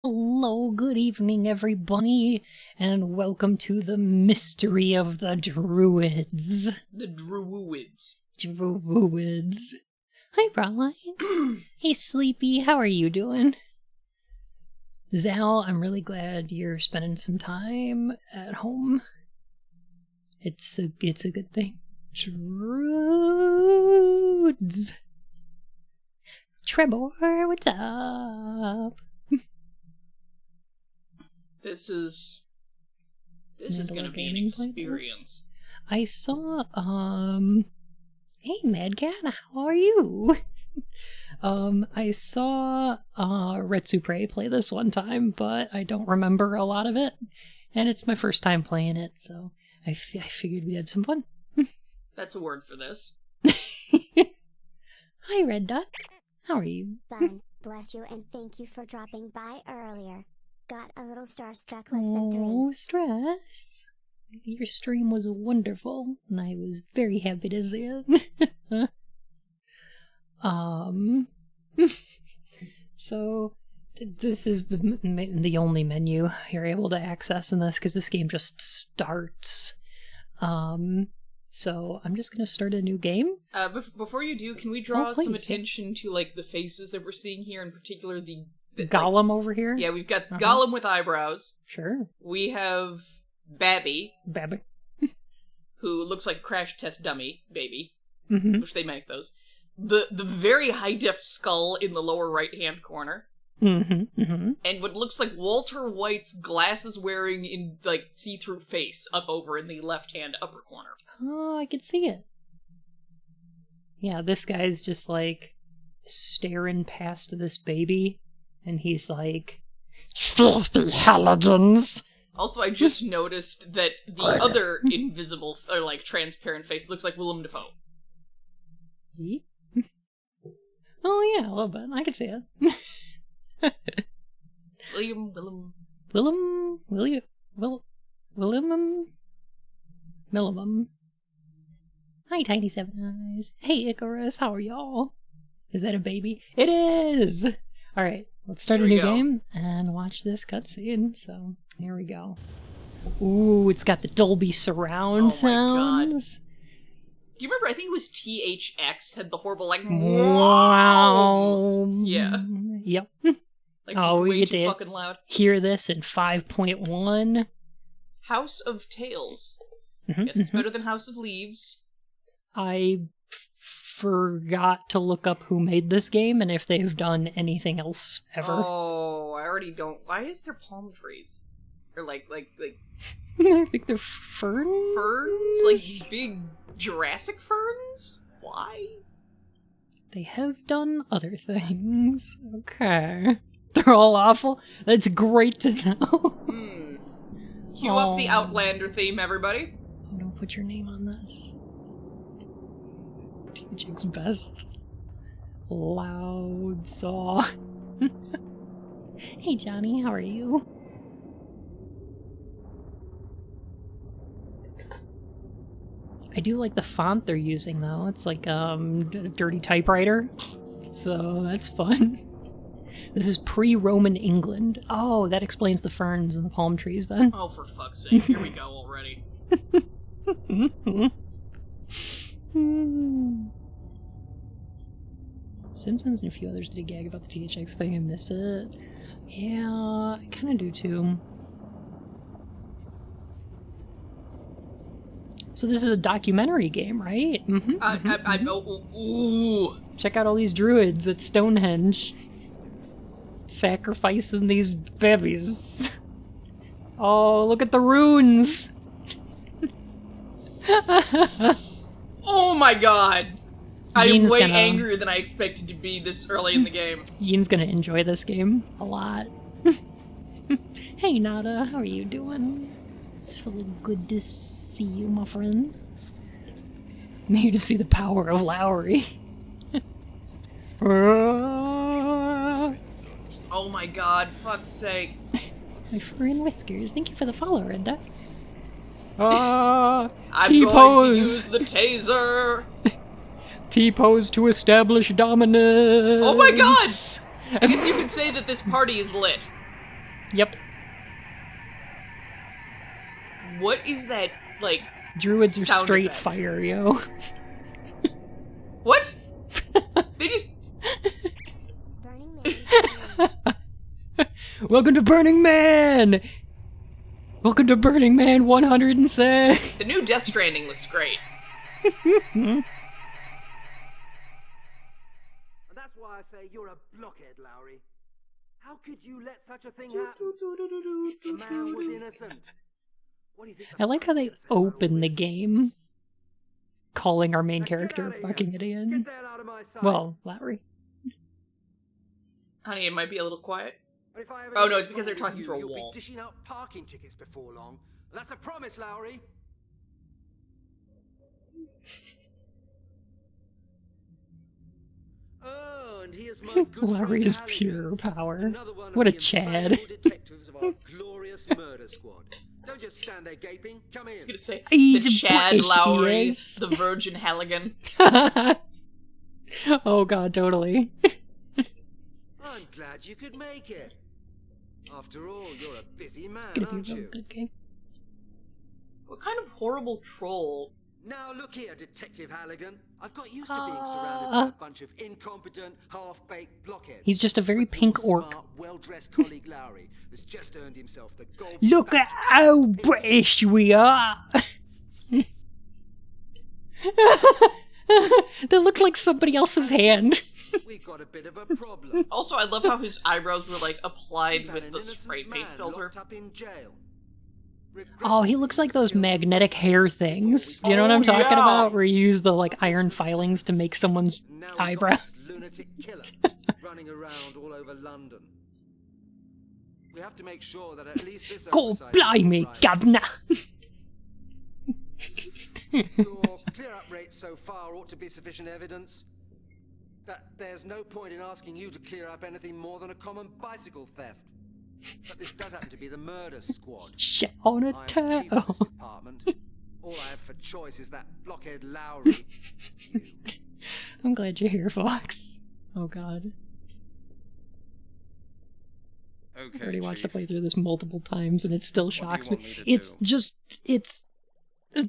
Hello, good evening, everybody, and welcome to the mystery of the Druids. The DrUwUids. DrUwUids. Hi, Brian. Hey, Sleepy, how are you doing? Zal, I'm really glad you're spending some time at home. It's a good thing. Druids. Trevor, what's up? This is gonna be an experience. I saw, hey, Mad Cat, how are you? I saw, Retsupre play this one time, but I don't remember a lot of it, and it's my first time playing it, so I figured we had some fun. That's a word for this. Hi, Red Duck. How are you? Fun, bless you, and thank you for dropping by earlier. Got a little starstruck less than 3. Oh, stress. Your stream was wonderful, and I was very happy to see it. So this is the only menu you're able to access in this because this game just starts. So I'm just gonna start a new game. Before you do, can we draw some attention to like the faces that we're seeing here, in particular the Gollum over here? Yeah, we've got Gollum with eyebrows. Sure. We have Babby, who looks like Crash Test Dummy Baby, mm-hmm. which they make those. The very high def skull in the lower right hand corner. Mm-hmm. Mm-hmm. And what looks like Walter White's glasses wearing in like see-through face up over in the left hand upper corner. Oh, I can see it. Yeah, this guy's just like staring past this baby, and he's like, "Filthy halligans." Also, I just noticed that the other invisible, or like transparent face looks like Willem Dafoe. Oh yeah, a little bit. I can see it. Willem. Hi, Tiny Seven Eyes. Hey, Icarus, how are y'all? Is that a baby? It is! Alright, let's start a new game and watch this cutscene. So, here we go. Ooh, it's got the Dolby surround sounds. God. Do you remember, I think it was THX had the horrible, like, wow. Yeah. Yep. Like, we way get too to fucking loud. hear this in 5.1. House of Tales. Mm-hmm, Guess it's better than House of Leaves. I forgot to look up who made this game and if they've done anything else ever. Oh, I already don't. Why is there palm trees? Or like I think they're ferns? Ferns? Like big Jurassic ferns? Why? They have done other things. Okay. They're all awful? That's great to know. Cue up the Outlander theme, everybody. Oh no, put your name on this. THX best. Loud saw. Hey Johnny, how are you? I do like the font they're using though. It's like dirty typewriter. So that's fun. This is pre-Roman England. Oh, that explains the ferns and the palm trees then. Oh, for fuck's sake. Here we go already. Simpsons and a few others did a gag about the THX thing. I miss it. Yeah, I kind of do too. So this is a documentary game, right? Ooh. Check out all these druids at Stonehenge. Sacrificing these babies. Oh, look at the runes! Oh my god! I'm Yin's way angrier than I expected to be this early in the game. Yin's gonna enjoy this game a lot. Hey Nada, how are you doing? It's really good to see you, my friend. I'm here to see the power of Lowry. Oh my god, fuck's sake. My fur and whiskers, thank you for the follow, Renda. I'm T-pose. going to use the taser. T-pose to establish dominance. Oh my god! I guess you could say that this party is lit. Yep. What is that, like... Druids are sound straight effect? fire, yo. What? They just... Burning Man. Welcome to Burning Man! Welcome to Burning Man 106! The new Death Stranding looks great. And that's why I say you're a blockhead, Lowry. How could you let such a thing happen? The man was innocent. What do you think I like how they the fuck is open the this? game calling our main Now get character out of a here. fucking idiot. Get the hell out of my sight. Well, Lowry. Honey, it might be a little quiet. But if I ever Oh, get no, it's because they're involved talking with through a you, wall. You'll be dishing out parking tickets before long. That's a promise, Lowry. Oh, and here's my good Lowry friend is Halligan. pure power. Another one of What a the Chad. infallible detectives of our glorious murder squad. Don't just stand there gaping. Come in. I was gonna say, He's the Chad British, he Lowry, is. the Virgin Halligan. Oh god, totally. I'm glad you could make it. After all, you're a busy man, Gonna be a aren't real you? good game. What kind of horrible troll? Now look here, Detective Halligan. I've got used to being surrounded by a bunch of incompetent, half-baked blockheads. He's just a very But your pink orc. Smart, well-dressed colleague Lowry has just earned himself the gold. Look at badge. how British we are! That looked like somebody else's hand. We've got a bit of a problem. Also, I love how his eyebrows were, like, We've applied had with an the innocent spray paint man filter. locked up in jail. Oh, he looks like those Regrettably, magnetic hair things. Do you know what Oh, I'm talking yeah. about? Where you use the, like, iron filings to make someone's Now we've got eyebrows. this lunatic killer running around all over London. We have to make sure that at least this God oversight is blimey, right. governor! Your clear-up rates so far ought to be sufficient evidence that there's no point in asking you to clear up anything more than a common bicycle theft. But this does happen to be the murder squad. Shit on a I'm the chief of this turtle. department. All I have for choice is that blockhead Lowry. You. I'm glad you're here, Fox. Oh god. Okay, I've already watched the Chief. playthrough this multiple times and it still What do you shocks want me. me to It's do? just, it's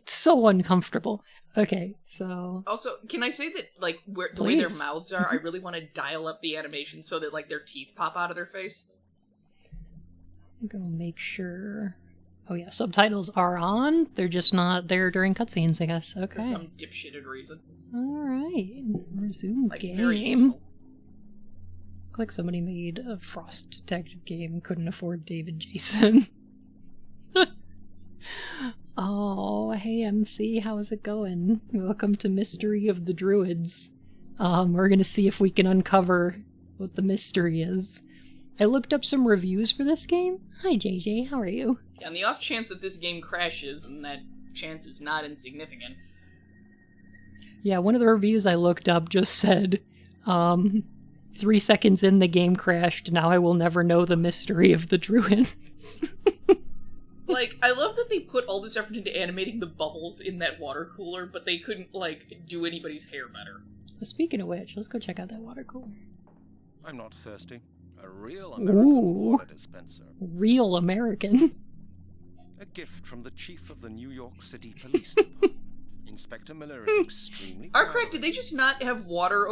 so uncomfortable. Okay, so... Also, can I say that, like, the way their Please. mouths are, I really want to dial up the animation so that, like, their teeth pop out of their face? Go make sure... Oh yeah, subtitles are on. They're just not there during cutscenes, I guess. For Okay. some dipshitted reason. Alright. Resume Like, game. very useful. Looks like somebody made a Frost Detective game, couldn't afford David Jason. Oh, hey MC, how's it going? Welcome to Mystery of the Druids. We're gonna see if we can uncover what the mystery is. I looked up some reviews for this game. Hi JJ, how are you? Yeah, on the off chance that this game crashes, and that chance is not insignificant, Yeah, one of the reviews I looked up just said, 3 seconds in the game crashed, now I will never know the mystery of the Druids. like, I love that they put all this effort into animating the bubbles in that water cooler, but they couldn't, like, do anybody's hair better. Speaking of which, let's go check out that water cooler. I'm not thirsty. A real American Ooh. water dispenser. Real American. A gift from the chief of the New York City Police Department. Inspector Miller is extremely Are proud correct, of did they just not have water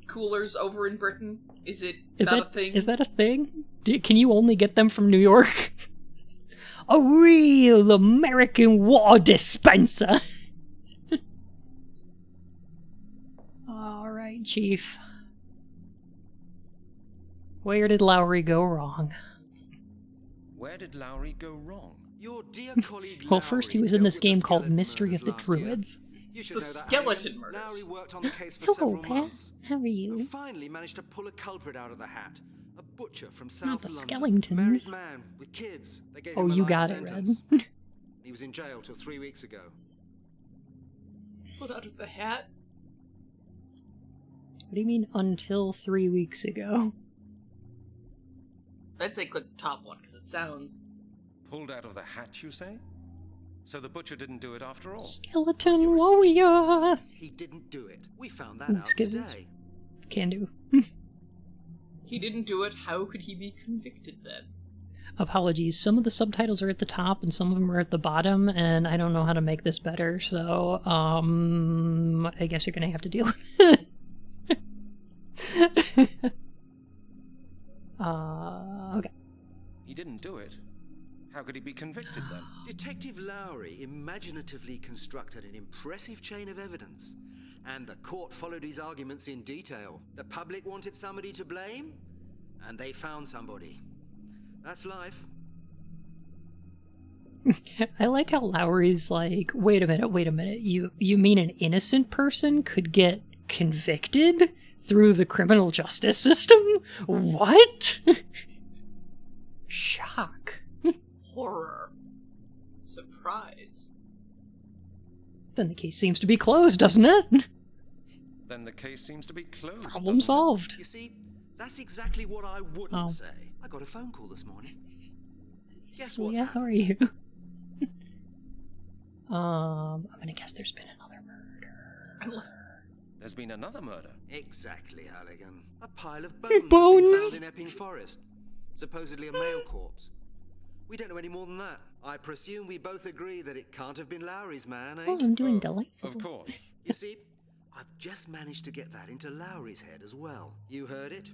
coolers over in Britain? Is it Is not that a thing? Is that a thing? Can you only get them from New York? A real American water dispenser. All right, Chief. Where did Lowry go wrong? Where did Lowry go wrong? Your dear colleague Well, first he Lowry was in dealt this with the game called skeleton Mystery of murders the last year. Druids. You should The know that, skeleton Halligan. murders. Lowry worked on the case for Hello, several Pat. months. How are And you? finally managed to pull a culprit out of the hat. A butcher from South Not the London. Skellingtons. Married man with kids. They gave Oh, him a you life got it, Red. sentence. He was in jail till 3 weeks ago. Put out of the hat? What do you mean until 3 weeks ago? I'd say click the top one, because it sounds... Pulled out of the hat, you say? So the butcher didn't do it after all? Skeleton warrior! He didn't do it. We found that Ooh, out excuse me. today. Can do. He didn't do it, how could he be convicted then? Apologies. Some of the subtitles are at the top and some of them are at the bottom, and I don't know how to make this better, so, I guess you're gonna have to deal with it. Okay. He didn't do it. How could he be convicted then? Detective Lowry imaginatively constructed an impressive chain of evidence, and the court followed his arguments in detail. The public wanted somebody to blame, and they found somebody. That's life. I like how Lowry's like, wait a minute, you mean an innocent person could get convicted through the criminal justice system? What? Shock. Horror. Surprise. Then the case seems to be closed, doesn't it? Then the case seems to be closed. Problem doesn't it? solved. You see, that's exactly what I wouldn't Oh. say. I got a phone call this morning. Guess what's Yeah, how are happened? you? I'm gonna guess there's been another murder. There's been another murder. Exactly, Halligan. A pile of bones, has been Bones? found in Epping Forest. Supposedly a male corpse. We don't know any more than that. I presume we both agree that it can't have been Lowry's man, eh? Oh, I'm doing Oh, delightful. of course. You see, I've just managed to get that into Lowry's head as well. You heard it?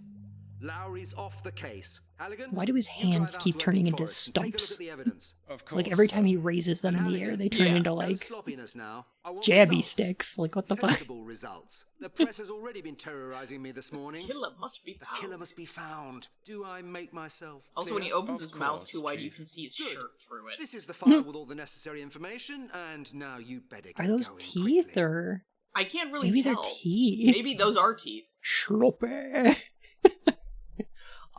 Lowry's off the case. Halligan, Why do his you drive hands out keep to turning Epping into Forest and take a look stumps? at the evidence. Of course. Like every time he raises them And in the air, Halligan, they turn Yeah. into no like sloppiness now. I want jabby results. sticks. Like what the fuck? Sensible results. The press has already been terrorizing me this morning. Killer must be The found. killer must be found. Do I make myself Also, when he clear? opens Of his mouth course, too wide, you Chief. can see his Good. shirt through it. This is the file with all the necessary information, and now you better get Are those going teeth quickly. or I can't really maybe tell. they're teeth? Maybe those are teeth. Schloppe.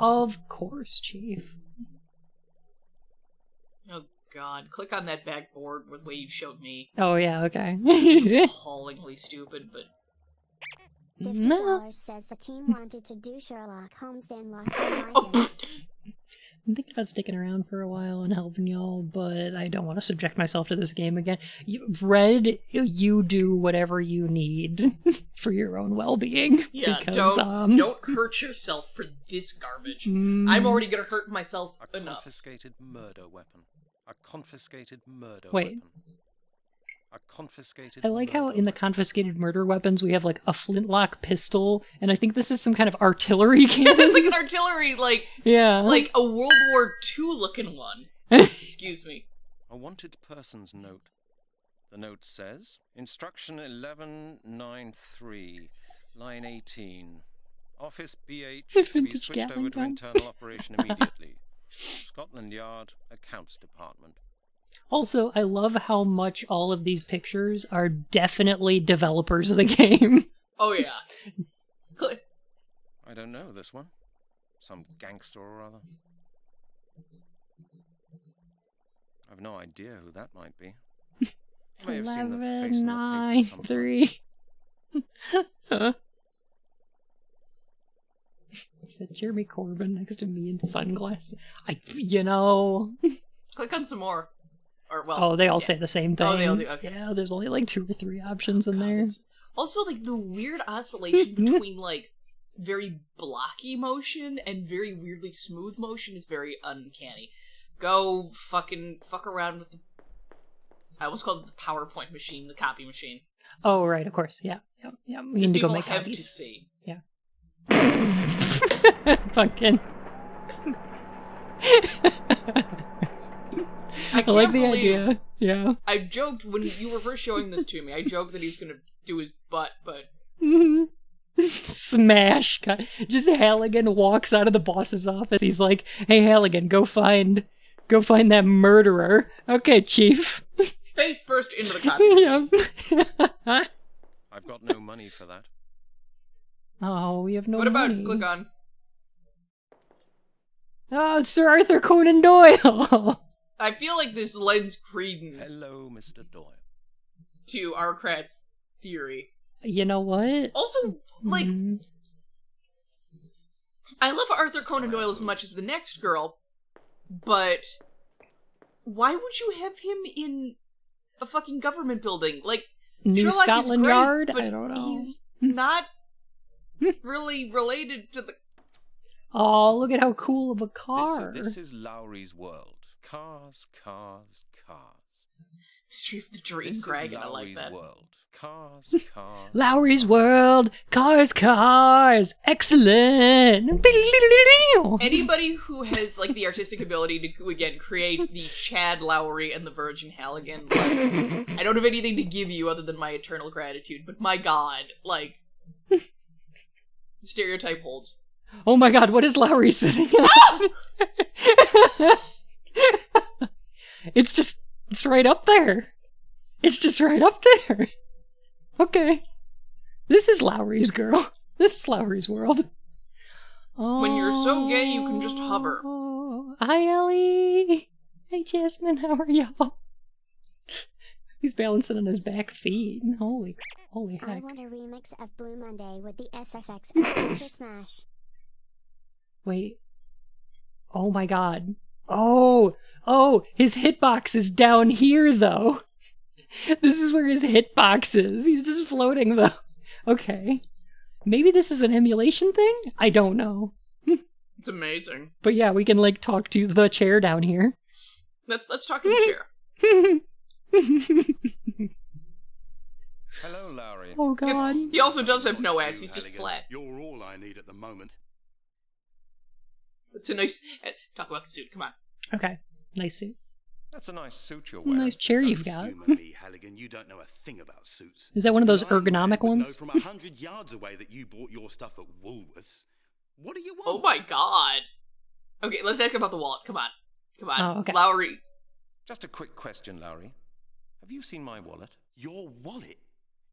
Of course, Chief. Oh god. Click on that backboard with the way you showed me. Oh yeah, okay. Appallingly stupid, but $50 No. says the team wanted to do Sherlock Holmes then lost their oh, license. I'm thinking about sticking around for a while and helping y'all, but I don't want to subject myself to this game again. Red, you do whatever you need for your own well-being. yeah. because, Don't hurt yourself for this garbage. I'm already gonna hurt myself A enough. confiscated murder weapon. A confiscated murder Wait. weapon. A confiscated I like how murder in the weapon. confiscated murder weapons we have like a flintlock pistol, and I think this is some kind of artillery cannon. It's like an artillery, yeah. like a World War II looking one. Excuse me. A wanted person's note. The note says, Instruction 1193, line 18. Office BH to be Vintage switched Gatling over to gun. internal operation immediately. Scotland Yard, Accounts Department. Also, I love how much all of these pictures are definitely developers of the game. Oh yeah. I don't know this one. Some gangster or other. I've no idea who that might be. I may have seen the face in the paper sometime. 3. Huh? Is that Jeremy Corbyn next to me in sunglasses? Click on some more. Or well. Oh, they all yeah. say the same thing. Oh, they all do, okay. Yeah, there's only like 2 or 3 options in God, there. it's- Also, like the weird oscillation between like very blocky motion and very weirdly smooth motion is very uncanny. Go fuck around with the. I almost called it the PowerPoint machine, the copy machine. Oh, right, of course. Yeah. We need to go People make have copies. to see. Yeah. Fucking. I I like can't the believe- idea. Yeah. I joked when you were first showing this to me. I joked that he's gonna do his butt, but Smash cut. Just Halligan walks out of the boss's office. He's like, "Hey, Halligan, go find that murderer." Okay, Chief. face first into the copy machine. Yeah. I've got no money for that. Oh, we have no What about money. click on? Oh, Sir Arthur Conan Doyle. I feel like this lends credence Hello, Mr. Doyle. to Arcrat's theory. You know what? Also, like, Mhm. I love Arthur Conan Doyle as much as the next girl, but why would you have him in a fucking government building? Like, New Sherlock is Scotland great, Yard? but I don't know. he's not really related to the. Oh, look at how cool of a car. This is Lowry's world. Cars, cars, cars. History of the Dream This Dragon, is I like Lowry's that. world. Cars, cars. Lowry's world. Cars, cars. Excellent. Anybody who has like the artistic ability to again create the Chad Lowry and the Virgin Halligan, like, I don't have anything to give you other than my eternal gratitude. But my God, like, stereotype holds. Oh my god, what is Lowry sitting on? It's right up there. It's just right up there. Okay. This is Lowry's girl. This is Lowry's world. When you're so gay, you can just hover. Hi, Ellie. Hey, Jasmine, how are y'all? He's balancing on his back feet. Holy I heck. want a remix of Blue Monday with the SFX Adventure Smash. Wait. Oh my god. Oh, his hitbox is down here, though. This is where his hitbox is. He's just floating, though. Okay. Maybe this is an emulation thing? I don't know. It's amazing. But yeah, we can, like, talk to the chair down here. Let's talk to the chair. Hello, Lowry. Oh god. He also does have no ass. He's just flat. You're all I need at the moment. It's a nice. Talk about the suit. Come on. Okay. Nice suit. That's a nice suit you're wearing. Nice chair you've got. Humour me, Halligan. You don't know a thing about suits. Is that one of those The Iron Man ergonomic would know ones? from 100 yards away that you bought your stuff at Woolworths. What do you want? Oh my God. Okay, let's ask about the wallet. Come on. Oh, okay. Lowry. Just a quick question, Lowry. Have you seen my wallet? Your wallet?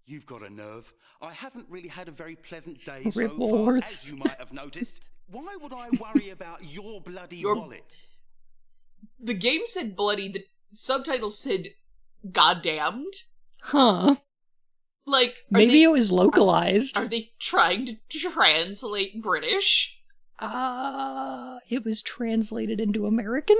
You've got a nerve. I haven't really had a very pleasant day so Rip far, Woolworths. as you might have noticed. Why would I worry about your bloody wallet? The game said bloody. The subtitles said goddamned. Huh. Like, Maybe it was localized. Are they trying to translate British? It was translated into American?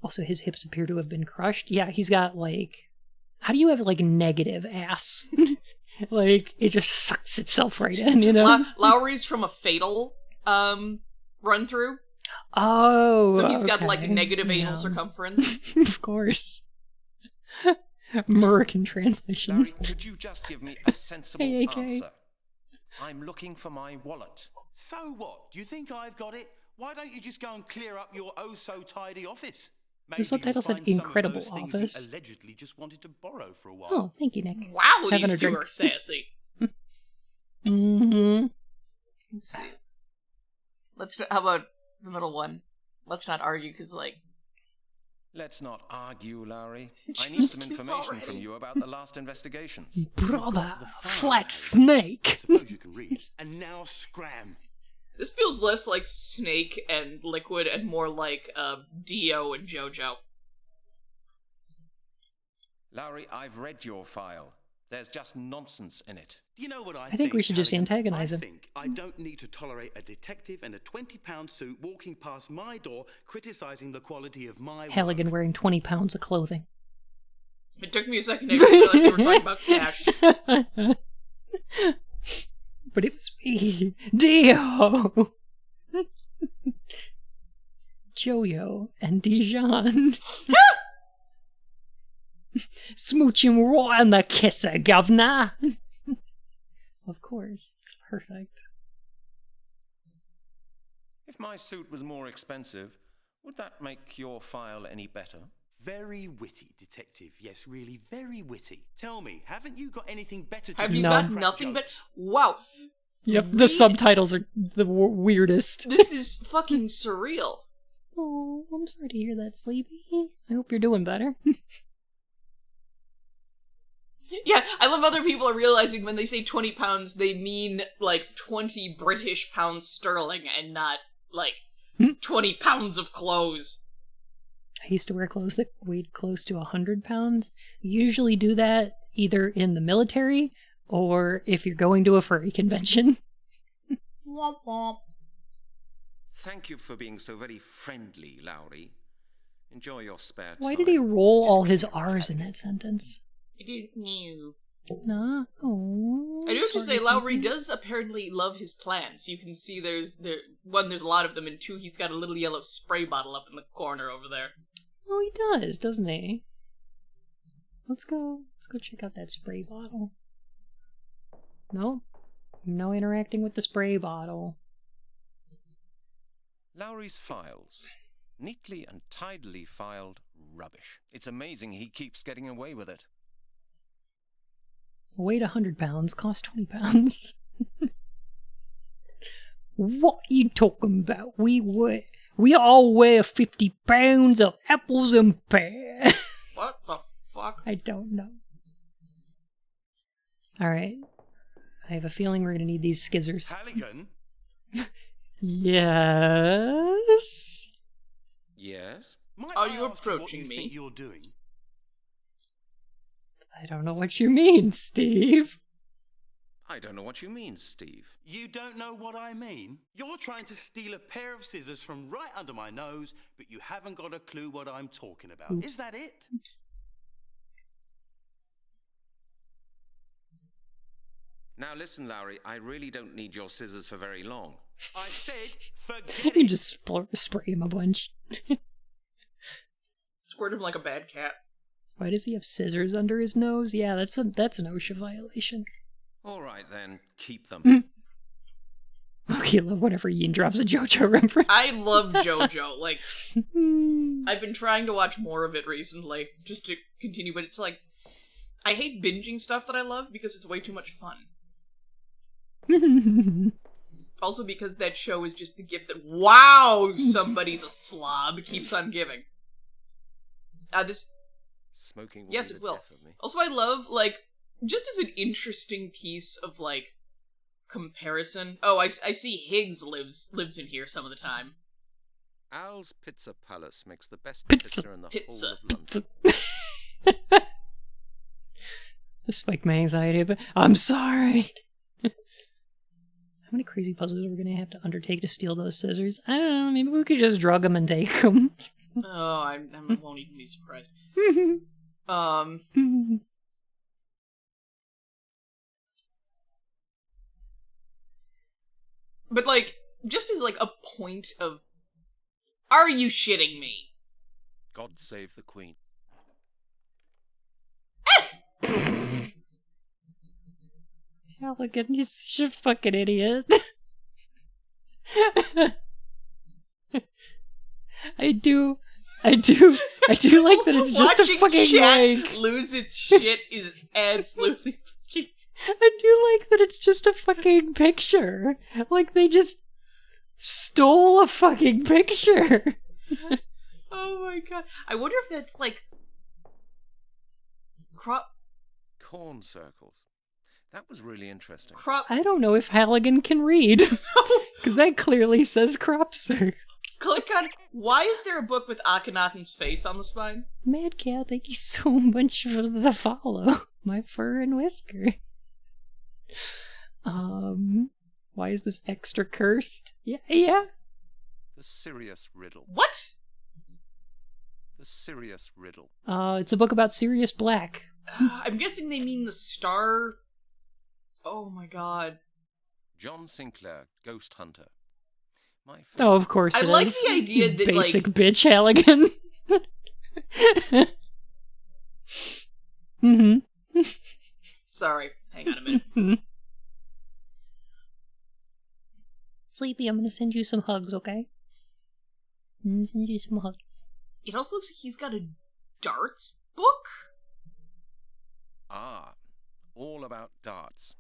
Also, his hips appear to have been crushed. Yeah, he's got, like... How do you have, like, negative ass? Like, it just sucks itself right in, you know? Lowry's from a Fatal run-through. Oh, So he's got, okay. like, negative Yeah. anal circumference. Of course. American translation. Lowry, could you just give me a sensible Hey, AK. answer? I'm looking for my wallet. So what? Do you think I've got it? Why don't you just go and clear up your oh-so-tidy office? Maybe subtitle you'll said find some of incredible those things office. you allegedly just wanted to borrow for a while. Oh, thank you, Nick. Wow, Having a these two drink. are sassy. Mm-hmm. Let's see. How about the middle one? Let's not argue, because, like... Let's not argue, Lowry. I need some Jeez, information from already. you about the last investigations. Brother, The file, flat Harry. snake. Suppose you can read. And now scram. This feels less like Snake and Liquid and more like Dio and JoJo. Lowry, I've read your file. There's just nonsense in it. Do you know what I think we should just Halligan? antagonize him. I think I don't need to tolerate a detective in a 20-pound suit walking past my door criticizing the quality of my Halligan work. wearing 20 pounds of clothing. It took me a second to realize they were talking about cash. But it was me, Dio, Jojo, and Dijon. Smooch him raw in the kisser, governor. Of course, it's perfect. If my suit was more expensive, would that make your file any better? Very witty, detective. Yes, really very witty. Tell me, haven't you got anything better to Have do you No. than got crack nothing but... jokes? Wow. Yep, the Read- subtitles are the weirdest. This is fucking surreal. Oh, I'm sorry to hear that, Sleepy. I hope you're doing better. Yeah, I love other people are realizing when they say 20 pounds, they mean, like, 20 British pounds sterling and not, like, 20 pounds of clothes. I used to wear clothes that weighed close to 100 pounds. You usually do that either in the military or if you're going to a furry convention. Womp womp. Thank you for being so very friendly, Lowry. Enjoy your spare time. Why did he roll all his R's in that sentence? I didn't know. Nah. Oh. I do have to say, sorry, Lowry Sneaky. does apparently love his plants. You can see there's a lot of them, and two, he's got a little yellow spray bottle up in the corner over there. Oh, he does, doesn't he? Let's go check out that spray bottle. No? No interacting with the spray bottle. Lowry's files. Neatly and tidily filed rubbish. It's amazing he keeps getting away with it. Weight 100 pounds, cost 20 pounds. What you talking about? We all weigh 50 pounds of apples and pears. What the fuck? I don't know. Alright. I have a feeling we're gonna need these skizzers. Halligan? Yes? Yes? Might Are I you ask what approaching you me? think you're doing? I don't know what you mean, Steve. I don't know what you mean, Steve. You don't know what I mean? You're trying to steal a pair of scissors from right under my nose, but you haven't got a clue what I'm talking about. Oops. Is that it? Now listen, Lowry, I really don't need your scissors for very long. I said, You forget can it. just spray him a bunch. Squirt him like a bad cat. Why does he have scissors under his nose? Yeah, that's an OSHA violation. All right then, keep them. Okay, love whenever Yin drops a JoJo reference. I love JoJo. Like, I've been trying to watch more of it recently, just to continue, but it's like, I hate binging stuff that I love because it's way too much fun. Also because that show is just the gift that, wow, somebody's a slob, keeps on giving. Smoking will Yes, be it the will. death of me. Also, I love, like, just as an interesting piece of, like, comparison. Oh, I see Higgs lives in here some of the time. Al's Pizza Palace makes the best Pizza. pizza in the Pizza. whole of London. This spiked my anxiety, but I'm sorry. How many crazy puzzles are we going to have to undertake to steal those scissors? I don't know, maybe we could just drug them and take them. Oh, I won't even be surprised. But, like, just as, like, a point of, are you shitting me? God save the Queen. Halligan, you're such a fucking idiot. I do like that it's just a Watching fucking chat like. lose its shit is absolutely fucking... I do like that it's just a fucking picture. Like they just stole a fucking picture. Oh my god. I wonder if that's, like... Corn circles. That was really interesting. I don't know if Halligan can read. Because that clearly says crop circle. Click on... Why is there a book with Akhenaten's face on the spine? Mad Cat, thank you so much for the follow. My fur and whiskers. Why is this extra cursed? Yeah. The Sirius Riddle. What? The Sirius Riddle. It's a book about Sirius Black. I'm guessing they mean the star... Oh my god. John Sinclair, Ghost Hunter. My Oh, of course I it like is. the idea that, Basic like... bitch Halligan. Mm-hmm. Sorry, hang on a minute. Sleepy, I'm gonna send you some hugs, okay? I'm gonna send you some hugs. It also looks like he's got a darts book? Ah, all about darts.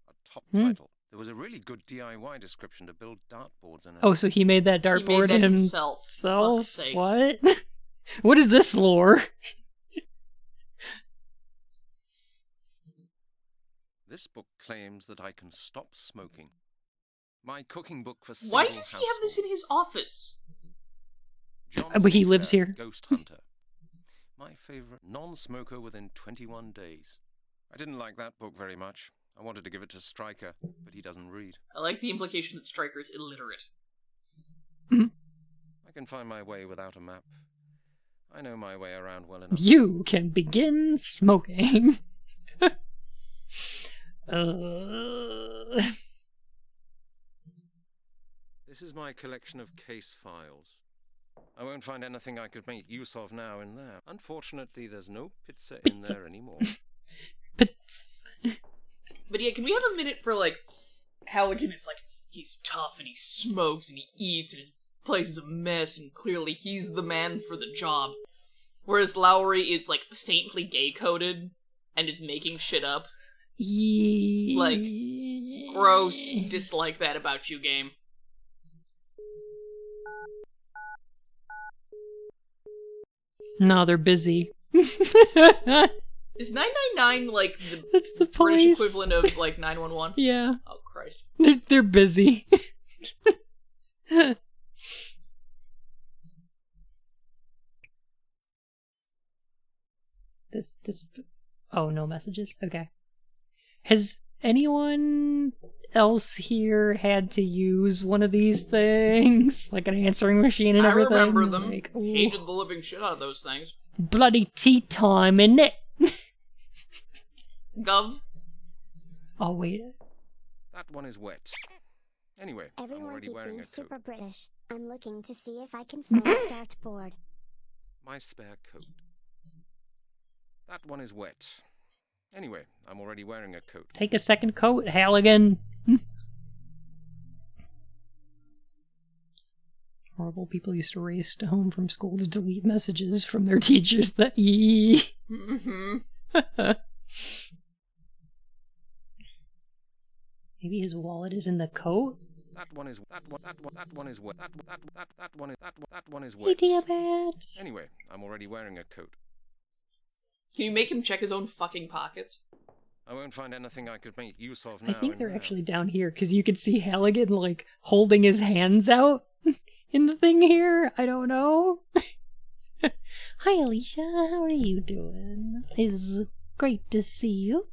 A top title. There was a really good DIY description to build dartboards in it. Oh, so he made that He dartboard made that himself. himself? Fuck's sake. What? What is this lore? This book claims that I can stop smoking. My cooking book for Why single does he have this in his office? John But he lives Sinclair, here. Ghost Hunter. My favorite non-smoker within 21 days. I didn't like that book very much. I wanted to give it to Stryker, but he doesn't read. I like the implication that Stryker's illiterate. I can find my way without a map. I know my way around well enough. You can begin smoking. This is my collection of case files. I won't find anything I could make use of now in there. Unfortunately, there's no pizza in there anymore. But yeah, can we have a minute for, like, Halligan is like, he's tough and he smokes and he eats and his place is a mess and clearly he's the man for the job. Whereas Lowry is, like, faintly gay-coded and is making shit up. Like, gross, dislike that about you, game. No, they're busy. Is 999, like, That's the British police. equivalent of, like, 911? Yeah. Oh, Christ. They're busy. this oh, no messages? Okay. Has anyone else here had to use one of these things? Like an answering machine and everything? I remember them. Like, Hated the living shit out of those things. bloody tea time, innit? Gov. Oh, wait. That one is wet. Anyway, I'm Everyone already keep wearing being a coat. super British. I'm looking to see if I can find a dartboard. My spare coat. That one is wet. Anyway, I'm already wearing a coat. Take a second coat, Halligan. Horrible people used to race to home from school to delete messages from their teachers that Mm-hmm. Maybe his wallet is in the coat? That one is wet. That one is Hey, wet. Diabats. Anyway, I'm already wearing a coat. Can you make him check his own fucking pockets? I won't find anything I could make use of now. I think in they're there. actually down here, because you could see Halligan, like, holding his hands out in the thing here. I don't know. Hi, Alicia. How are you doing? It's great to see you.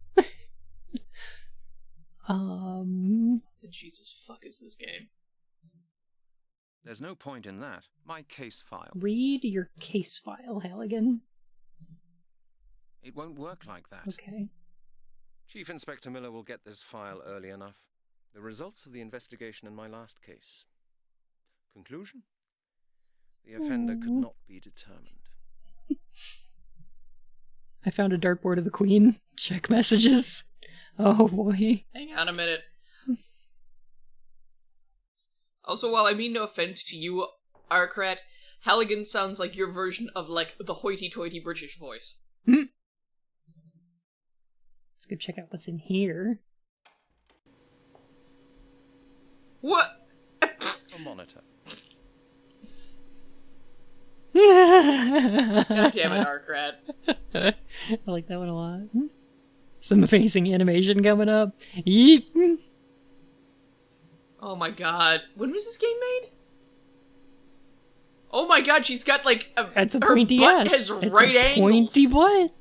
The Jesus fuck is this game? There's no point in that. My case file. Read your case file, Halligan. It won't work like that. Okay. Chief Inspector Miller will get this file early enough. The results of the investigation in my last case. Conclusion? The offender could not be determined. I found a dartboard of the Queen. Check messages. Oh boy. Hang on a minute. Also, while I mean no offense to you, Arcrat, Halligan sounds like your version of, like, the hoity-toity British voice. Let's go check out what's in here. What? A monitor. God damn it, Arcrat. I like that one a lot. Some amazing animation coming up. Yeep. Oh my god. When was this game made? Oh my god, she's got, like, That's a her pointy butt ass. has It's right a angles. pointy butt.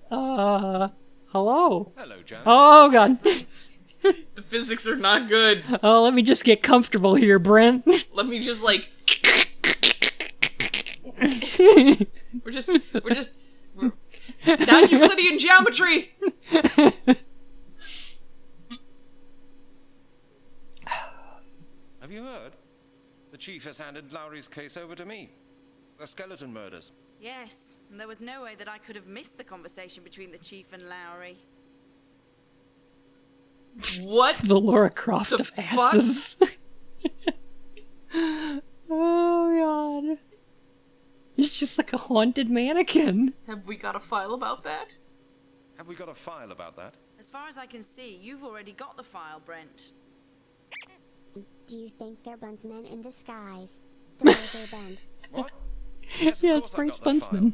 Hello. Hello, Janet. Oh god. The physics are not good. Oh, let me just get comfortable here, Brent. Let me just, like... We're not Euclidean geometry! Have you heard? The chief has handed Lowry's case over to me. The skeleton murders. Yes, and there was no way that I could have missed the conversation between the chief and Lowry. What? The Laura Croft The of fuck? asses. Oh god. It's just like a haunted mannequin. Have we got a file about that? Have we got a file about that? As far as I can see, you've already got the file, Brent. Do you think they're bunsmen in disguise? The way they bend. What? Yes, of Yeah, course it's I've Bryce got the file. Buntsman.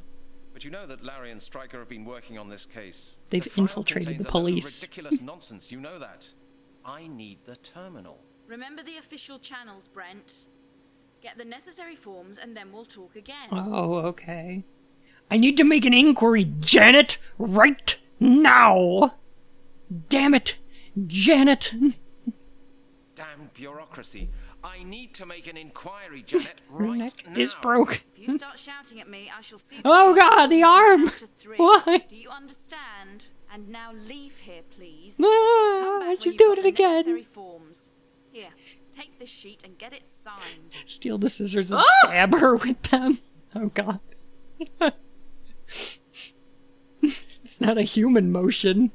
But you know that Larry and Stryker have been working on this case. They've The file infiltrated contains the a load of police. ridiculous nonsense, you know that. I need the terminal. Remember the official channels, Brent. Get the necessary forms and then we'll talk again. Oh, okay. I need to make an inquiry, Janet, right now. Damn it, Janet. Damn bureaucracy. I need to make an inquiry, Janet, Her right neck now. is broke. If you start shouting at me, I shall see. Oh the God, the arm! count to 3. Why? Do you understand? And now leave here, please. Ah, Come back when she's you've doing got it the again. necessary forms. Here, take this sheet and get it signed. Steal the scissors and stab her with them. Oh God. It's not a human motion.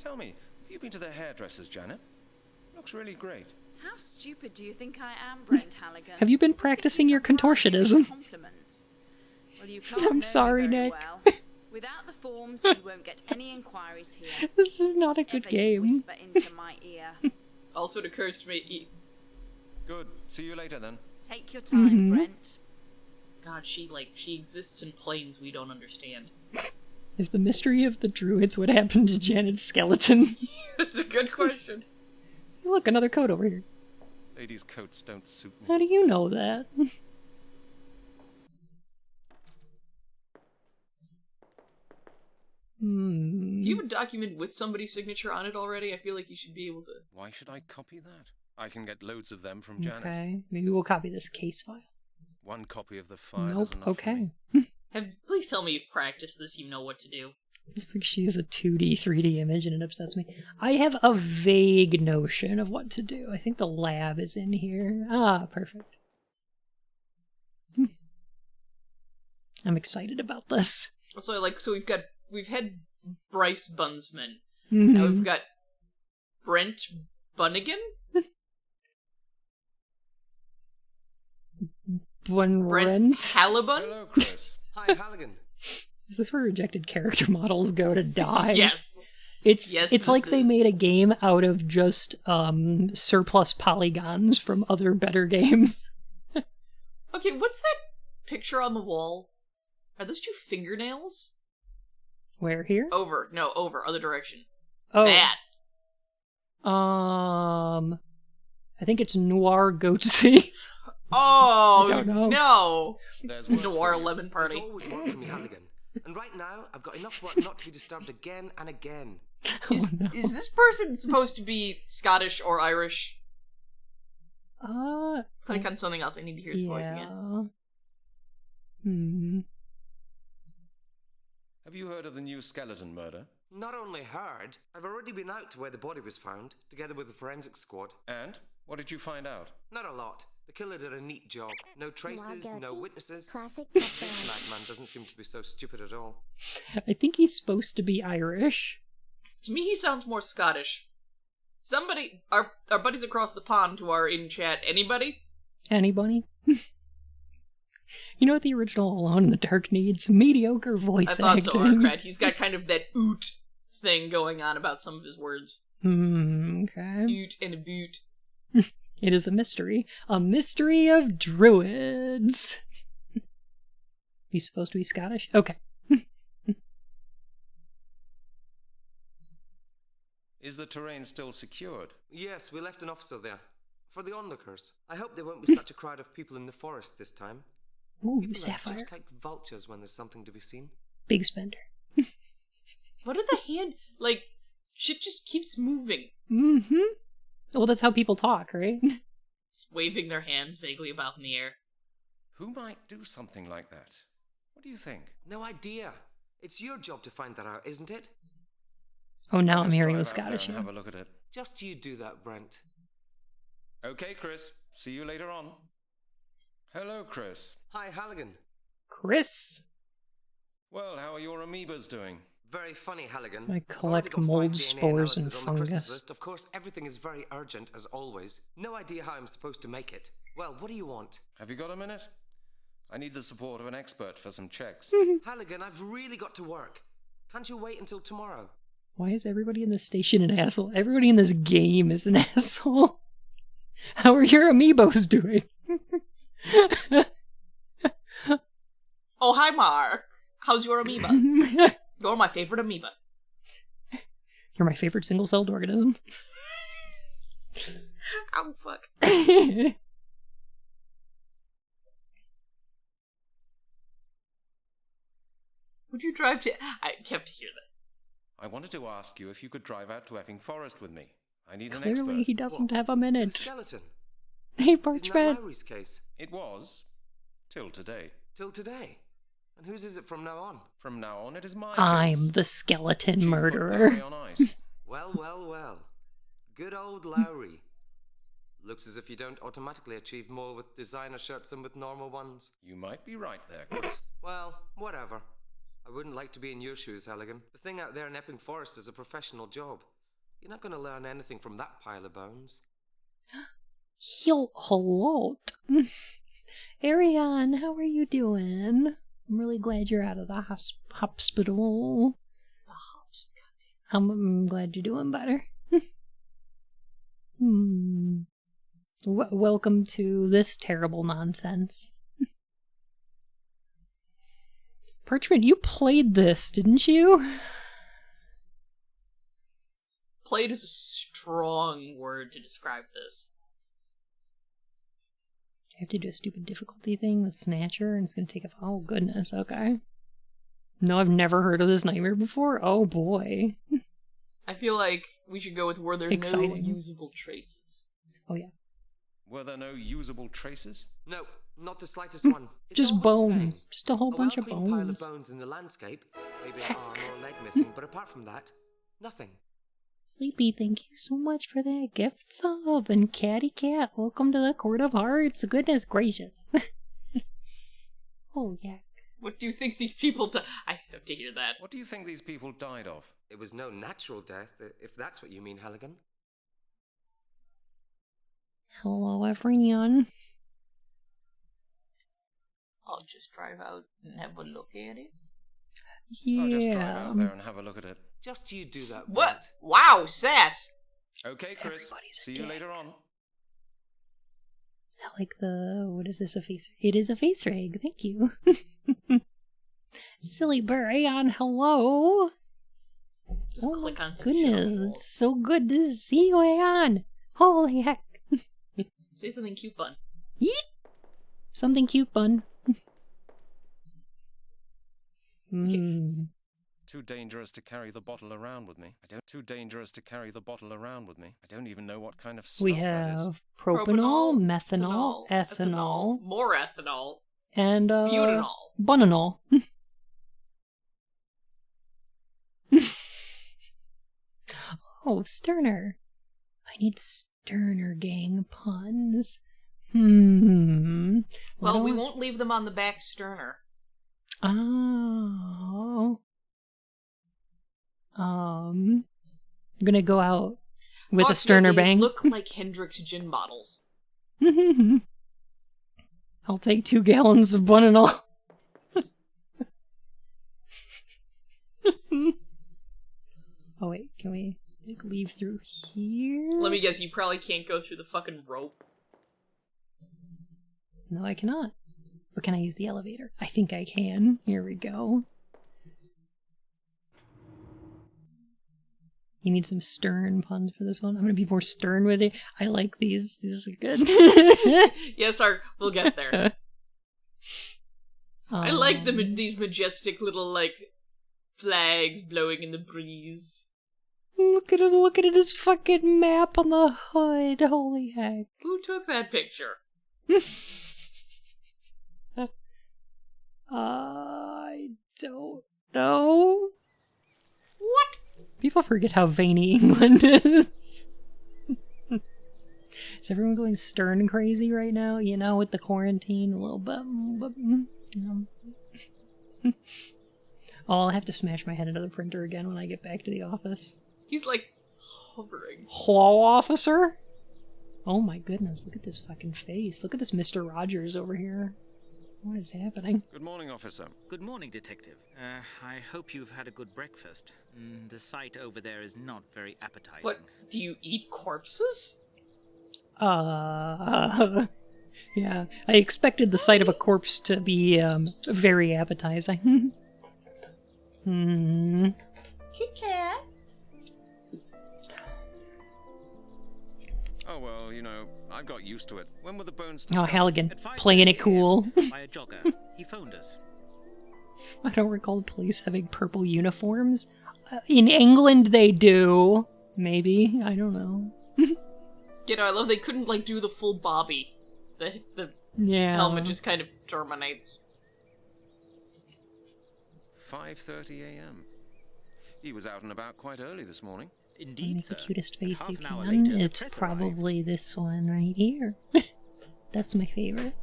Tell me, have you been to the hairdressers, Janet? Looks really great. How stupid do you think I am, Brent Halligan? Have you been You think practicing you your can bribe me with contortionism? Compliments. Well, you can't I'm know me sorry, very Nick. well. Without the forms, you won't get any inquiries here. This is not a good Ever you game. whisper into my ear. Also, it occurs to me, Good. See you later then. Take your time, Brent. God, she exists in planes we don't understand. Is the mystery of the druids what happened to Janet's skeleton? That's a good question. Look, another coat over here. Ladies' coats don't suit me. How do you know that? Do you have a document with somebody's signature on it already? I feel like you should be able to. Why should I copy that? I can get loads of them from Janet. Okay, maybe we'll copy this case file. One copy of the file is Nope, enough okay. for me. Please tell me you've practiced this. You know what to do. It's like she's a 2D, 3D image and it upsets me. I have a vague notion of what to do. I think the lab is in here. Ah, perfect. I'm excited about this. So we've had Bryce Bunsman. Mhm. Now we've got Brent Bunnigan? Brent Brent? Hallibun? Hello, Chris. Hi, Halligan. Is this where rejected character models go to die? Yes. It's Yes, like this they is. made a game out of just surplus polygons from other better games. Okay, what's that picture on the wall? Are those 2 fingernails? Where here? Over. No, over. Other direction. Oh, That. I think it's Noir Goatsy. Oh, I don't know. no. There's work Noir for you. Lemon Party. There's always work for me, Halligan. And right now, I've got enough work not to be disturbed again and again. Is, Oh, no. is this person supposed to be Scottish or Irish? Click on something else. I need to hear his voice again. Have you heard of the new skeleton murder? Not only heard, I've already been out to where the body was found, together with the forensic squad. And? What did you find out? Not a lot. The killer did a neat job. No traces, no witnesses. Classic This madman doesn't seem to be so stupid at all. I think he's supposed to be Irish. To me, he sounds more Scottish. Somebody, our buddies across the pond who are in chat, anybody? Anybody? You know what the original Alone in the Dark needs? Mediocre voice I thought acting. so, Arcrat. He's got kind of that oot thing going on about some of his words. Okay. Oot and a boot. It is a mystery. A mystery of druids. He's supposed to be Scottish? Okay. Is the terrain still secured? Yes, we left an officer there. For the onlookers. I hope there won't be such a crowd of people in the forest this time. Ooh, People Sapphire. are just like vultures when there's something to be seen. Big spender. What did the hand... Like, shit just keeps moving. Mm-hmm. Well, that's how people talk, right? Just waving their hands vaguely about in the air. Who might do something like that? What do you think? No idea. It's your job to find that out, isn't it? Oh, now I'll I'm just hearing the drive out there Scottish. and Yeah. have a look at it. Just you do that, Brent. Okay, Chris. See you later on. Hello, Chris. Hi, Halligan. Chris. Well, how are your amoebas doing? Very funny, Halligan. I I've already collect got 5 mold DNA spores and analysis on the prisoners fungus. list. Of course, everything is very urgent, as always. No idea how I'm supposed to make it. Well, what do you want? Have you got a minute? I need the support of an expert for some checks. Halligan, I've really got to work. Can't you wait until tomorrow? Why is everybody in this station an asshole? Everybody in this game is an asshole. How are your amiibos doing? Oh, hi, Mark. How's your amoeba? You're my favorite amoeba. You're my favorite single-celled organism. Oh, fuck. Would you drive to... I kept to hear that. I wanted to ask you if you could drive out to Epping Forest with me. I need an Clearly, expert. he doesn't have a The minute. skeleton. Hey, Isn't that Parchment. Lowry's case? It was. Till today. Till today. And whose is it from now on? From now on, it is my I'm case. the skeleton Chief put murderer. Lowry on ice. Well, well, well. Good old Lowry. Looks as if you don't automatically achieve more with designer shirts than with normal ones. You might be right there, Chris. Well, whatever. I wouldn't like to be in your shoes, Halligan. The thing out there in Epping Forest is a professional job. You're not going to learn anything from that pile of bones. Hello. Ariane, how are you doing? I'm really glad you're out of the hospital. The hops. I'm glad you're doing better. Welcome to this terrible nonsense. Parchment, you played this, didn't you? Played is a strong word to describe this. I have to do a stupid difficulty thing with Snatcher, and it's gonna take oh goodness, okay. No, I've never heard of this nightmare before. Oh boy. I feel like we should go with were there no Exciting. usable traces. Oh yeah. Were there no usable traces? Nope, not the slightest one. It's Just always the same. bones. Just a whole bunch of well-cleaned pile bones. of bones in the landscape. Maybe an arm or a leg missing, but apart from that, nothing. Sleepy, thank you so much for that gift sub. And Catty Cat, welcome to the Court of Hearts. Goodness gracious. Oh yeah. What do you think these people I have to hear that. What do you think these people died of? It was no natural death, if that's what you mean, Halligan. Hello everyone. I'll just drive out and have a look at it. Yeah. I'll just drive out there and have a look at it. Just you do that. What? Brent. Wow, sass! Okay, Chris. Everybody's a See you dick. later on. I like what is this, a face? It is a face rig, thank you. Silly Brian, hello. Just Oh click my on some shit on goodness, the wall. it's so good to see you, Aeon. Holy heck. Say something cute, bun. Yeet. Something cute, bun. Too dangerous to carry the bottle around with me. Too dangerous to carry the bottle around with me. I don't even know what kind of stuff We that is. have propanol, methanol, ethanol, more ethanol, and butanol. bunanol. Oh, Sterner. I need Sterner gang puns. Well, we won't leave them on the back sterner. Oh. I'm gonna go out with a Sterner Fuck, they bang. look like Hendrix gin bottles. I'll take 2 gallons of bunanol. Oh wait, can we leave through here? Let me guess, you probably can't go through the fucking rope. No, I cannot. But can I use the elevator? I think I can. Here we go. You need some stern puns for this one. I'm gonna be more stern with it. I like these. These are good. Yes, we'll get there. I like these majestic little, like, flags blowing in the breeze. Look at it! Look at it! His fucking map on the hood. Holy heck! Who took that picture? I don't know. What? People forget how veiny England is. Is everyone going stern crazy right now? You know, with the quarantine a little bit. Oh, I'll have to smash my head into the printer again when I get back to the office. He's, like, hovering. Hello, officer? Oh my goodness, look at this fucking face. Look at this Mr. Rogers over here. What is happening? Good morning, officer. Good morning, Detective. I hope you've had a good breakfast. The sight over there is not very appetizing. What? Do you eat corpses? Yeah. I expected the sight of a corpse to be, very appetizing. Kit Kat. Oh, well, you know, I've got used to it. When were the bones Oh, discovered? Halligan, At 5:30 playing it cool. by a jogger. He phoned us. I don't recall the police having purple uniforms. In England they do. Maybe. I don't know. You know, I love they couldn't, like, do the full Bobby. The Yeah. helmet just kind of terminates. 5:30 a.m. He was out and about quite early this morning. Indeed, Make sir. the cutest face Half you an hour can. later, the It's press probably this one right here. That's my favorite.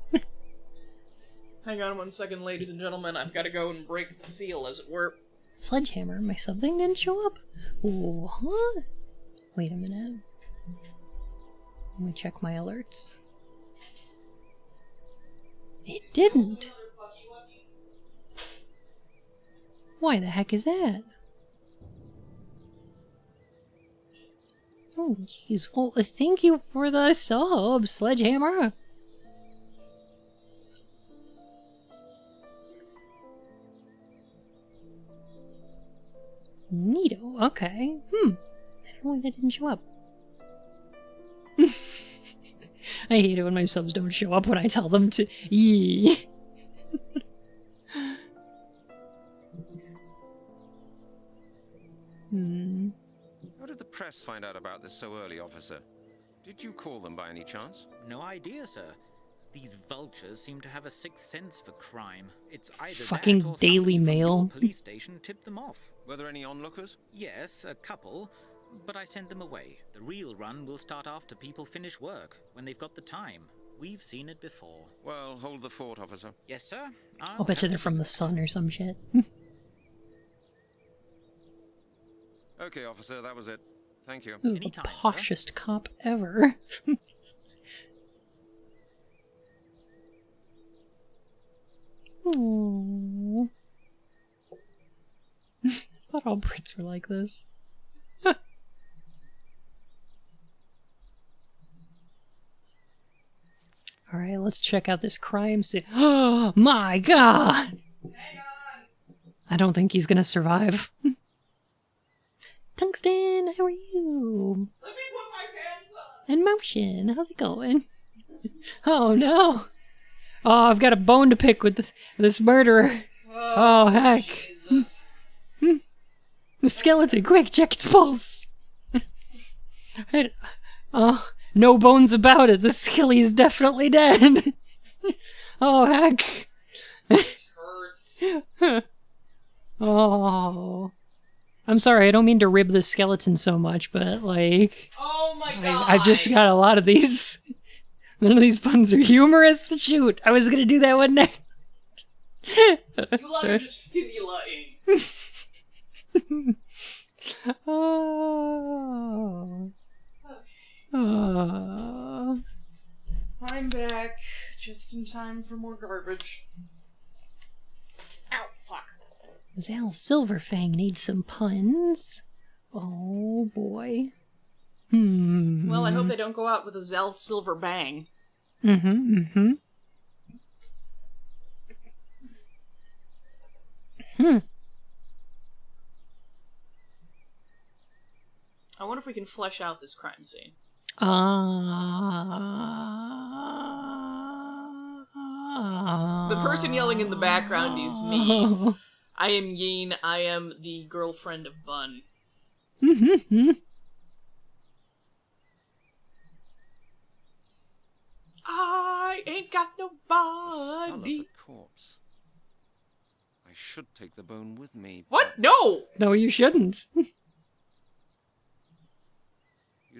Hang on 1 second, ladies and gentlemen. I've got to go and break the seal, as it were. Sledgehammer, my something didn't show up? What? Wait a minute. Let me check my alerts. It didn't. Why the heck is that? Oh, jeez. Well, thank you for the sub, Sledgehammer. Neato. Okay. I don't know why that didn't show up. I hate it when my subs don't show up when I tell them to. Yee. How did the press find out about this so early, officer? Did you call them by any chance? No idea, sir. These vultures seem to have a sixth sense for crime. It's either Fucking that or Daily somebody from Mail. your police station tipped them off. Were there any onlookers? Yes, a couple, but I sent them away. The real run will start after people finish work, when they've got the time. We've seen it before. Well, hold the fort, officer. Yes, sir. I'll bet you they're from the sun or some shit. Okay, officer, that was it. Thank you. This is the Anytime, sir. poshest cop ever. Aww. I thought all Brits were like this. Alright, let's check out this crime scene. Oh my god! I don't think he's gonna survive. Tungsten, how are you? Let me put my pants on! In motion, how's it going? Oh no! Oh, I've got a bone to pick with this murderer. Oh, heck. Jesus. The skeleton, quick, check its pulse. Oh, no bones about it. The skilly is definitely dead. Oh, heck. This hurts. Oh. I'm sorry, I don't mean to rib the skeleton so much, but, like... Oh my god! I've just got a lot of these. None of these puns are humorous. Shoot, I was gonna do that one next. You lot are just fibula-ing. Oh. Oh. I'm back, just in time for more garbage. Ow, fuck. Zal Silverfang needs some puns. Oh boy. Well, I hope they don't go out with a Zell Silver Bang. Hmm. I wonder if we can flesh out this crime scene. The person yelling in the background is me. I am Yeen. I am the girlfriend of Bun. I ain't got The skull of nobody. the corpse. I should take the bone with me. What? No! No, you shouldn't. You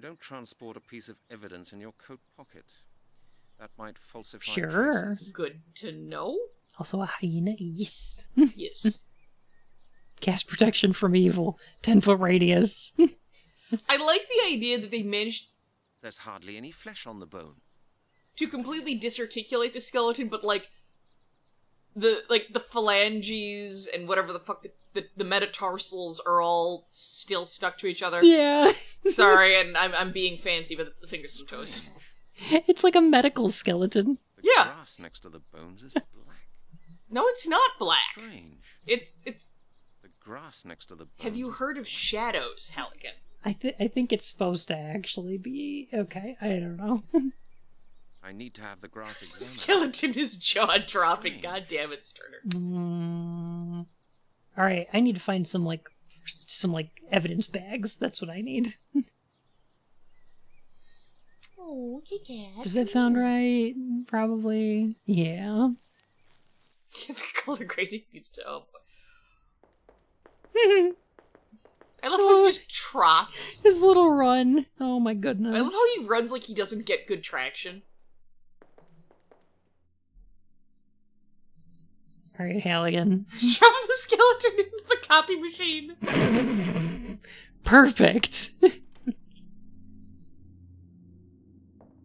don't transport a piece of evidence in your coat pocket. That might falsify Sure. traces. Good to know. Also a hyena. Yes. Yes. Cast protection from evil. 10-foot radius. I like the idea that they managed There's hardly any flesh on the bone. to completely disarticulate the skeleton, but the phalanges and whatever the fuck the metatarsals are all still stuck to each other. Yeah. Sorry, and I'm being fancy, but it's the fingers and toes. It's like a medical skeleton. The Yeah. grass next to the bones is black. No, it's not black. Strange. It's. The grass next to the bones. Have you is heard of shadows, Halligan? I think it's supposed to actually be okay. I don't know. I need to have the grass examined. Skeleton is jaw dropping. Strange. God damn it, Sterner. All right, I need to find some like some, like, evidence bags. That's what I need. Oh, okay, cat. Does that sound right? Probably. Yeah. The color grading needs to help. His I love how he just trots. little run. Oh my goodness. I love how he runs like he doesn't get good traction. Alright, Halligan. Shove the skeleton into the copy machine. Perfect.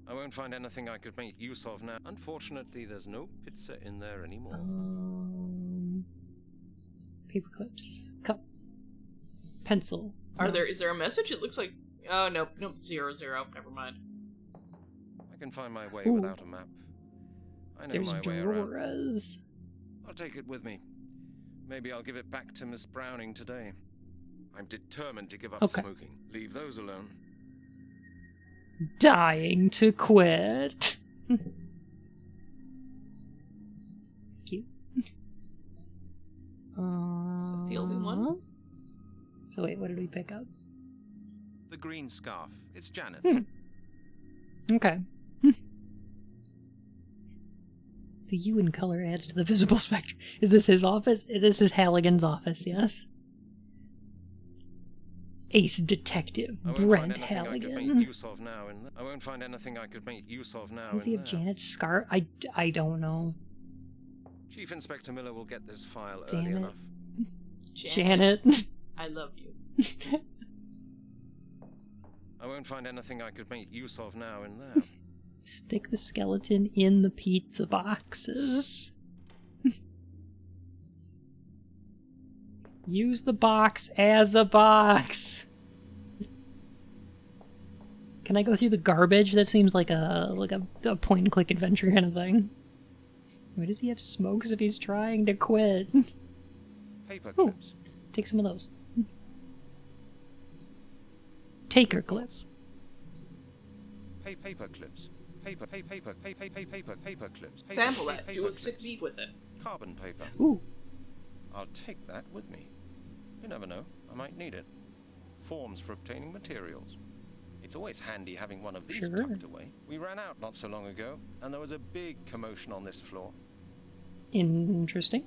I won't find anything I could make use of now. Unfortunately, there's no pizza in there anymore. Paper clips. Cup. Pencil. Is there a message? It looks like... Oh, no. Nope, 0, 0. Never mind. I can find my way Ooh. without a map. I know There's my way around. drawers. I'll take it with me. Maybe I'll give it back to Miss Browning today. I'm determined to give up Okay. smoking. Leave those alone. Dying to quit. Cute. that the only one? So wait, what did we pick up? The green scarf. It's Janet. Okay. The hue and color adds to the visible spectrum. Is this his office? This is Halligan's office, yes? Ace Detective I won't Brent find anything I could make Halligan. use of now. I won't find anything I could make use of now. Does he have Janet's scar? I don't know. Chief Inspector Miller will get this file Damn early it. enough. Janet. I love you. I won't find anything I could make use of now in there. Stick the skeleton in the pizza boxes. Use the box as a box. Can I go through the garbage? That seems like a point and click adventure kind of thing. Why does he have smokes if he's trying to quit? Paper Oh, clips. take some of those. Taker clips. Paper clips. Paper clips. Sample that. Do a sick beat with it. Carbon paper. Ooh. I'll take that with me. You never know. I might need it. Forms for obtaining materials. It's always handy having one of these Sure. tucked away. We ran out not so long ago, and there was a big commotion on this floor. Interesting.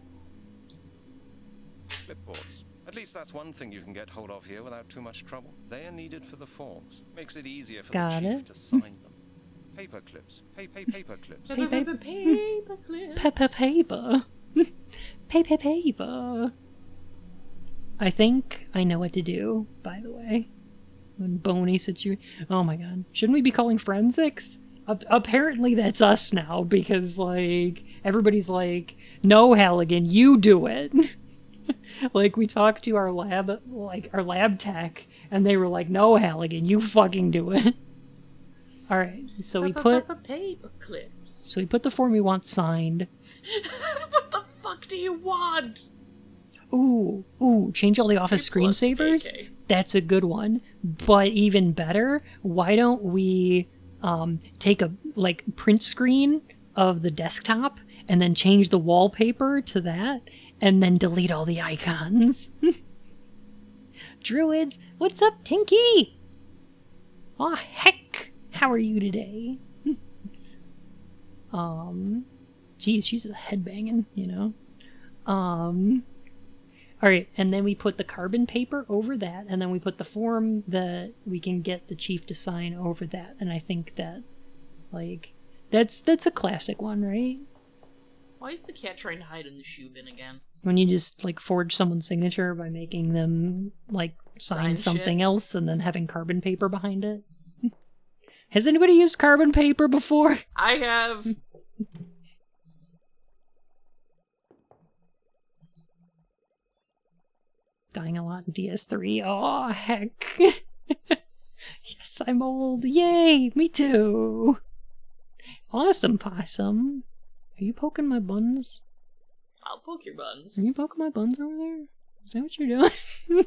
Clipboards. At least that's one thing you can get hold of here without too much trouble. They are needed for the forms. Makes it easier for Got the chief it. to sign them. Paper clips. Paper clips. Paper clip. Paper. Paper. I think I know what to do, by the way. When Boney oh my god. Shouldn't we be calling forensics? Apparently that's us now, because, like, everybody's like, no, Halligan, you do it. Like, we talked to our lab tech, and they were like, no, Halligan, you fucking do it. Alright, so we put paper clips. So we put the form we want signed. What the fuck do you want? Ooh, change all the office A plus screensavers? KK. That's a good one. But even better, why don't we take a, print screen of the desktop and then change the wallpaper to that and then delete all the icons? DrUwUids, what's up, Tinky? Aw, heck! How are you today? Geez, she's headbanging, you know? Alright, and then we put the carbon paper over that, and then we put the form that we can get the chief to sign over that, and I think that, that's a classic one, right? Why is the cat trying to hide in the shoe bin again? When you just, forge someone's signature by making them, sign Sign something shit? else and then having carbon paper behind it. Has anybody used carbon paper before? I have. Dying a lot in DS3. Oh, heck. Yes, I'm old. Yay, me too. Awesome, Possum. Are you poking my buns? I'll poke your buns. Are you poking my buns over there? Is that what you're doing?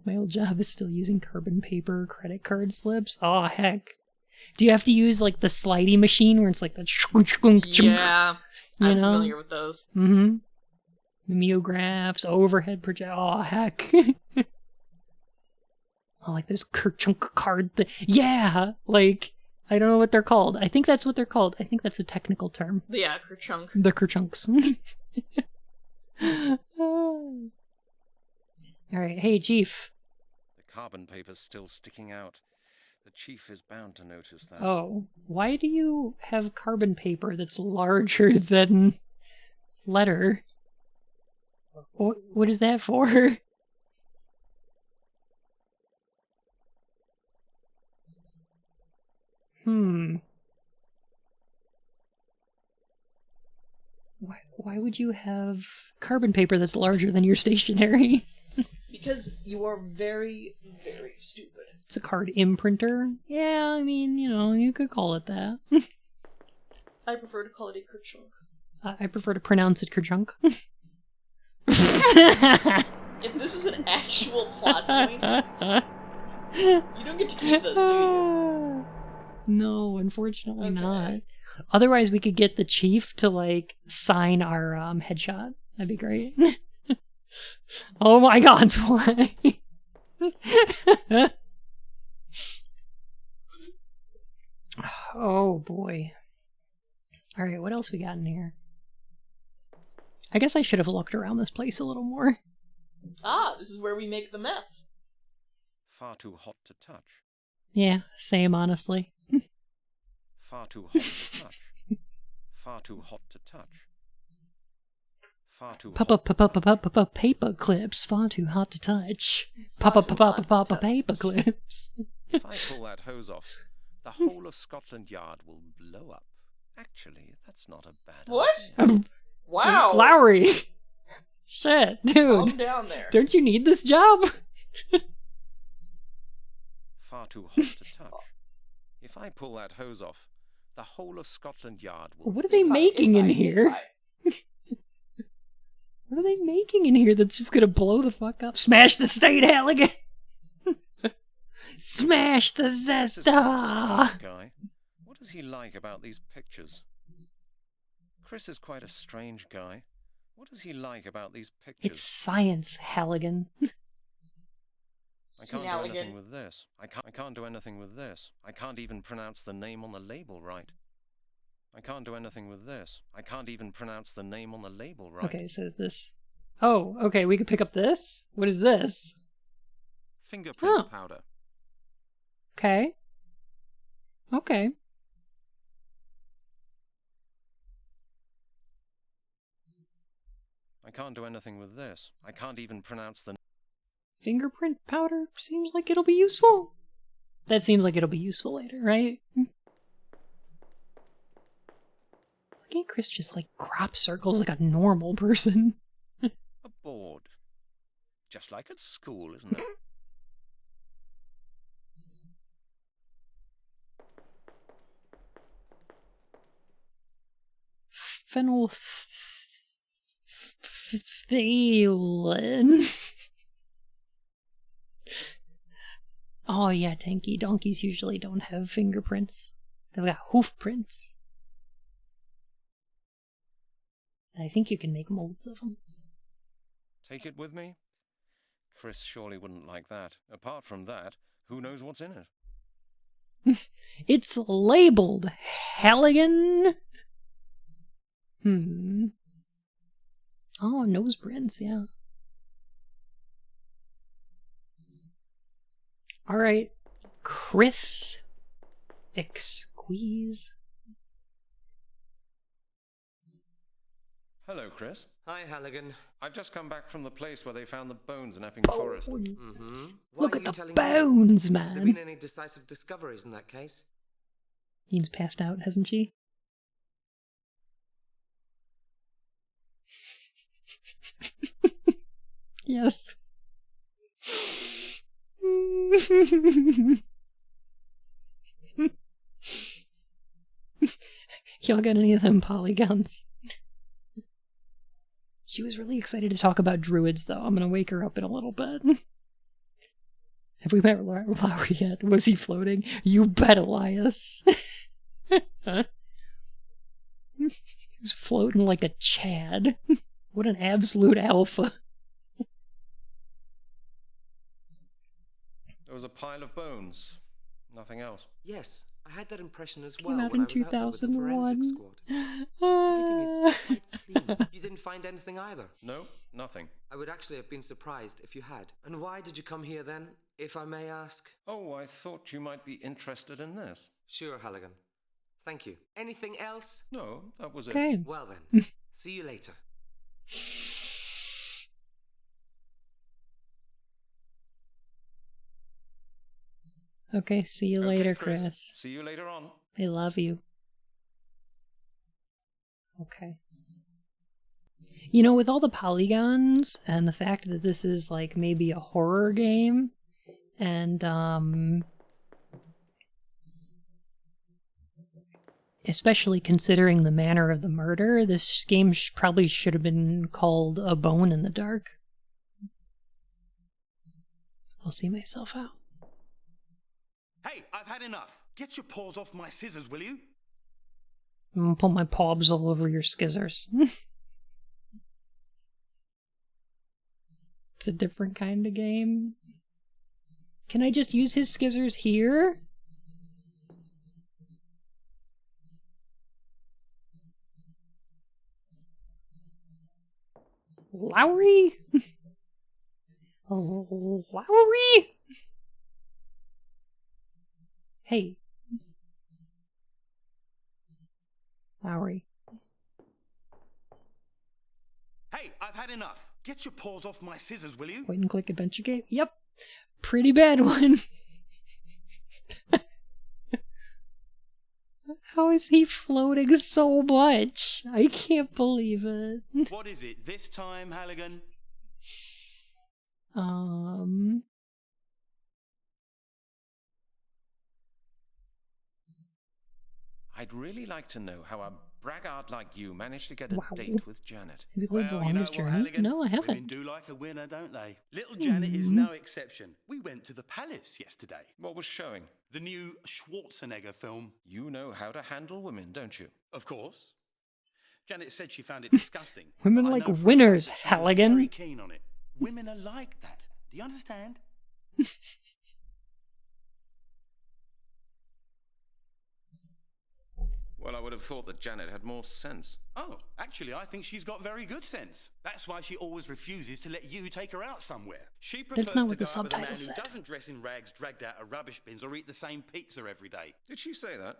My old job is still using carbon paper credit card slips. Oh, heck. Do you have to use, the slidey machine where it's like that? Yeah, I'm You know? familiar with those. Mm-hmm. Mimeographs, overhead project. Oh, heck. Oh, like this Kerchunk card thing. Yeah, like, I don't know what they're called. I think that's what they're called. I think that's a technical term. Yeah, Kerchunk. The Kerchunks. Alright, hey, Chief. The carbon paper's still sticking out. The chief is bound to notice that. Oh, why do you have carbon paper that's larger than letter? What is that for? Why would you have carbon paper that's larger than your stationery? Because you are very, very stupid. It's a card imprinter? Yeah, I mean, you know, you could call it that. I prefer to call it a Kerchunk. I prefer to pronounce it Kerchunk. If this is an actual plot point, you don't get to keep those, do you? No, unfortunately Okay. not. Otherwise, we could get the chief to, like, sign our headshot. That'd be great. Oh my god, why? Oh boy. Alright, what else we got in here? I guess I should have looked around this place a little more. Ah, this is where we make the meth. Far too hot to touch. Yeah, same, honestly. Far too hot to touch. Far too hot to touch. Far too hot. Paper clips, far too hot to touch. Paper clips. If I pull that hose off, the whole of Scotland Yard will blow up. Actually, that's not a bad What? idea. Wow. Lowry! Shit, Calm dude. down there. Don't you need this job? Far too hot to touch. If I pull that hose off, the whole of Scotland Yard will... What are they making in here? What are they making in here that's just gonna blow the fuck up? Smash the state, Halligan! Smash the This is quite a Zesta! strange guy. What does he like about these pictures? Chris is quite a strange guy. What does he like about these pictures? It's science, Halligan. I can't do anything with this. I can't do anything with this. I can't even pronounce the name on the label right. I can't do anything with this. I can't even pronounce the name on the label right. Okay, so is this... Oh, okay, we could pick up this? What is this? Fingerprint Oh. powder. Okay. Okay. I can't do anything with this. I can't even pronounce the... Fingerprint powder seems like it'll be useful. That seems like it'll be useful later, right? Can't Chris just, like, crop circles like a normal person? A board. Just like at school, isn't it? Phenolphthalein. Oh yeah, tanky donkeys usually don't have fingerprints. They've got hoof prints. I think you can make molds of them. Take it with me? Chris surely wouldn't like that. Apart from that, who knows what's in it? It's labeled Halligan. Oh, nose prints, yeah. Alright. Chris. Squeeze. Hello, Chris. Hi, Halligan. I've just come back from the place where they found the bones in Epping Forest. Look at the bones, Have there man. been any decisive discoveries in that case? Jean's passed out, hasn't she? Yes. Y'all got any of them polygons? She was really excited to talk about druids, though. I'm gonna wake her up in a little bit. Have we met Lowry yet? Was he floating? You bet, Elias. He was floating like a Chad. What an absolute alpha. There was a pile of bones. Nothing else. Yes, I had that impression as Came well out when in I was out there with the 2001. forensic squad. Everything is quite clean. You didn't find anything either? No, nothing. I would actually have been surprised if you had. And why did you come here then, if I may ask? Oh, I thought you might be interested in this. Sure, Halligan. Thank you. Anything else? No, that was it. Okay. Well then, see you later. Okay, see you later, Chris. See you later on. I love you. Okay. You know, with all the polygons and the fact that this is like maybe a horror game, and especially considering the manner of the murder, this game probably should have been called A Bone in the Dark. I'll see myself out. Hey, I've had enough. Get your paws off my scissors, will you? I'm gonna put my paws all over your skizzers. It's a different kind of game. Can I just use his skizzers here? Lowry? Oh, Lowry? Hey. Lowry. Hey, I've had enough. Get your paws off my scissors, will you? Point and click adventure game. Yep. Pretty bad one. How is he floating so much? I can't believe it. What is it this time, Halligan? I'd really like to know how a braggart like you managed to get a Wow. date with Janet. Have you played The Well, you know Longest what, Journey? Halligan? No, I Women haven't. do like a winner, don't they? Little Janet is no exception. We went to the Palace yesterday. What was showing? The new Schwarzenegger film. You know how to handle women, don't you? Of course. Janet said she found it disgusting. Women but I like know for a winners, fact she was Halligan. very keen on it. Women are like that. Do you understand? Well, I would have thought that Janet had more sense. Oh, actually, I think she's got very good sense. That's why she always refuses to let you take her out somewhere. She prefers not to what go the out with a man who subtitle said. doesn't dress in rags dragged out of rubbish bins or eat the same pizza every day. Did she say that?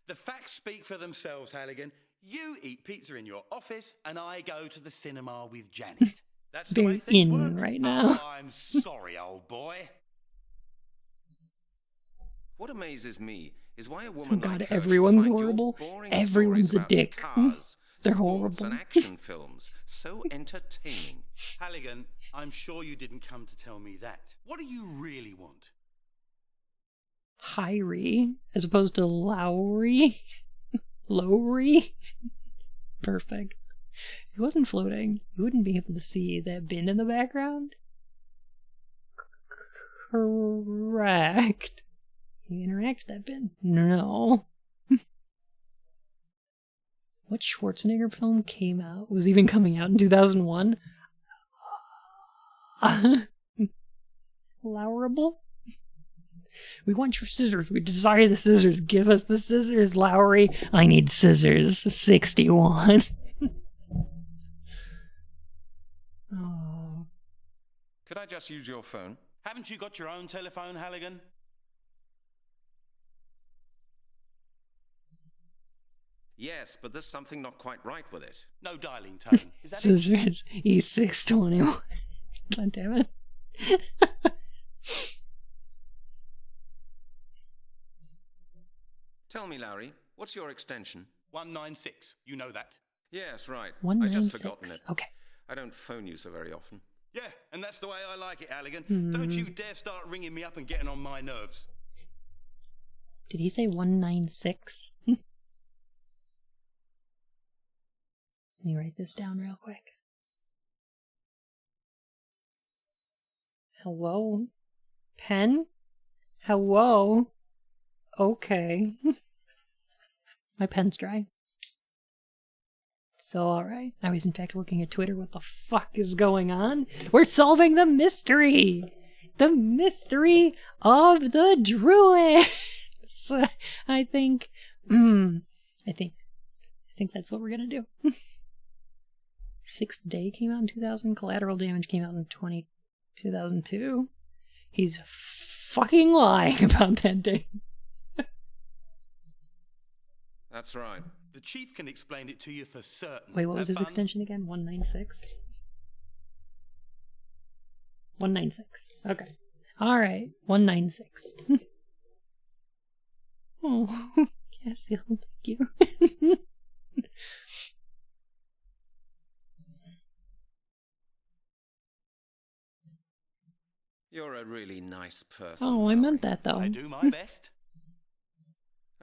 The facts speak for themselves, Halligan. You eat pizza in your office, and I go to the cinema with Janet. That's the way Very things in work. right now. Oh, I'm sorry, old boy. What amazes me is why a woman God, like her should everyone's find your horrible. boring Everyone's stories a about dick. Cars, They're sports, horrible. and action films so entertaining. Halligan, I'm sure you didn't come to tell me that. What do you really want? Hyrie, as opposed to Lowry. Lowry. Perfect. If he wasn't floating, you wouldn't be able to see that bin in the background. Correct. You interact with that bin? No. What Schwarzenegger film came out? Was even coming out in 2001? Lowerable? We want your scissors. We desire the scissors. Give us the scissors, Lowry. I need scissors. 61. Oh. Could I just use your phone? Haven't you got your own telephone, Halligan? Yes, but there's something not quite right with it. No dialing tone. Is that it? Scissors. E621. God damn it. Tell me, Larry, what's your extension? 196. You know that. Yes, right. I 196. just forgotten it. Okay. I don't phone you so very often. Yeah, and that's the way I like it, Halligan. Don't you dare start ringing me up and getting on my nerves. Did he say 196? Let me write this down real quick. Hello? Pen? Hello? Okay. My pen's dry. So, alright. I was in fact looking at Twitter. What the fuck is going on? We're solving the mystery! The mystery of the DrUwUids! I think that's what we're gonna do. Sixth Day came out in 2000. Collateral Damage came out in 2002. He's fucking lying about that date. That's right. The chief can explain it to you for certain. Wait, what was Have his fun? extension again? 196? 196. Okay. Alright. 196. Oh, Cassiel, thank you. You're a really nice person. Oh, I meant that though. I do my best.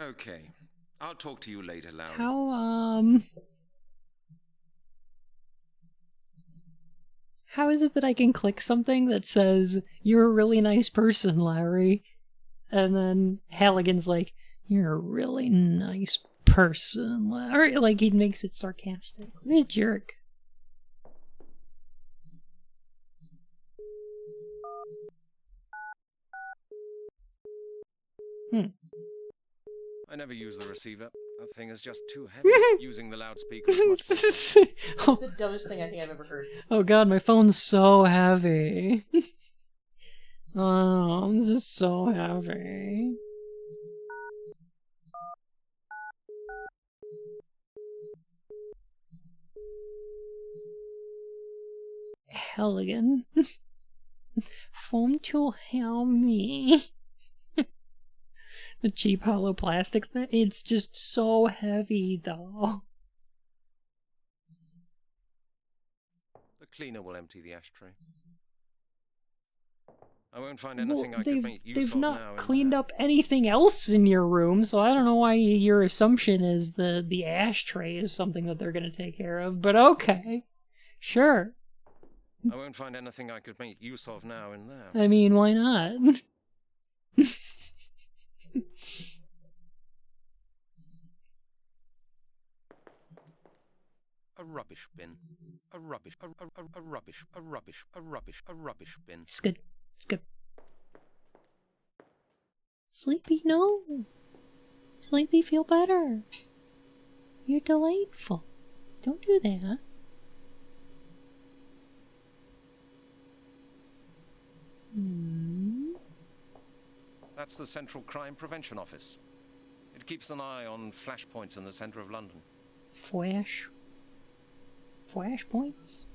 Okay. I'll talk to you later, Larry. How is it that I can click something that says, "You're a really nice person, Larry," and then Halligan's like, "You're a really nice person, Larry," like he makes it sarcastic. What a jerk. I never use the receiver. That thing is just too heavy. Using the loudspeaker is much better. That's the dumbest thing I think I've ever heard. Oh god, my phone's so heavy. Oh, this is so heavy. Halligan. Phone to help me. The cheap hollow plastic thing. It's just so heavy, though. The cleaner will empty the ashtray. I won't find anything I could make use they've of now. not cleaned up anything else in your room, so I don't know why your assumption is the ashtray is something that they're going to take care of, but okay. Sure. I won't find anything I could make use of now in there. I mean, why not? A rubbish bin. A rubbish bin. It's good. It's good. Sleepy, no. Sleepy, feel better. You're delightful. Don't do that. That's the Central Crime Prevention Office. It keeps an eye on flashpoints in the centre of London. Flashpoints?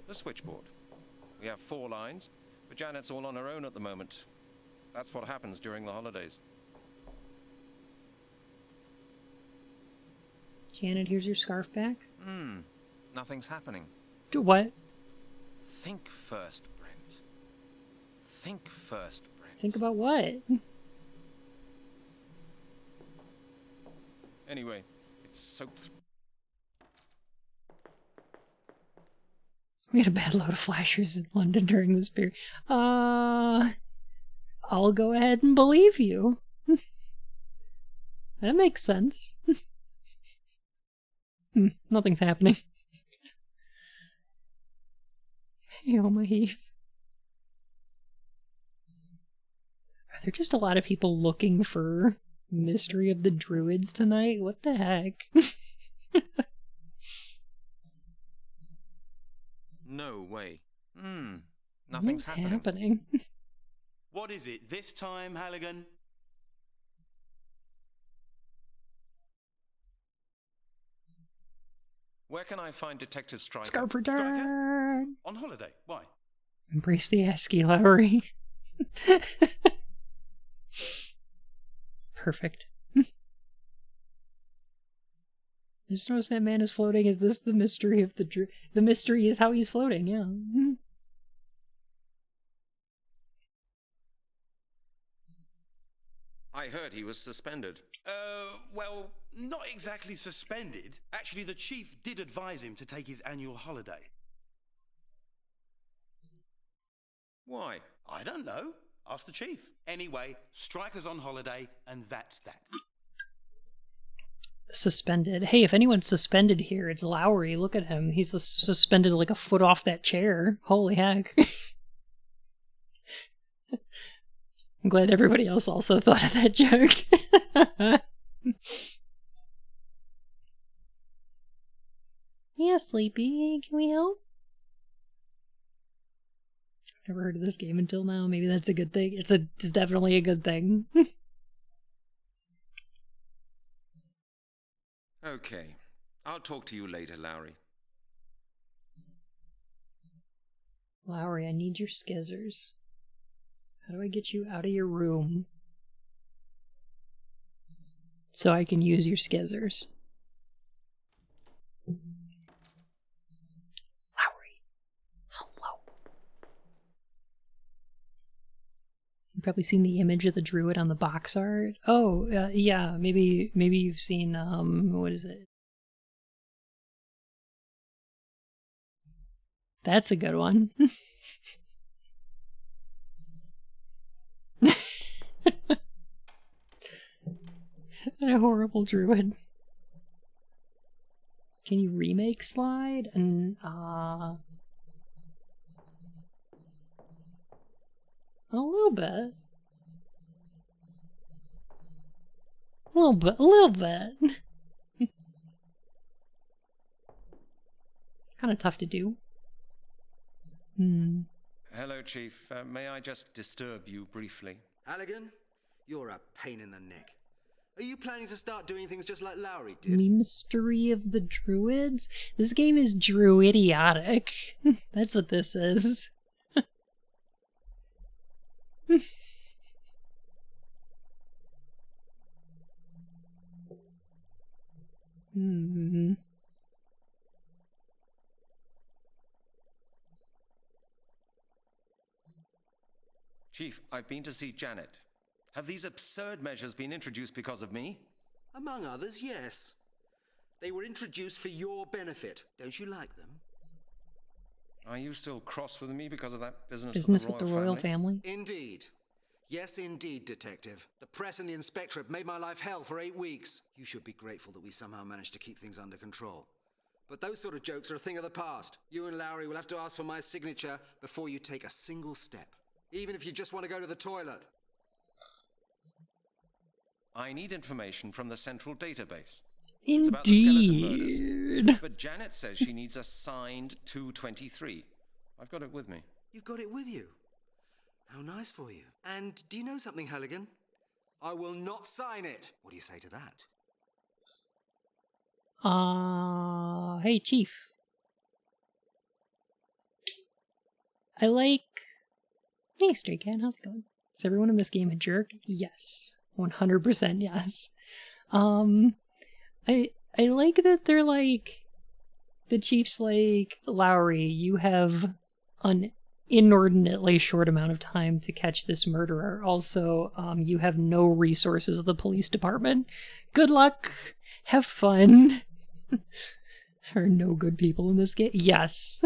The switchboard. We have 4 lines, but Janet's all on her own at the moment. That's what happens during the holidays. Janet, here's your scarf back. Nothing's happening. What? Think first, Brent. Think first, Brent. Think about what? Anyway, it's soaked. We had a bad load of flashers in London during this period. I'll go ahead and believe you. That makes sense. Nothing's happening. Hey, oh my heave. Are there just a lot of people looking for Mystery of the DrUwUids tonight? What the heck? No way. Nothing's happening. happening. What is it this time, Halligan? Where can I find Detective Stryker? Scarf return. On holiday. Why? Embrace the ASCII Lowry. Perfect. I just noticed that man is floating. Is this the mystery of the mystery is how he's floating, yeah. I heard he was suspended. Well, not exactly suspended. Actually, the chief did advise him to take his annual holiday. Why? I don't know. Ask the chief. Anyway, Stryker's on holiday, and that's that. suspended. Hey, if anyone's suspended here, it's Lowry. Look at him. He's suspended like a foot off that chair. Holy heck. I'm glad everybody else also thought of that joke. Yeah, Sleepy, can we help? Never heard of this game until now. Maybe that's a good thing. It's definitely a good thing. Okay. I'll talk to you later, Lowry. Lowry, I need your skizzers. How do I get you out of your room so I can use your skizzers? Lowry, hello. You've probably seen the image of the druid on the box art. Oh, yeah, maybe you've seen, what is it? That's a good one. What a horrible druid. Can you remake slide? And a little bit. A little bit. It's kind of tough to do. Hello, Chief. May I just disturb you briefly? Halligan, you're a pain in the neck. Are you planning to start doing things just like Lowry did? Mystery of the Druids? This game is druidiotic. That's what this is. Chief, I've been to see Janet. Have these absurd measures been introduced because of me? Among others, yes. They were introduced for your benefit. Don't you like them? Are you still cross with me because of that business With the royal family? Indeed. Yes, indeed, Detective. The press and the inspectorate made my life hell for 8 weeks. You should be grateful that we somehow managed to keep things under control. But those sort of jokes are a thing of the past. You and Lowry will have to ask for my signature before you take a single step. Even if you just want to go to the toilet. I need information from the central database. Indeed. It's about the skeleton murders. But Janet says she needs a signed 223. I've got it with me. You've got it with you? How nice for you. And do you know something, Halligan? I will not sign it. What do you say to that? Hey, Chief. Hey, Stray Cat, how's it going? Is everyone in this game a jerk? Yes. 100% yes. I like that they're like, the Chief's like, Lowry, you have an inordinately short amount of time to catch this murderer. Also, you have no resources of the police department. Good luck. Have fun. There are no good people in this game. Yes.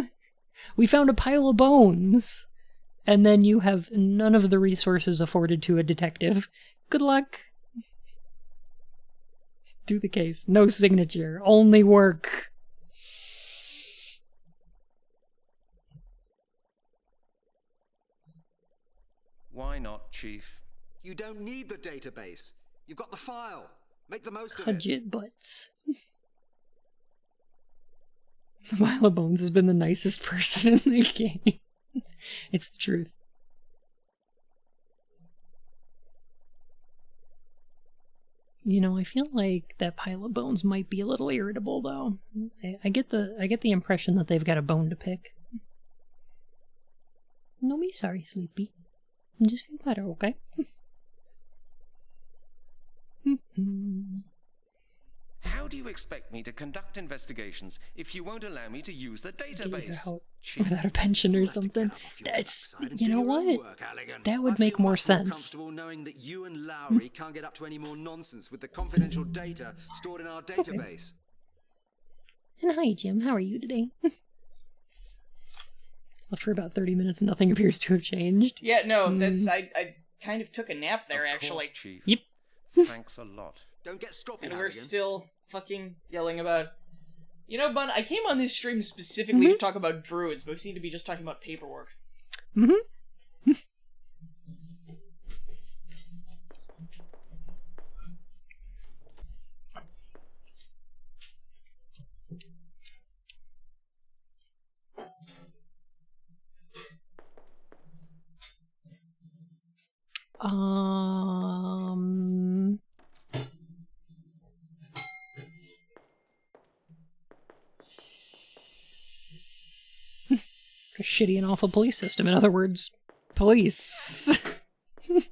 We found a pile of bones. And then you have none of the resources afforded to a detective. Good luck. Do the case. No signature. Only work. Why not, Chief? You don't need the database. You've got the file. Make the most of it. Budget butts. Viola Bones has been the nicest person in the game. It's the truth. You know, I feel like that pile of bones might be a little irritable, though. I get the impression that they've got a bone to pick. No, be sorry, Sleepy. Just feel better, okay? How do you expect me to conduct investigations if you won't allow me to use the database? Without a pension or something. That's, you know what? That would make more sense. Comfortable knowing that you and Lowry can't get up to any more nonsense with the confidential data stored in our database. And hi, Jim. How are you today? Left for about 30 minutes and nothing appears to have changed. Yeah, no, that's I kind of took a nap there, Of actually. course, Chief. Yep. Thanks a lot. Don't get stroppy, And we're Halligan. still fucking yelling about... You know, Bun, I came on this stream specifically to talk about druids, but we seem to be just talking about paperwork. A shitty and awful police system. In other words, police.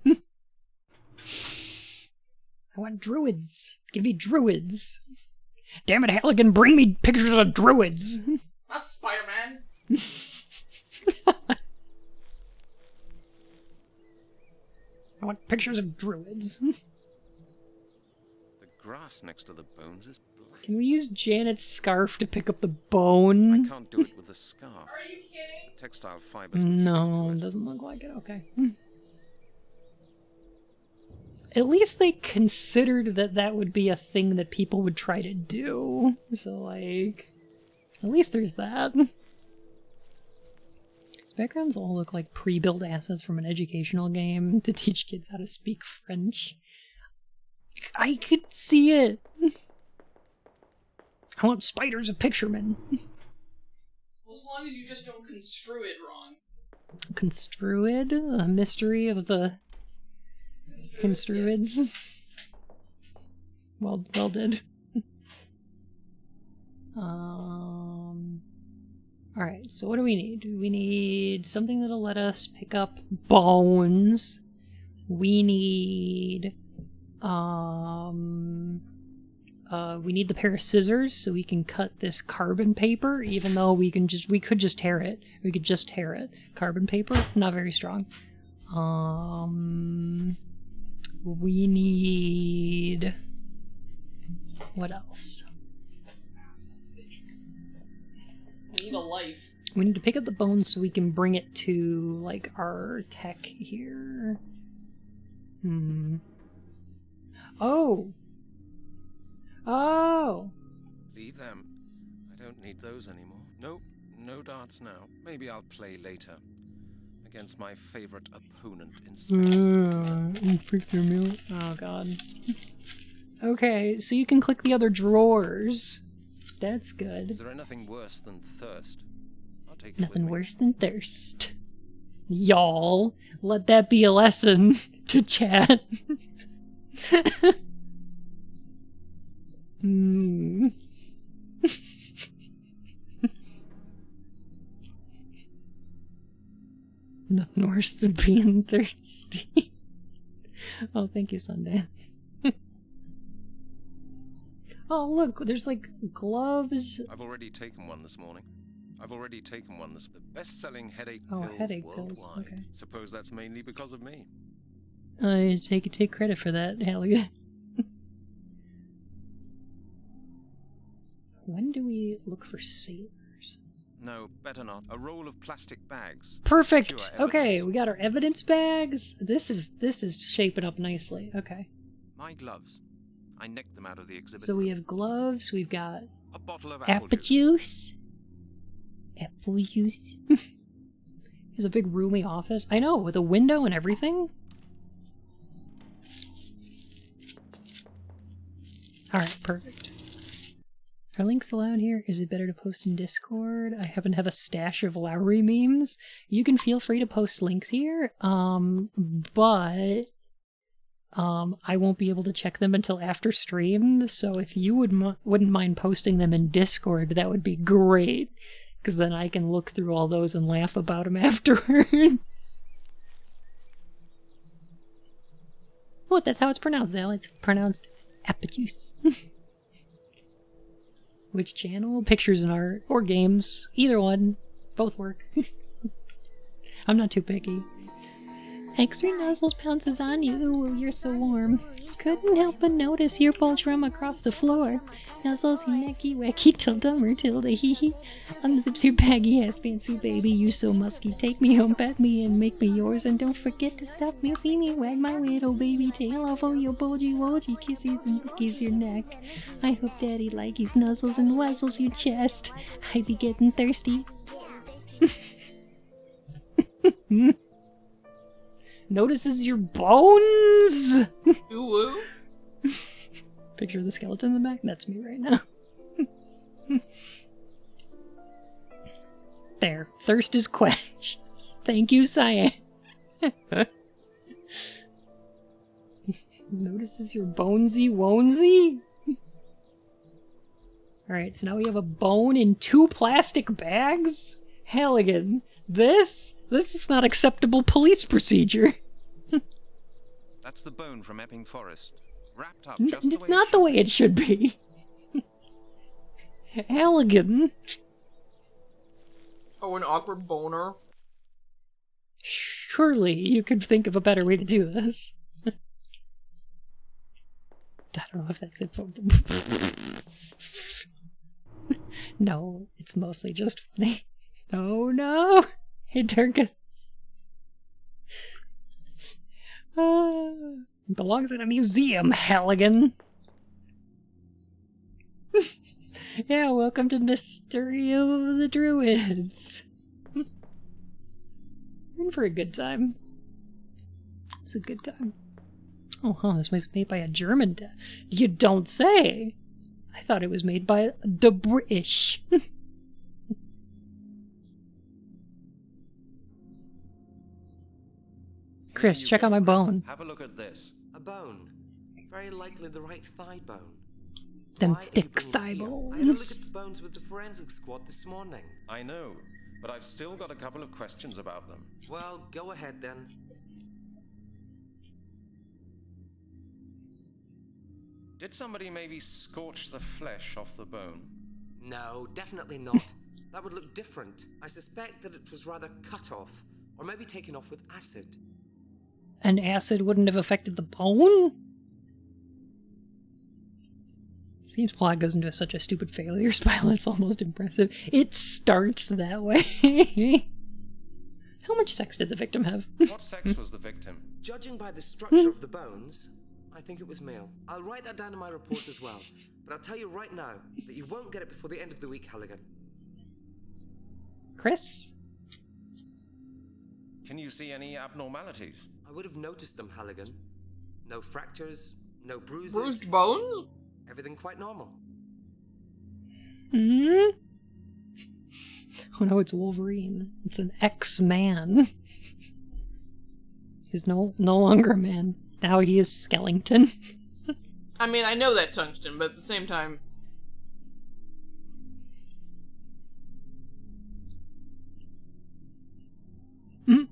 I want druids. Give me druids. Damn it, Halligan, bring me pictures of druids. Not Spider-Man. I want pictures of druids. The grass next to the bones is black. Can we use Janet's scarf to pick up the bone? I can't do it with the scarf. Are you kidding? Textile fibers would stick No, to it it. doesn't look like it. Okay. At least they considered that that would be a thing that people would try to do. So, like, at least there's that. Backgrounds all look like pre-built assets from an educational game to teach kids how to speak French. I could see it. I want spiders of picturemen. Well, as long as you just don't construe it wrong. Construed? A mystery of the Construids. Yes. Well did. Alright, so what do we need? We need something that'll let us pick up bones. We need we need the pair of scissors so we can cut this carbon paper, even though we could just tear it. We could just tear it. Carbon paper, not very strong. We need... what else? We need a life. We need to pick up the bones so we can bring it to, like, our tech here. Oh! Oh! Leave them. I don't need those anymore. Nope, no darts now. Maybe I'll play later. Against my favorite opponent instead. Oh god. Okay, so you can click the other drawers. That's good. Is there anything worse than thirst? I'll take it Nothing with me. worse than thirst. Y'all, let that be a lesson to chat. Nothing worse than being thirsty. Oh, thank you, Sundance. Oh, look, there's like gloves. I've already taken one this morning. The best-selling headache Oh, pills headache pills, worldwide. okay. Suppose that's mainly because of me. I take credit for that, Halligan. When do we look for sailors? No, better not. A roll of plastic bags. Perfect. Secure Okay, evidence. we got our evidence bags. This is shaping up nicely. Okay. My gloves. I nicked them out of the exhibit. So we room. have gloves. We've got A bottle of apple apple juice. Apple juice. There's a big roomy office. I know, with a window and everything. Alright, perfect. Are links allowed here? Is it better to post in Discord? I happen to have a stash of Lowry memes. You can feel free to post links here, but I won't be able to check them until after stream, so if you wouldn't mind posting them in Discord, that would be great, because then I can look through all those and laugh about them afterwards. What? That's how it's pronounced, Al. It's pronounced apple juice. Which channel? Pictures and art. Or games. Either one. Both work. I'm not too picky. Extra nozzles pounces on you. Ooh, you're so warm. Couldn't help but notice your bulge from across the floor. Nuzzles you necky wacky till dumber tilde hee hee. Unzips your baggy ass pantsuit baby, you so musky. Take me home, pet me and make me yours. And don't forget to stop me, see me, wag my little baby tail off on your bulgy wodgy kisses and lickies your neck. I hope daddy likies nuzzles and wuzzles your chest. I be getting thirsty. Notices your bones! Woo. Picture of the skeleton in the back? That's me right now. There. Thirst is quenched. Thank you, Cyan. Notices your bonesy wonesy? Alright, so now we have a bone in 2 plastic bags? Halligan, this is not acceptable police procedure. That's the bone from Epping Forest. Wrapped up just the way It's not the way it should be. Halligan. Oh, an awkward boner. Surely you could think of a better way to do this. I don't know if that's it. No, it's mostly just funny. Oh no! Hey, Durgus. Belongs in a museum, Halligan. Yeah, welcome to Mystery of the DrUwUids. In for a good time. It's a good time. Oh, huh, this was made by a German. You don't say! I thought it was made by the British. Chris, check out my bone. Have a look at this. A bone. Very likely the right thigh bone. Them Why are you thick bringing thigh it here? bones. I had a look at the bones with the forensic squad this morning. I know, but I've still got a couple of questions about them. Well, go ahead then. Did somebody maybe scorch the flesh off the bone? No, definitely not. That would look different. I suspect that it was rather cut off, or maybe taken off with acid. And acid wouldn't have affected the bone? Seems plot goes into such a stupid failure spiral, it's almost impressive. It starts that way. How much sex did the victim have? What sex was the victim? Judging by the structure of the bones, I think it was male. I'll write that down in my report as well. But I'll tell you right now that you won't get it before the end of the week, Halligan. Chris? Can you see any abnormalities? I would have noticed them, Halligan. No fractures, no bruises. Bruised bones? Everything quite normal. Hmm? Oh no, it's Wolverine. It's an X-Man. He's no longer a man. Now he is Skellington. I mean, I know that tungsten, but at the same time... Hmm?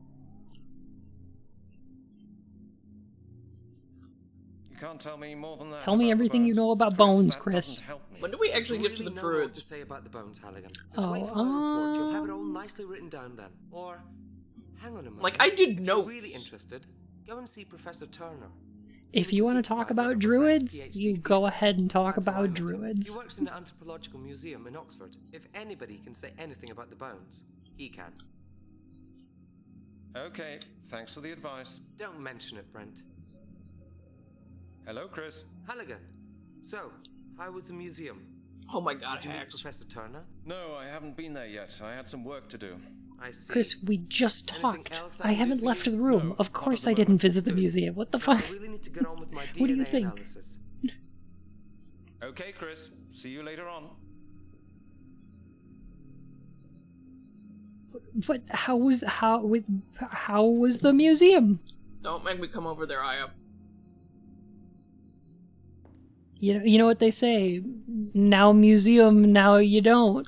You can't tell me more than that. Tell me about the everything you bones. know about bones, that Chris. doesn't help me. When do we actually get to the Really know what to druids? say about the bones, Halligan. Just wait for my report. You'll have it all nicely written down then. Or, hang on a moment. Like, I did If you're notes. really interested, go and see Professor Turner. If He you was want the to talk supervisor about of a friend's druids, PhD you go thesis. ahead and talk That's how I about met him. druids. He works in the Anthropological Museum in Oxford. If anybody can say anything about the bones, he can. Okay, thanks for the advice. Don't mention it, Brent. Hello, Chris. Halligan. So, how was the museum? Oh my god, Did you meet hacks. Professor Turner? No, I haven't been there yet. I had some work to do. I see. Chris, we just Anything talked. else I I can do haven't for left you? the room. No, Of not course at the I didn't moment. visit the Good. museum. What the Now, fuck? I really need to get on with my What do you DNA think? analysis. Okay, Chris. See you later on. But how was the museum? Don't make me come over there, Aya. You know what they say. Now museum, now you don't.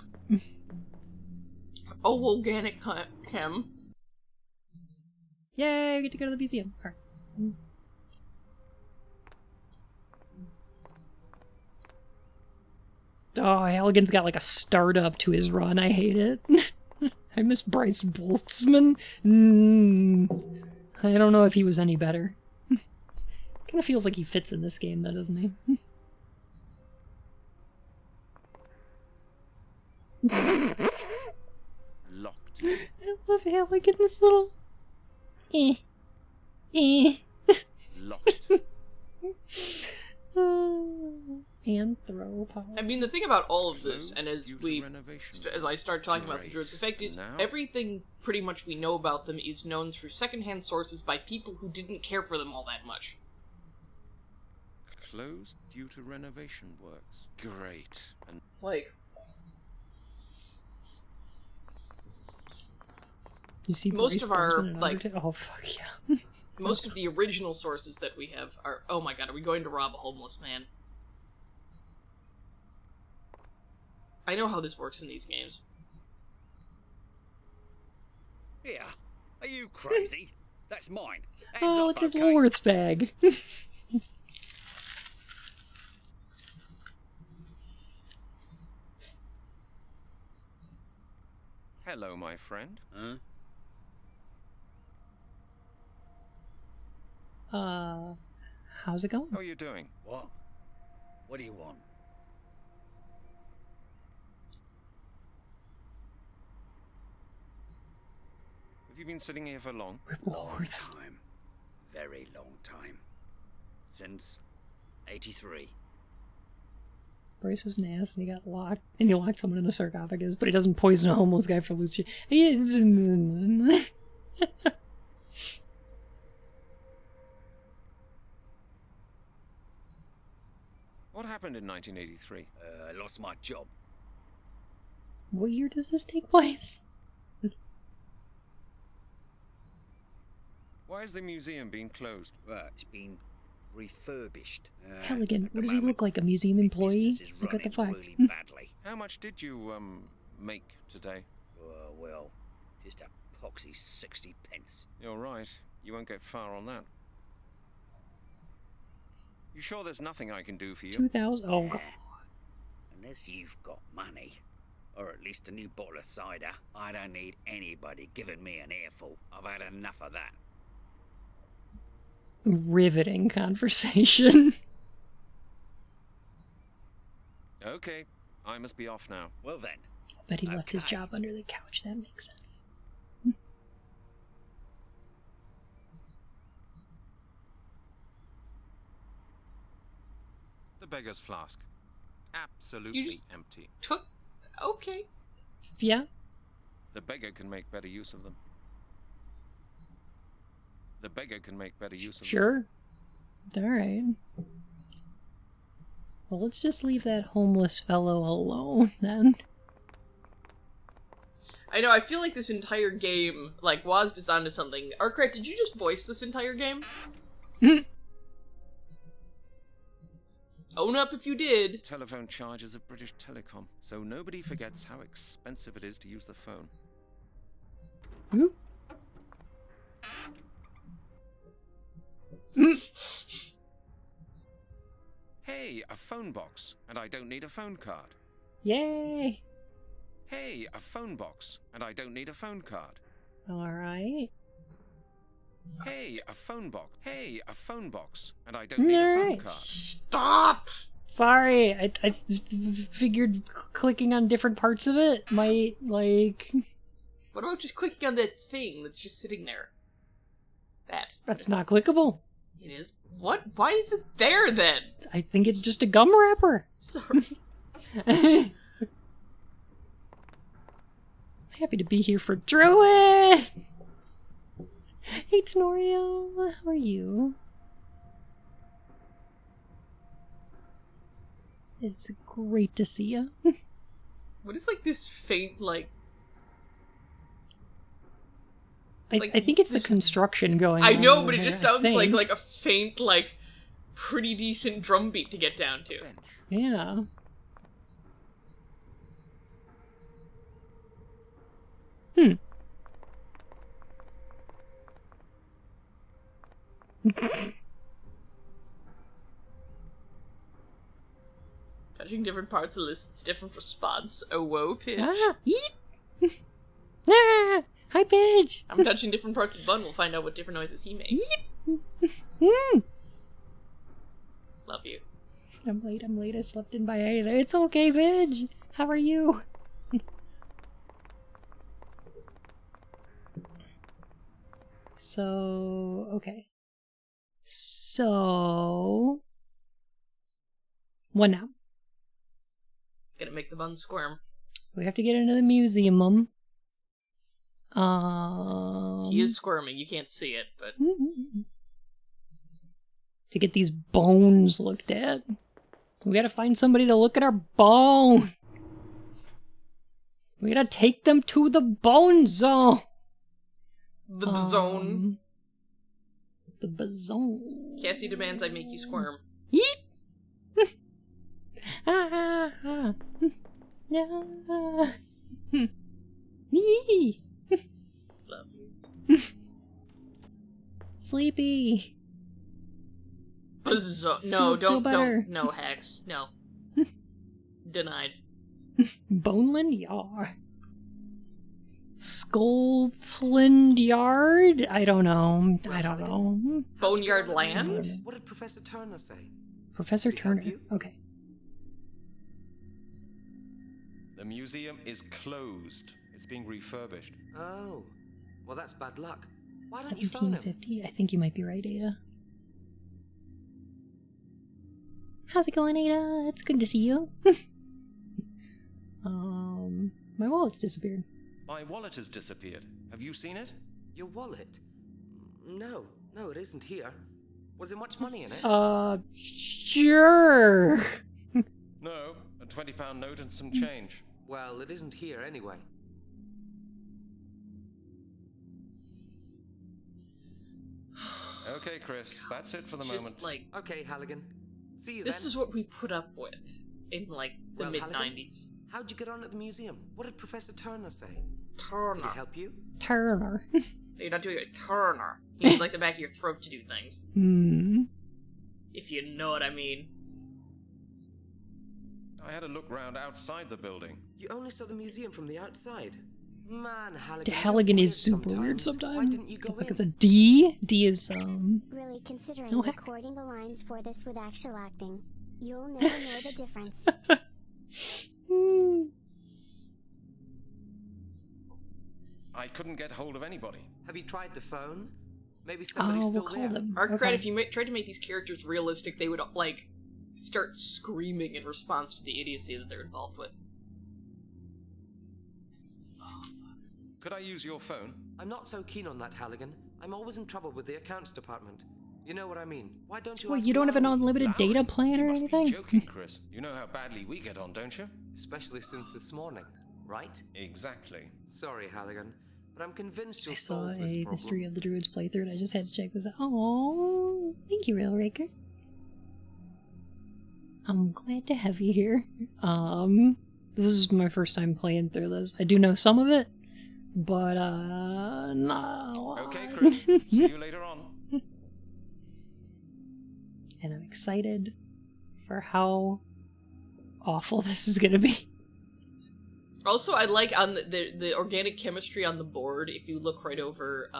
Oh, organic chem. Yay, I get to go to the museum. Alright. Oh, Halligan's got like a startup to his run. I hate it. I miss Bryce Boltzmann. I don't know if he was any better. Kind of feels like he fits in this game, though, doesn't he? Locked. I love how, like, in this little... Locked. And throw power. I mean, the thing about all of this, Closed and as due to renovation. as I start talking about the Great. Druid's effect, is Now? everything pretty much we know about them is known through secondhand sources by people who didn't care for them all that much. Closed due to renovation works. Great. And Like, You see most Bryce of our, Dalton in like- Undertale? Oh, fuck yeah. most of the original sources that we have are, oh my god, are we going to rob a homeless man? I know how this works in these games. Here, are you crazy? That's mine. Hands Oh, off, look, his okay? Woolworths bag. hello, my friend. Huh? How's it going? How are you doing? What? What do you want? Have you been sitting here for long? Long Woolworths. time. Very long time. Since 83. Bryce was an ass and he got locked. And he locked someone in a sarcophagus, but he doesn't poison a homeless guy for loose shit. What happened in 1983? I lost my job. What year does this take place? Why is the museum being closed? Well, it's been refurbished. Elegant. at the What does he moment, look like? A museum employee? business is Look at the running fuck. really badly. How much did you, make today? Well, just a poxy 60 pence. You're right. You won't get far on that. You sure there's nothing I can do for you? 2000. Oh, God. Unless you've got money, or at least a new bottle of cider, I don't need anybody giving me an earful. I've had enough of that. Riveting conversation. Okay, I must be off now. Well then, Bet he left his Okay. job under the couch. That makes sense. The beggar's flask. Absolutely empty. Took... Okay. Yeah. The beggar can make better use of them. The beggar can make better use of them. Sure. Alright. Well, let's just leave that homeless fellow alone, then. I know, I feel like this entire game, like, was designed to something. Arcrat, did you just voice this entire game? Own up if you did. Telephone charges of British Telecom, so nobody forgets how expensive it is to use the phone. Oop. Hey, a phone box, and I don't need a phone card. Yay! Hey, a phone box, and I don't need a phone card. Alright. Hey, a phone box. Hey, a phone box, and I don't need a phone Alright. card. Stop! Sorry, I figured clicking on different parts of it might, like... What about just clicking on that thing that's just sitting there? That. That's not clickable. It is. What? Why is it there then? I think it's just a gum wrapper. Sorry. I'm happy to be here for Druid! Hey, Tenorio, how are you? It's great to see you. What is, like, this faint, like... I think it's the this- construction going on. I know, over but it there, just I sounds like think. a faint, like, pretty decent drum beat to get down to. Bench. Yeah. Touching different parts elicits different response. Oh, whoa, pitch. Ah, yeet. Ah, Hi, Pidge! I'm touching different parts of Bun. We'll find out what different noises he makes. Love you. I'm late. I slept in by 8. It's okay, Pidge! How are you? So, okay. So... What now? Gonna make the Bun squirm. We have to get into the museum. He is squirming. You can't see it, but... To get these bones looked at. We gotta find somebody to look at our bones. We gotta take them to the bone zone. The zone. The bazone. Cassie demands I make you squirm. Yeet! Yee! Love you. Sleepy. No, Feel better. don't. No, Hex. No. Denied. Boneland Yard. Skulltland Yard? I don't know. I don't know. Boneyard Land? What did Professor Turner say? Professor Turner. Okay. The museum is closed. It's being refurbished. Oh, well that's bad luck. Why don't you phone him? 1750. I think you might be right, Ada. How's it going, Ada? It's good to see you. My wallet's disappeared. My wallet has disappeared. Have you seen it? Your wallet? No, it isn't here. Was there much money in it? Sure. No, a £20 note and some change. Well, it isn't here anyway. Okay, Chris, that's it for the Just moment. like... Okay, Halligan. See you then. This is what we put up with in, like, the mid-90s. How'd you get on at the museum? What did Professor Turner say? Turner. Did he help you? Turner. You're not doing it, Turner. You need, like, the back of your throat to do things. If you know what I mean. I had a look round outside the building. You only saw the museum from the outside? Man, Halligan. Halligan is super weird sometimes. Why didn't you go Because in? a D? D is, Really considering Oh, heck. recording the lines for this with actual acting. You'll never know the difference. I couldn't get hold of anybody. Have you tried the phone? Maybe somebody's we'll still call there. them. Our Okay. credit, if you tried to make these characters realistic, they would, like, start screaming in response to the idiocy that they're involved with. Could I use your phone? I'm not so keen on that, Halligan. I'm always in trouble with the accounts department. You know what I mean. Why don't you Well, ask you don't have an Lowry? unlimited Lowry? data plan You or must anything? be joking, Chris. You know how badly we get on, don't you? Especially since this morning, right? Exactly. Sorry, Halligan, but I'm convinced I you'll saw solve this a problem. History of the Druids playthrough and I just had to check this out. Oh, thank you, Rail Raker. I'm glad to have you here. This is my first time playing through this. I do know some of it, but no. Okay, Chris. See you later on. And I'm excited for how awful this is gonna be. Also, I like on the organic chemistry on the board, if you look right over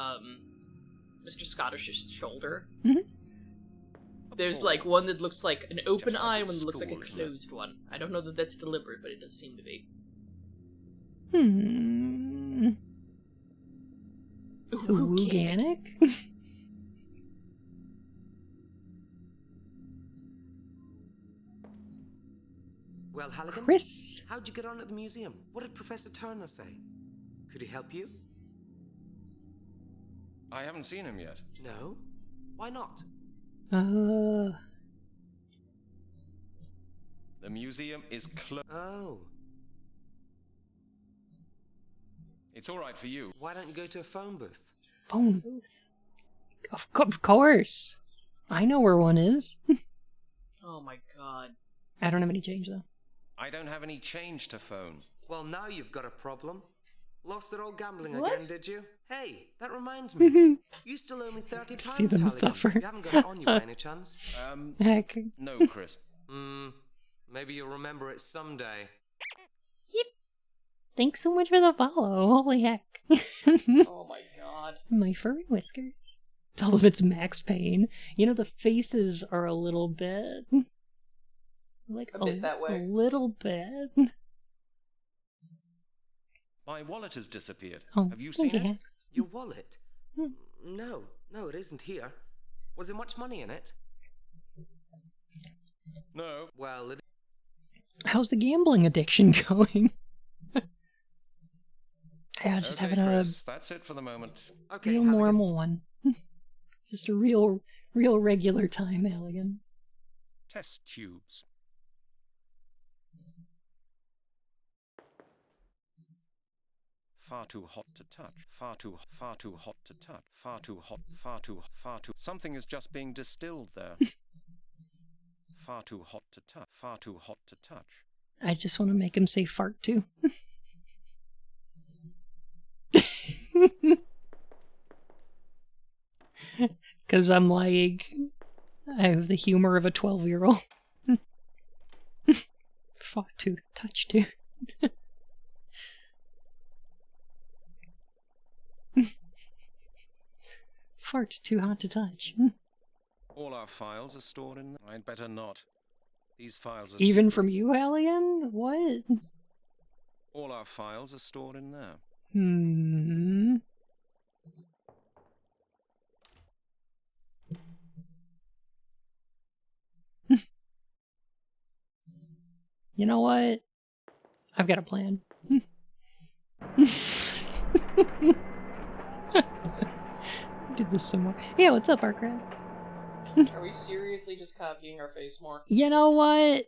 Mr. Scottish's shoulder. There's like one that looks like an open Just like eye a and one that looks like a school, isn't it? closed one. I don't know that that's deliberate, but it does seem to be. Organic? Well, Halligan, Chris. how'd you get on at the museum? What did Professor Turner say? Could he help you? I haven't seen him yet. No? Why not? The museum is closed. Oh, It's all right for you. why don't you go to a phone booth? Phone booth. Of course. I know where one is. Oh my god. I don't have any change though. I don't have any change to phone. Well, now you've got a problem. Lost it all gambling What? again, did you? Hey, that reminds me. You still owe me £30, See them Halligan. suffer. You haven't got it on you by any chance? Heck. No, Chris. Maybe you'll remember it someday. Thanks so much for the follow. Holy heck. Oh my god. My furry whiskers. All of its Max Payne. You know, the faces are a little bit... Like, a bit that way. A little bit. My wallet has disappeared. Oh, Have you seen it? Your wallet? No, it isn't here. Was there much money in it? No. Well, How's the gambling addiction going? Yeah, just Okay, having a Chris, that's it for the moment. okay, real Halligan. normal one. Just a real regular time, Halligan. Test tubes. Far too hot to touch. Far too hot to touch. Far too hot. Something is just being distilled there. Far too hot to touch. Far too hot to touch. I just want to make him say fart too. Because I'm like, I have the humor of a 12-year-old. Fart too, touch too. Fart too hot to touch. All our files are stored in... I'd better not. These files are... Even secret. from you, Halligan? What? All our files are stored in there. You know what? I've got a plan. Do this some more. Yeah, what's up, Arcrat? Are we seriously just copying our face more? You know what?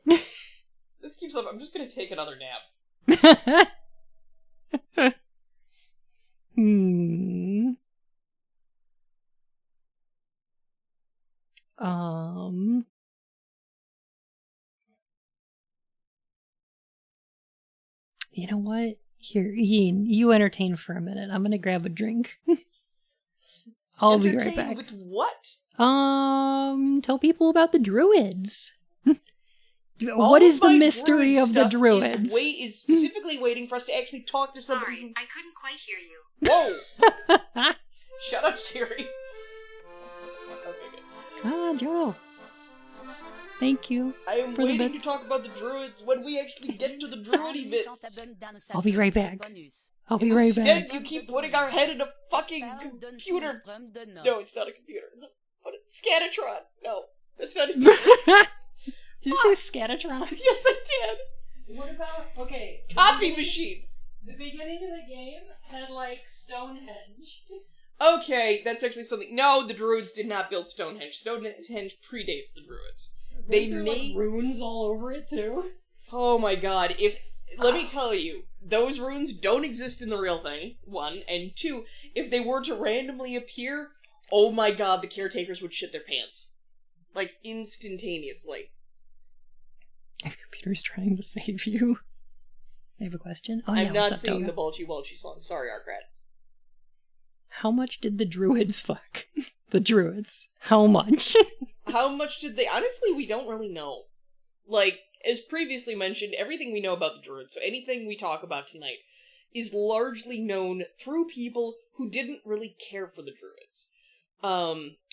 This keeps up. I'm just gonna take another nap. You know what? Here, Ian, you entertain for a minute. I'm gonna grab a drink. I'll be right back. With what? Tell people about the DrUwUids. What is the mystery of the DrUwUids? Is specifically waiting for us to actually talk to somebody. Sorry, I couldn't quite hear you. Whoa! Shut up, Siri. Okay, good. Ah, Joe. Thank you. I am waiting to talk about the Druids when we actually get to the Druidy bits. I'll be right back. I'll be right back. Instead, you keep putting our head in a fucking computer. No, it's not a computer. What? Scattertron. No, that's not a computer. Did you say Scattertron? Yes, I did. What about, okay. Copy machine. The beginning of the game had, like, Stonehenge. Okay, that's actually something. No, the Druids did not build Stonehenge. Stonehenge predates the Druids. They made like, runes all over it, too. Oh my god, let me tell you, those runes don't exist in the real thing, one, and two, if they were to randomly appear, oh my god, the caretakers would shit their pants. Like, instantaneously. Your computer's trying to save you. I have a question. Oh, I'm yeah, not what's up, singing Toga? the Bulgy Wulgy song. Sorry, Arcrat. How much did the Druids fuck? The Druids. How much? How much did they... Honestly, we don't really know. Like, as previously mentioned, everything we know about the Druids, so anything we talk about tonight, is largely known through people who didn't really care for the Druids.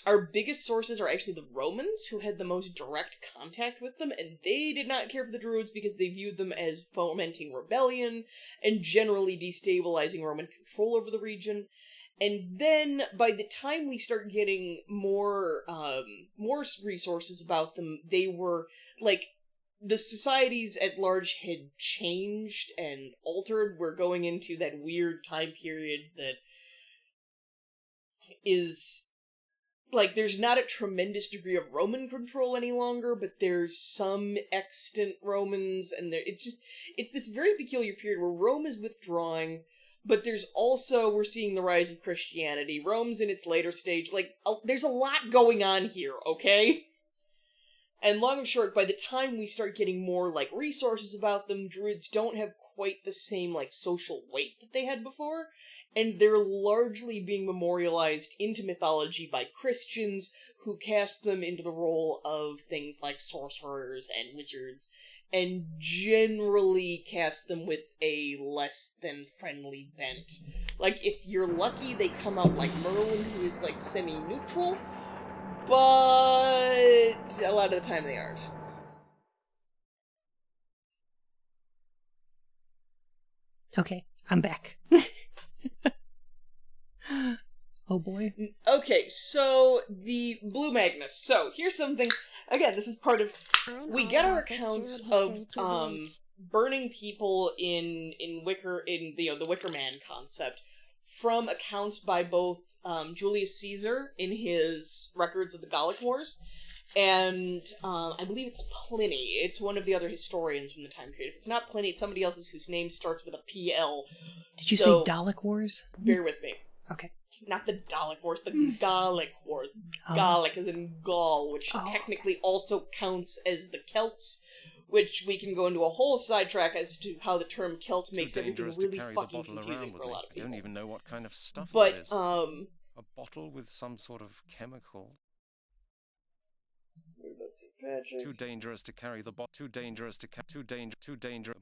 Our biggest sources are actually the Romans, who had the most direct contact with them, and they did not care for the Druids because they viewed them as fomenting rebellion and generally destabilizing Roman control over the region. And then, by the time we start getting more resources about them, they were, like, the societies at large had changed and altered. We're going into that weird time period that is... Like, there's not a tremendous degree of Roman control any longer, but there's some extant Romans, and it's this very peculiar period where Rome is withdrawing, but there's also, we're seeing the rise of Christianity. Rome's in its later stage. Like, there's a lot going on here, okay? And long and short, by the time we start getting more, like, resources about them, Druids don't have quite the same, like, social weight that they had before, and they're largely being memorialized into mythology by Christians who cast them into the role of things like sorcerers and wizards and generally cast them with a less than friendly bent. Like, if you're lucky, they come out like Merlin, who is, like, semi-neutral, but a lot of the time they aren't. Okay, I'm back. Oh boy. Okay, so the Blue Magnus. So, here's something, again, this is part of, we get our accounts of, burning people in the Wicker Man concept from accounts by both, Julius Caesar in his records of the Gallic Wars, and, I believe it's Pliny. It's one of the other historians from the time period. If it's not Pliny, it's somebody else's whose name starts with a PL. Did you say Dalek Wars? Bear with me. Okay. Not the Dalek Wars, the Gallic Wars. Oh. Gallic is in Gaul, which technically also counts as the Celts, which we can go into a whole sidetrack as to how the term Celt makes everything really fucking confusing for a lot of people. I don't even know what kind of stuff but, that is. A bottle with some sort of chemical. Too dangerous to carry the bottle. Too dangerous. The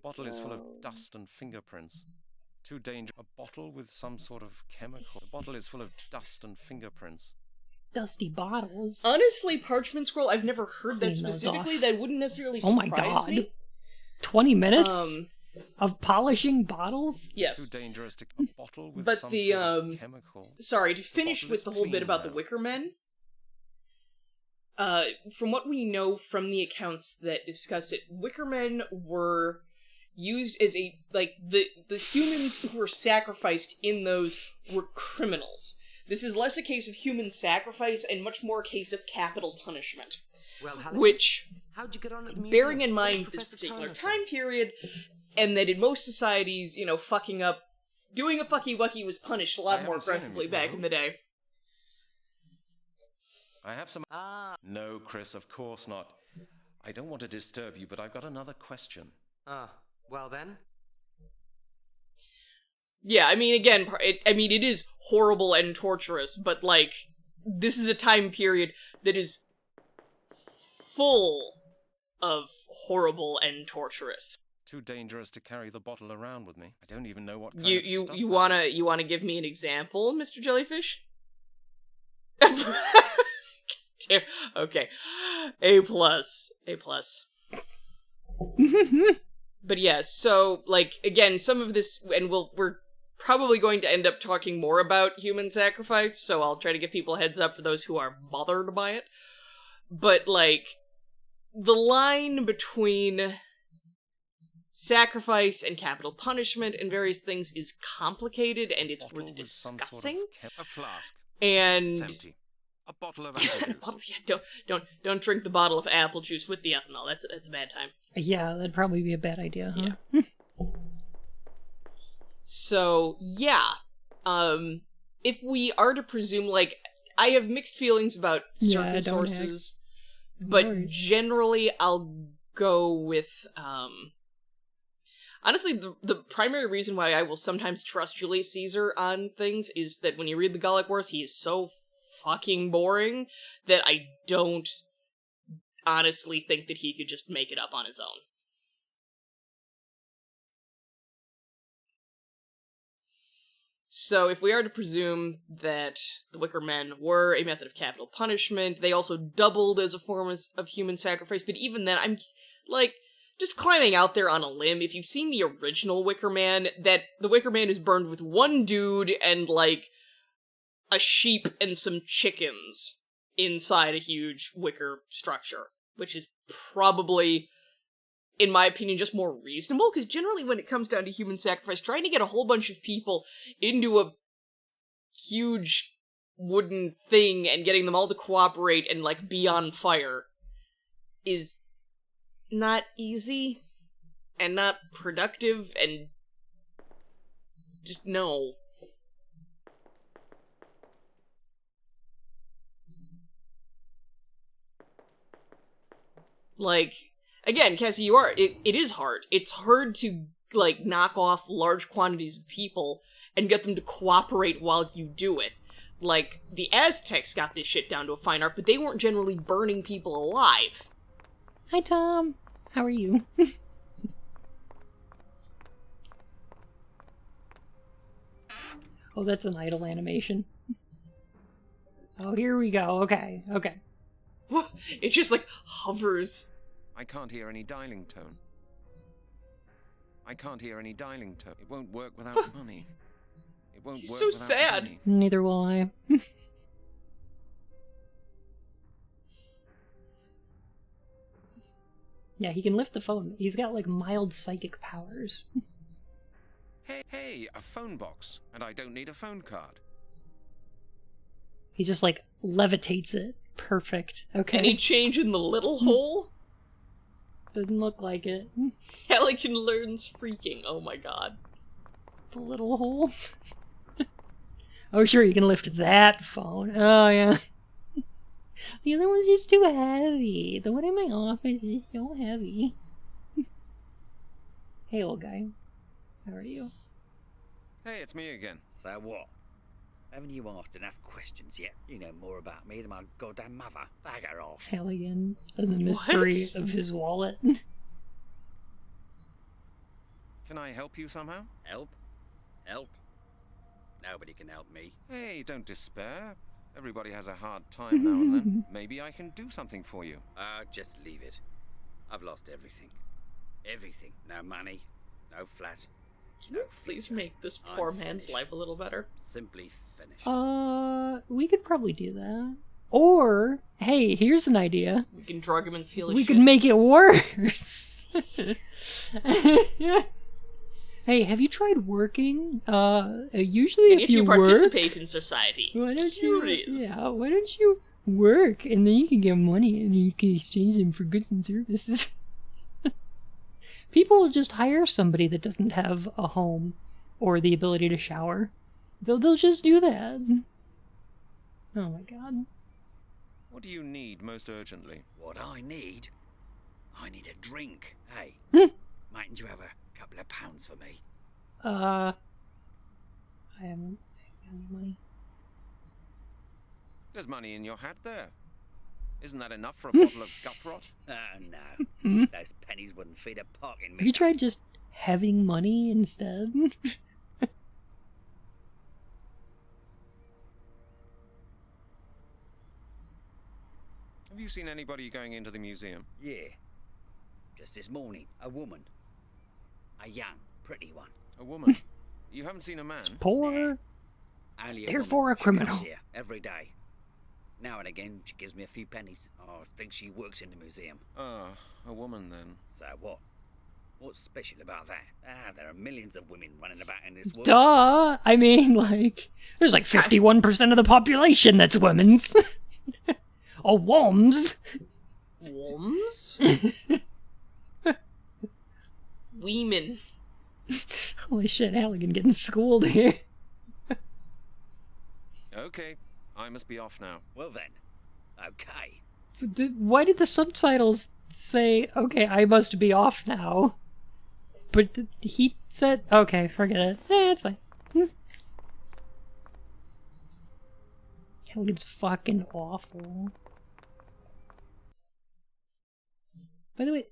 bottle is full of dust and fingerprints. Too dangerous. A bottle with some sort of chemical. The bottle is full of dust and fingerprints. Dusty bottles. Honestly, parchment scroll, I've never heard that specifically. That wouldn't necessarily surprise me. Oh my god. 20 minutes of polishing bottles? Yes. Too dangerous to a bottle with some sort of chemical. Sorry, to finish with the whole bit about the Wicker Men. From what we know from the accounts that discuss it, Wicker Men were used as the humans who were sacrificed in those were criminals. This is less a case of human sacrifice and much more a case of capital punishment. Well, which, how'd you get on at the museum? bearing in mind this particular time period, and that in most societies, fucking up, doing a fucky-wucky was punished a lot more aggressively back in the day. I have some... No, Chris, of course not. I don't want to disturb you, but I've got another question. Well then? Yeah, I mean, again, it is horrible and torturous, but, this is a time period that is full of horrible and torturous. Too dangerous to carry the bottle around with me. I don't even know what kind of stuff you wanna give me an example, Mr. Jellyfish? Okay. A+. But yeah, so, again, some of this, and we're probably going to end up talking more about human sacrifice, so I'll try to give people a heads up for those who are bothered by it. But, the line between sacrifice and capital punishment and various things is complicated, and it's worth discussing. A flask. And... It's empty. A bottle of apple juice. Don't drink the bottle of apple juice with the ethanol. That's a bad time. Yeah, that'd probably be a bad idea, huh? Yeah. So, yeah. If we are to presume, I have mixed feelings about certain sources, but generally I'll go with, honestly, the primary reason why I will sometimes trust Julius Caesar on things is that when you read the Gallic Wars, he is so fucking boring that I don't honestly think that he could just make it up on his own. So if we are to presume that the Wicker Men were a method of capital punishment, they also doubled as a form of human sacrifice, but even then, I'm, just climbing out there on a limb. If you've seen the original Wicker Man, that the Wicker Man is burned with one dude and, a sheep and some chickens inside a huge wicker structure, which is probably, in my opinion, just more reasonable, because generally when it comes down to human sacrifice, trying to get a whole bunch of people into a huge wooden thing and getting them all to cooperate and, be on fire is not easy and not productive and just no. Again, Cassie, it is hard. It's hard to, knock off large quantities of people and get them to cooperate while you do it. The Aztecs got this shit down to a fine art, but they weren't generally burning people alive. Hi, Tom. How are you? Oh, that's an idle animation. Oh, here we go. Okay, okay. It just like hovers. I can't hear any dialing tone. I can't hear any dialing tone. It won't work without money. It won't He's work so without sad. money. Neither will I. Yeah, he can lift the phone. He's got like mild psychic powers. Hey, a phone box. And I don't need a phone card. He just like levitates it. Perfect. Okay. Any change in the little hole? Doesn't look like it. Halligan learns freaking. Oh my god. The little hole. Oh, sure, you can lift that phone. Oh, yeah. The other one's just too heavy. The one in my office is so heavy. Hey, old guy. How are you? Hey, it's me again. So what? Haven't you asked enough questions yet? You know more about me than my goddamn mother. Bag her off. Halligan and the mystery of his wallet. Can I help you somehow? Help? Help? Nobody can help me. Hey, don't despair. Everybody has a hard time now and then. Maybe I can do something for you. Just leave it. I've lost everything. Everything. No money, no flat, Can you please make this poor man's life a little better? Simply finished. We could probably do that. Or, hey, here's an idea. We can drug him and steal his We shit. could make it worse. Hey, have you tried working? Usually And if you participate in society. why don't Curious. why don't you work and then you can get money and you can exchange them for goods and services. People will just hire somebody that doesn't have a home or the ability to shower. They'll just do that. Oh my god. What do you need most urgently? What I need a drink. Hey, mightn't you have a couple of pounds for me? I haven't got any money. There's money in your hat there. Isn't that enough for a bottle of gut rot? No. Those pennies wouldn't feed a park in Have me. you tried just having money instead? Have you seen anybody going into the museum? Yeah. Just this morning, a woman. A young, pretty one. A woman? You haven't seen a man? Poor. Only Therefore woman. a criminal. She comes here every day. Now and again, she gives me a few pennies. I think she works in the museum. Ah, a woman then. So what? What's special about that? There are millions of women running about in this world. Duh! I mean, like, there's like 51% of the population that's women's. Oh, woms! Woms? Women. Holy shit, Halligan getting schooled here. Okay, I must be off now. Well then, okay. Why did the subtitles say, okay, I must be off now? But he said, okay, forget it. It's fine. Halligan's fucking awful. By the way,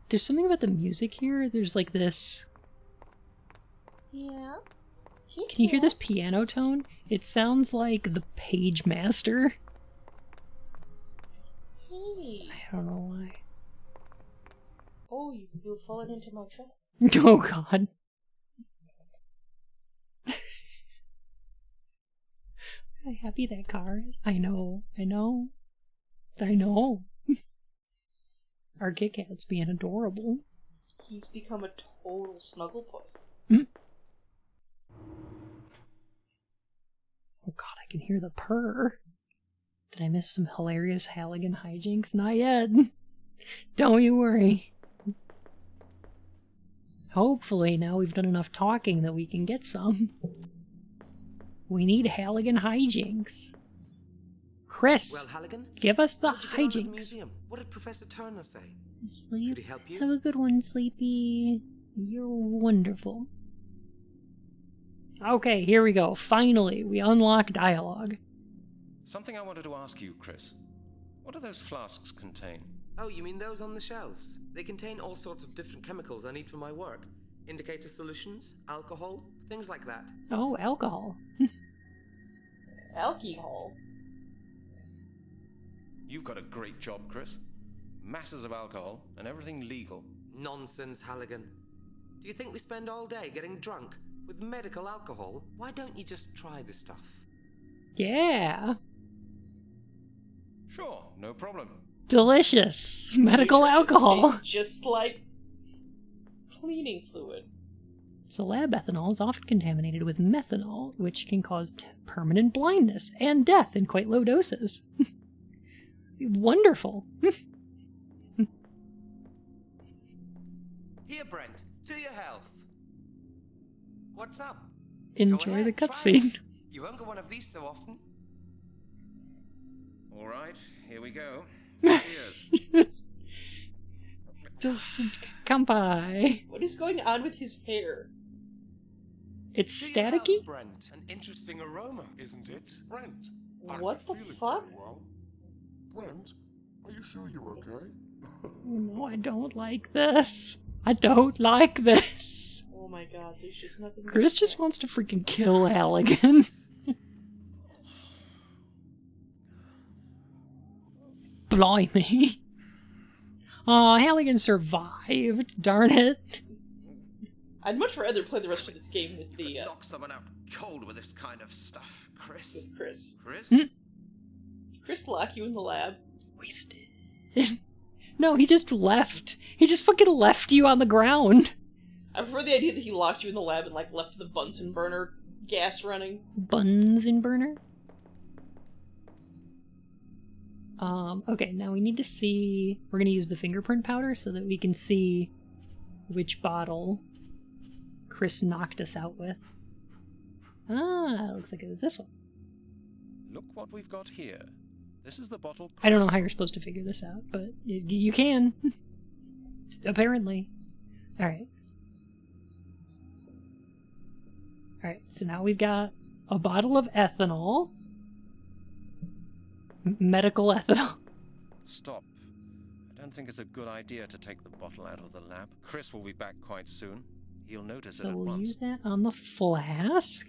there's something about the music here. There's like this... Yeah? Can you hear this piano tone? It sounds like the Page Master. Hey. I don't know why. Oh, you've fallen into my trap. Oh god. How happy that car is. I know. Our Kit Kat's being adorable. He's become a total snuggle puss. Oh god, I can hear the purr. Did I miss some hilarious Halligan hijinks? Not yet. Don't you worry. Hopefully now we've done enough talking that we can get some. We need Halligan hijinks. Chris, Well, Halligan, give us the how'd you get on at the hijinks. museum? What did Professor Turner say? Sleep. Could he help you? Have a good one, Sleepy. You're wonderful. Okay, here we go. Finally, we unlock dialogue. Something I wanted to ask you, Chris. What do those flasks contain? Oh, you mean those on the shelves? They contain all sorts of different chemicals I need for my work. Indicator solutions, alcohol, things like that. Oh, alcohol. Alcohol. You've got a great job, Chris. Masses of alcohol and everything legal. Nonsense, Halligan. Do you think we spend all day getting drunk with medical alcohol? Why don't you just try the stuff? Yeah. Sure, no problem. Delicious. Medical alcohol. Tastes just like cleaning fluid. So lab ethanol is often contaminated with methanol, which can cause permanent blindness and death in quite low doses. Wonderful. Here, Brent, to your health. What's up? Enjoy the cutscene. You won't get one of these so often. All right, here we go. Cheers. Kampai. What is going on with his hair? It's To your health, staticky? Brent. An interesting aroma, isn't it? Brent, What the aren't you feeling fuck? very well? Brent, are you sure you're okay? No, I don't like this. I don't like this. Oh my god, there's just nothing. Chris just wants to freaking kill Halligan. Blimey. Aw, Halligan survived. Darn it. I'd much rather play the rest of this game with the Knock someone out cold with this kind of stuff, Chris. with Chris. Chris? Chris lock you in the lab. Wasted. No, he just left. He just fucking left you on the ground. I prefer the idea that he locked you in the lab and like left the Bunsen burner gas running. Bunsen burner? Okay, now we need to see... We're gonna use the fingerprint powder so that we can see which bottle Chris knocked us out with. Ah, looks like it was this one. Look what we've got here. This is the bottle. I don't know how you're supposed to figure this out, but you can. Apparently. Alright. Alright, so now we've got a bottle of ethanol. Medical ethanol. Stop. I don't think it's a good idea to take the bottle out of the lab. Chris will be back quite soon. He'll notice it So at we'll once. use that on the flask.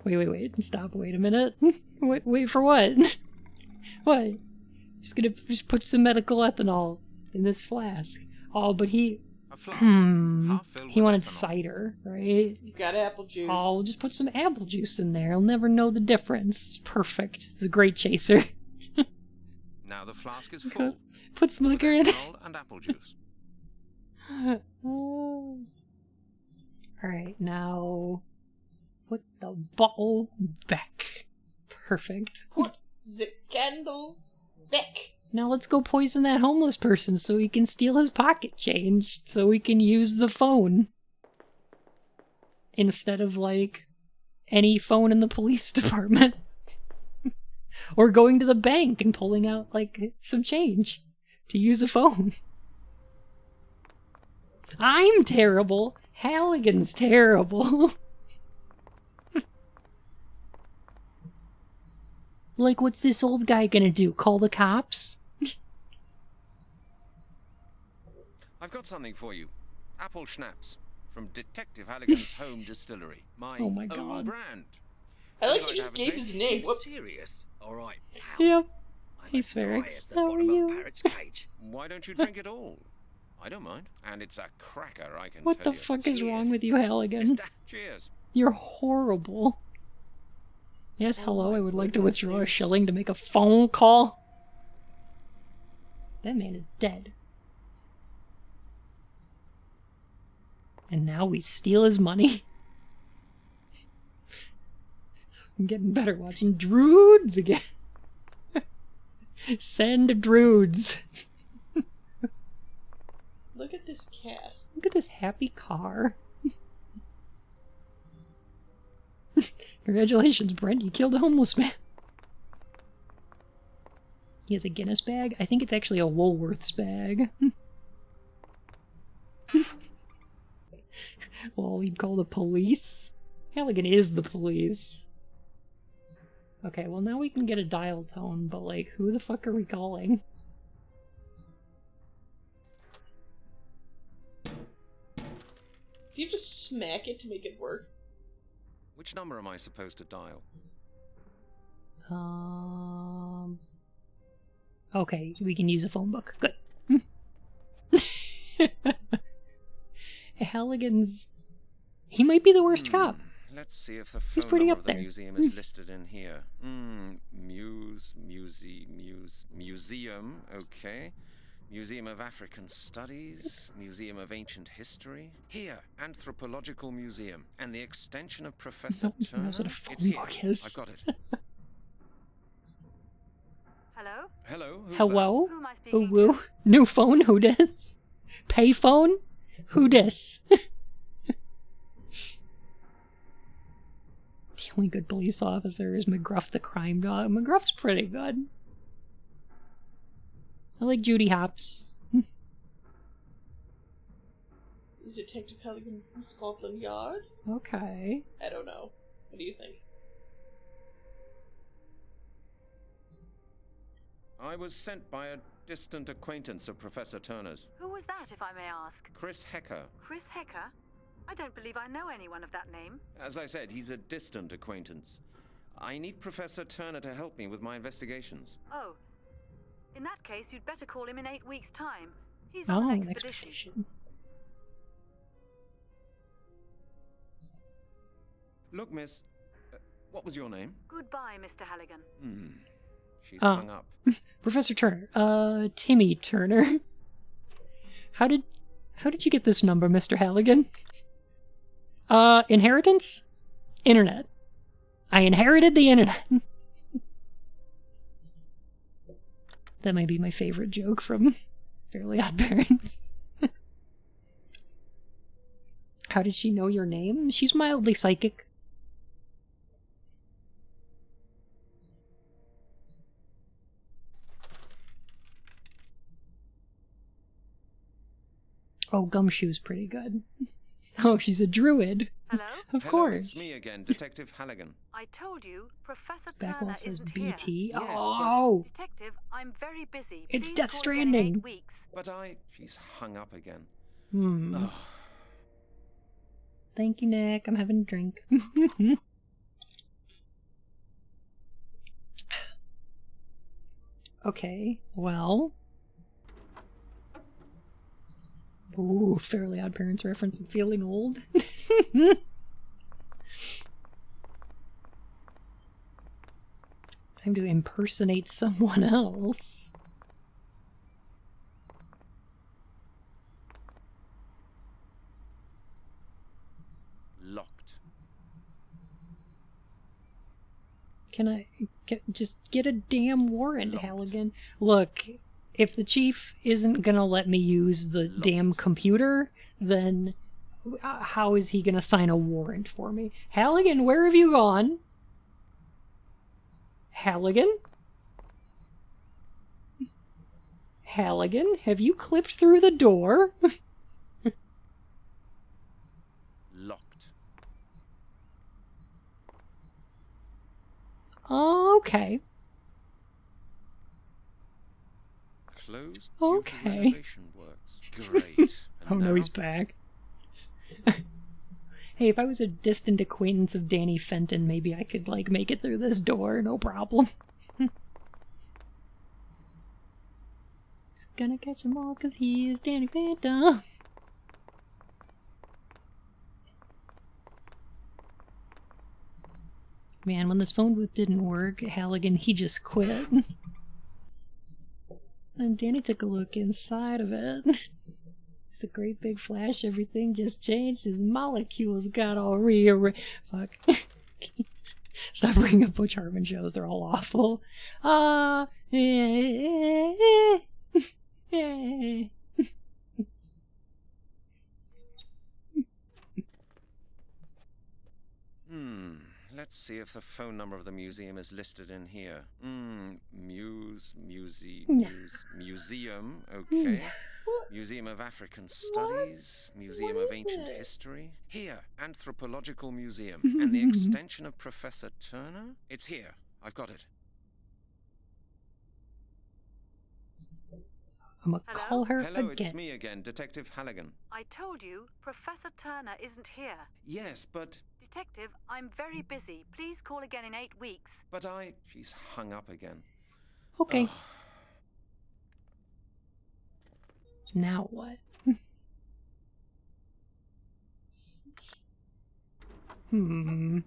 Wait. Stop. Wait a minute. Wait for what? What? Just put some medical ethanol in this flask. Oh, but he... A flask, Hmm. half filled He with wanted ethanol. cider, right? You got apple juice. Oh, we'll just put some apple juice in there. He'll never know the difference. It's perfect. It's a great chaser. Now the flask is full. Put some with liquor in it. ethanol and apple juice. Oh. Alright, now... Put the bottle back. Perfect. Put the candle back. Now let's go poison that homeless person so he can steal his pocket change so we can use the phone. Instead of, like, any phone in the police department. Or going to the bank and pulling out, like, some change to use a phone. I'm terrible. Halligan's terrible. Like, what's this old guy gonna do? Call the cops? I've got something for you. Apple schnapps from Detective Halligan's home distillery. My, Oh my own God. brand. I like Would he you just like to gave have a his taste? name. Whoop. Serious? All right, pal. Yep. I'm Hey, as dry Spherix, as the how are bottom you? of a parrot's cage. Why don't you drink it all? I don't mind. And it's a cracker, I can What tell the you. fuck is wrong Cheers. with you, Halligan? Mister, Cheers. You're horrible. Yes, Oh hello, my I would like to goodness, withdraw a dude. shilling to make a phone call. That man is dead. And now we steal his money. I'm getting better watching DrUwUids again. Send DrUwUids. Look at this cat. Look at this happy car. Congratulations, Brent. You killed a homeless man. He has a Guinness bag. I think it's actually a Woolworths bag. Well, you'd call the police? Halligan is the police. Okay, well now we can get a dial tone, but like, who the fuck are we calling? Do you just smack it to make it work? Which number am I supposed to dial? Okay, we can use a phone book. Good. Halligan's... He might be the worst cop. Let's see if the He's phone pretty number up of the there. museum is listed in here. Museum, okay. Museum of African Studies, Museum of Ancient History. Here, Anthropological Museum, and the extension of Professor Turner. Knows what a phone It's here. book is. I've got it. Hello? Hello? Who's Hello? Who am I speaking Woo? New phone? Who dis? Pay phone? Who dis? The only good police officer is McGruff the crime dog. McGruff's pretty good. I like Judy Hopps. Is Detective Halligan from Scotland Yard? Okay. I don't know. What do you think? I was sent by a distant acquaintance of Professor Turner's. Who was that, if I may ask? Chris Hecker. Chris Hecker? I don't believe I know anyone of that name. As I said, he's a distant acquaintance. I need Professor Turner to help me with my investigations. Oh. In that case, you'd better call him in 8 weeks' time. He's Oh, on an an expedition. expedition. Look, miss, what was your name? Goodbye, Mr. Halligan. She's hung up. Professor Turner. Timmy Turner. How did you get this number, Mr. Halligan? Inheritance? Internet. I inherited the internet. That might be my favorite joke from Fairly Odd Parents. How did she know your name? She's mildly psychic. Oh, Gumshoe's pretty good. Oh, she's a druid. Hello? Of Hello, course. it's me again, Detective Halligan. I told you, Professor Backwell Turner says isn't BT. here. Yes, Oh! Detective, I'm very busy. It's Please Death call again in 8 Stranding. weeks. But she's hung up again. Hmm. Thank you, Nick. I'm having a drink. Okay, well. Ooh, Fairly Odd Parents reference of feeling old. Time to impersonate someone else. Locked. Can I just get a damn warrant, Halligan? Look, if the chief isn't gonna let me use the damn computer, then how is he gonna sign a warrant for me? Halligan, where have you gone? Halligan? Halligan, have you clipped through the door? Locked. Okay. Closed. Okay. Due to renovation works. Great. Oh no, he's back. Hey, if I was a distant acquaintance of Danny Fenton, maybe I could, like, make it through this door, no problem. He's gonna catch them all because he is Danny Fenton. Man, when this phone booth didn't work, Halligan, he just quit. And Danny took a look inside of it. It's a great big flash, everything just changed. His molecules got all rearranged. Fuck. Stop bringing up Butch Hartman shows, they're all awful. Let's see if the phone number of the museum is listed in here. Museum, okay. Museum of African Studies, Museum of Ancient History. Here, Anthropological Museum, and the extension of Professor Turner. It's here. I've got it. I'm gonna call her Hello, again. it's me again, Detective Halligan. I told you, Professor Turner isn't here. Yes, but... Detective, I'm very busy. Please call again in 8 weeks. But I... She's hung up again. Okay. Now what? If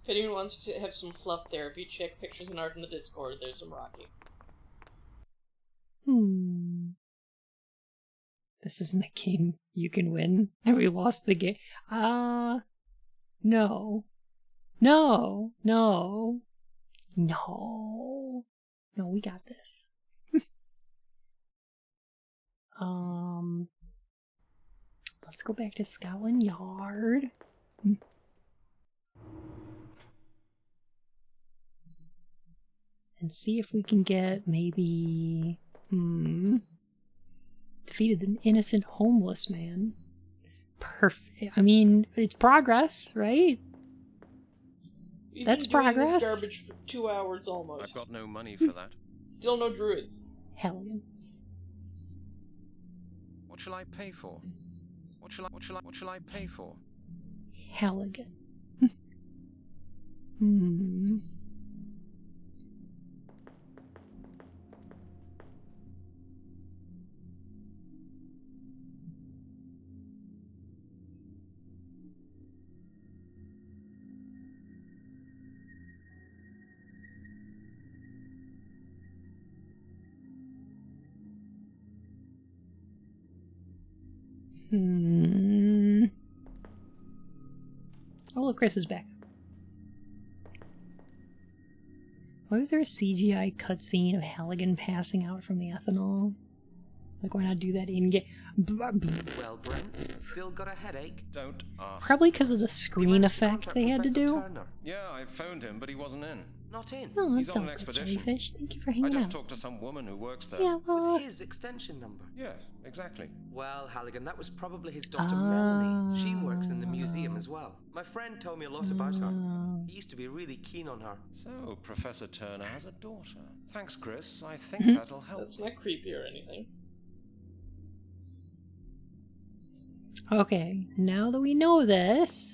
anyone wants to have some fluff therapy, check pictures and art in the Discord. There's some Rocky. This isn't a game you can win. And we lost the game. No. No. No. No. No, we got this. Let's go back to Scotland Yard. And see if we can get maybe... defeated an innocent homeless man. Perfect. I mean, it's progress, right? We've That's been doing progress. This garbage for 2 hours almost. I've got no money for that. Still no druids. Halligan. What shall I pay for? What shall I pay for? Halligan. Oh, look, Chris is back. Why was there a CGI cutscene of Halligan passing out from the ethanol? Like, why not do that in-game? Well, Brent, still got a headache? Don't ask. Probably because of the screen effect they had to do. Turner. Yeah, I phoned him, but he wasn't in. Not in? Oh, He's that's on an all good, expedition. Jellyfish. Thank you for I hanging just out. talked to some woman who works there. Yeah, well... With his extension number? Yes, exactly. Well, Halligan, that was probably his daughter Melanie. She works in the museum as well. My friend told me a lot about her. He used to be really keen on her. So, Professor Turner has a daughter. Thanks, Chris. I think that'll help. That's not creepy or anything. Okay, now that we know this...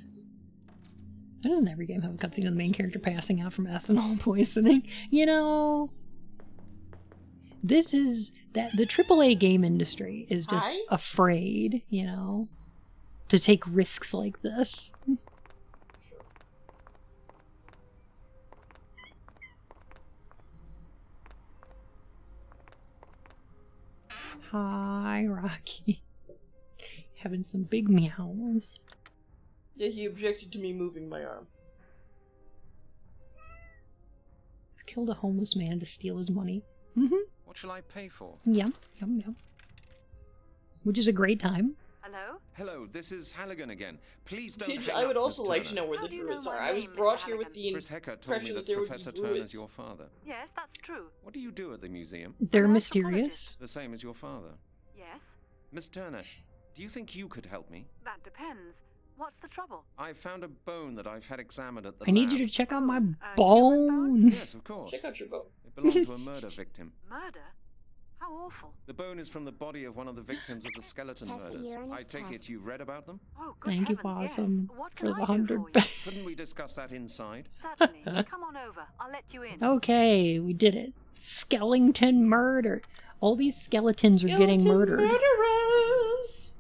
Why doesn't every game have a cutscene of the main character passing out from ethanol poisoning? You know... This is... that the AAA game industry is just afraid, you know, to take risks like this. Hi, Rocky. Having some big meows. Yeah, he objected to me moving my arm. Killed a homeless man to steal his money. What shall I pay for? Yum. Which is a great time. Hello? Hello, this is Halligan again. Please don't Pidge, hang I up, would also Miss like to Turner. know where How the do you druids know are. my I was name, brought Mr. here with the Chris Hecker told me impression that there would Professor be Turner druids. is your father. Yes, that's true. What do you do at the museum? They're mysterious. The same as your father. Yes? Miss Turner, do you think you could help me? That depends. What's the trouble? I found a bone that I've had examined at the I need you lab. to check out my bone. Yes, of course. Check out your bone. It belonged to a murder victim. Murder? How awful. The bone is from the body of one of the victims of the skeleton Tessa, murders. you're in I this take it test. you've read about them? Oh, good Thank you, heavens, Possum, yes. What for can the I do 100 for you? Couldn't we discuss that inside? Certainly. Come on over. I'll let you in. Okay, we did it. Skeleton murder. All these skeletons are getting murdered. Murderers!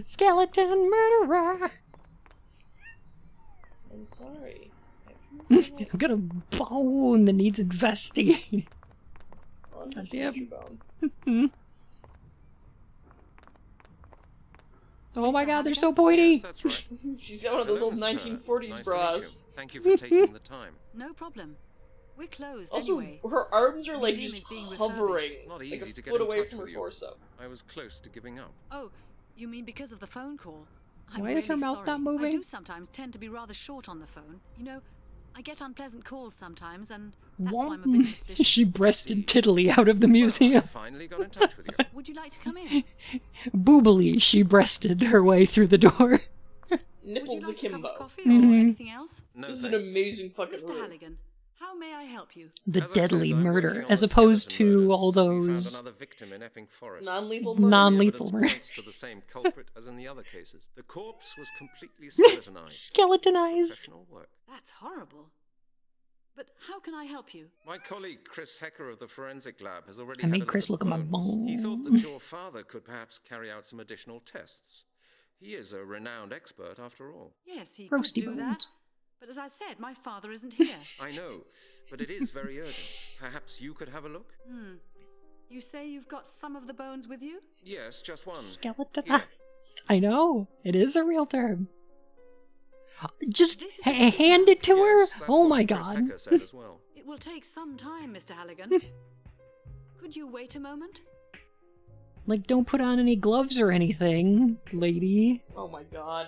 Skeleton murderer! I'm sorry. I've got a bone that needs investigating. God damn. your bone. Oh my god, they're so pointy! Yes, that's right. She's got one of those Hello, old Miss Turner. 1940s Nice to bras. meet you. Thank you for taking the time. No problem. We're closed Also, anyway. her arms are like Museum just is being hovering, refurbished. It's not like easy a to get foot in away touch from her with you. torso. I was close to giving up. Oh, you mean because of the phone call? I'm Why is her really mouth sorry. not moving? I do sometimes tend to be rather short on the phone. You know, I get unpleasant calls sometimes, and that's why I'm a bit suspicious. She breasted tiddly out of the museum. Finally got in touch with you. Would you like to come in? Boobily, she breasted her way through the door. Would you Nipples like a cup akimbo. of coffee or anything else? No, This is an thanks. amazing fucking Mr. room. Halligan, How may I help you? The As I deadly said, I'm murder, working on as the opposed skeleton to murders. all We found those another victim in Epping Forest. Non-lethal murder. non-lethal The murder. evidence points to the same culprit as in the other cases. The corpse was completely skeletonized. Skeletonized. Professional work. That's horrible. But how can I help you? My colleague Chris Hecker of the forensic lab has already I had made a look Chris at look the at my bones. He thought that bones. your father could perhaps carry out some additional tests. He is a renowned expert after all. Yes, he Roasty could do bones. that. But as I said, my father isn't here. I know, but it is very urgent. Perhaps you could have a look? You say you've got some of the bones with you? Yes, just one. Skeletonized. Here. I know. It is a real term. Just This is hand it to her? Yes, that's Oh what my Chris god. Hecker said as well. It will take some time, Mr. Halligan. Could you wait a moment? Like, don't put on any gloves or anything, lady. Oh my god.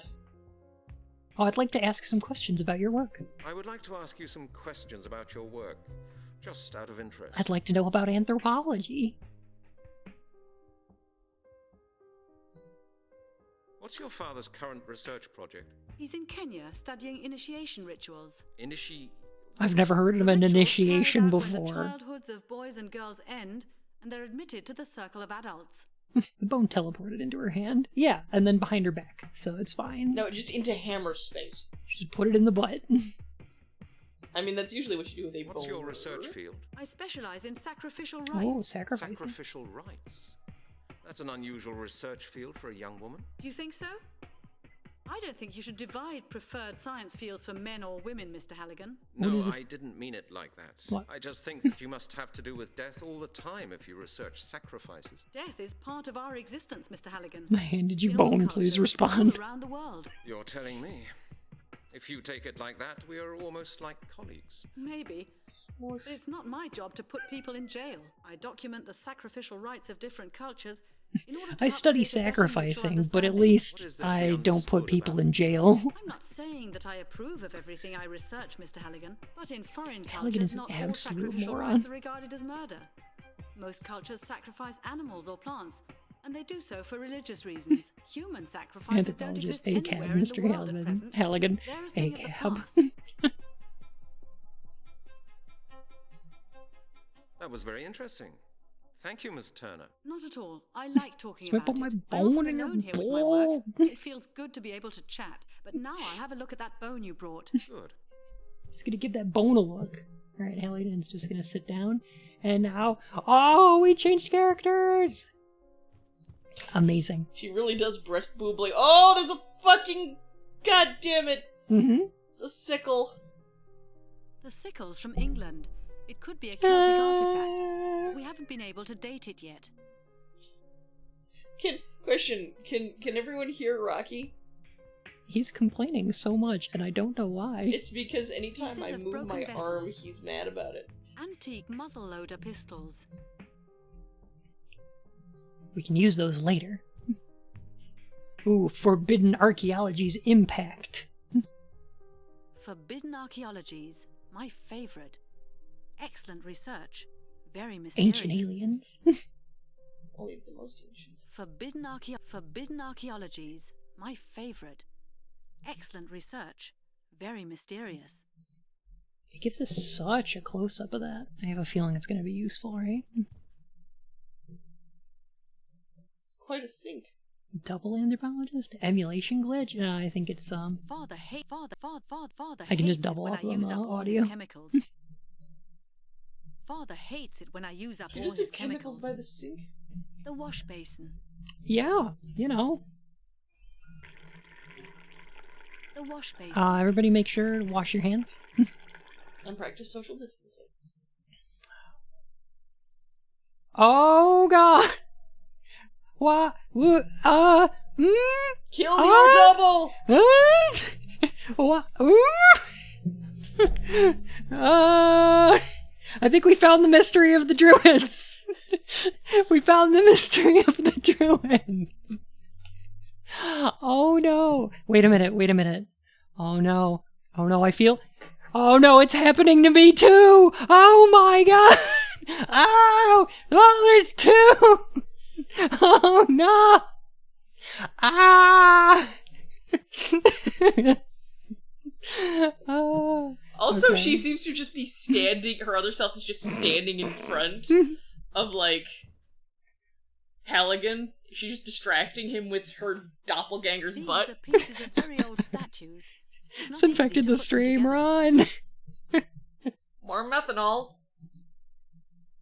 Oh, I'd like to ask some questions about your work. I would like to ask you some questions about your work, just out of interest. I'd like to know about anthropology. What's your father's current research project? He's in Kenya studying initiation rituals. I've never heard of The an rituals initiation carried out when the before. childhoods of boys and girls end, and they're admitted to the circle of adults. The bone teleported into her hand. Yeah, and then behind her back, so it's fine. No, just into hammer space. Just put it in the butt. I mean, that's usually what you do with a What's bone your research murder. field? I specialize in sacrificial rites. Oh, sacrificing. Sacrificial rites. That's an unusual research field for a young woman. Do you think so? I don't think you should divide preferred science fields for men or women, Mr. Halligan. What No, is this? I didn't mean it like that. What? I just think that you must have to do with death all the time if you research sacrifices. Death is part of our existence, Mr. Halligan. I handed you In all bone, please cultures respond. all around the world. You're telling me. If you take it like that, we are almost like colleagues. Maybe. But it's not my job to put people in jail. I document the sacrificial rites of different cultures in order to I help study create a better mutual sacrificing, but at understanding. least What is there to be I don't put understood people about in jail. I'm not saying that I approve of everything I research, Mr. Halligan, but in foreign Halligan is cultures, an not all absolute sacrificial moron. rites are regarded as murder. Most cultures sacrifice animals or plants, and they do so for religious reasons. Human sacrifices don't Anthropologist exist ACAB, anywhere in the Mr. world at Halligan. present. Halligan, They're a thing of the ACAB. past. That was very interesting. Thank you, Miss Turner. Not at all. I like talking So I about put my it. bone I'm often in your alone here with my bowl. work. It feels good to be able to chat. But now I'll have a look at that bone you brought. Good. Just gonna give that bone a look. Alright, Halligan's just gonna sit down. And now, oh, we changed characters! Amazing. She really does breast boob like, oh, there's a fucking, god damn it, Mm-hmm. it's a sickle. The sickle's from England. It could be a Celtic artifact, but we haven't been able to date it yet. Can everyone hear Rocky? He's complaining so much, and I don't know why. It's because anytime Pieces I of move broken my arm, vessels. he's mad about it. Antique muzzle-loader pistols. We can use those later. Ooh, Forbidden Archaeology's impact. Forbidden archaeologies. My favorite. Excellent research. Very mysterious. Ancient aliens. Only the most ancient. Forbidden archaeologies. My favorite. Excellent research. Very mysterious. It gives us such a close-up of that. I have a feeling it's going to be useful, right? It's quite a sink. Double anthropologist? Emulation glitch? No, I think it's, Father I can just hates it double when up I on use the up all audio. his chemicals. Father hates it when I use up Can all you his just chemicals chemicals. by the sink? The wash basin. Yeah, you know. The wash basin. Everybody make sure to wash your hands. And practice social distancing. Oh, God! What? Kill your double! What? I think we found the mystery of the Druids. We found the mystery of the Druids. Oh no. Wait a minute. Oh no, I feel... Oh no, it's happening to me too! Oh my god! Oh! Oh, there's two! Oh no! Ah! Oh. Also, Okay. she seems to just be standing, her other self is just standing in front of, like, Halligan. She's just distracting him with her doppelganger's These butt. are pieces of very old statues. It's not It's infected easy to the put them stream, together. run! More methanol.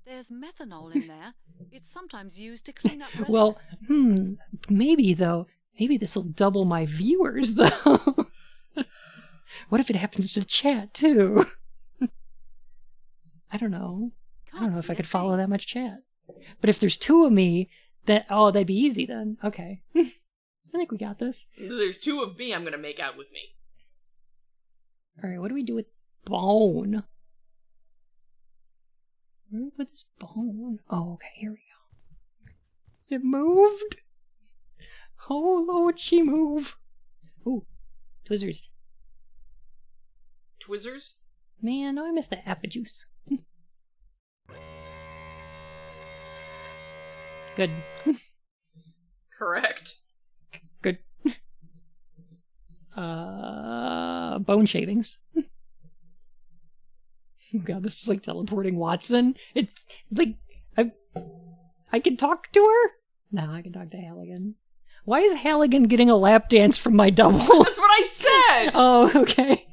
There's methanol in there. It's sometimes used to clean up relics. Well, maybe though. Maybe this will double my viewers, though. What if it happens to chat, too? I don't know. I don't know if I could follow that much chat. But if there's 2 of me, that'd be easy then. Okay. I think we got this. There's 2 of me I'm gonna make out with me. Alright, what do we do with bone? Where do we put this bone? Oh, okay, here we go. It moved! Oh, Lord, she move! Ooh, Twizzlers. Twizzlers? Man, no, I missed the apple juice. Good. Correct. Good. Bone shavings. Oh god, this is like teleporting Watson. It's like I can talk to her? No, I can talk to Halligan. Why is Halligan getting a lap dance from my double? That's what I said! Oh, okay.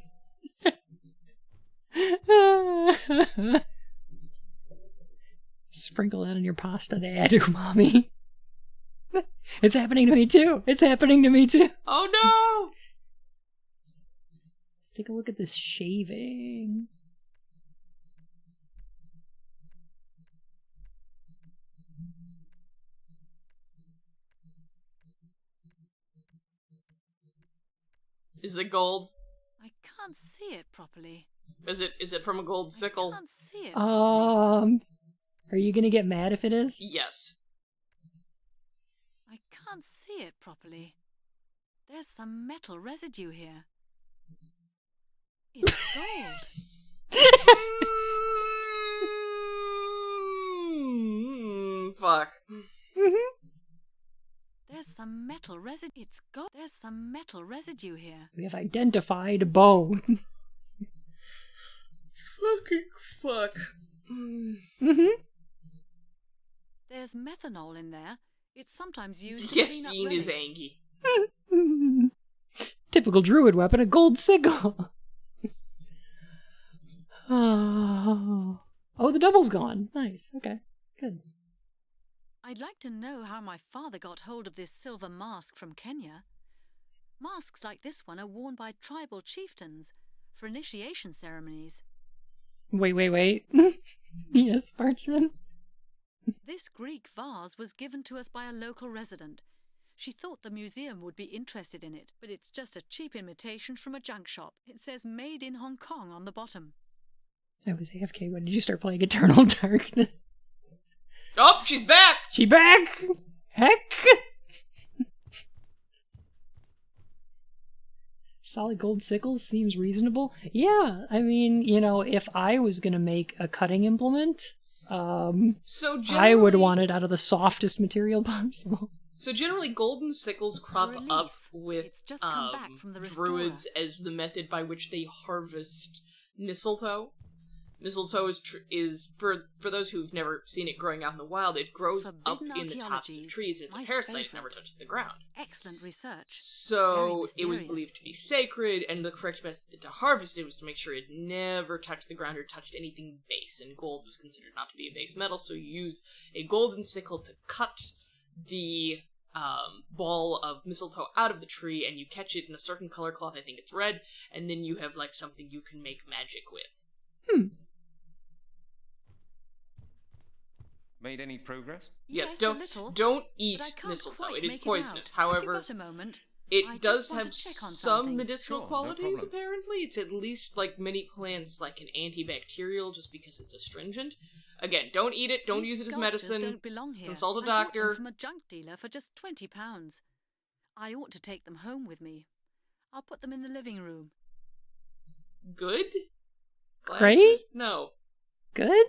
Sprinkle that on your pasta to add umami. It's happening to me too. It's happening to me too. Oh no! Let's take a look at this shaving. Is it gold? I can't see it properly. Is it from a gold sickle? I can't see it. Are you gonna get mad if it is? Yes. I can't see it properly. There's some metal residue here. It's gold. Fuck. There's some metal residue. It's gold. There's some metal residue here. We have identified bone. Fucking fuck. There's methanol in there. It's sometimes used to clean up Yassine is relics. angry. Typical druid weapon, a gold sickle. Oh, the double's gone. Nice. Okay, good. I'd like to know how my father got hold of this silver mask from Kenya. Masks like this one are worn by tribal chieftains for initiation ceremonies. Wait. Yes, Parchment. This Greek vase was given to us by a local resident. She thought the museum would be interested in it, but it's just a cheap imitation from a junk shop. It says made in Hong Kong on the bottom. I was AFK. When did you start playing Eternal Darkness? Oh, she's back! She back! Heck! Solid gold sickle seems reasonable. Yeah, I mean, if I was gonna make a cutting implement, So I would want it out of the softest material possible. So generally, golden sickles crop up with It's just come back from the druids as the method by which they harvest mistletoe. Mistletoe is for those who've never seen it growing out in the wild, it grows Forbidden up in the tops of trees. And it's a my parasite; it favourite. never touches the ground. Excellent research. So Very it was mysterious. believed to be sacred, and the correct method to harvest it was to make sure it never touched the ground or touched anything base. And gold was considered not to be a base metal, so you use a golden sickle to cut the ball of mistletoe out of the tree, and you catch it in a certain color cloth. I think it's red, and then you have like something you can make magic with. Made any progress? Yes, a little, don't eat but I can't mistletoe. quite It is make poisonous. out. If However, you've got a moment, I it just does want have to check on some something. medicinal Sure, no qualities, problem. apparently. It's at least, like many plants, like an antibacterial just because it's astringent. Again, don't eat it, don't These use it as sculptures medicine. Don't belong here. Consult a I bought doctor. them from a junk dealer for just £20. I ought to take them home with me. I'll put them in the living room. Good? Glad Great? to- No. Good?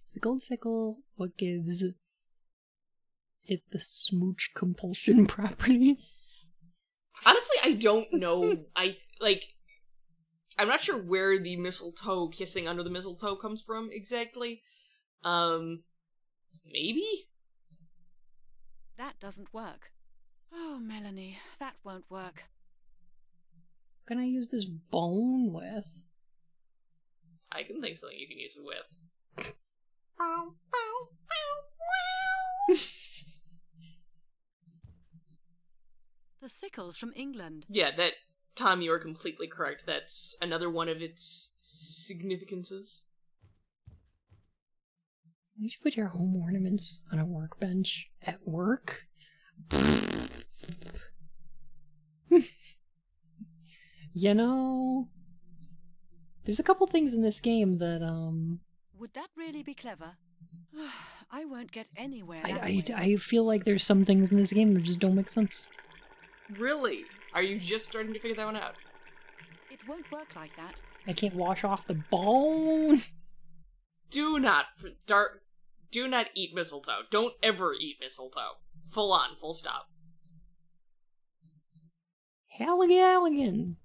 Is the gold sickle what gives it the smooch compulsion properties. Honestly, I don't know. I'm not sure where the mistletoe kissing under the mistletoe comes from exactly. Maybe? That doesn't work. Oh, Melanie, that won't work. What can I use this bone with? I can think of something you can use it with. The sickle's from England. Yeah, Tom, you are completely correct. That's another one of its significances. You should put your home ornaments on a workbench at work. You know, there's a couple things in this game that, Would that really be clever? I won't get anywhere. I feel like there's some things in this game that just don't make sense. Really? Are you just starting to figure that one out? It won't work like that. I can't wash off the bone. Do not eat mistletoe. Don't ever eat mistletoe. Full on, full stop. Halligan.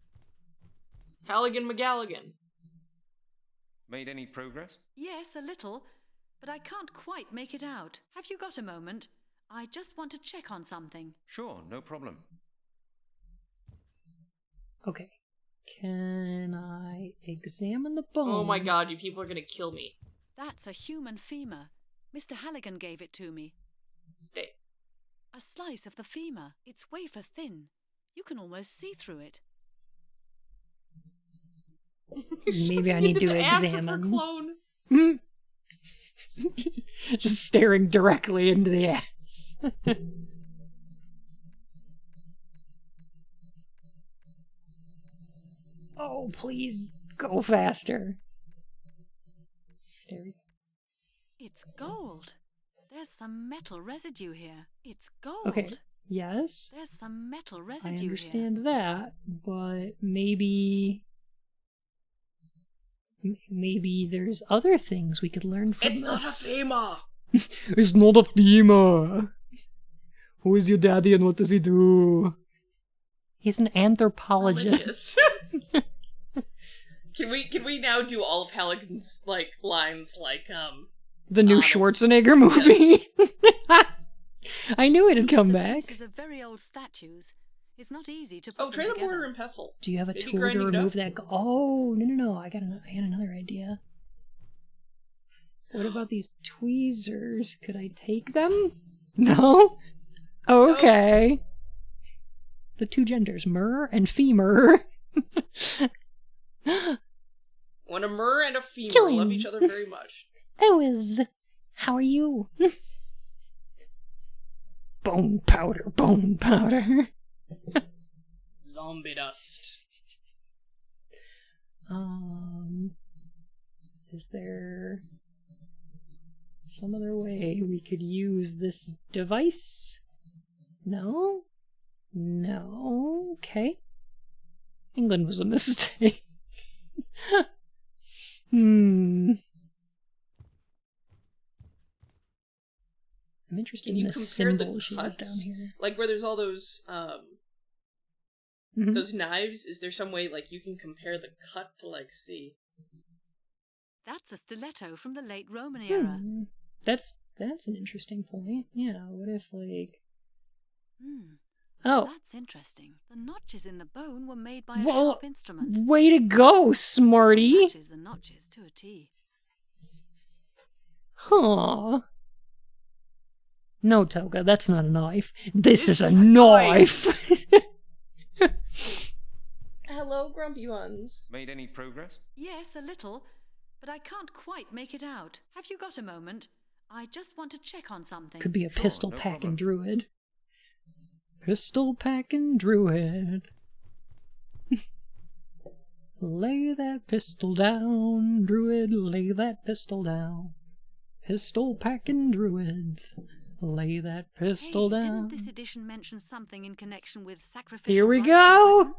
Halligan McGalligan. Made any progress? Yes, a little, but I can't quite make it out. Have you got a moment? I just want to check on something. Sure, no problem. Okay. Can I examine the bone? Oh my god, you people are gonna kill me. That's a human femur. Mr. Halligan gave it to me. Hey. A slice of the femur. It's wafer thin. You can almost see through it. Maybe I need to examine. Just staring directly into the ass. Oh, please go faster. There we go. It's gold. There's some metal residue here. It's gold. Okay, yes. There's some metal residue I here. understand that, but maybe there's other things we could learn from this. It's not a femur! It's not a femur! Who is your daddy and what does he do? He's an anthropologist. Can we now do all of Halligan's lines the new Schwarzenegger movie? Yes. I knew it'd come back. These are very old statues. It's not easy to put them trailer together. border and pestle. Do you have a Maybe tool to grinding it remove up? that? Oh, no. I got another idea. What about these tweezers? Could I take them? No? Okay. The two genders, mer and femur. When a mer and a femur Killing. love each other very much. Oz, how are you? Bone powder, bone powder. Zombie dust. Is there some other way we could use this device? No? No? Okay. England was a mistake. I'm interested in this symbol she has down here. Like where there's all those those knives, is there some way you can compare the cut to see? That's a stiletto from the late Roman era. That's an interesting point. Yeah, what if Oh, that's interesting. The notches in the bone were made by a well, sharp instrument. Way to go, smarty! Matches the notches to a T. Huh. No, Toga, that's not a knife. This is a knife! Hello, grumpy ones. Made any progress? Yes, a little, but I can't quite make it out. Have you got a moment? I just want to check on something. Could be a pistol packing druid. Pistol packing druid. Lay that pistol down, druid, lay that pistol down. Pistol packing druids. Lay that pistol down. Didn't this edition mention something in connection with sacrificial Here we rites? go!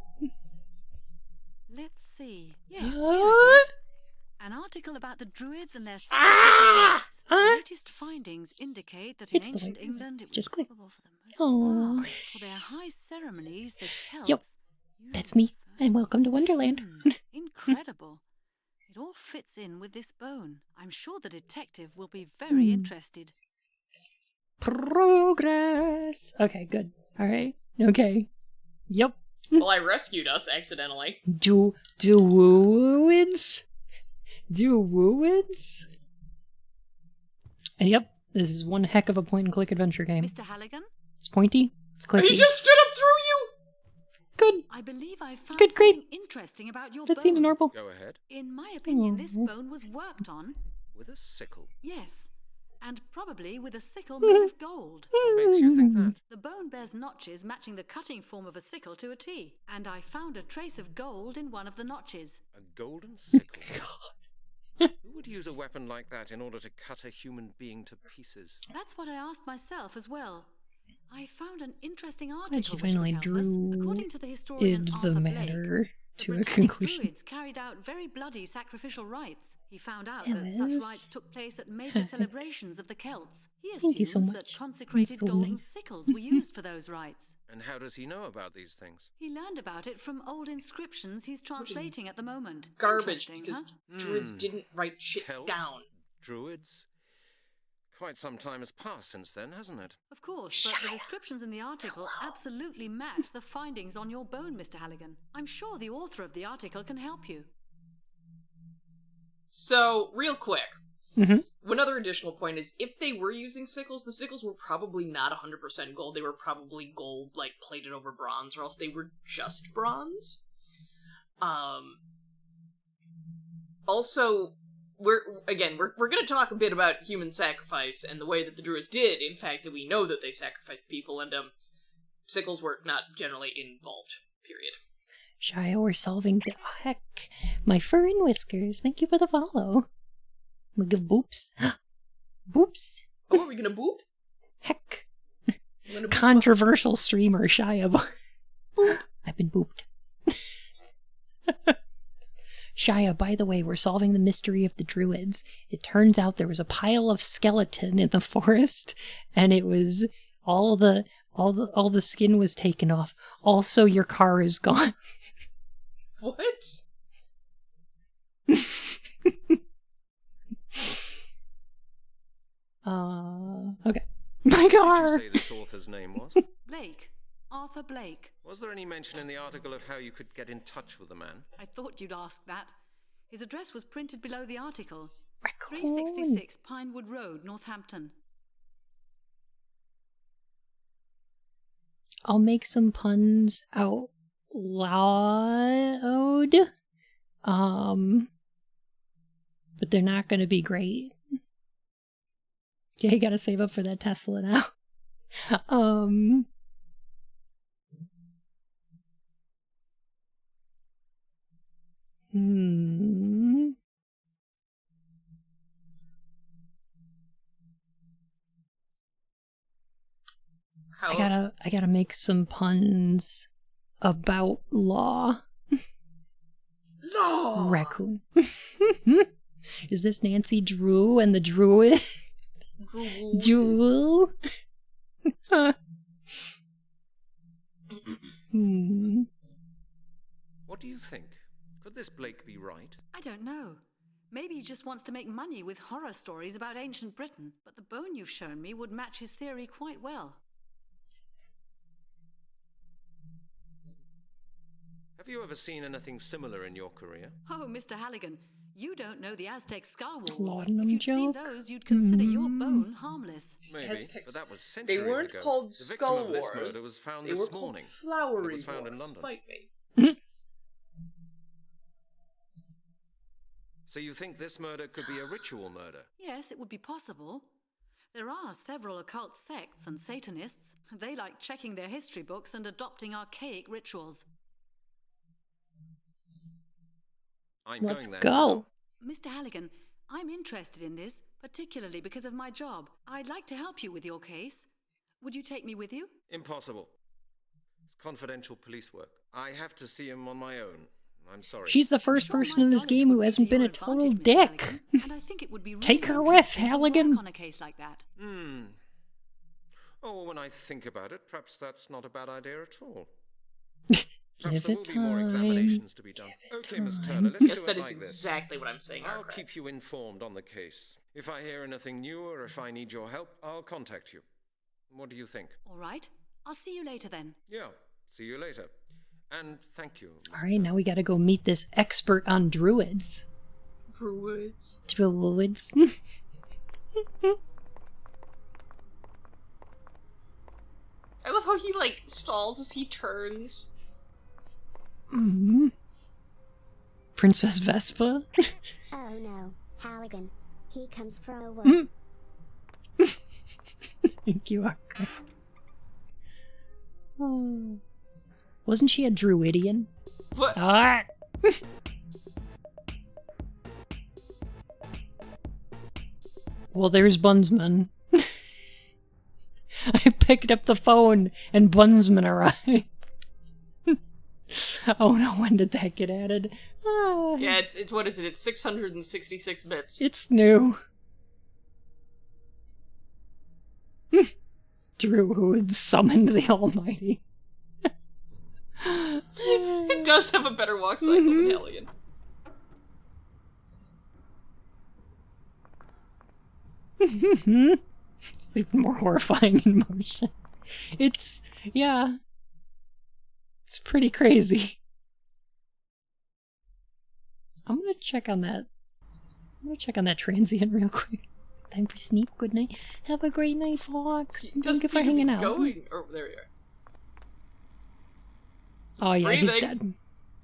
Let's see. Yes, here it is. An article about the Druids and their sacrificial rites. The latest findings indicate that in ancient England it was probable for the most for their high ceremonies, the Celts... Yep, that's me. And welcome to Wonderland. Incredible. It all fits in with this bone. I'm sure the detective will be very interested. Progress. Okay, good. All right. Okay. Yep. Well, I rescued us accidentally. DrUwUids? DrUwUids? And yep, this is one heck of a point-and-click adventure game. Mr. Halligan? It's pointy. It's clicky. He just stood up through you! Good. I believe I found Good, something great. interesting about your That bone. seems normal. Go ahead. In my opinion, this bone was worked on. With a sickle. Yes. And probably with a sickle made of gold. What makes you think that? The bone bears notches matching the cutting form of a sickle to a T. And I found a trace of gold in one of the notches. A golden sickle? Who would use a weapon like that in order to cut a human being to pieces? That's what I asked myself as well. I found an interesting Glad article you which finally would help us. According to the historian the Arthur matter Blake, the to a Britannic conclusion. Druids carried out very bloody sacrificial rites. He found out that such rites took place at major celebrations of the Celts. He Thank you so assumes much. that consecrated You're so golden nice. sickles were used for those rites. And how does he know about these things? He learned about it from old inscriptions he's translating at the moment. Garbage, Interesting, because huh? Druids didn't write shit Celts? down. Druids? Quite some time has passed since then, hasn't it? Of course, but the descriptions in the article absolutely match the findings on your bone, Mr. Halligan. I'm sure the author of the article can help you. So, real quick, Mm-hmm. one other additional point is, if they were using sickles, the sickles were probably not 100% gold. They were probably gold, like, plated over bronze, or else they were just bronze. Also, we're going to talk a bit about human sacrifice and the way that the Druids did. In fact, that we know that they sacrificed people, and sickles were not generally involved. Period. Shia, we're solving the heck. My fur and whiskers. Thank you for the follow. We give boops. Boops. Oh, are we gonna boop? Heck. I'm gonna boop. Controversial streamer Shia. Boop. I've been booped. Shia, by the way, we're solving the mystery of the Druids. It turns out there was a pile of skeleton in the forest, and it was all the skin was taken off. Also, your car is gone. What? Okay. My car. What did you say this author's name was? Blake. Arthur Blake. Was there any mention in the article of how you could get in touch with the man? I thought you'd ask that. His address was printed below the article. Raccoon. 366 Pinewood Road, Northampton. I'll make some puns out loud. But they're not going to be great. Yeah, you gotta save up for that Tesla now. I gotta make some puns about law. Law! Raccoon. Is this Nancy Drew and the Druid? Jewel? What do you think? Could this Blake be right? I don't know. Maybe he just wants to make money with horror stories about ancient Britain, but the bone you've shown me would match his theory quite well. Have you ever seen anything similar in your career? Oh, Mr. Halligan, you don't know the Aztec scar walls. Laudanum If you'd seen joke? those, you'd consider your bone harmless. Maybe, Aztecs. but that was centuries They weren't ago. called The victim Skull of this Wars. murder was found They this were called morning. Flowery It was found in Wars. London. Fight me. So you think this murder could be a ritual murder? Yes, it would be possible. There are several occult sects and Satanists. They like checking their history books and adopting archaic rituals. Let's going there go. Mr. Halligan, I'm interested in this, particularly because of my job. I'd like to help you with your case. Would you take me with you? Impossible. It's confidential police work. I have to see him on my own. I'm sorry. She's the first person in this game who hasn't been a total dick. And I think it would be really Take her with, interesting to Halligan. work on a case like that. Oh, when I think about it, perhaps that's not a bad idea at all. Give Perhaps there it will be more time. examinations to be done. Okay, Miss Turner, let's Yes, do it that like is this. exactly what I'm saying. I'll Arcrat. keep you informed on the case. If I hear anything new or if I need your help, I'll contact you. What do you think? All right. I'll see you later then. Yeah, see you later. And thank you. Miss Alright, now we gotta go meet this expert on druids. DrUwUids. DrUwUids. I love how he, like, stalls as he turns. Princess Vespa. Oh no, Halligan. He comes for a walk. Thank you, Arcrat. Oh. Wasn't she a Druidian? What? Ah! Well, there's Bunsman. I picked up the phone and Bunsman arrived. Oh no, when did that get added? Ah, Yeah, it's what is it? It's 666 bits. it's new. DrUwUids summoned the Almighty. It does have a better walk cycle than Hellion. It's even more horrifying in motion. Yeah. It's pretty crazy. I'm gonna check on that. Transient real quick. Time for sleep. Good night. Have a great night, Fox. Thank you for hanging out. Going. Oh, there we are. Oh yeah, he's breathing. dead.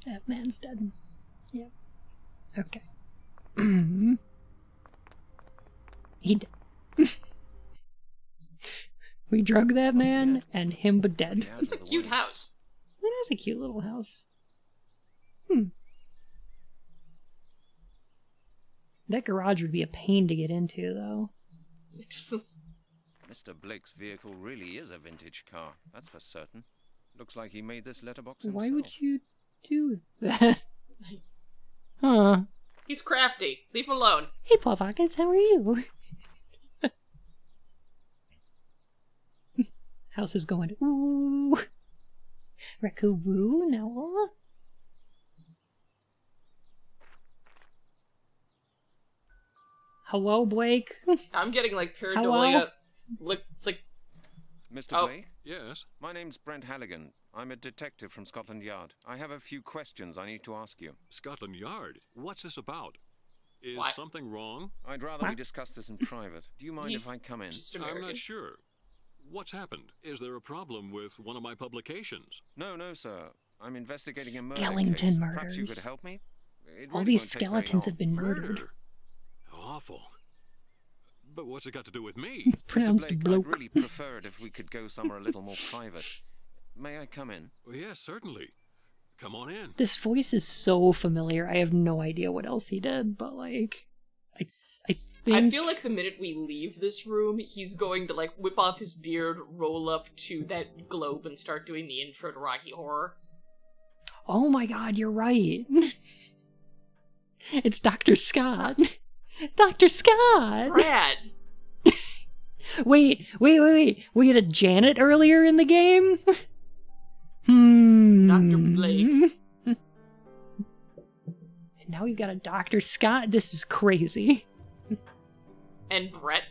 That man's dead. Yep. Okay. He dead. We drug that man and him but dead. It's a cute house. It is a cute little house. That garage would be a pain to get into, though. It doesn't. Mr. Blake's vehicle really is a vintage car, that's for certain. Looks like he made this letterbox himself. Why would you do that? Huh. He's crafty. Leave him alone. Hey, Paw Pockets, how are you? House is going, ooh. Rekku-woo, now. Hello, Blake. I'm getting like Hello? pareidolia. Look, it's like Mr. Oh. Blake? Yes? My name's Brent Halligan. I'm a detective from Scotland Yard. I have a few questions I need to ask you. Scotland Yard? What's this about? Is What? something wrong? I'd rather we discuss this in private. Do you mind He's if I come in? just I'm American. not sure. What's happened? Is there a problem with one of my publications? No, sir. I'm investigating a murder Skeleton case. Perhaps you murders. could help me? It All really these won't take very skeletons long. have been murdered. Murder? Awful. But what's it got to do with me? Mr. Pronounced Blake, bloke. I'd really prefer it if we could go somewhere a little more private. May I come in? Well, yes, certainly. Come on in. This voice is so familiar. I have no idea what else he did, but like, I think I feel like the minute we leave this room, he's going to like whip off his beard, roll up to that globe, and start doing the intro to Rocky Horror. Oh my God, you're right. It's Dr. Scott. Dr. Scott. Brad. Wait. We had a Janet earlier in the game? Dr. Blake. And now we've got a Dr. Scott. This is crazy. And Brett,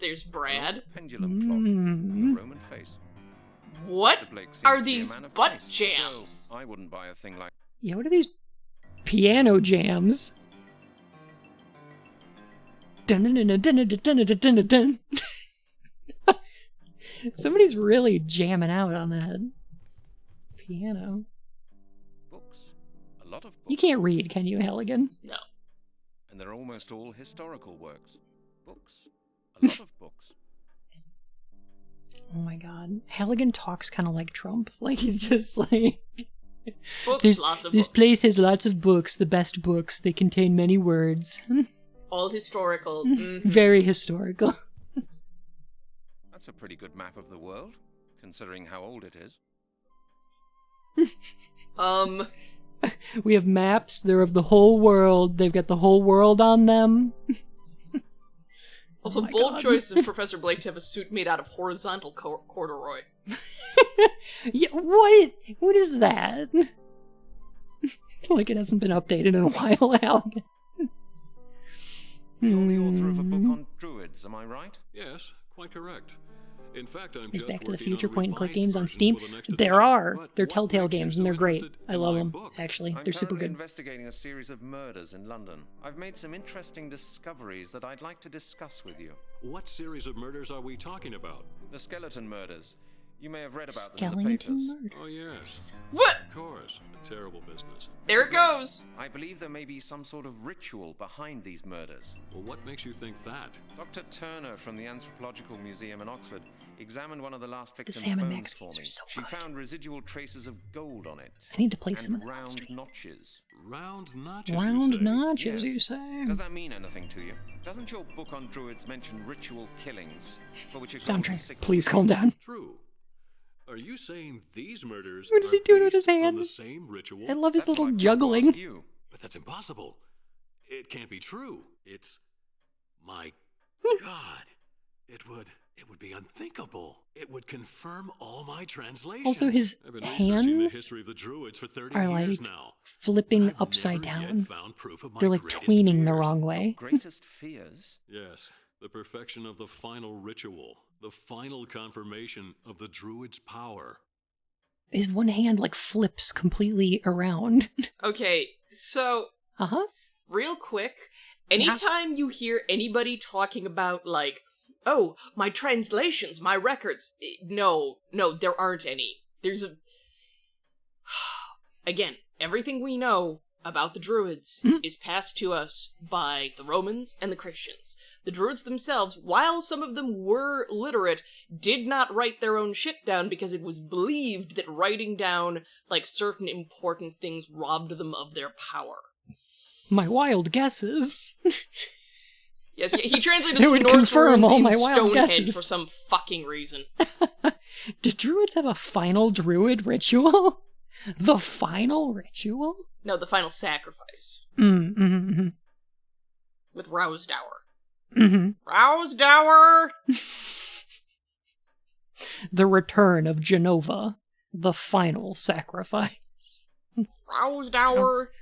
there's Brad. Pendulum clock. A Roman face. What Mr. Blake seems are to be a these man of butt taste. jams? Still, I wouldn't buy a thing like... Yeah, what are these piano jams? Dun-dun-dun-dun-dun-dun-dun-dun-dun. Somebody's really jamming out on that piano. Books. A lot of books. You can't read, can you, Halligan? No. And they're almost all historical works. Books. A lot of books. Oh my God. Halligan talks kind of like Trump. Like, he's just like... Books, lots of This books. place has lots of books, the best books. They contain many words. All historical. Mhm. Very historical. That's a pretty good map of the world, considering how old it is. We have maps. They're of the whole world. They've got the whole world on them. Also, bold choice of Professor Blake to have a suit made out of horizontal corduroy. Yeah, what? What is that? Like it hasn't been updated in a while, Al. You're the author of a book on druids, am I right? Yes, quite correct. In fact, I'm There's just Back to the working Future on a point-and-click revised games on version Steam. for the next There edition. are. But They're what Telltale makes you games, so and they're great. interested I in love my them, book? actually. I'm They're super currently good. investigating a series of murders in London. I've made some interesting discoveries that I'd like to discuss with you. What series of murders are we talking about? The skeleton murders. You may have read about them in the papers. Skeleton murder. Oh, yes. What? Of course. A terrible business. There it goes! I believe there may be some sort of ritual behind these murders. Well, what makes you think that? Dr. Turner from the Anthropological Museum in Oxford examined one of the last victim's salmon bones for magazines me. are so She good. found residual traces of gold on it. I need to play and some of that on round stream. notches. Round notches, you Round say? notches, Yes. you say? Does that mean anything to you? Doesn't your book on druids mention ritual killings, for which a godly Soundtrack, sick- please calm down. True. Are you saying these murders What is are he doing with based his on the hands? same ritual? I love his That's little what I've come to juggling. ask you. But that's impossible. It can't be true. It's... My God. It would be unthinkable. It would confirm all my translations. Also, his I've been researching the hands history of the druids for 30 are years like now. flipping I've upside never yet down. found proof of my They're like greatest tweening the fears. wrong way. Greatest fears? Yes, the perfection of the final ritual, the final confirmation of the druid's power. His one hand like flips completely around. Okay, so, Uh-huh. real quick, anytime you hear anybody talking about, like, oh, my translations, my records, no, there aren't any. There's a... Again, everything we know about the Druids is passed to us by the Romans and the Christians. The Druids themselves, while some of them were literate, did not write their own shit down because it was believed that writing down, like, certain important things robbed them of their power. My wild guesses. Yes, he translated It some would Norse confirm runes all in my wild Stonehenge guesses. for some fucking reason. Did druids have a final druid ritual? The final ritual? No, the final sacrifice. Mm-hmm. With Roused Hour. Mm-hmm. Roused Hour! The return of Genova. The final sacrifice. Roused Hour!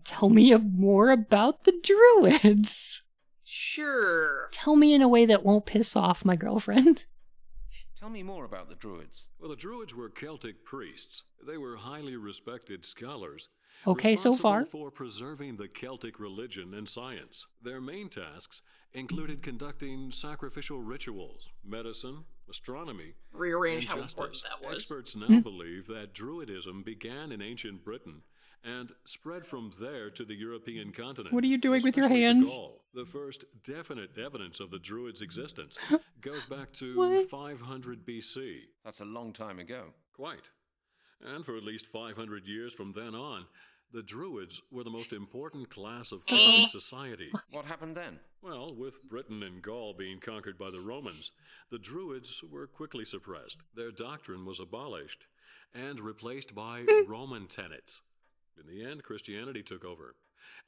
Tell me more about the druids. Sure. Tell me in a way that won't piss off my girlfriend. Tell me more about the druids. Well, the druids were Celtic priests. They were highly respected scholars. Okay, so far. Responsible for preserving the Celtic religion and science. Their main tasks included conducting sacrificial rituals, medicine, astronomy, Rearrange and how justice. important that was. Experts now believe that Druidism began in ancient Britain and spread from there to the European continent. What are you doing with your especially to hands? Gaul. The first definite evidence of the Druids' existence goes back to 500 BC. That's a long time ago. Quite. And for at least 500 years from then on, the Druids were the most important class of Celtic society. What happened then? Well, with Britain and Gaul being conquered by the Romans, the Druids were quickly suppressed. Their doctrine was abolished and replaced by Roman tenets. In the end, Christianity took over.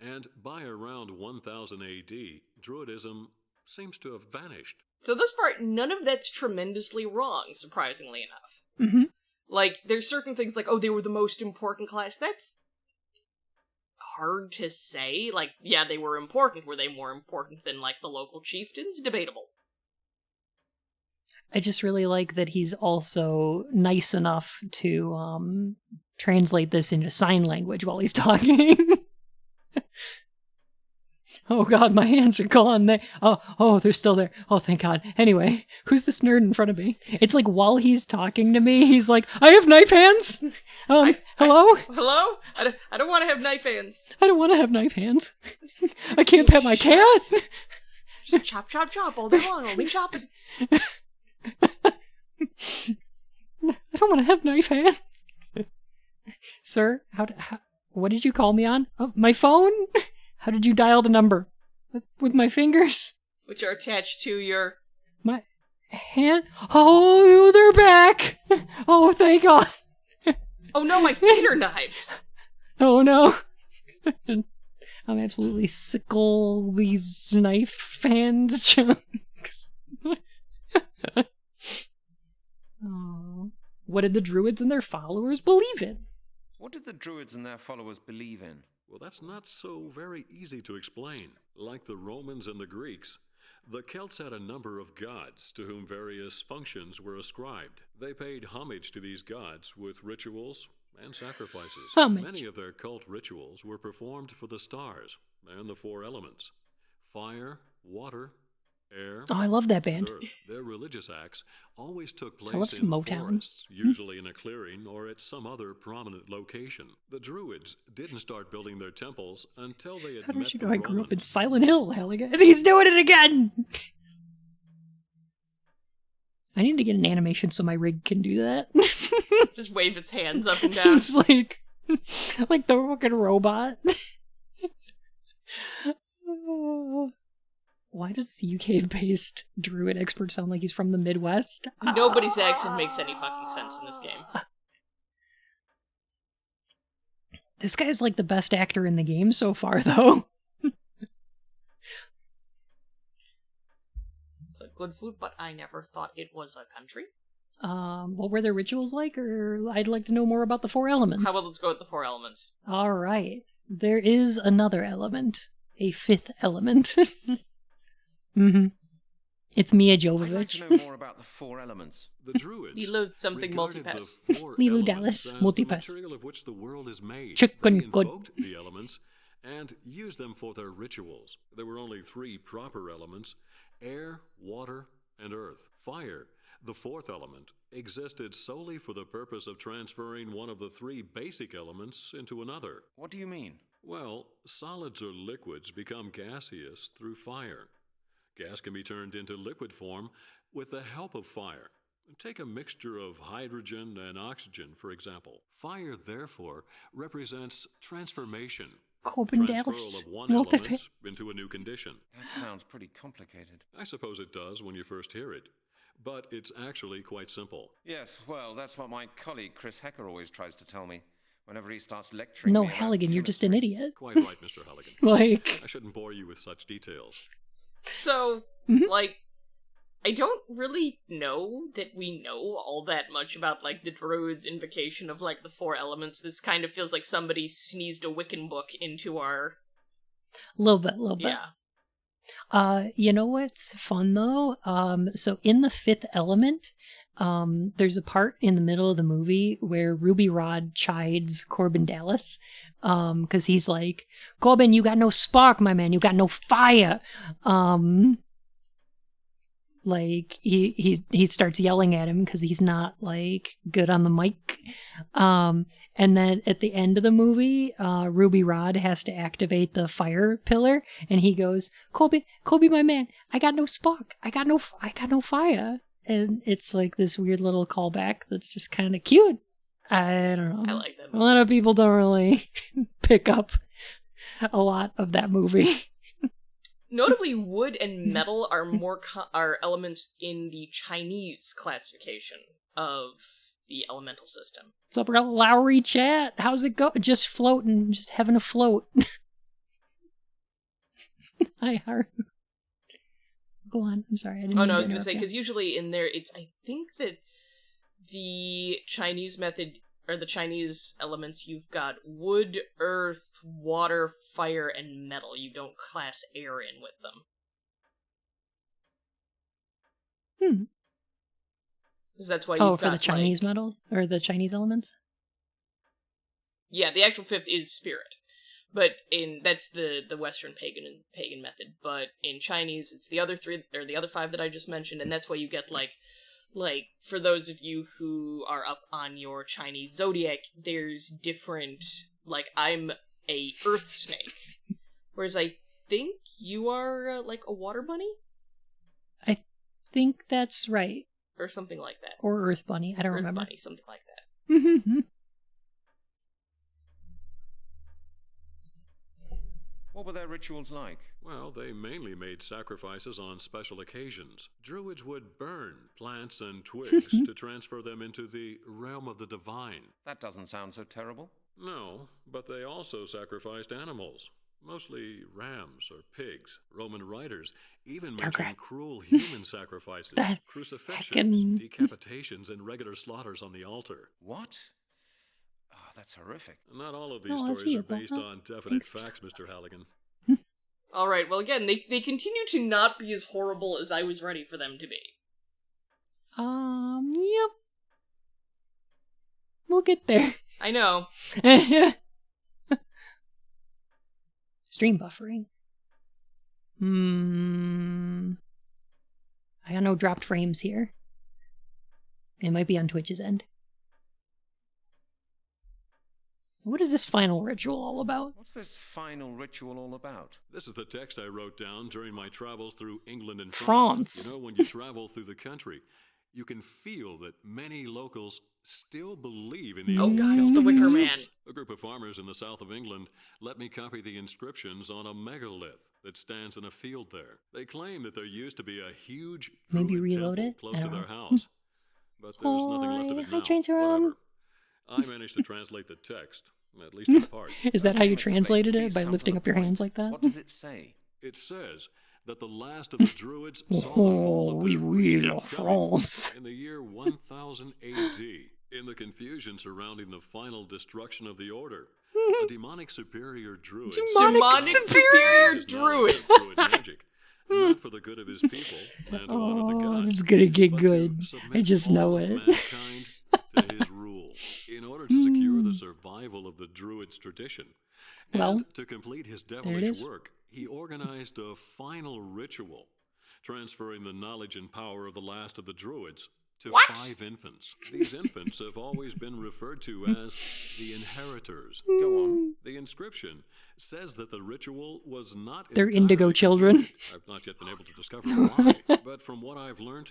And by around 1000 AD, Druidism seems to have vanished. So this part, none of that's tremendously wrong, surprisingly enough. Mm-hmm. Like, there's certain things like, oh, they were the most important class. That's hard to say. Like, yeah, they were important. Were they more important than, like, the local chieftains? Debatable. I just really like that he's also nice enough to translate this into sign language while he's talking. Oh god, my hands are gone. They're still there. Oh, thank god. Anyway, who's this nerd in front of me? It's like while he's talking to me, he's like, I have knife hands! Hello? Hello? I don't want to have knife hands. I don't want to have knife hands. I can't pet my cat! Just chop, chop, chop all day long, only chopping. I don't want to have knife hands. Sir, what did you call me on? Oh, my phone? How did you dial the number? With my fingers? Which are attached to your... My hand? Oh, they're back! Oh, thank God. Oh no, my feet are knives! Oh no. I'm absolutely sickle these knife hand chunks. Oh. What did the Druids and their followers believe in? What did the Druids and their followers believe in? Well, that's not so very easy to explain. Like the Romans and the Greeks, the Celts had a number of gods to whom various functions were ascribed. They paid homage to these gods with rituals and sacrifices. Homage. Many of their cult rituals were performed for the stars and the four elements: fire, water, air, Oh, I love that band. and earth. Their religious acts always took I love place some in Motown. forests, usually in a clearing or at some other prominent location. The Druids didn't start building their temples until they had How met did you the know I grew up in Romans. Silent Hill, Halligan? And he's doing it again! I need to get an animation so my rig can do that. Just wave its hands up and down. It's like the fucking robot. Why does this UK-based druid expert sound like he's from the Midwest? Nobody's accent makes any fucking sense in this game. This guy's like the best actor in the game so far, though. It's like good food, but I never thought it was a country. What were their rituals like? Or I'd like to know more about the four elements. How about let's go with the four elements? All right. There is another element. A fifth element. Mm-hmm. It's Mia I'd like Jovovich. to know more about the four elements. The Druids Lilo something regarded multipass. the four Lilo elements Dallas as multipass. the material of which the world is made. Chicken They good. invoked the elements and used them for their rituals. There were only three proper elements: air, water, and earth. Fire, the fourth element, existed solely for the purpose of transferring one of the three basic elements into another. What do you mean? Well, solids or liquids become gaseous through fire. Gas can be turned into liquid form with the help of fire. Take a mixture of hydrogen and oxygen, for example. Fire, therefore, represents transformation. Corbin Transferal Dallas. of one Multipass. element into a new condition. That sounds pretty complicated. I suppose it does when you first hear it, but it's actually quite simple. Yes, well, that's what my colleague Chris Hecker always tries to tell me whenever he starts lecturing No, me about Halligan, you're just an chemistry. idiot. Quite right, Mr. Halligan. Like, I shouldn't bore you with such details. So, Mhm. like, I don't really know that we know all that much about, like, the Druids' invocation of, like, the four elements. This kind of feels like somebody sneezed a Wiccan book into our... little bit. Yeah. You know what's fun though? So in the fifth element, there's a part in the middle of the movie where Ruby Rod chides Corbin Dallas, because he's like, Corbin, you got no spark, my man, you got no fire. Like he starts yelling at him because he's not like good on the mic. And then at the end of the movie, Ruby Rod has to activate the fire pillar, and he goes, Kobe, my man, I got no spark, I got no fire. And it's like this weird little callback that's just kind of cute. I don't know. I like that A movie. lot of people don't really pick up a lot of that movie. Notably, wood and metal are are elements in the Chinese classification of the elemental system. What's up, Lowry chat? How's it go? Just floating, just having a float. Hi, Haru. Go on. I'm sorry. I didn't Oh mean no, I to was going to interrupt say, you. because usually in there, I think that the Chinese method, or the Chinese elements, you've got wood, earth, water, fire, and metal. You don't class air in with them. Because that's why you've got, for the Chinese like, metal? Or the Chinese elements? Yeah, the actual fifth is spirit. But that's the Western pagan method. But in Chinese, it's the other three, or the other five that I just mentioned, and that's why you get, like, for those of you who are up on your Chinese zodiac, there's different, like, I'm a earth snake. Whereas I think you are, like, a water bunny? I think that's right. Or something like that. Or Earth Bunny. I don't Earth remember. bunny, something like that. What were their rituals like? Well, they mainly made sacrifices on special occasions. Druids would burn plants and twigs to transfer them into the realm of the divine. That doesn't sound so terrible. No, but they also sacrificed animals. Mostly rams or pigs. Roman writers even mention cruel human sacrifices, crucifixions, decapitations, and regular slaughters on the altar. What? Oh, that's horrific. Not all of these stories are based on definite facts, Mr. Halligan. Alright, well again, they continue to not be as horrible as I was ready for them to be. Yep. We'll get there. I know. Stream buffering. I got no dropped frames here. It might be on Twitch's end. What is this final ritual all about? What's this final ritual all about? This is the text I wrote down during my travels through England and France. You know, when you travel through the country, you can feel that many locals still believe in the Oh god, it's the Wicker Man. A group of farmers in the south of England let me copy the inscriptions on a megalith that stands in a field there. They claim that there used to be a huge druid temple close to their house. But there's nothing left of it now. Whatever. I managed to translate the text, at least in part. Is that how you translated it? By lifting up your hands like that? What does it say? It says that the last of the Druids saw the fall of the Christian covenant in the year 1000 AD. In the confusion surrounding the final destruction of the Order, a demonic superior druid... Demonic superior druid! Druid magic, not for the good of his people and to honor the gods, this is gonna get good. I just know it. Mankind to his rule, in order to secure the survival of the Druid's tradition. And to complete his devilish work, he organized a final ritual, transferring the knowledge and power of the last of the Druids to 5 infants. These infants have always been referred to as the inheritors. Go on. The inscription says that the ritual was not They're indigo children. I've not yet been able to discover why, but from what I've learned,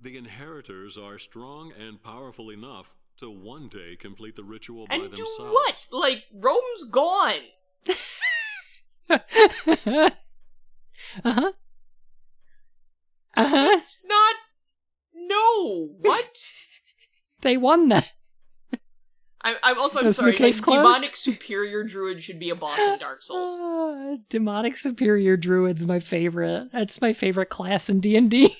the inheritors are strong and powerful enough to one day complete the ritual by themselves. And do what? Like, Rome's gone! Uh-huh. That's not... No! What? They won that. I'm sorry, like, demonic superior druid should be a boss in Dark Souls. Demonic superior druid's my favorite. That's my favorite class in D&D.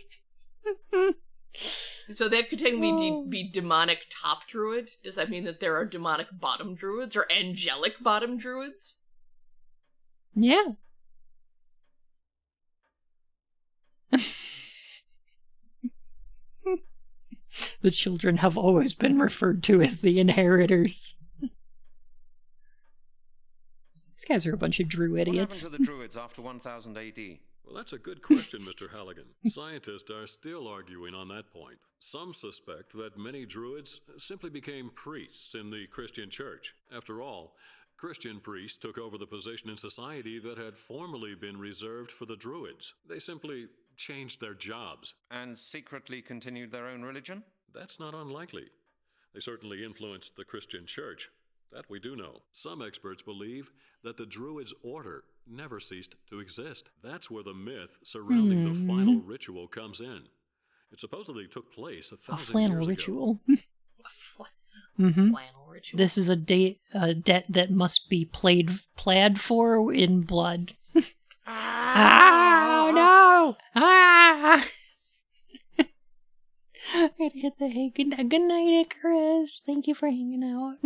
So that could technically be demonic top druid? Does that mean that there are demonic bottom druids or angelic bottom druids? Yeah. The children have always been referred to as the inheritors. These guys are a bunch of druid idiots. What happened to the Druids after 1000 AD? Well, that's a good question, Mr. Halligan. Scientists are still arguing on that point. Some suspect that many Druids simply became priests in the Christian church. After all, Christian priests took over the position in society that had formerly been reserved for the Druids. They simply changed their jobs. And secretly continued their own religion? That's not unlikely. They certainly influenced the Christian church. That we do know. Some experts believe that the Druids' order never ceased to exist. That's where the myth surrounding the final ritual comes in. It supposedly took place 1,000 years ago. Ritual. Flannel ritual. This is a debt that must be plaid for in blood. Oh no! I gotta hit the hay. Good night, Icarus. Thank you for hanging out.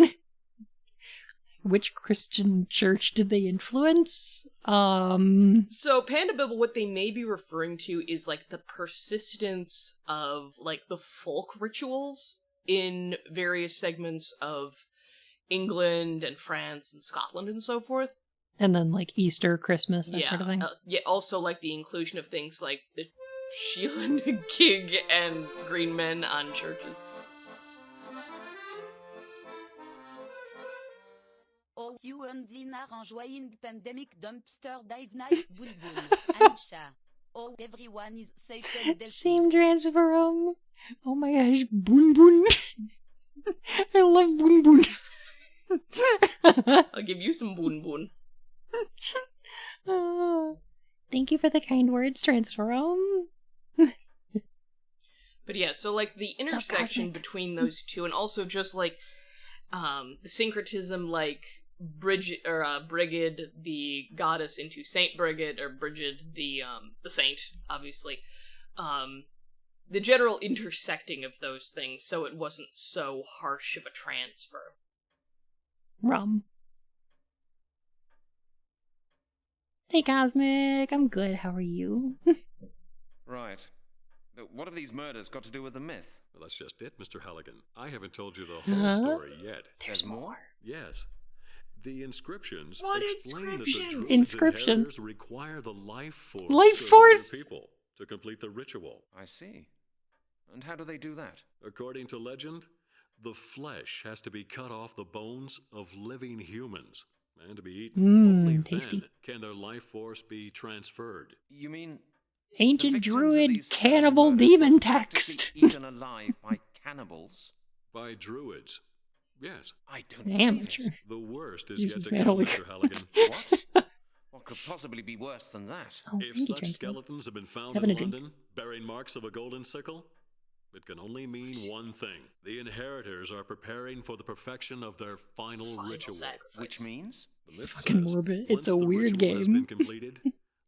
Which Christian church did they influence? So, Panda Bibble, what they may be referring to is, like, the persistence of, like, the folk rituals in various segments of England and France and Scotland and so forth. And then, like, Easter, Christmas, that sort of thing. Yeah, also, like, the inclusion of things like the Sheila Gig and Green Men on churches. Oh, you and Dinar enjoying pandemic dumpster dive night, boon boon. Anisha. Oh, everyone is safe and healthy. Same transfer. Oh my gosh, Boon Boon. I love Boon Boon. I'll give you some Boon Boon. Thank you for the kind words, Transform. But yeah, so like the intersection between those two, and also just like the syncretism, like Brigid, the goddess, into Saint Brigid, or Brigid, the saint, obviously. The general intersecting of those things, so it wasn't so harsh of a transfer. Rum. Hey, Cosmic. I'm good. How are you? Right. But what have these murders got to do with the myth? Well, that's just it, Mr. Halligan. I haven't told you the whole story yet. There's more? Yes. The inscriptions What explain that the Druids' Inscriptions? inheritors require the life force Life of force! other people to complete the ritual. I see. And how do they do that? According to legend, the flesh has to be cut off the bones of living humans and to be eaten. Only tasty. then can their life force be transferred. You mean Ancient victims of druid these cannibal murders demon were text. practically eaten alive by cannibals? By druids. Yes. I don't believe Amateur. it. The worst is Jesus, yet to man, come, holy Mr. Halligan. What? What could possibly be worse than that? Oh, If thank you, such Transform. skeletons have been found Having in a drink. London, bearing marks of a golden sickle, it can only mean one thing. The inheritors are preparing for the perfection of their final ritual. Sacrifice. Which means? The myth Fucking says, morbid. once It's a the weird ritual has game. been completed,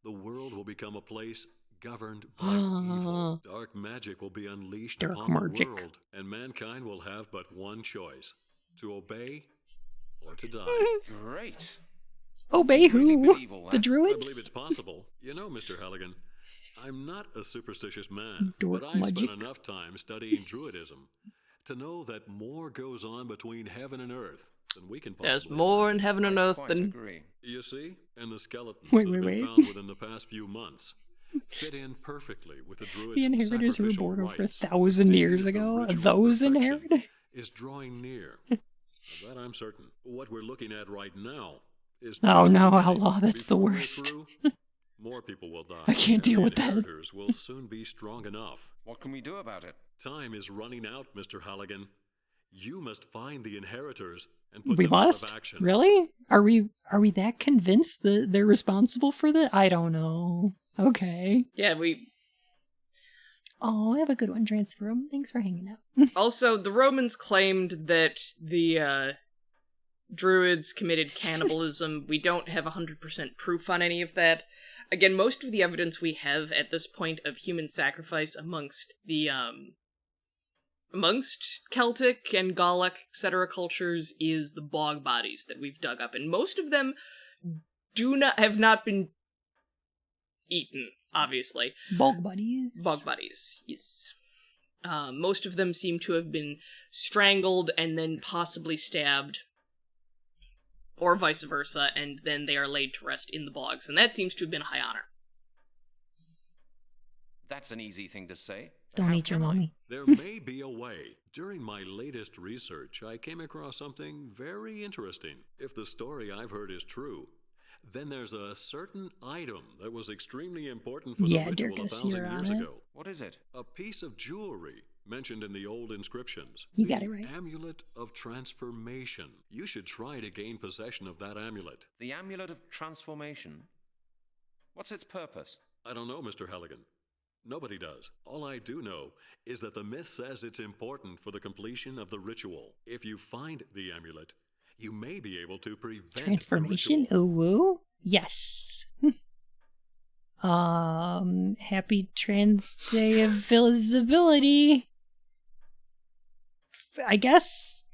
the world will become a place governed by evil. Dark magic will be unleashed Dark upon magic. the world, and mankind will have but one choice: to obey or to die. Great. Obey Really who? believe all The that? druids? I believe it's possible. You know, Mr. Halligan, I'm not a superstitious man, Dork but I've magic. spent enough time studying druidism to know that more goes on between heaven and earth than we can possibly There's more in imagine. heaven and I earth quite than... agree. You see? And the skeletons Wait, that have wait, been wait. found within the past few months fit in perfectly with the druids' The inheritors who were sacrificial born over rites. 1,000 The years day that the ago. ritual's Those perfection inherited? is drawing near. Of that I'm certain. What we're looking at right now is Oh just no, the beginning. outlaw, that's the Before we're worst. through, more people will die. I can't and deal the with that. inheritors will soon be strong enough. What can we do about it? Time is running out, Mr. Halligan. You must find the inheritors and put We them out must? of action. Really? Are we that convinced that they're responsible for that? I don't know. Okay. Yeah, we... Oh, have a good one, Transform. Thanks for hanging out. Also, the Romans claimed that the Druids committed cannibalism. We don't have 100% proof on any of that. Again, most of the evidence we have at this point of human sacrifice amongst the amongst Celtic and Gallic, etc. cultures is the bog bodies that we've dug up, and most of them have not been eaten, obviously. Bog buddies. Bog bodies, yes. Most of them seem to have been strangled and then possibly stabbed, or vice versa, and then they are laid to rest in the bogs, and that seems to have been high honor. That's an easy thing to say. Don't How eat your can I? mommy. There may be a way. During my latest research, I came across something very interesting. If the story I've heard is true, then there's a certain item that was extremely important for Yeah, the ritual Dirkus, 1,000 you're years on it. ago. What is it? A piece of jewelry mentioned in the old inscriptions. You got it right. Amulet of Transformation. You should try to gain possession of that amulet. The Amulet of Transformation? What's its purpose? I don't know, Mr. Halligan. Nobody does. All I do know is that the myth says it's important for the completion of the ritual. If you find the amulet, you may be able to prevent Transformation? the ritual. Ooh, woo? Yes. Happy Trans Day of Visibility. I guess.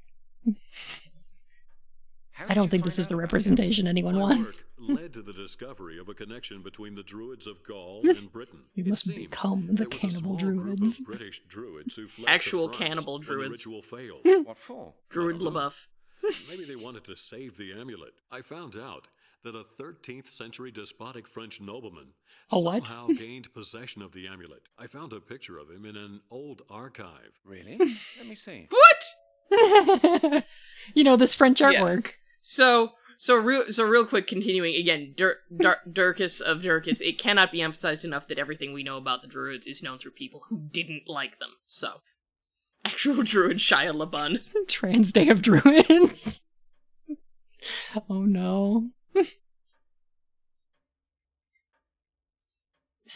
How I did don't you think find this is out the about it? representation anyone My wants. work led to the discovery of a connection between the Druids of Gaul and Britain. You It must seems become the there was a cannibal small group druids. of British Druids who fled Actual to France cannibal when the druids. ritual failed. What for? Druid I don't know. LaBeouf. Maybe they wanted to save the amulet. I found out that a 13th century despotic French nobleman A what? somehow gained possession of the amulet. I found a picture of him in an old archive. Really? Let me see. What? You know, this French Yeah. artwork. So real quick, continuing again, Dirkus of Dirkus. It cannot be emphasized enough that everything we know about the Druids is known through people who didn't like them. So, actual Druid Shia LaBeouf. Trans Day of Druids. Oh no.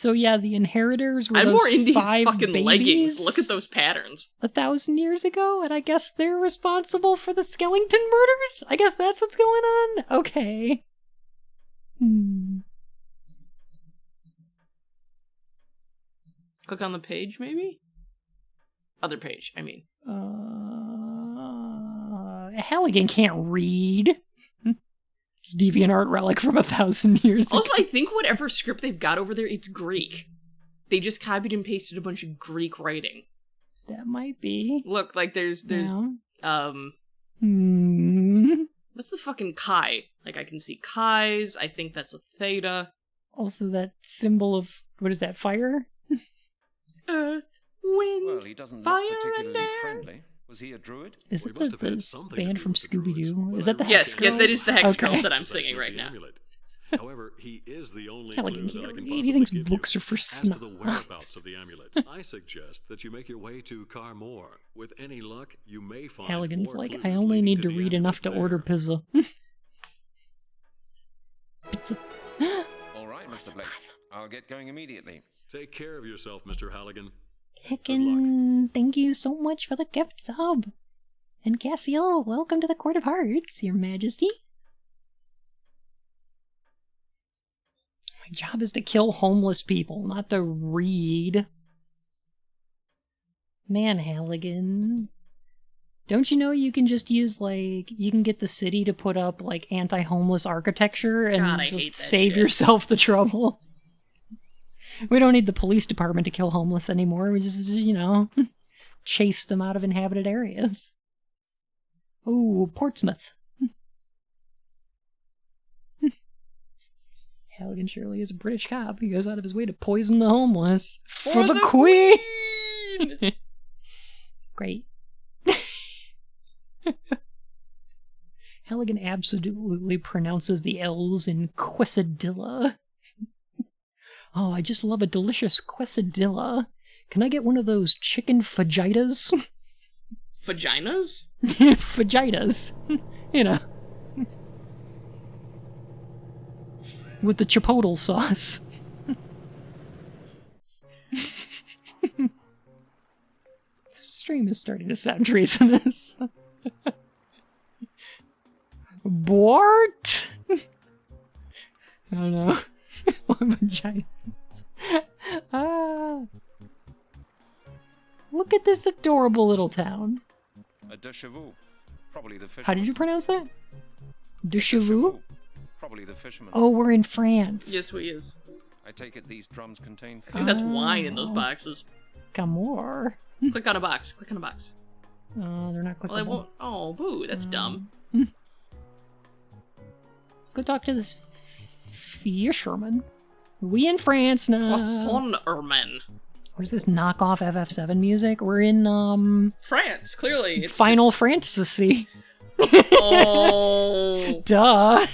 So yeah, the inheritors were I'm those more into his 5 fucking babies leggings. Look at those patterns. 1,000 years ago, and I guess they're responsible for the Skellington murders? I guess that's what's going on? Okay. Click on the page, maybe? Other page, I mean. Halligan can't read. It's DeviantArt relic from 1,000 years ago. Also, I think whatever script they've got over there, it's Greek. They just copied and pasted a bunch of Greek writing. That might be. Look, like there's Yeah. What's the fucking chi? Like I can see chi's, I think that's a theta. Also that symbol of, what is that, fire? Earth, wind, Well, he doesn't fire, look particularly and air. friendly. Was he a druid? Is We that must have had the something band to do from with the druids, Scooby-Doo? but Is I that the don't Yes, Hex yes, that is the Hex Okay. Girls that I'm Possession singing of right the now. amulet. However, he is the only Halligan clue that I can't can read. possibly He thinks give books you. are for As to the snobs. whereabouts of the amulet, I suggest that you make your way to Carmore. With any luck, you may find Halligan's more like, clues I only leading need to the read amulet enough to there. order pizza. All right, Mr. Blake. I'll get going immediately. Take care of yourself, Mr. Halligan. Heckin', thank you so much for the gift sub. And Cassiel, welcome to the Court of Hearts, Your Majesty. My job is to kill homeless people, not to read. Man, Halligan. Don't you know you can just use, like, you can get the city to put up, like, anti-homeless architecture and God, I hate just that save shit. yourself the trouble? We don't need the police department to kill homeless anymore. We just, you know, chase them out of inhabited areas. Ooh, Portsmouth. Halligan surely is a British cop. He goes out of his way to poison the homeless. For the Queen! Great. Halligan absolutely pronounces the L's in quesadilla. Oh, I just love a delicious quesadilla. Can I get one of those chicken fajitas? Vaginas? Fajitas. You know. With the chipotle sauce. This stream is starting to sound treasonous. Bort? I don't know. Vaginas. Look at this adorable little town. A de chevaux. Probably the fisherman. How did you pronounce that? De chevaux? Probably the fisherman. Oh, we're in France. Yes, we is. I take it these drums contain I think that's wine in those boxes. Camor. Click on a box. Click on a box. Oh, they're not clickable. Well, they won't. Oh, boo, that's dumb. Let's go talk to this fisherman. We in France now. Poisson Erman. What is this knockoff FF7 music? We're in, France, clearly. It's Final Fantasy. Oh. Duh.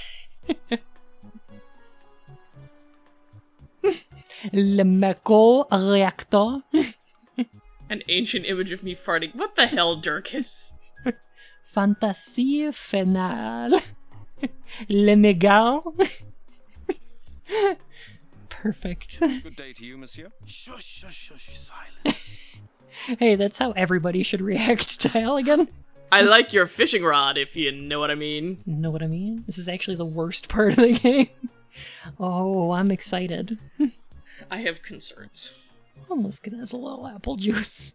Le Meko Reactor. An ancient image of me farting. What the hell, Dirkus? Fantasie Finale. Le Megal. Perfect. Good day to you, monsieur. Shush, shush, shush, silence. Hey, that's how everybody should react to Halligan. I like your fishing rod, if you know what I mean. Know what I mean? This is actually the worst part of the game. Oh, I'm excited. I have concerns. Almost gonna has a little apple juice.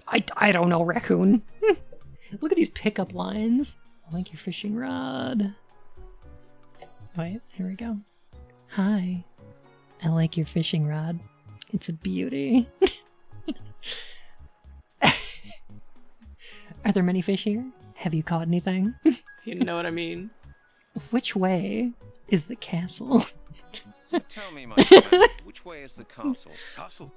I don't know, raccoon. Look at these pickup lines. I like your fishing rod. Wait, here we go. Hi. I like your fishing rod. It's a beauty. Are there many fish here? Have you caught anything? You know what I mean? Which way is the castle? Tell me, my friend, which way is the castle? Castle?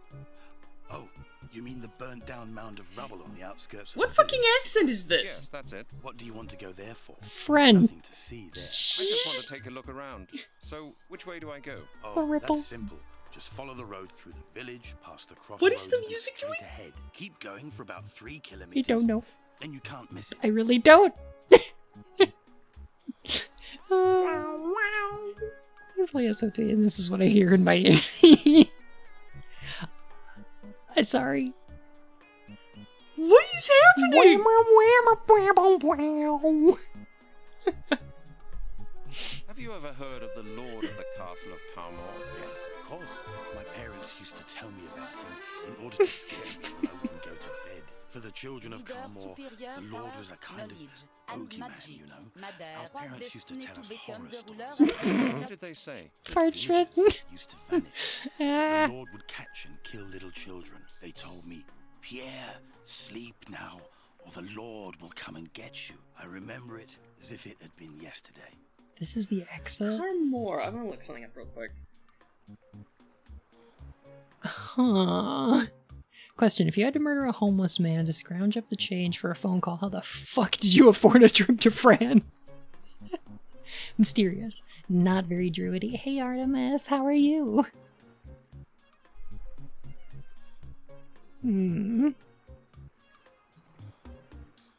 Oh, you mean the burnt down mound of rubble on the outskirts of What the fucking village? accent is this? Yes, that's it. What do you want to go there for? Friend. There's nothing to see there. I just want to take a look around. So, which way do I go? Oh, ripple. that's simple. Just follow the road through the village, past the crossroads. What is the and music straight doing? ahead. Keep going for about 3 kilometers. I don't know. Then you can't miss it. I really don't. I play SOT and this is what I hear in my ear. I'm sorry. What is happening? Have you ever heard of the Lord of the Castle of Carmore? Yes, of course. My parents used to tell me about him in order to scare me when I wouldn't go to bed. For the children of Carmore, the Lord was a kind of bogeyman, you know. Our parents used to tell us horror stories. What did they say? Parchment. Used to vanish. But the Lord would catch and kill little children. They told me, Pierre, sleep now, or the Lord will come and get you. I remember it as if it had been yesterday. This is the exit. Carmore. I'm gonna look something up real quick. Huh. Question, if you had to murder a homeless man to scrounge up the change for a phone call, how the fuck did you afford a trip to France? Mysterious. Not very druidy. Hey Artemis, how are you?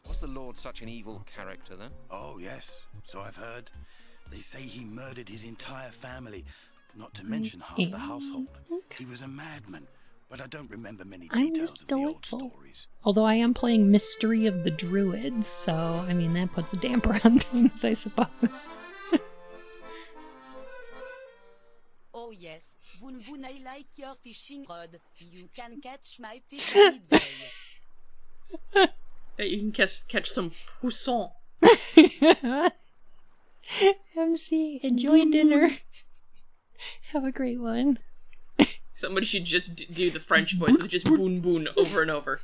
Was the Lord such an evil character then? Oh, yes. So I've heard. They say he murdered his entire family, not to mention half the household. He was a madman, but I don't remember many details of the old stories. Although I am playing Mystery of the Druids, so, I mean, that puts a damper on things, I suppose. Oh yes, Boon Boon, I like your fishing rod. You can catch my fish any day. You can catch some poisson. MC, enjoy dinner. Have a great one. Somebody should just do the French voice with just boon boon over and over.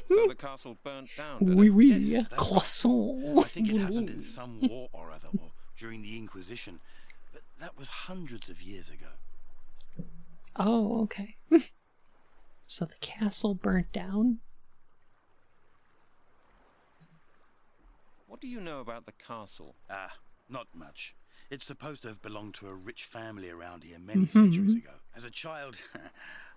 So the castle burnt down, did Oui, it? oui, Yes, croissant. I think it happened in some war or other, or during the Inquisition. But that was hundreds of years ago. Oh, okay. So the castle burnt down? What do you know about the castle? Not much. It's supposed to have belonged to a rich family around here many centuries ago. As a child,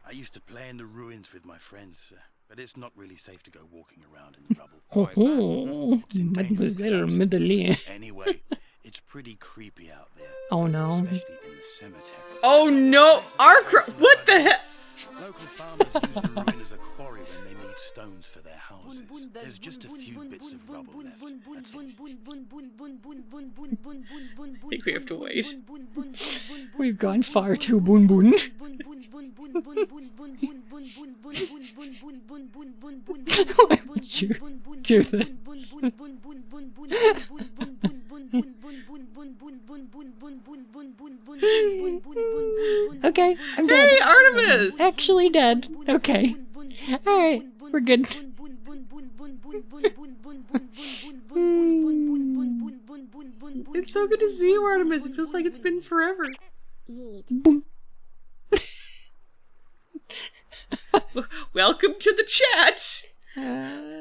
I used to play in the ruins with my friends, but it's not really safe to go walking around in the rubble. Oh, It's in danger of Mademoiselle collapsing. Madeleine. Anyway, it's pretty creepy out there. Oh no. Especially in the cemetery. Oh no! What the heck? Local farmers use the ruin as a quarry when they need stones for their houses. There's just a few bits of rubble left. That's it. I think we have to wait. We've gone far too boon boon. Why would you do this? Okay, I'm dead. Hey, Artemis! Actually dead. Okay. Alright, we're good. It's so good to see you, Artemis. It feels like it's been forever. Boom. Welcome to the chat,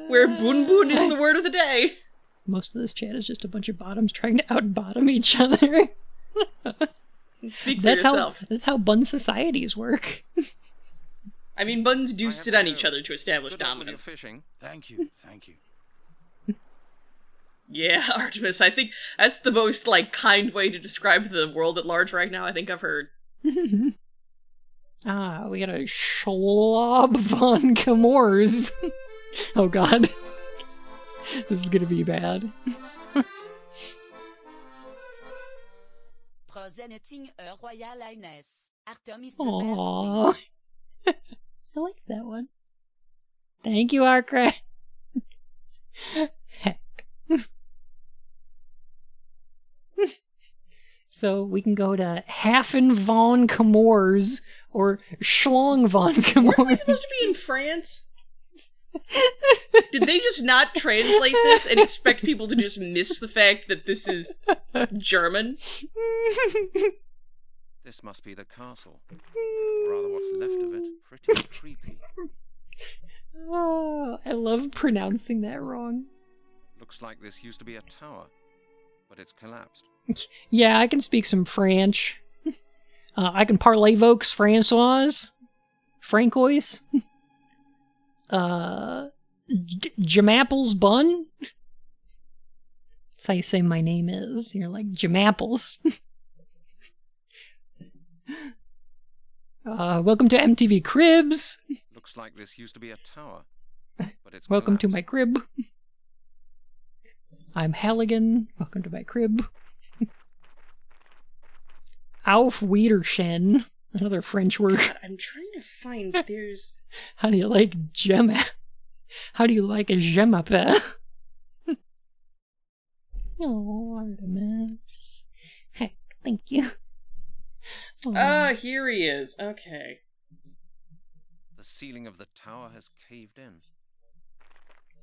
where boon boon is the word of the day. Most of this chat is just a bunch of bottoms trying to out-bottom each other. Speak for yourself. That's how bun societies work. I mean, buns do sit on each other to establish Good luck with your dominance. fishing. Thank you, thank you. Yeah, Artemis, I think that's the most, kind way to describe the world at large right now I think I've heard. We got a Schlob von Camors. Oh god. This is gonna be bad. Presenting a Royal Highness, Artemis the Aww. I like that one. Thank you, Arkra. Heck. So we can go to Hafen von Camors or Schlong von Camors. Weren't we supposed to be in France? Did they just not translate this and expect people to just miss the fact that this is German? This must be the castle. Or rather, what's left of it. Pretty creepy. Oh, I love pronouncing that wrong. Looks like this used to be a tower, but it's collapsed. Yeah, I can speak some French. I can parler vaux François. Francois. Jamapple's bun. how you say my name is. You're like Jim Apples. Welcome to MTV Cribs. Looks like this used to be a tower, but it's Welcome collapsed. to my crib. I'm Halligan. Welcome to my crib. Auf Wiedersehen. Another French word. God, I'm trying to find. There's. How do you like gem? How do you like a gem up there? Oh, Artemis. Heck, thank you. Ah, here he is. Okay. The ceiling of the tower has caved in.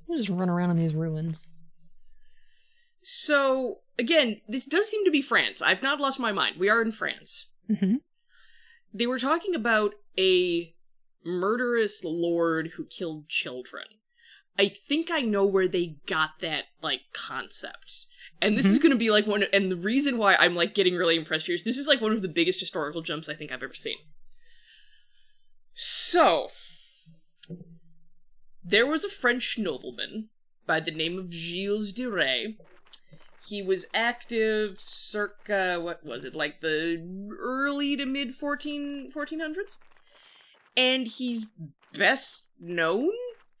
I'll just run around in these ruins. So, again, this does seem to be France. I've not lost my mind. We are in France. Mm-hmm. They were talking about a murderous lord who killed children. I think I know where they got that, like, concept. And this is going to be, like, and the reason why I'm, like, getting really impressed here is this is, like, one of the biggest historical jumps I think I've ever seen. So, there was a French nobleman by the name of Gilles de Rais. He was active circa, what was it, like the early to mid 1400s? And he's best known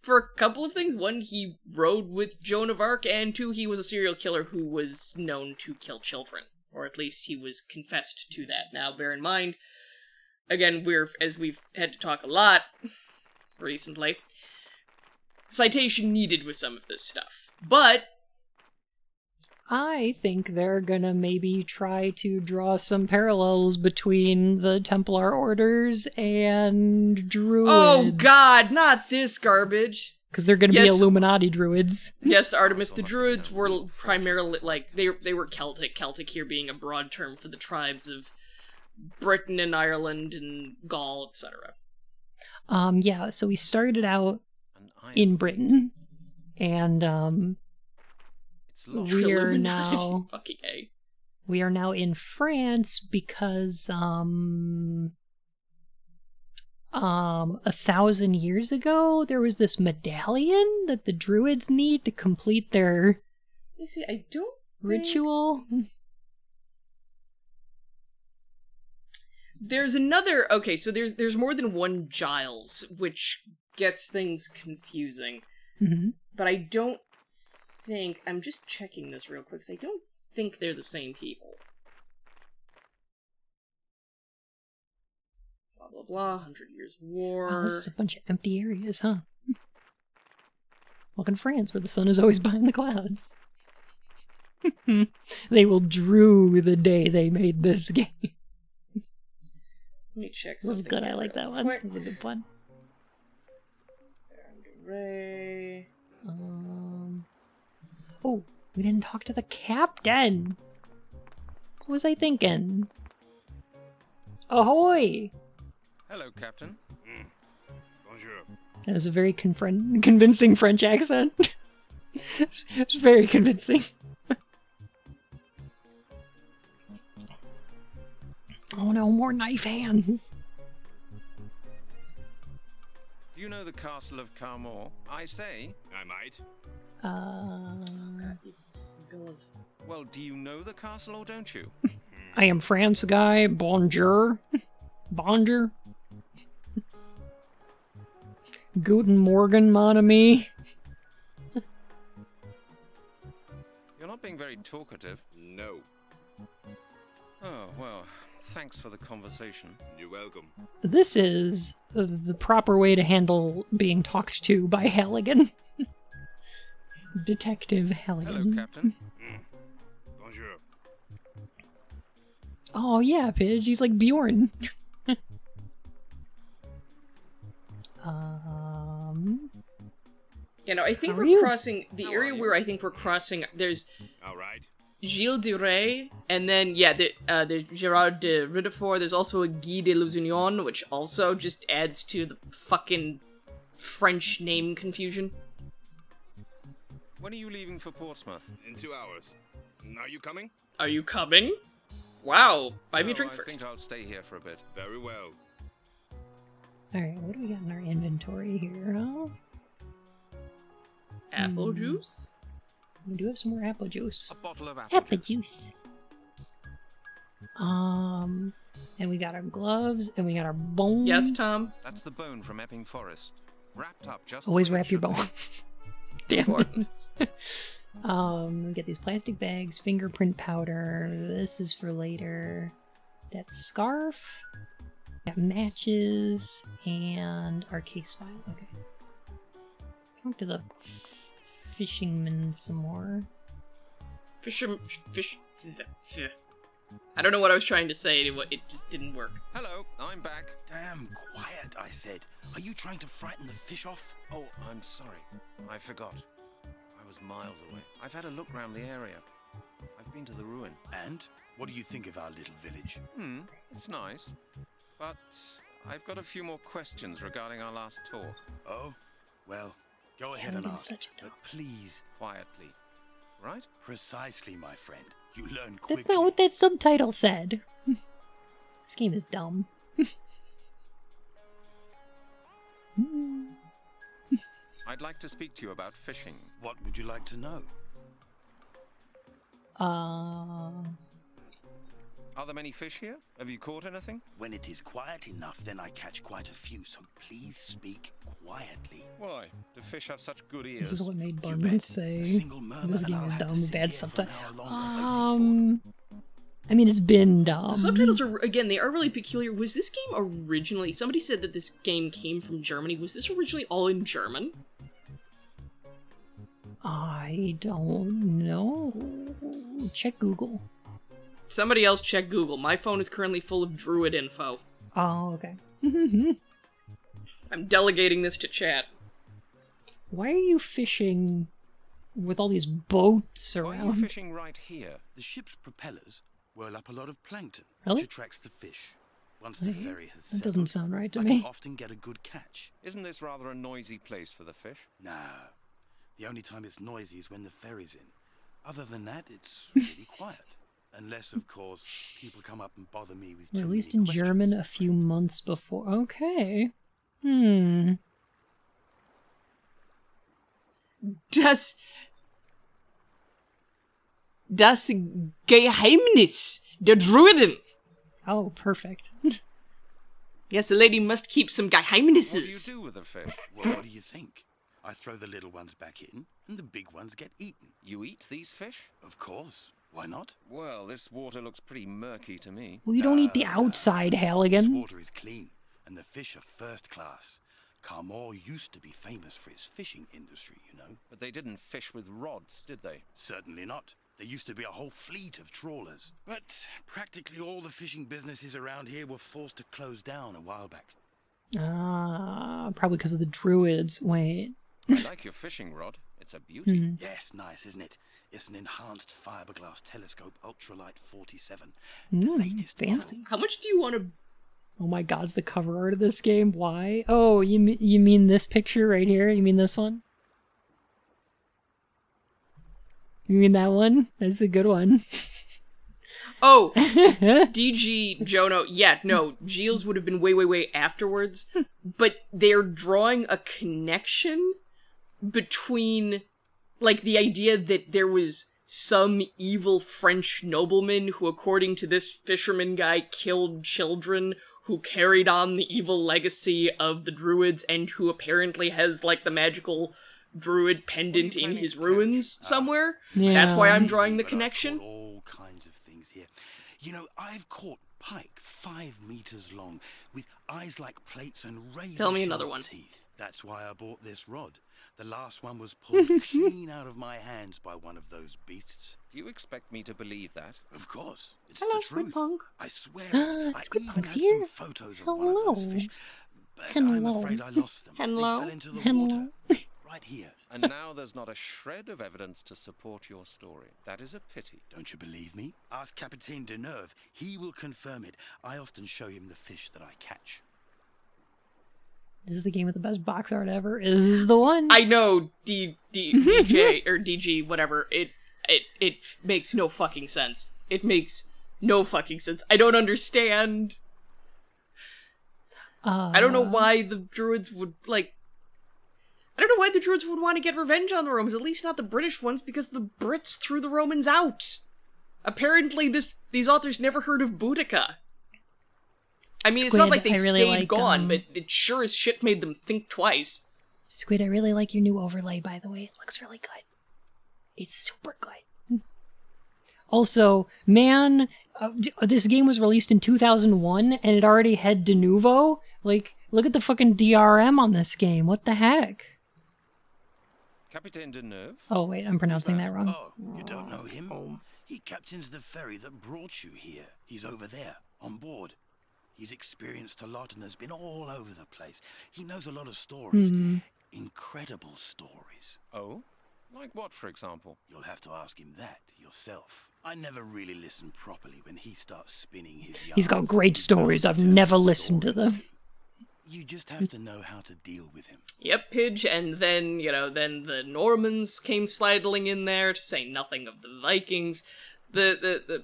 for a couple of things. One, he rode with Joan of Arc, and two, he was a serial killer who was known to kill children. Or at least he was confessed to that. Now, bear in mind, again, as we've had to talk a lot recently, citation needed with some of this stuff. But I think they're gonna maybe try to draw some parallels between the Templar orders and druids. Oh god, not this garbage! Because they're gonna be Illuminati druids. Yes, Artemis, the druids were primarily, like, they were Celtic. Celtic here being a broad term for the tribes of Britain and Ireland and Gaul, etc. Yeah, so we started out in Britain, and we are now fucking A. We are now in France because 1,000 years ago there was this medallion that the druids need to complete their I don't ritual. There's another. Okay, so there's more than one Giles, which gets things confusing. Mm-hmm. But I don't think, I'm just checking this real quick, because I don't think they're the same people. Blah blah blah, 100 Years War. Oh, this is a bunch of empty areas, huh? Welcome to France, where the sun is always behind the clouds. They will drew the day they made this game. Let me check This is something. good, I like that one. Quick. This is a good one. Ray. Oh, we didn't talk to the captain. What was I thinking? Ahoy! Hello, Captain. Bonjour. That was a very convincing French accent. It's very convincing. Oh no, more knife hands. Do you know the castle of Carmore? I say. I might. Well, do you know the castle or don't you? I am France guy. Bonjour. Bonjour. Guten Morgen, mon ami. You're not being very talkative. No. Oh, well, thanks for the conversation. You're welcome. This is the proper way to handle being talked to by Halligan. Detective Halligan. Hello, Captain. Bonjour. Oh yeah, Pidge. He's like Bjorn. You know, I think How are we're you? crossing the area where I think we're crossing. There's All right. Gilles de Rais, and then there's Gerard de Ridefort. There's also a Guy de Lusignan, which also just adds to the fucking French name confusion. When are you leaving for Portsmouth? In 2 hours. Are you coming? Are you coming? Wow, buy me a No, drink I first. think I'll stay here for a bit. Very well. Alright, what do we got in our inventory here, huh? Apple juice? We do have some more apple juice. A bottle of apple Apple juice. And we got our gloves, and we got our bone. Yes, Tom? That's the bone from Epping Forest. Wrapped up just Always the way wrap it your should bone. Damn it. We get these plastic bags, fingerprint powder. This is for later. That scarf. Got matches and our case file. Okay. Talk to the fishingman some more. Fish. I don't know what I was trying to say. It just didn't work. Hello, I'm back. Damn quiet, I said. Are you trying to frighten the fish off? Oh, I'm sorry. I forgot. I was miles away. I've had a look round the area. I've been to the ruin. And? What do you think of our little village? It's nice. But I've got a few more questions regarding our last tour. Oh? Well, go ahead and ask. But please, quietly. Right? Precisely, my friend. You learn quickly. That's not what that subtitle said. This game is dumb. I'd like to speak to you about fishing. What would you like to know? Are there many fish here? Have you caught anything? When it is quiet enough, then I catch quite a few, so please speak quietly. Why? Do fish have such good ears? This is what made Bun say this game is dumb. Bad subtitle. I mean, it's been dumb. The subtitles are, again, they are really peculiar. Was this game originally... Somebody said that this game came from Germany. Was this originally all in German? I don't know. Check Google. Somebody else check Google. My phone is currently full of Druid info. Oh, okay. I'm delegating this to chat. Why are you fishing with all these boats around? Why are you fishing right here? The ship's propellers whirl up a lot of plankton, Really? which attracts the fish. Once the ferry has That settled, doesn't sound right to I me. can often get a good catch. Isn't this rather a noisy place for the fish? No. The only time it's noisy is when the ferry's in. Other than that, it's really quiet. Unless, of course, people come up and bother me with too Released many in questions. German a few months before. Okay. Das Geheimnis der Druiden. Oh, perfect. Yes, a lady must keep some Geheimnisses. What do you do with the fish? Well, what do you think? I throw the little ones back in, and the big ones get eaten. You eat these fish? Of course. Why not? Well, this water looks pretty murky to me. Well, you don't eat the outside, This Halligan. water is clean, and the fish are first class. Carmore used to be famous for its fishing industry, you know. But they didn't fish with rods, did they? Certainly not. There used to be a whole fleet of trawlers. But practically all the fishing businesses around here were forced to close down a while back. Probably because of the druids. Wait. I like your fishing rod. It's a beauty. Yes, nice, isn't it? It's an enhanced fiberglass telescope ultralight 47. Fancy. How much do you want to... Oh my god, it's the cover art of this game. Why? Oh, you mean this picture right here? You mean this one? You mean that one? That's a good one. Oh, DG, Jono, yeah, no, Giles would have been way, way, way afterwards, but they're drawing a connection between, like, the idea that there was some evil French nobleman who, according to this fisherman guy, killed children, who carried on the evil legacy of the Druids, and who apparently has, like, the magical Druid pendant in his ruins somewhere. Yeah. That's why I'm drawing the connection. All kinds of things here. You know, I've caught pike 5 meters long, with eyes like plates and razor Tell me another sharp one. teeth. That's why I bought this rod. The last one was pulled clean out of my hands by one of those beasts. Do you expect me to believe that? Of course. It's Hello, the truth. Squidpunk. I swear it. I even have some photos of one of those fish. But I'm Hello. afraid I lost them. Hello. They fell into the Hello. water. Right here. And now there's not a shred of evidence to support your story. That is a pity. Don't you believe me? Ask Capitaine Deneuve. He will confirm it. I often show him the fish that I catch. This is the game with the best box art ever. This is the one. I know, DJ or DG, whatever. It makes no fucking sense. It makes no fucking sense. I don't understand. I don't know why the Druids would, like... I don't know why the Druids would want to get revenge on the Romans, at least not the British ones, because the Brits threw the Romans out. Apparently these authors never heard of Boudica. I mean, Squid, it's not like they I really stayed like, gone, but it sure as shit made them think twice. Squid, I really like your new overlay, by the way. It looks really good. It's super good. Also, man, this game was released in 2001, and it already had de nouveau. Like, look at the fucking DRM on this game. What the heck? Capitaine Deneuve? Oh, wait, I'm pronouncing that wrong. Oh, you don't know him? He captains the ferry that brought you here. He's over there, on board. He's experienced a lot and has been all over the place. He knows a lot of stories. Incredible stories. Oh? Like what, for example? You'll have to ask him that yourself. I never really listen properly when he starts spinning his yarns. He's got great stories. I've never listened to them. You just have to know how to deal with him. Yep, Pidge, and then, then the Normans came sidling in there, to say nothing of the Vikings. The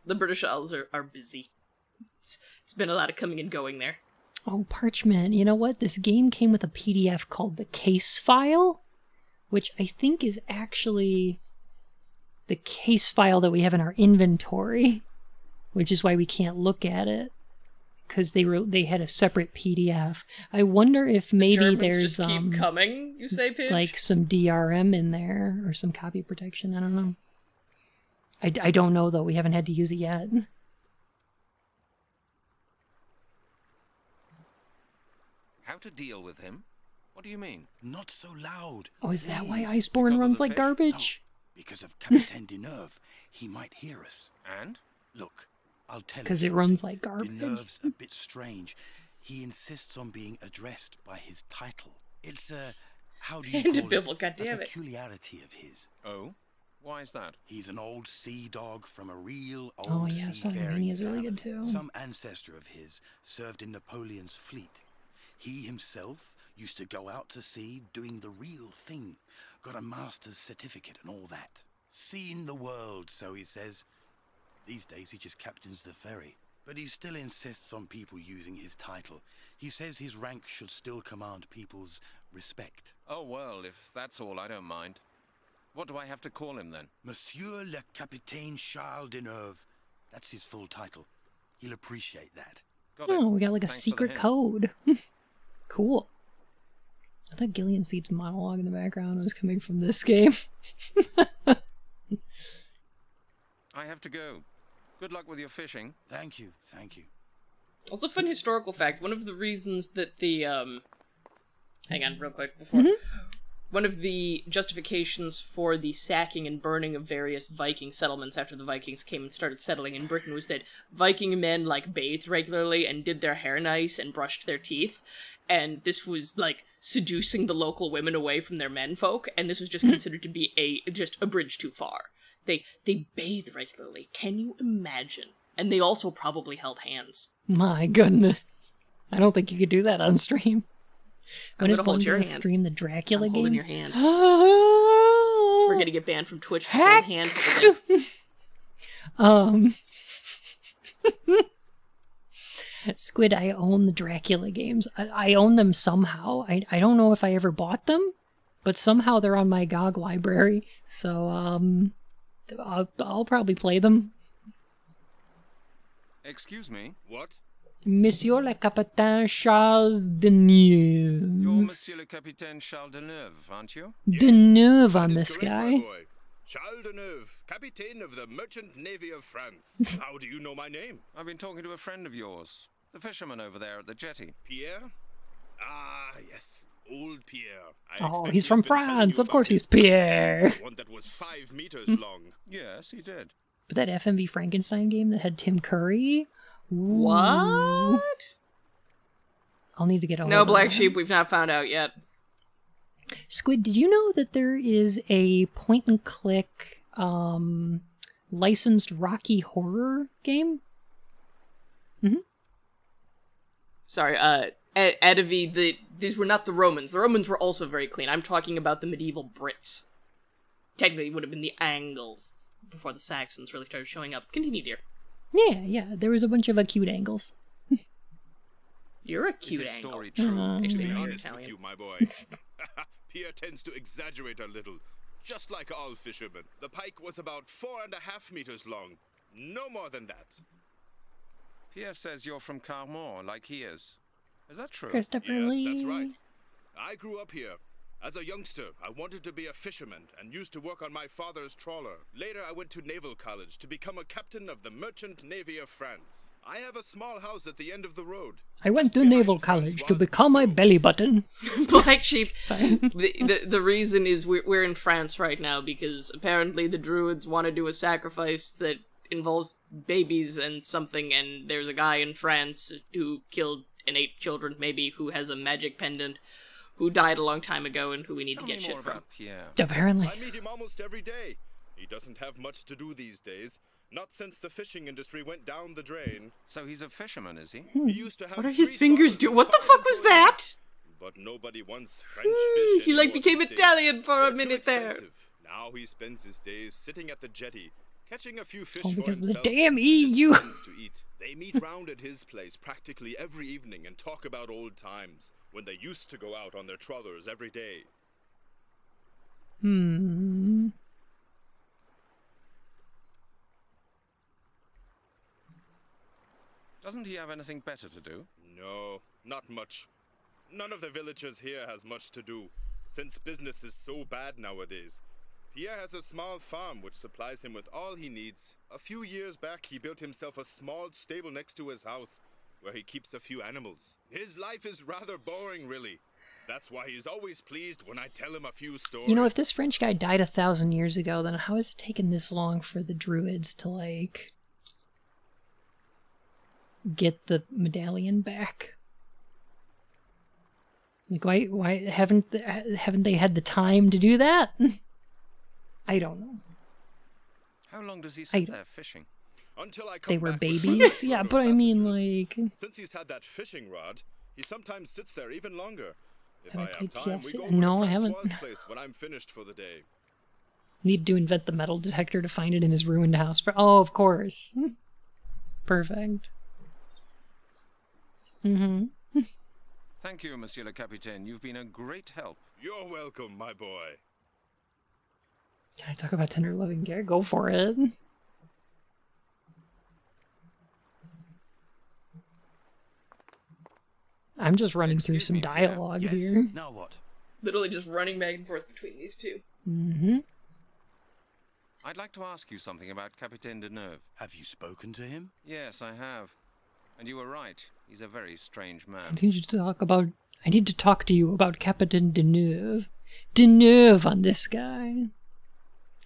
British Isles are busy. It's been a lot of coming and going there. Oh, Parchment, you know what? This game came with a PDF called the case file, which I think is actually the case file that we have in our inventory, which is why we can't look at it, because they had a separate PDF. I wonder if maybe there's just keep coming, you say, Pidge? like some DRM in there or some copy protection. I don't know. I don't know though. We haven't had to use it yet. How to deal with him? What do you mean? Not so loud. Oh, is that why Iceborne runs like garbage? No, because of Capitaine Deneuve. He might hear us. And? Look, I'll tell you. Because it runs like garbage. Deneuve's a bit strange. He insists on being addressed by his title. It's a, how do you call it? A peculiarity of his. Oh? Why is that? He's an old sea dog from a real Oh old yeah, seafaring is really good too. Some ancestor of his served in Napoleon's fleet. He himself used to go out to sea doing the real thing. Got a master's certificate and all that. Seen the world, so he says. These days he just captains the ferry. But he still insists on people using his title. He says his rank should still command people's respect. Oh, well, if that's all, I don't mind. What do I have to call him then? Monsieur le Capitaine Charles Deneuve. That's his full title. He'll appreciate that. Oh, we got like a secret code. Cool. I thought Gillian Seed's monologue in the background was coming from this game. I have to go. Good luck with your fishing. Thank you, thank you. Also, fun historical fact, one of the reasons that the, hang on real quick before. One of the justifications for the sacking and burning of various Viking settlements after the Vikings came and started settling in Britain was that Viking men, bathed regularly and did their hair nice and brushed their teeth. And this was, seducing the local women away from their menfolk, and this was just considered to be just a bridge too far. They bathe regularly. Can you imagine? And they also probably held hands. My goodness. I don't think you could do that on stream. I'm gonna hold your hand. Stream the Dracula game? Holding your hand. We're gonna get banned from Twitch for hand holding. Squid, I own the Dracula games. I own them somehow. I don't know if I ever bought them, but somehow they're on my GOG library. So, I'll probably play them. Excuse me? What? Monsieur le Capitaine Charles Deneuve. You're Monsieur le Capitaine Charles Deneuve, aren't you? Deneuve on this guy. Charles Deneuve, Captain of the Merchant Navy of France. How do you know my name? I've been talking to a friend of yours, the fisherman over there at the jetty. Pierre? Ah, yes. Old Pierre. Oh, he's from France. Of course he's Pierre. One that was 5 meters long. Yes, he did. But that FMV Frankenstein game that had Tim Curry? Ooh. What? I'll need to get a hold No, of Black that. Sheep, we've not found out yet. Squid, did you know that there is a point-and-click licensed Rocky Horror game? Sorry, Edevi, these were not the Romans. The Romans were also very clean. I'm talking about the medieval Brits. Technically, it would have been the Angles before the Saxons really started showing up. Continue, dear. Yeah, there was a bunch of acute angles. You're a cute angle. Story true. Actually, To be you're honest Italian. with you, my boy, Pierre tends to exaggerate a little, just like all fishermen. The pike was about 4.5 meters long. No more than that. Pierre says you're from Carmore, like he is. Is that true? Christopher Yes, Lee. that's right. I grew up here. As a youngster, I wanted to be a fisherman and used to work on my father's trawler. Later, I went to naval college to become a captain of the Merchant Navy of France. I have a small house at the end of the road. I went to naval college to become a belly button. Black Sheep. The reason is we're in France right now because apparently the Druids want to do a sacrifice that involves babies and something, and there's a guy in France who killed and ate children, maybe, who has a magic pendant, who died a long time ago and who we need to get shit from. Pierre. Apparently. I meet him almost every day. He doesn't have much to do these days. Not since the fishing industry went down the drain. So he's a fisherman, is he? He used to have What are his fingers doing? What the fuck was that? But nobody wants French fish. He like anymore became these days. Italian for a They're too minute there. expensive. Now he spends his days sitting at the jetty, catching a few fish All for because of the himself damn and his EU. friends to eat. They meet round at his place practically every evening and talk about old times when they used to go out on their trawlers every day. Doesn't he have anything better to do? No, not much. None of the villagers here has much to do, since business is so bad nowadays. Pierre has a small farm which supplies him with all he needs. A few years back, he built himself a small stable next to his house, where he keeps a few animals. His life is rather boring, really. That's why he's always pleased when I tell him a few stories. You know, if this French guy died 1,000 years ago, then how has it taken this long for the Druids to, like, get the medallion back? Like, why haven't they had the time to do that? I don't know. How long does he sit there fishing? Until I come They were back with babies? a Yeah, load of but I mean, passengers. like... Since he's had that fishing rod, he sometimes sits there even longer. If Have I I have played time, we TLC? go over No, to I haven't. Francois's place when I'm finished for the day. Need to invent the metal detector to find it in his ruined house. Oh, of course. Perfect. Thank you, Monsieur le Capitaine. You've been a great help. You're welcome, my boy. Can I talk about tender loving care? Go for it. I'm just running through some dialogue here. Now what? Literally just running back and forth between these two. I'd like to ask you something about Capitaine Deneuve. Have you spoken to him? Yes, I have. And you were right. He's a very strange man. I need to talk to you about Captain Deneuve. Deneuve on this guy.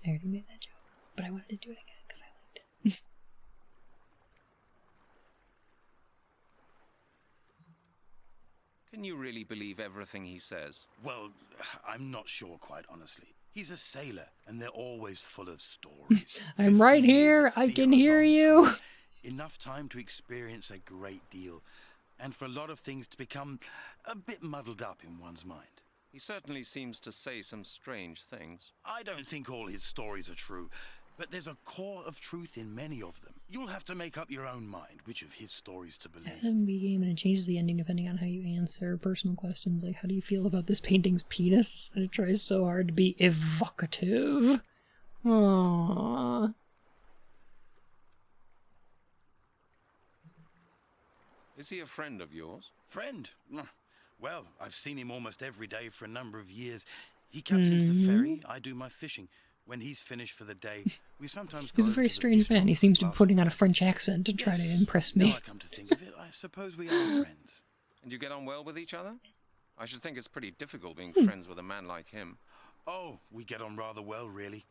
I already made that joke, but I wanted to do it again because I liked it. Can you really believe everything he says? Well, I'm not sure, quite honestly. He's a sailor, and they're always full of stories. I'm right here. I can hear you. Enough time to experience a great deal, and for a lot of things to become a bit muddled up in one's mind. He certainly seems to say some strange things. I don't think all his stories are true, but there's a core of truth in many of them. You'll have to make up your own mind which of his stories to believe. FMV game, and it changes the ending depending on how you answer personal questions like, how do you feel about this painting's penis? And it tries so hard to be evocative. Aww. Is he a friend of yours? Friend? Well, I've seen him almost every day for a number of years. He captains the ferry, I do my fishing. When he's finished for the day, we sometimes go He's a very strange man. He seems to be putting on a French accent to try to impress me. Now I come to think of it, I suppose we are friends. And you get on well with each other? I should think it's pretty difficult being friends with a man like him. Oh, we get on rather well, really.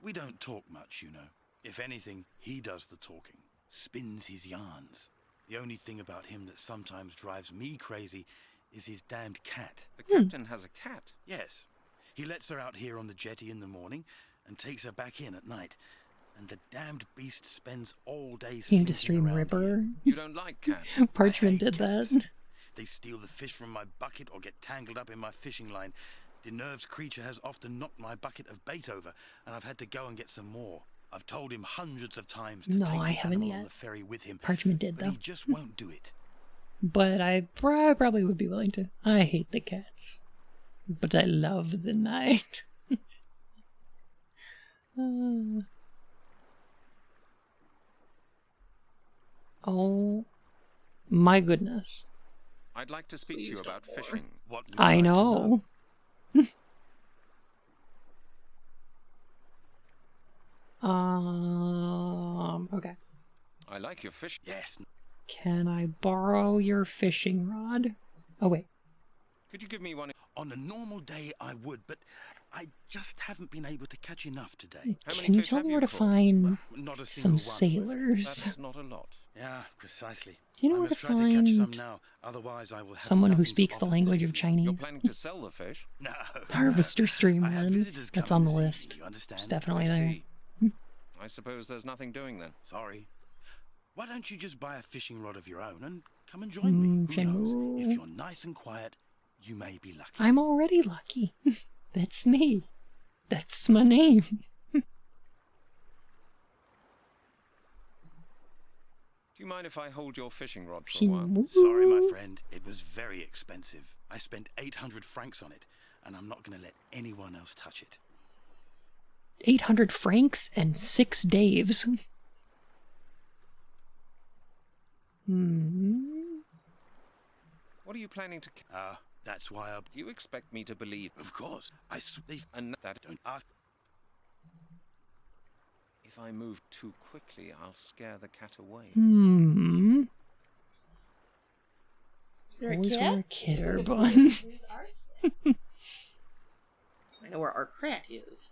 We don't talk much, you know. If anything, he does the talking, spins his yarns. The only thing about him that sometimes drives me crazy is his damned cat. The captain has a cat? Yes. He lets her out here on the jetty in the morning and takes her back in at night. And the damned beast spends all day Came to sneaking stream around Ripper. here. You don't like cats? Parchment did that. They steal the fish from my bucket or get tangled up in my fishing line. Deneuve's creature has often knocked my bucket of bait over, and I've had to go and get some more. I've told him hundreds of times to No, take I the haven't animal yet. on the ferry with him. Parchment did, but though. he just won't do it. But I probably would be willing to. I hate the cats. But I love the night. Oh my goodness. I'd like to speak to you about fishing. What would you I like to know. Okay. I like your fish. Yes. Can I borrow your fishing rod? Oh, wait. Could you give me one? On a normal day, I would, but I just haven't been able to catch enough today. Can you tell me where to find Not a some single one. sailors? That's not a lot. Yeah, precisely. Do you know I where to must try to catch some find now, otherwise I will have someone who nothing to speaks the offer language this of evening. Chinese? You're planning to sell the fish? No. Harvester stream, I have then. visitors That's coming on the this list. evening, you understand? It's definitely I there. see. I suppose there's nothing doing then. Sorry. Why don't you just buy a fishing rod of your own and come and join me? Who knows? If you're nice and quiet, you may be lucky. I'm already lucky. That's me. That's my name. Do you mind if I hold your fishing rod for a while? Sorry, my friend. It was very expensive. I spent 800 francs on it, and I'm not going to let anyone else touch it. 800 francs and 6 Daves. What are you planning to... That's why I... Do you expect me to believe... Of course. And that... Don't ask... If I move too quickly, I'll scare the cat away. Is there Always a wear cat? a kidder bun. I know where our cat is.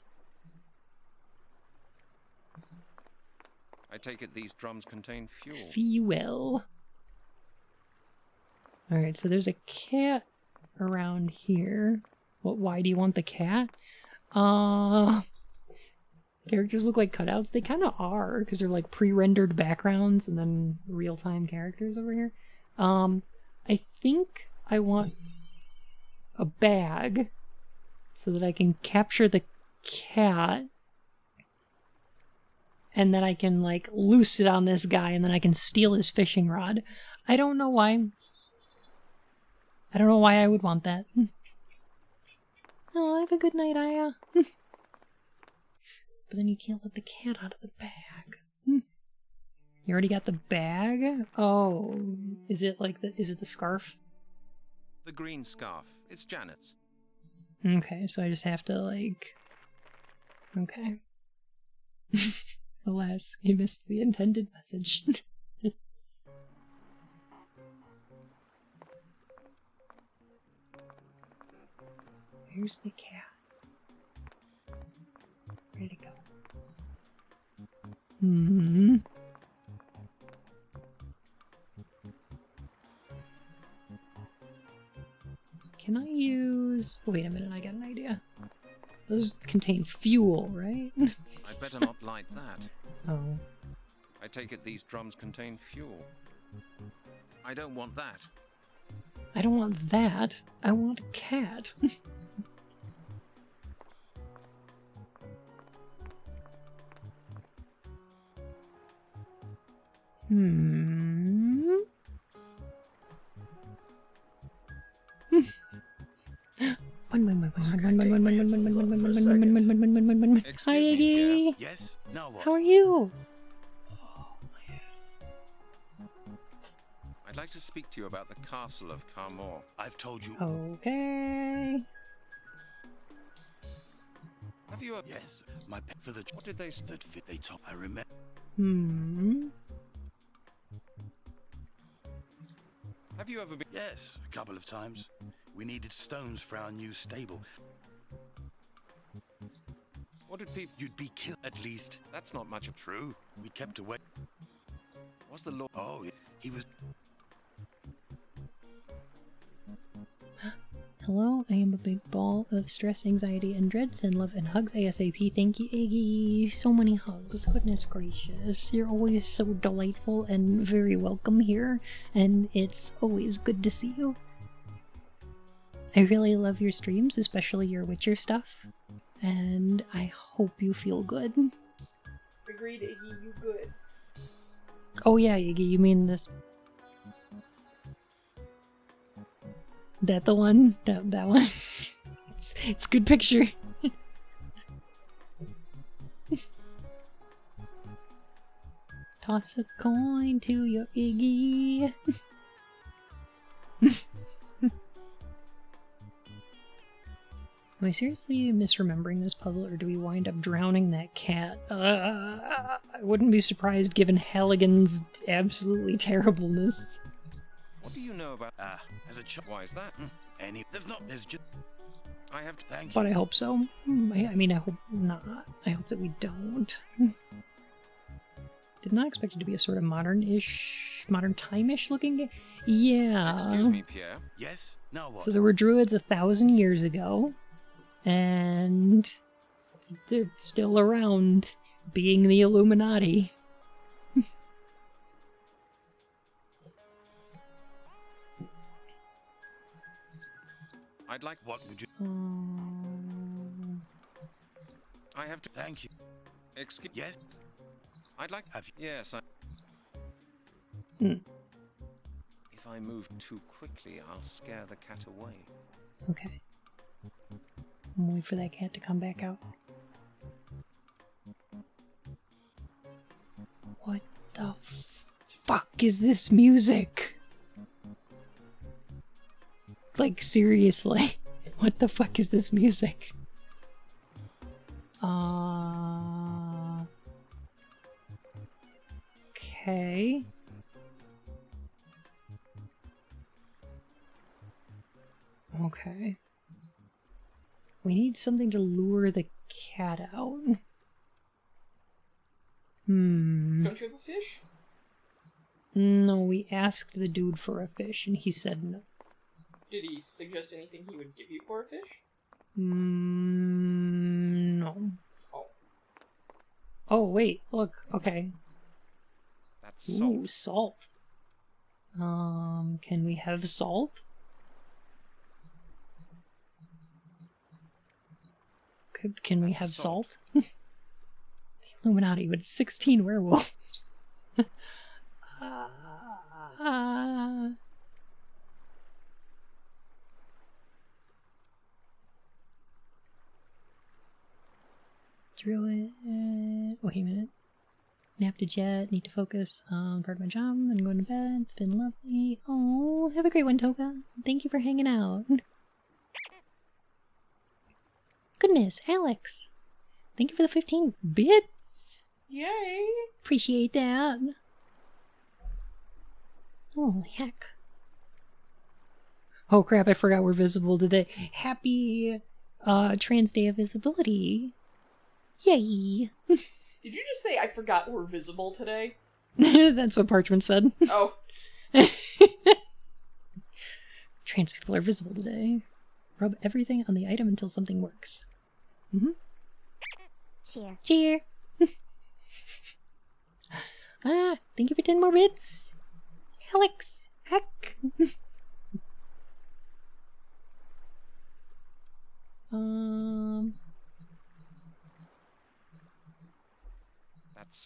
I take it these drums contain fuel. Fuel. Alright, so there's a cat around here. Why do you want the cat? Characters look like cutouts. They kind of are, because they're like pre-rendered backgrounds and then real-time characters over here. I think I want a bag so that I can capture the cat and then I can like loose it on this guy and then I can steal his fishing rod. I don't know why. I don't know why I would want that. Oh, have a good night, Aya. But then you can't let the cat out of the bag. You already got the bag? Oh, is it like is it the scarf? The green scarf. It's Janet's. Okay, so I just have to like... Okay. Alas, you missed the intended message. Here's the cat. Where'd it go? Can I use... Wait a minute, I got an idea. Those contain fuel, right? I'd better not light that. Oh. I take it these drums contain fuel. I don't want that. I don't want that. I want a cat. Hi, Iggy. Yes? Now what? How are you? I'd like to speak to you about the castle of Carmore. I've told you. Okay. Have you... Yes, my pet for the... What did they... That they told... I remember... Have you ever been... Yes, a couple of times. We needed stones for our new stable. What did people... You'd be killed, at least. That's not much of... True. We kept away. Was the Lord... Oh, he was... Hello, I am a big ball of stress, anxiety, and dread. Send love and hugs ASAP. Thank you, Iggy. So many hugs. Goodness gracious. You're always so delightful and very welcome here, and it's always good to see you. I really love your streams, especially your Witcher stuff, and I hope you feel good. Agreed, Iggy, you good. Oh yeah, Iggy, you mean this... That the one? That one? It's a good picture. Toss a coin to your Iggy. Am I seriously misremembering this puzzle, or do we wind up drowning that cat? I wouldn't be surprised given Halligan's absolutely terribleness. What do you know about... as a Why is that? There's just... I have to thank you. But I hope so. I mean, I hope not. I hope that we don't. Did not expect it to be a sort of modern time-ish looking game. Yeah. Excuse me, Pierre. Yes? Now what? So there were druids 1,000 years ago, and they're still around, being the Illuminati. I'd like... What would you... I have to... Thank you. Excuse... Yes? I'd like... Have you... Yes, I... Mm. If I move too quickly, I'll scare the cat away. Okay. I'm waiting for that cat to come back out. What the fuck is this music? Like, seriously. What the fuck is this music? Okay. Okay. We need something to lure the cat out. Don't you have a fish? No, we asked the dude for a fish and he said no. Did he suggest anything he would give you for a fish? No. Oh. Oh, wait, look, okay. That's salt. Ooh, salt. Can we have salt? Can we have salt? The Illuminati with 16 werewolves. Druid. Wait a minute. Napped a jet. Need to focus on part of my job. Then going to bed. It's been lovely. Oh, have a great one, Toga. Thank you for hanging out. Goodness, Alex. Thank you for the 15 bits. Yay! Appreciate that. Holy heck. Oh crap, I forgot we're visible today. Happy Trans Day of Visibility. Yay. Did you just say I forgot we're visible today? That's what Parchment said. Oh. Trans people are visible today. Rub everything on the item until something works. Mm-hmm. Cheer. Cheer. Thank you for 10 more bits. Alex. Heck.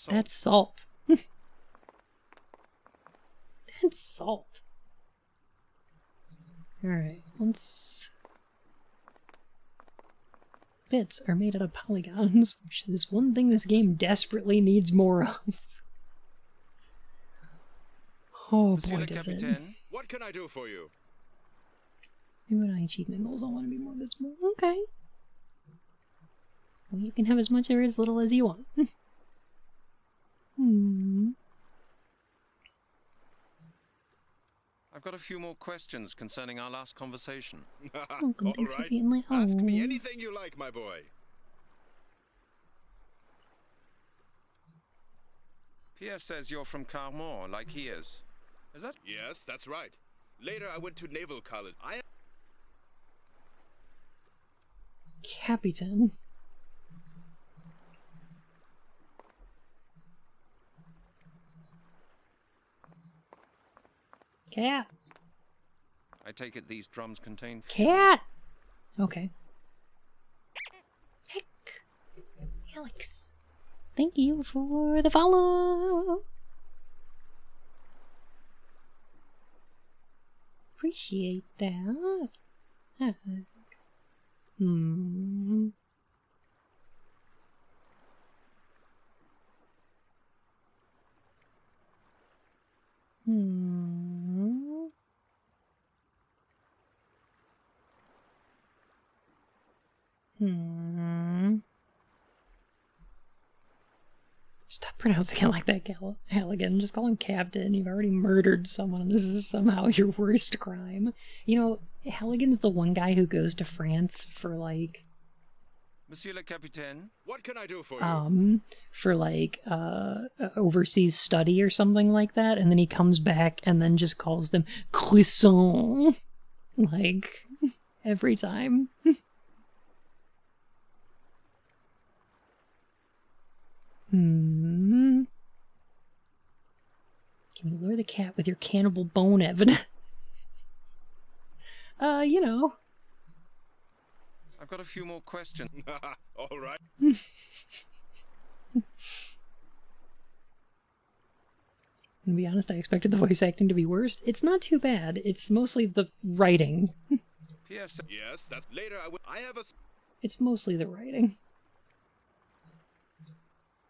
That's salt. That's salt. Alright, let's... Bits are made out of polygons, which is one thing this game desperately needs more of. Oh boy, does it. What can I do for you? Maybe when I achievement goals, I want to be more visible. Okay. Well, you can have as much or as little as you want. I've got a few more questions concerning our last conversation. Welcome, All thanks for right. being like, Ask me oh. anything you like, my boy. Pierre says you're from Carmore, like he is. Is that? Yes, that's right. Later, I went to Naval College. Capitan. Cat. I take it these drums contain... Cat! Okay. Heck. Alex. Thank you for the follow. Appreciate that. Hmm. Hmm. Hmm. Stop pronouncing it like that, Halligan. Just call him Captain. You've already murdered someone, and this is somehow your worst crime. You know, Halligan's the one guy who goes to France for, like... Monsieur le Capitaine? What can I do for you? For, like, overseas study or something like that, and then he comes back and then just calls them croissant. Like, every time. Hmm. Can you lure the cat with your cannibal bone evidence? You know. I've got a few more questions. All right. To be honest, I expected the voice acting to be worse. It's not too bad. It's mostly the writing. Yes, that's later. I have a... It's mostly the writing.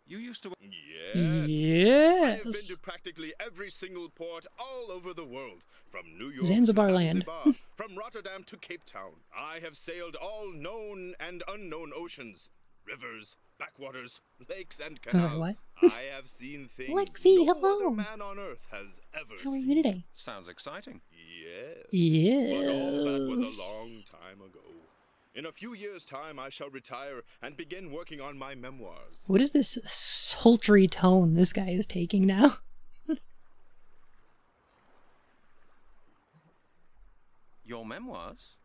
You used to... Yes. Yes. I have been to practically every single port all over the world, from New York Zanzibar to land. Zanzibar, from Rotterdam to Cape Town. I have sailed all known and unknown oceans, rivers, backwaters, lakes, and canals. I have seen things Lexi, no hello. other man on earth has ever How are seen. you today? Sounds exciting. Yes. Yes. But all that was a long time ago. In a few years' time, I shall retire and begin working on my memoirs. What is this sultry tone this guy is taking now? Your memoirs?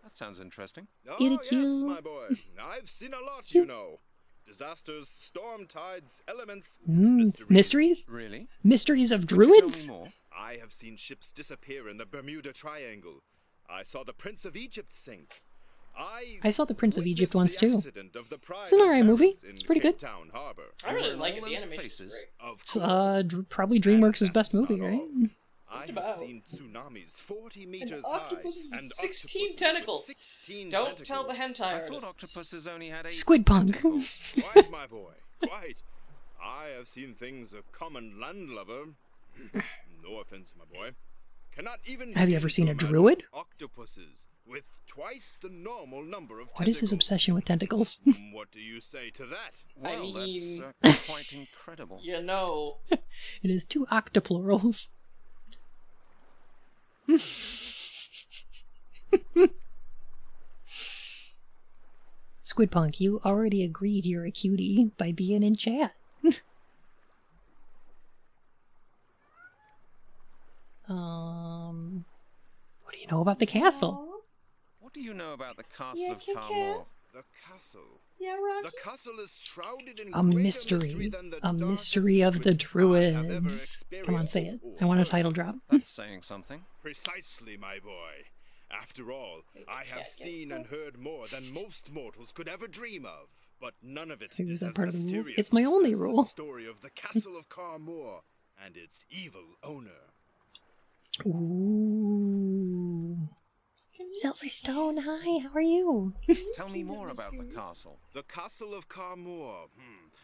That sounds interesting. Oh, Get it, yes, you. my boy. I've seen a lot, you know. Disasters, storm tides, elements, Mysteries? Really? Mysteries of Could you tell druids? me more? I have seen ships disappear in the Bermuda Triangle. I saw the Prince of Egypt sink. I saw the Prince of Egypt once too. It's It's an alright movie. It's pretty good. I really like it. The animation's great. It's probably DreamWorks' best movie, right? I have seen tsunamis 40 meters high octopuses with and 16 octopuses tentacles. With 16 Don't tentacles. tell the hentai I artists. thought octopuses only had 8 Squid Punk. tentacles. Quite, my boy, quite. I have seen things a common landlubber, no offense, my boy, cannot even. Have you ever seen a imagine. druid? Octopuses with twice the normal number of What is his obsession with tentacles? What do you say to that? Well, I mean- that's quite incredible. You know. It is 2 octoplurals. Squid Punk, you already agreed you're a cutie by being in chat. What do you know about the castle? What do you know about the castle of Carmore? The castle. Yeah, Rocky. The castle is shrouded in A greater mystery. than the A darkest mystery of the secrets I have ever druids. Come on, say it. experienced I want a or title heard. drop. That's saying something. Precisely, my boy. After all, I have get seen and heard more than most mortals could ever dream of. But none of it So is is that as part of the rules? mysterious It's my only as rule. the story of the castle of Carmore and its evil owner. Ooh. Silverstone, hi, how are you? Tell me more about the castle. The castle of Carmore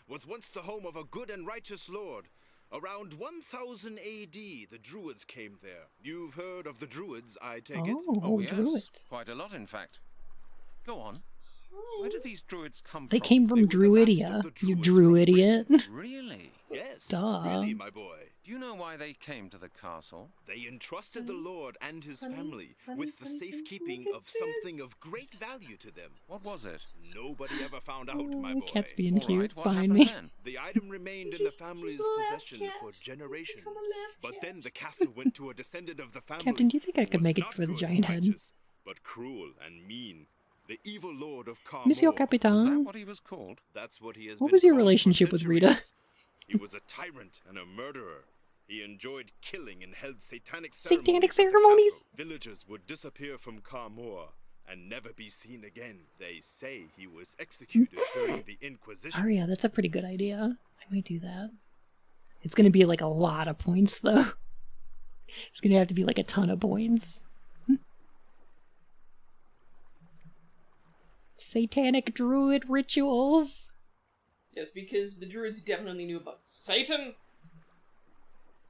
was once the home of a good and righteous lord. Around 1000 AD, the Druids came there. You've heard of the Druids, I take it? Oh, yes. Druids. Quite a lot, in fact. Go on. Where did these druids come They from? came from Druidia, you Drew idiot. Really? Yes, Duh. really, my boy. Do you know why they came to the castle? They entrusted the Lord and his family with the safekeeping of something of great value to them. What was it? Nobody ever found out, my boy. Cat's being All cute right, what behind happened me. then? The item remained in the family's possession for generations. But then the castle went to a descendant of the family. Captain, do you think I who could was make it not for the good giant and head? righteous, but cruel and mean. The evil lord of Carmore. Monsieur Was that Capitan, what he was called? That's what he has what been was your called for relationship with Rita? centuries. He was a tyrant and a murderer. He enjoyed killing and held satanic Satanic ceremonies. at the ceremonies? castle. Villagers would disappear from Carmore and never be seen again. They say he was executed during the Inquisition. Aria, that's a pretty good idea. I might do that. It's gonna be like a lot of points though. It's gonna have to be like a ton of points. Satanic druid rituals. Yes, because the druids definitely knew about Satan.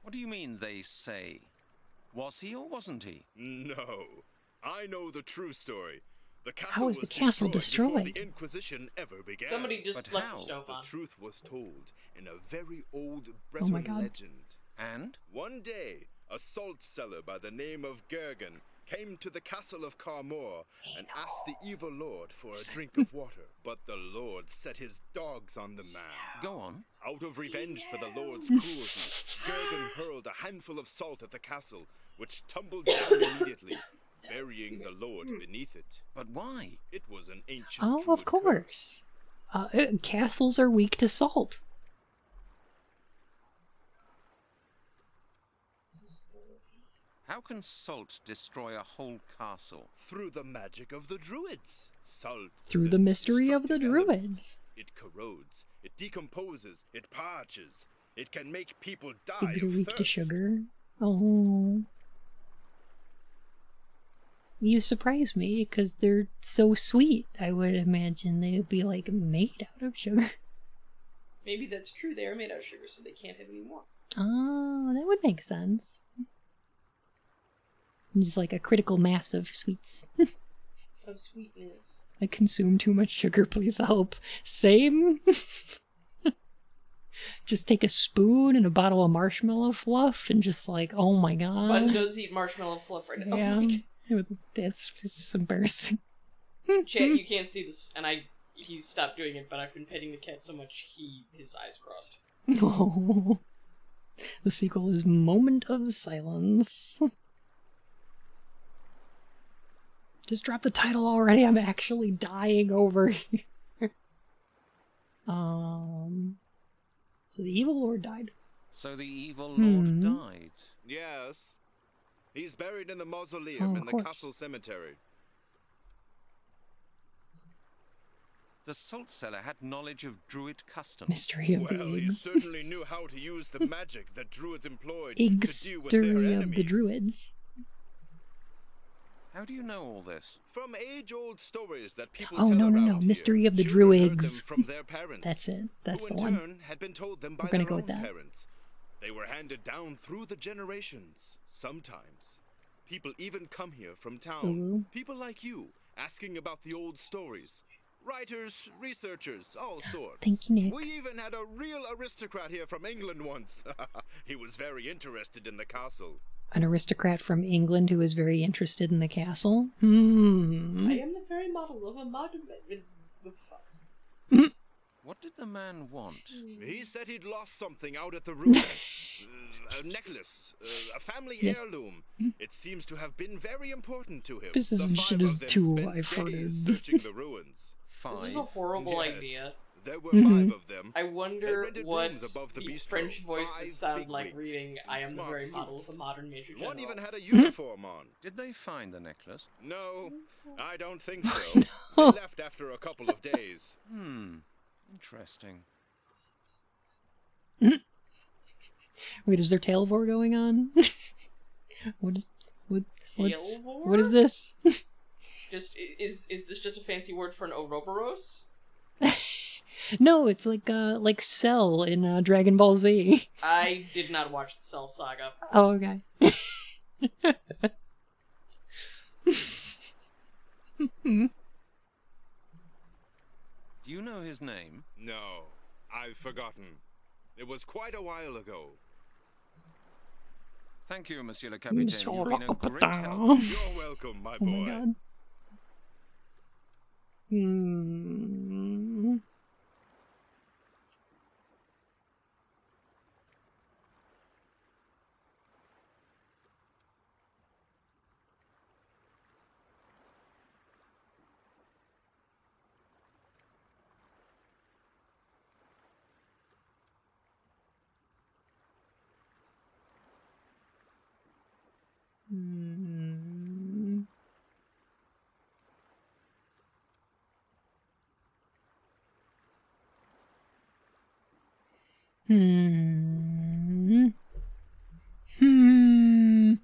What do you mean, they say? Was he or wasn't he? No. I know the true story. The castle How was the was castle destroyed before destroyed? the Inquisition ever began. Somebody just left the stove The on. truth was told in a very old Oh my Breton God. legend. And? One day, a salt seller by the name of Gergen came to the castle of Carmore and asked the evil lord for a drink of water. But the lord set his dogs on the man. Go on. Out of revenge for the lord's cruelty, Gergen hurled a handful of salt at the castle, which tumbled down immediately, burying the lord beneath it. But why? It was an ancient Oh, druid of course. Castles are weak to salt. How can salt destroy a whole castle? Through the magic of the druids. Salt. Through the mystery of the druids. It corrodes, it decomposes, it parches. It can make people die Pigs are of weak thirst. to sugar. Oh. You surprise me, because they're so sweet. I would imagine they would be, like, made out of sugar. Maybe that's true. They are made out of sugar, so they can't have any more. Oh, that would make sense. Just like a critical mass of sweets. Of sweetness. I consume too much sugar, please help. Same? Just take a spoon and a bottle of marshmallow fluff and just like, oh my god. Button does eat marshmallow fluff right now. Yeah, Oh my God. it's embarrassing. Chat, you can't see this, and he stopped doing it, but I've been petting the cat so much his eyes crossed. Oh. The sequel is Moment of Silence. Just drop the title already. I'm actually dying over here. So the evil lord died. So the evil lord died. Yes. He's buried in the mausoleum Oh, in of the course. castle cemetery. The salt seller had knowledge of druid customs. Mystery of the Well, he eggs. certainly knew how to use the magic that druids employed to deal with their History enemies. of the druids. How do you know all this? From age-old stories that people Oh, tell no, around no, no. Mystery here. of the Children heard them druids. from their parents. That's it. That's who the in one. turn had been told them by We're gonna their go own with that. parents. They were handed down through the generations. Sometimes, people even come here from town. Ooh. People like you, asking about the old stories. Writers, researchers, all sorts. Thank you, Nick. We even had a real aristocrat here from England once. He was very interested in the castle. An aristocrat from England who was very interested in the castle. I am the very model of a modern... What did the man want? He said he'd lost something out at the ruin. A necklace, a family Yes. heirloom. It seems to have been very important to him. This The is five shit of is them too spent lighthearted. days searching the ruins. This is a horrible Yes. idea. There were Mm-hmm. 5 of them. I They wonder rented what rooms above the the bistro. French voice would 5 sound big like wigs reading in I am the smart very model of suits. a modern major general. One even had a Mm-hmm. uniform on. Did they find the necklace? No, I don't think so. They left after a couple of days. Interesting. Wait, is there tail vor going on? What's Tail-vor? what is this? Just is this just a fancy word for an Ouroboros? No, it's like Cell in Dragon Ball Z. I did not watch the Cell Saga. Oh, okay. Do you know his name? No, I've forgotten. It was quite a while ago. Thank you, Monsieur le Capitaine. Monsieur You've been a great Rocopatin. help. You're welcome, my Oh boy. my god. Hmm. Hmm. Hmm. Hmm.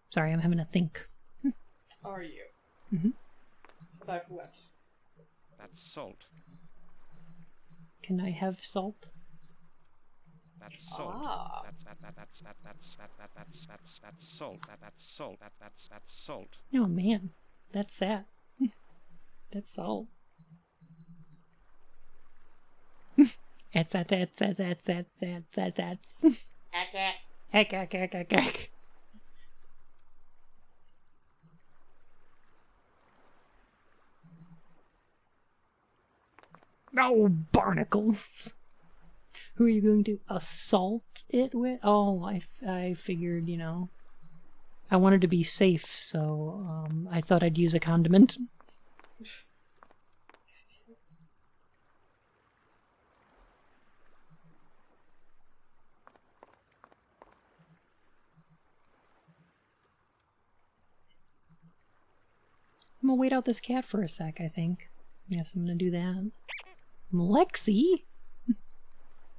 Sorry, I'm having to think. Are you? Mhm. About what? That's salt. Can I have salt? That's salt. Ah. That's salt. That's salt. That's salt. Oh man, that's sad. That's salt. That's. Heck. Oh, barnacles. Who are you going to assault it with? Oh, I figured, you know. I wanted to be safe, so I thought I'd use a condiment. I'm gonna wait out this cat for a sec, I think. Yes, I'm gonna do that. Lexi?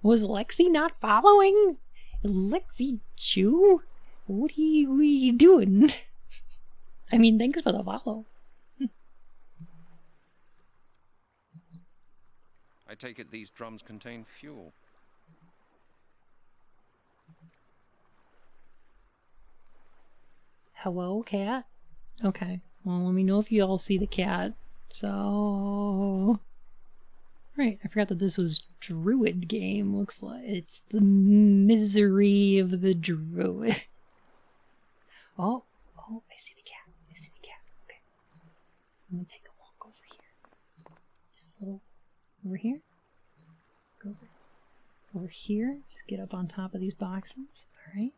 Was Lexi not following? Lexi Chew? What are you doing? I mean, thanks for the follow. I take it these drums contain fuel. Hello, cat? Okay. Well, let me know if you all see the cat. So... Right, I forgot that this was Druid game, looks like. It's the misery of the Druid. Oh, I see the cat. Okay. I'm gonna take a walk over here. Just a little... Over here? Go over here. Just get up on top of these boxes. Alright.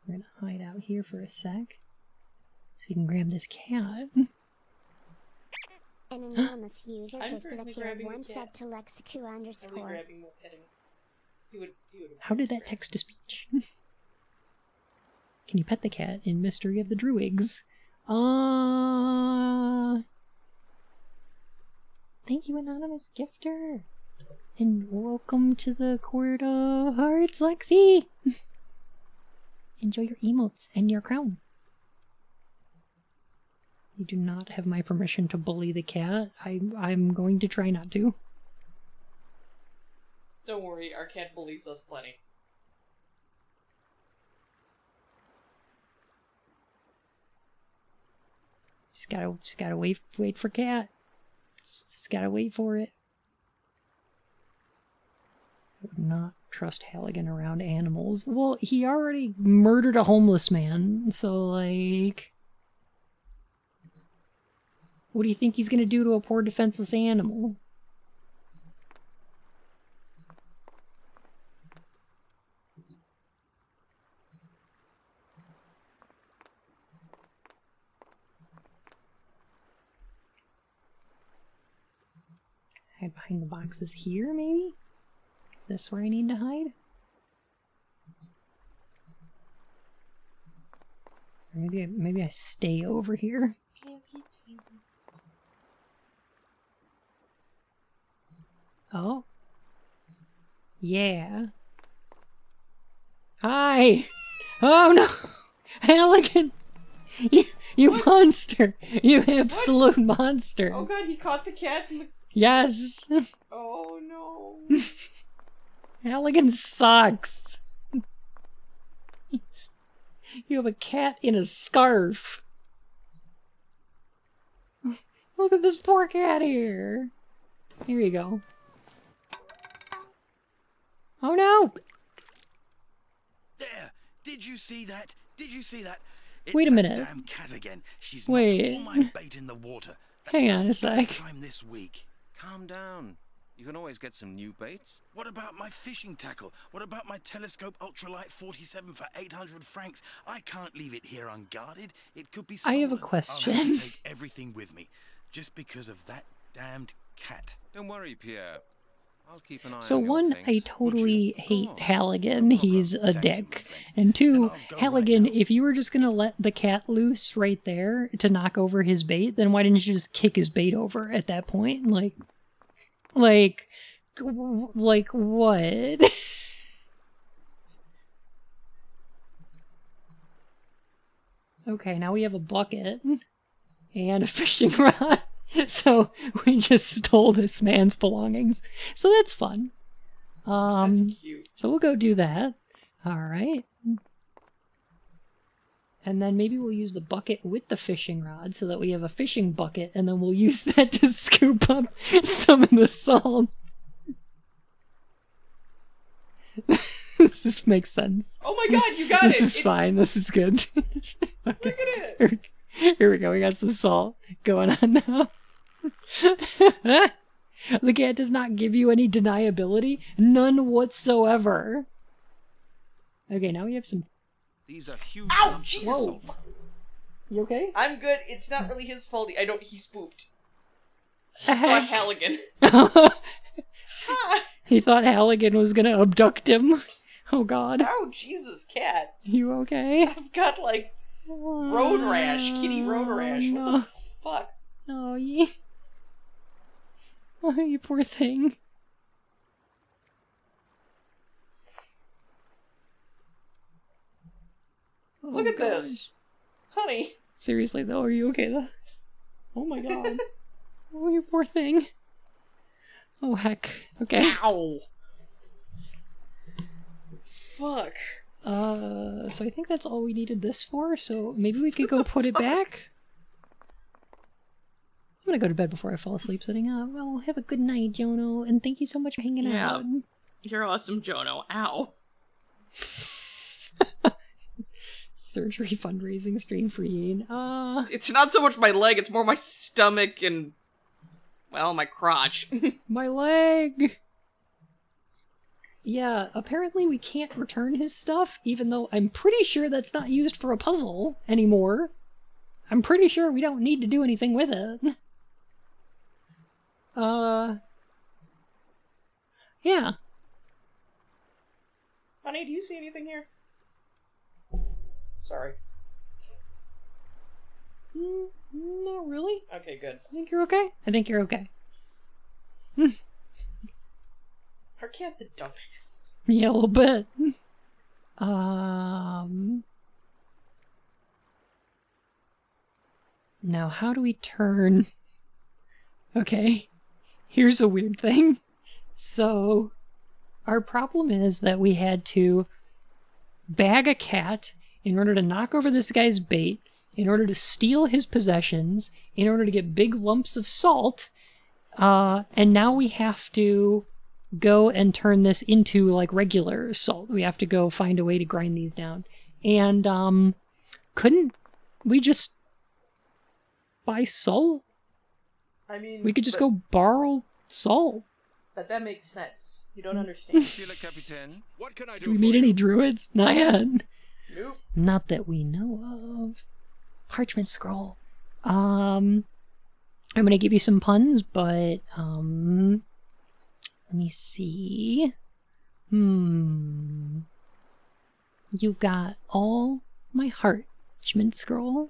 We're gonna hide out here for a sec. So we can grab this cat. An anonymous user I'm gifted a currently tier grabbing 1 the sub cat. to Lexicu underscore. He would How did that text to speech? Can you pet the cat in Mystery of the DrUwUids? Thank you, anonymous gifter. And welcome to the Court of Hearts, Lexi. Enjoy your emotes and your crown. You do not have my permission to bully the cat. I'm going to try not to. Don't worry, our cat bullies us plenty. Just gotta wait for cat. Just gotta wait for it. I would not trust Halligan around animals. Well, he already murdered a homeless man, so like... What do you think he's gonna do to a poor defenseless animal? Hide behind the boxes here, maybe? Is this where I need to hide? Or maybe I stay over here. Oh. Yeah. Hi! Oh no! Halligan! You monster! You absolute monster! Oh god, he caught the cat in the... Yes! Oh no. Halligan sucks! You have a cat in a scarf! Look at this poor cat here! Here you go. Oh no! There! Did you see that? Did you see that? It's Wait a that minute. Damn cat again. She's Wait. knocked all my bait in the water. That's Hang the on a third sec. time this week. Calm down. You can always get some new baits. What about my fishing tackle? What about my telescope ultralight 47 for 800 francs? I can't leave it here unguarded. It could be I stolen. have a I'll have question. to take everything with me, just because of that damned cat. Don't worry, Pierre. I'll keep an eye So on your one, things. I totally hate course. Halligan. He's a Thank you, dick. my friend. And two, Then I'll go Halligan, right now. if you were just gonna let the cat loose right there to knock over his bait, then why didn't you just kick his bait over at that point? Like what? Okay, now we have a bucket and a fishing rod. So we just stole this man's belongings. So that's fun. That's cute. So we'll go do that. All right. And then maybe we'll use the bucket with the fishing rod so that we have a fishing bucket, and then we'll use that to scoop up some of the salt. This makes sense. Oh my god, you got This it! is fine. This is good. Okay. Look at it! Here we go. We got some salt going on now. The cat does not give you any deniability. None whatsoever. Okay, now we have some... These are huge. Ow! Jesus! Whoa. You okay? I'm good. It's not really his fault. He spooked. He Heck. saw Halligan. He thought Halligan was gonna abduct him. Oh god. Oh, Jesus, cat. You okay? I've got, like, road rash. Kitty road rash. What No. the fuck? Oh, yeah. Oh, you poor thing. Oh, Look at God. this. Honey. Seriously, though, are you okay, though? Oh my god. Oh, you poor thing. Oh, heck. Okay. Ow. Fuck. So I think that's all we needed this for, so maybe we could go put it back? I'm gonna go to bed before I fall asleep sitting up. Well, have a good night, Jono, and thank you so much for hanging out. You're awesome, Jono. Ow. Surgery fundraising stream for Ian. It's not so much my leg, it's more my stomach and, well, my crotch. My leg! Yeah, apparently we can't return his stuff, even though I'm pretty sure that's not used for a puzzle anymore. I'm pretty sure we don't need to do anything with it. Yeah. Honey, do you see anything here? Sorry. Not really. Okay, good. I think you're okay. I think you're okay. Our cat's a dumbass. Yeah, a little bit. Now, how do we turn... Okay, here's a weird thing. So, our problem is that we had to bag a cat in order to knock over this guy's bait, in order to steal his possessions, in order to get big lumps of salt, and now we have to go and turn this into, like, regular salt. We have to go find a way to grind these down. And, couldn't we just buy salt? I mean... We could just go borrow salt. But that makes sense. You don't understand. What can I Do we meet any druids? Not yet. Nope. Not that we know of. Parchment scroll. I'm gonna give you some puns, but, let me see. You got all my parchment scroll.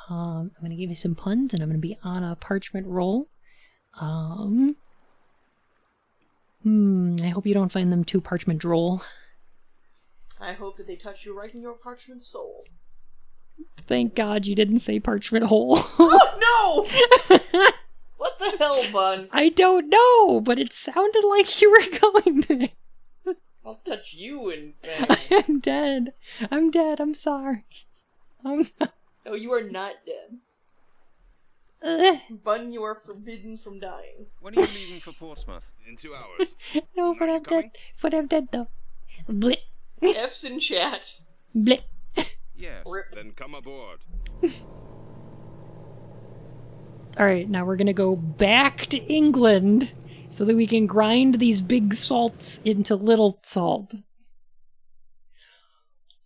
I'm gonna give you some puns, and I'm gonna be on a parchment roll. I hope you don't find them too parchment droll. I hope that they touch you right in your parchment soul. Thank God you didn't say parchment hole. Oh, no! What the hell, Bun? I don't know, but it sounded like you were going there. I'll touch you and bang. I'm dead. I'm dead. I'm sorry. No, you are not dead. Bun, you are forbidden from dying. When are you leaving for Portsmouth? In 2 hours. No, but I'm dead. But I'm dead though. Blip. F's in chat. Blip. Yes. Then come aboard. Alright, now we're gonna go back to England so that we can grind these big salts into little salt.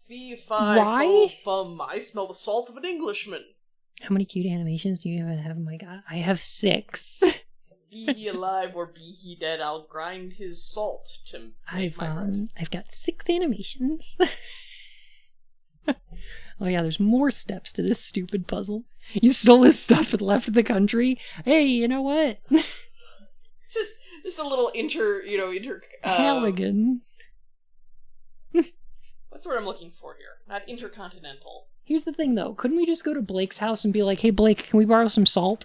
Fee, fi, Why? fo, fum. I smell the salt of an Englishman. How many cute animations do you have? Oh my god. I have 6. Be he alive or be he dead, I'll grind his salt to make my bread. I've got 6 animations. Oh yeah, there's more steps to this stupid puzzle. You stole his stuff and left the country. Hey, you know what? Just a little Halligan. What's what I'm looking for here? Not intercontinental. Here's the thing though, couldn't we just go to Blake's house and be like, hey Blake, can we borrow some salt?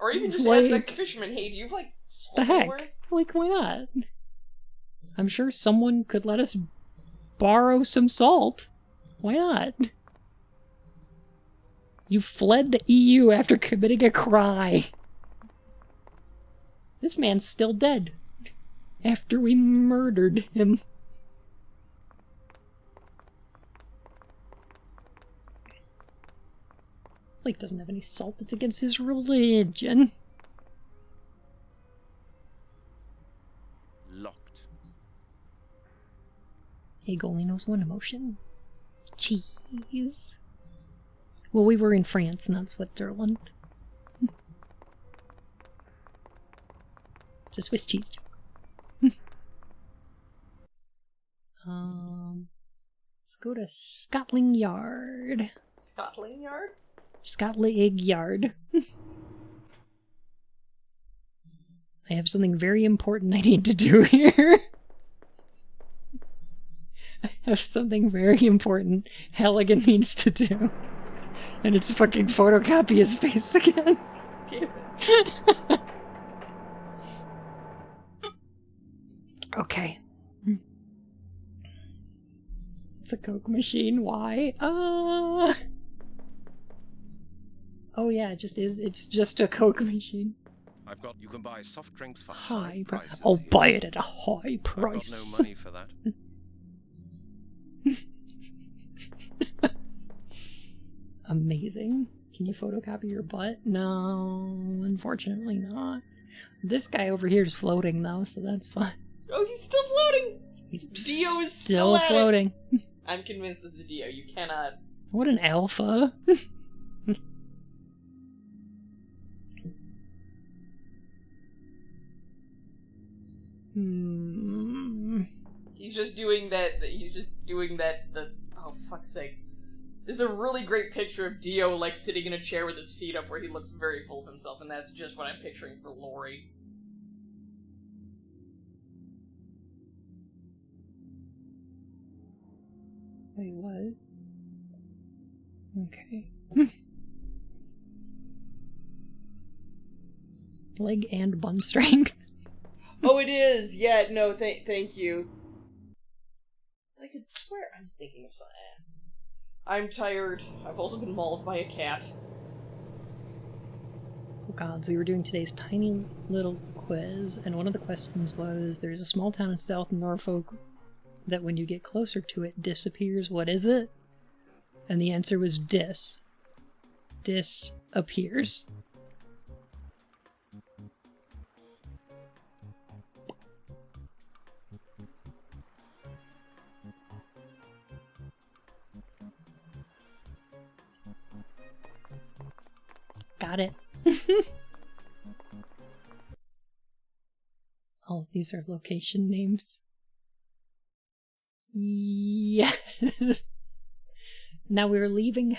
Or even just Like, ask that fisherman, hey, do you have, like, salt the heck? anywhere? Like, why not? I'm sure someone could let us borrow some salt. Why not? You fled the EU after committing a crime. This man's still dead. After we murdered him. Blake doesn't have any salt. It's against his religion. Locked. Egg only knows one emotion. Cheese. Well, we were in France, not Switzerland. It's a Swiss cheese joke. Let's go to Scotland Yard. Scotland Yard? Scotland Egg Yard. I have something very important I need to do here. I have something very important Halligan needs to do. And it's fucking photocopy his face again. Damn it. Okay. It's a Coke machine. Why? Oh yeah, it just is. It's just a Coke machine. You can buy soft drinks for High price. prices. I'll here. buy it at a high price. I've got no money for that. Amazing. Can you photocopy your butt? No, unfortunately not. This guy over here is floating though, so that's fine. Oh, he's still floating! He's Dio is still at it. floating. I'm convinced this is Dio. You cannot. What an alpha. He's just doing that. Oh, fuck's sake. There's a really great picture of Dio, like, sitting in a chair with his feet up where he looks very full of himself, and that's just what I'm picturing for Lori. Wait, what? Okay. Leg and bun strength. Oh, it is! Yeah, no, thank you. I could swear I'm thinking of something. I'm tired. I've also been mauled by a cat. Oh gods, we were doing today's tiny little quiz, and one of the questions was, there's a small town in South Norfolk that when you get closer to it disappears. What is it? And the answer was disappears. Got it. All of these are location names. Yes. Now we're leaving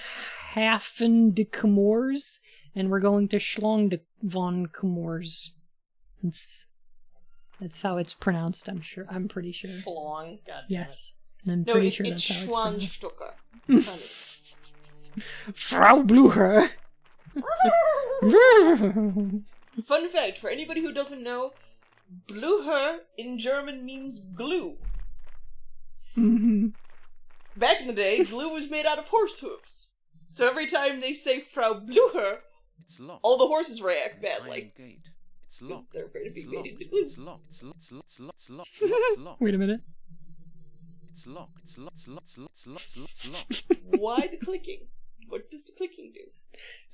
Hafen de Comores, and we're going to Schlong de von Comores. That's how it's pronounced, I'm pretty sure. Schlong? God damn Yes. I'm No, pretty it's sure that's how it's pronounced. Schwanstucker. Frau Blucher. Fun fact, for anybody who doesn't know, Blucher in German means glue. Mm-hmm. Back in the day, glue was made out of horse hooves. So every time they say Frau Blucher, all the horses react badly. It's locked. They're afraid of being made into glue. It's locked. It's locked. It's locked. It's locked. It's locked. Wait a minute. It's locked. It's locked. It's locked. It's locked. It's locked. Why the clicking? What does the clicking do?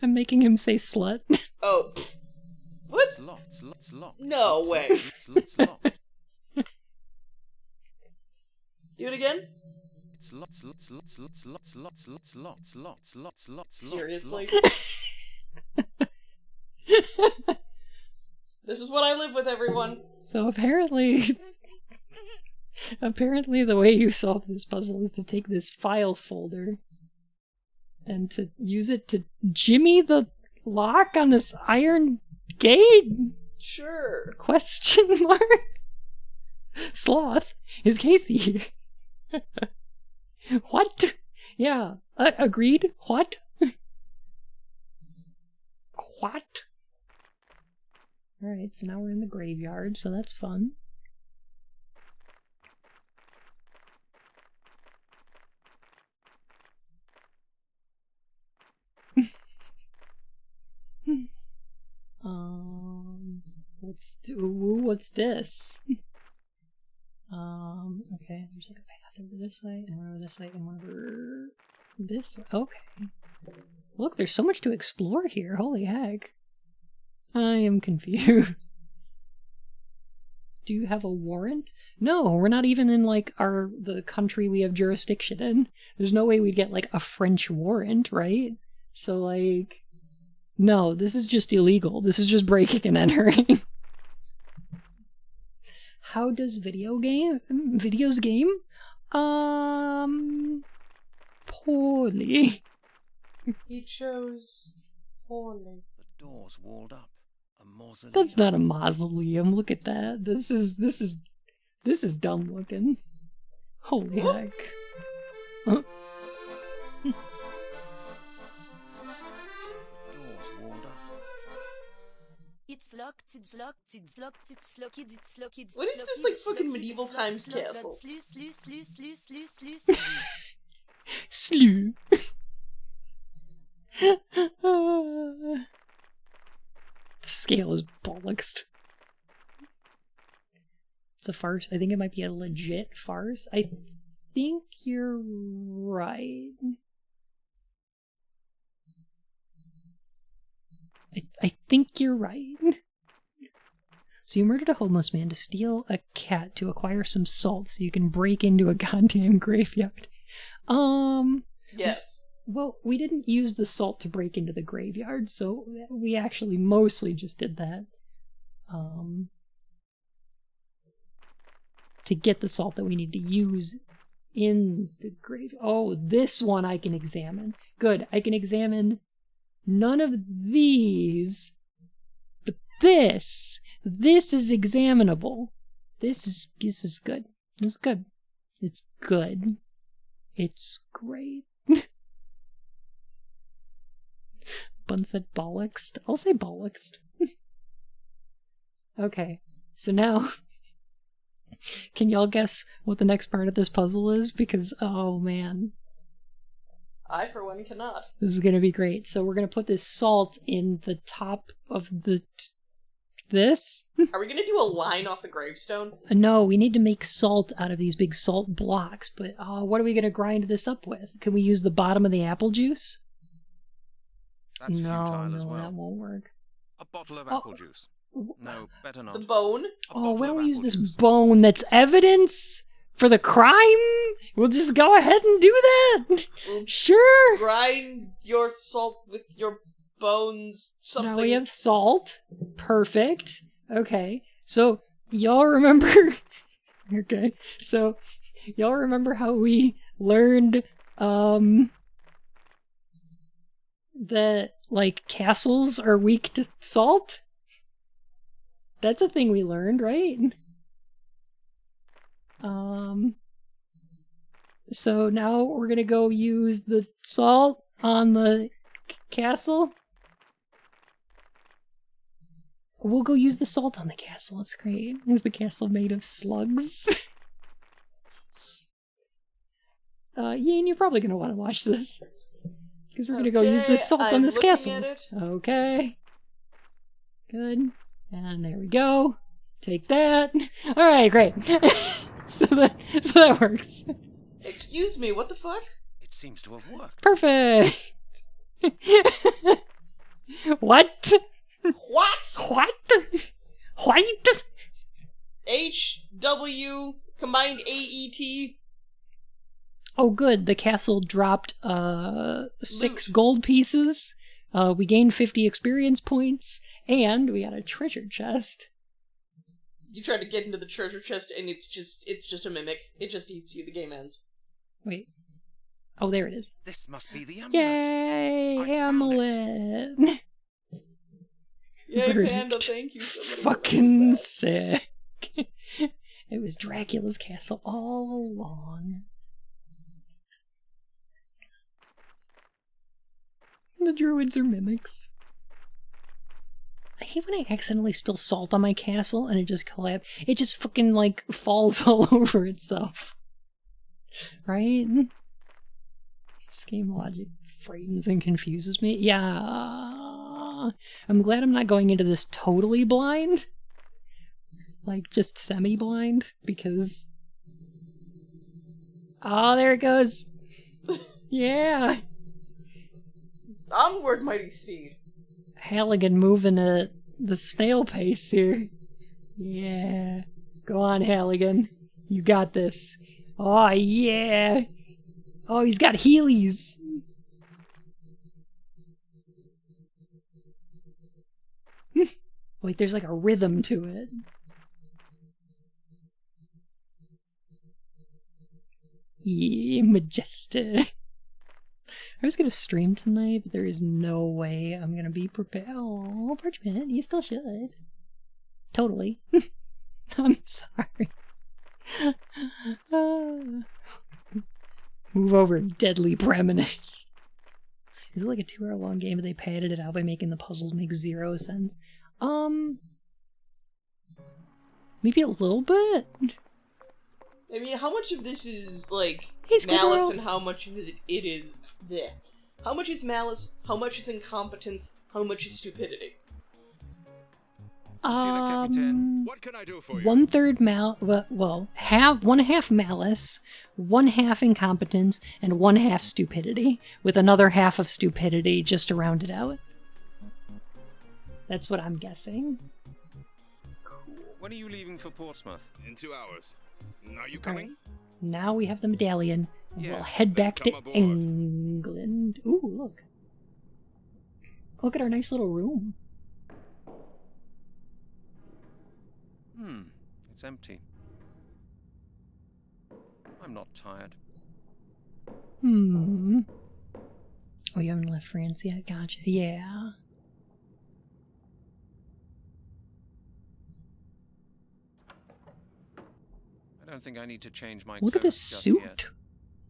I'm making him say slut. Oh. What? It's locked. It's locked. It's locked. No way. It's locked. Do it again? It's locked. It's locked. It's locked. It's locked. It's locked. It's locked. It's locked. It's locked. It's locked. Seriously? This is what I live with, everyone. So apparently the way you solve this puzzle is to take this file folder and to use it to jimmy the lock on this iron gate? Sure. Question mark? Sloth is Casey. What? Yeah, agreed. What? What? Alright, so now we're in the graveyard, so that's fun. What's this? Okay, there's like a path over this way, and one over this way, and one over this way. Okay. Look, there's so much to explore here. Holy heck. I am confused. Do you have a warrant? No, we're not even in like the country we have jurisdiction in. There's no way we'd get like a French warrant, right? So like, no, this is just illegal. This is just breaking and entering. How does videos game? Poorly. He chose poorly. The door's walled up. A mausoleum. That's not a mausoleum. Look at that. This is dumb looking. Holy heck. Door's walled up. It's locked, it's locked, it's locked, it's locked, it's locked, it's What is this, like, fucking medieval times castle? Slew. The scale is bollocks. It's a farce. I think it might be a legit farce. I think you're right. I think you're right. So you murdered a homeless man to steal a cat to acquire some salt so you can break into a goddamn graveyard. Yes. Well, we didn't use the salt to break into the graveyard, so we actually mostly just did that. To get the salt that we need to use in the graveyard. Oh, this one I can examine. Good, I can examine none of these, but this is examinable. This is good. This is good. It's good. It's great. Bun said bollocks. I'll say bollocks. Okay, so now, can y'all guess what the next part of this puzzle is? Because, oh man. I, for one, cannot. This is gonna be great. So we're gonna put this salt in the top of this. Are we gonna do a line off the gravestone? No, we need to make salt out of these big salt blocks, but what are we gonna grind this up with? Can we use the bottom of the apple juice? That's futile as No, well. that won't work. A bottle of apple juice. No, better not. The bone? Oh, why don't we use this bone that's evidence for the crime? We'll just go ahead and do that. Sure. Grind your salt with your bones. Something. Now we have salt. Perfect. Okay. So y'all remember? Okay. So y'all remember how we learned that like castles are weak to salt? That's a thing we learned, right? So now we're gonna go use the salt on the castle. We'll go use the salt on the castle. It's great. Is the castle made of slugs? Yeah, and you're probably gonna want to watch this because we're gonna go use this salt on this castle. Okay. Good. And there we go. Take that. All right, great. so that works. Excuse me, what the fuck? It seems to have worked. Perfect. What? What? What? HW combined AET. Oh, good. The castle dropped 6 gold pieces. We gained 50 experience points, and we got a treasure chest. You try to get into the treasure chest, and it's just a mimic. It just eats you. The game ends. Wait. Oh, there it is. This must be the amulet. Yay, amulet. Yay, Verdict. Panda, thank you so much. Fucking sick. It was Dracula's castle all along. The druids are mimics. I hate when I accidentally spill salt on my castle and it just collapses. It just fucking, like, falls all over itself. Right? This game logic frightens and confuses me. Yeah. I'm glad I'm not going into this totally blind. Like, just semi-blind, because... Oh, there it goes! Yeah! Onward, mighty steed! Halligan moving at the snail pace here. Yeah. Go on, Halligan. You got this. Oh, yeah! Oh, he's got Heelys! Wait, there's like a rhythm to it. Yeah, majestic. I was gonna stream tonight, but there is no way I'm gonna be prepared. Oh, Parchment, you still should. Totally. I'm sorry. Move over, deadly premonition. Is it like a 2-hour long game, but they padded it out by making the puzzles make 0 sense? Maybe a little bit? I mean, how much of this is, like, Hey, malice and how much of it is bleh? How much is malice, how much is incompetence, how much is stupidity? What can I do for you? 1/3 one half malice, 1/2 incompetence, and 1/2 stupidity, with another half of stupidity just to round it out. That's what I'm guessing. When are you leaving for Portsmouth? In 2 hours. Are you coming? Right. Now we have the medallion. Yeah, We'll head back to come aboard. England. Ooh, look. Look at our nice little room. It's empty. I'm not tired. Oh, you haven't left France yet? Gotcha. Yeah. I don't think I need to change my Look at this clothes just suit. yet.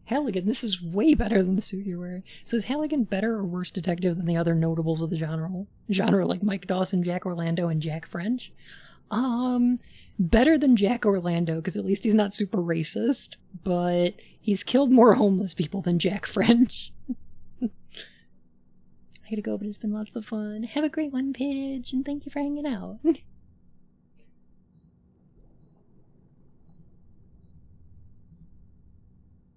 Halligan, this is way better than the suit you're wearing. So is Halligan better or worse detective than the other notables of the genre like Mike Dawson, Jack Orlando, and Jack French? Better than Jack Orlando, because at least he's not super racist, but he's killed more homeless people than Jack French. I gotta go, but it's been lots of fun. Have a great one, Pidge, and thank you for hanging out.